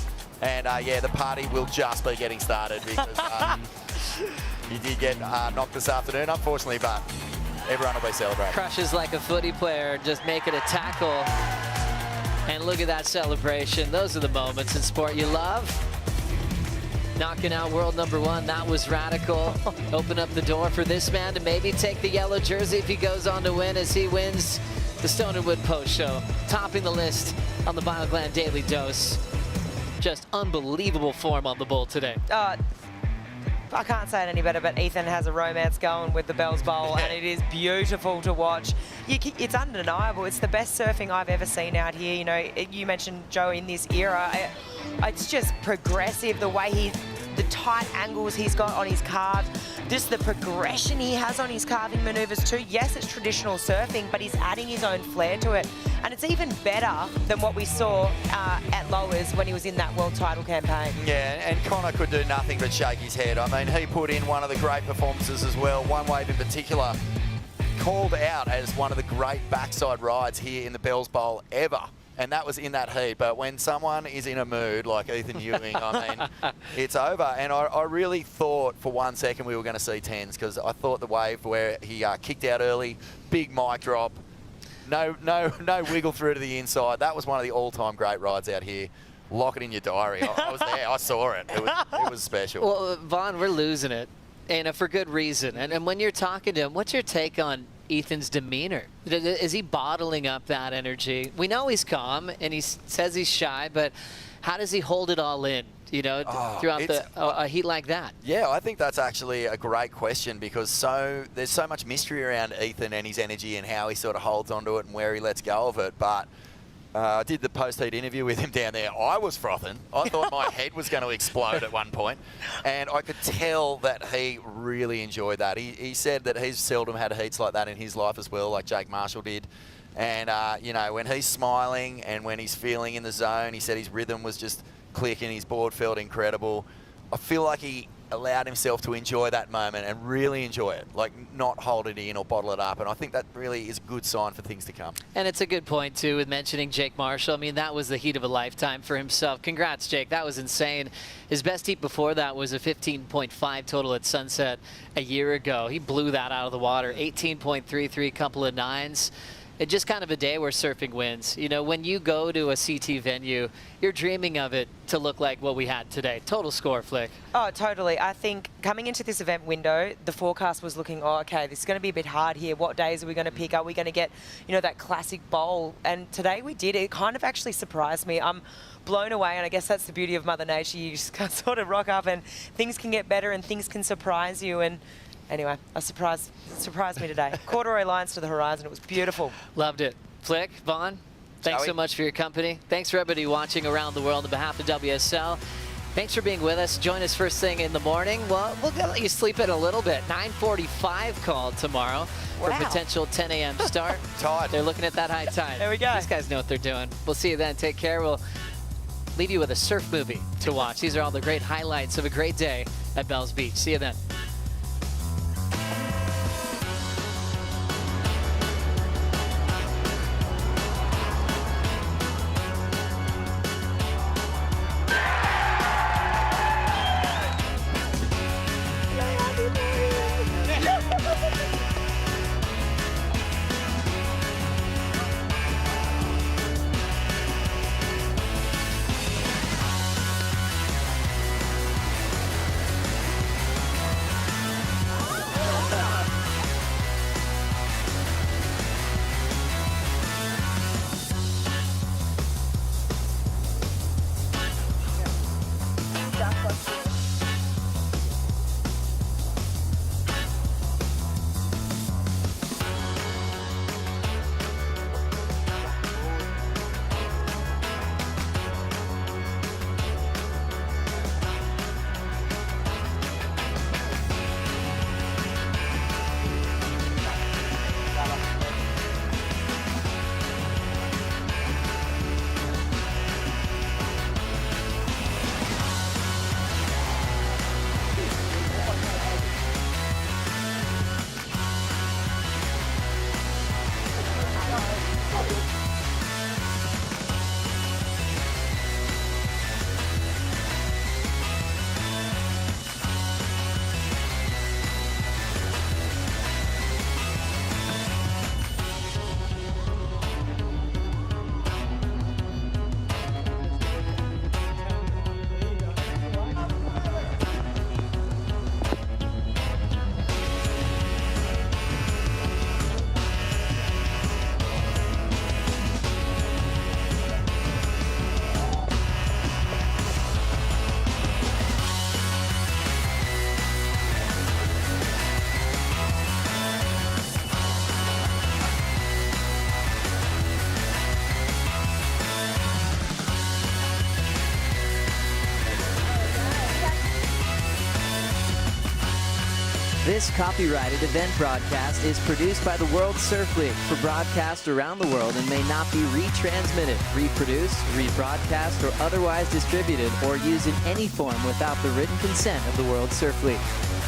And yeah, the party will just be getting started because he did get knocked this afternoon, unfortunately, but everyone will be celebrating. Crushes like a footy player, just making a tackle. And look at that celebration. Those are the moments in sport you love. Knocking out world number 1, that was radical. Open up the door for this man to maybe take the yellow jersey if he goes on to win, as he wins the Stone and Wood Post Show. Topping the list on the BioGland Daily Dose. Just unbelievable form on the bull today. I can't say it any better, but Ethan has a romance going with the Bells Bowl, and it is beautiful to watch. It's undeniable. It's the best surfing I've ever seen out here. You know, you mentioned Joe in this era. It's just progressive, the way the tight angles he's got on his carve, just the progression he has on his carving maneuvers too. Yes, it's traditional surfing, but he's adding his own flair to it. And it's even better than what we saw at Lowers when he was in that world title campaign. Yeah, and Connor could do nothing but shake his head. I mean, he put in one of the great performances as well. One wave in particular called out as one of the great backside rides here in the Bells Bowl ever. And that was in that heat. But when someone is in a mood like Ethan Ewing, I mean, it's over. And I really thought for 1 second we were going to see 10s, because I thought the wave where he kicked out early, big mic drop, no wiggle through to the inside. That was one of the all-time great rides out here. Lock it in your diary. I was there. I saw it. It was special. Well, Vaughn, we're losing it, and for good reason. And when you're talking to him, what's your take on Ethan's demeanor? Is he bottling up that energy? We know he's calm, and he says he's shy, but how does he hold it all in, you know, throughout a heat like that? Yeah, I think that's actually a great question, because there's so much mystery around Ethan and his energy and how he sort of holds onto it and where he lets go of it. But I did the post-heat interview with him down there. I was frothing. I thought my head was going to explode at one point, and I could tell that he really enjoyed that. He said that he's seldom had heats like that in his life as well, like Jake Marshall did. And, you know, when he's smiling and when he's feeling in the zone, he said his rhythm was just clicking, his board felt incredible. I feel like he allowed himself to enjoy that moment and really enjoy it, like not hold it in or bottle it up. And I think that really is a good sign for things to come. And it's a good point, too, with mentioning Jake Marshall. I mean, that was the heat of a lifetime for himself. Congrats, Jake. That was insane. His best heat before that was a 15.5 total at Sunset a year ago. He blew that out of the water. 18.33, couple of 9s. It's just kind of a day where surfing wins. You know, when you go to a CT venue, you're dreaming of it to look like what we had today. Total score, Flick. Oh, totally. I think coming into this event window, the forecast was looking, oh, okay, this is going to be a bit hard here. What days are we going to pick? Are we going to get, you know, that classic bowl? And today we did. It kind of actually surprised me. I'm blown away, and I guess that's the beauty of Mother Nature. You just kind of sort of rock up and things can get better and things can surprise you. And anyway, surprised me today. Corduroy lines to the horizon. It was beautiful. Loved it. Flick, Vaughn, thanks so much for your company. Thanks for everybody watching around the world on behalf of WSL. Thanks for being with us. Join us first thing in the morning. Well, we'll let you sleep in a little bit. 9:45 call tomorrow for a potential 10 a.m. start. Tide. They're looking at that high tide. There we go. These guys know what they're doing. We'll see you then. Take care. We'll leave you with a surf movie to watch. These are all the great highlights of a great day at Bells Beach. See you then. This copyrighted event broadcast is produced by the World Surf League for broadcast around the world and may not be retransmitted, reproduced, rebroadcast, or otherwise distributed or used in any form without the written consent of the World Surf League.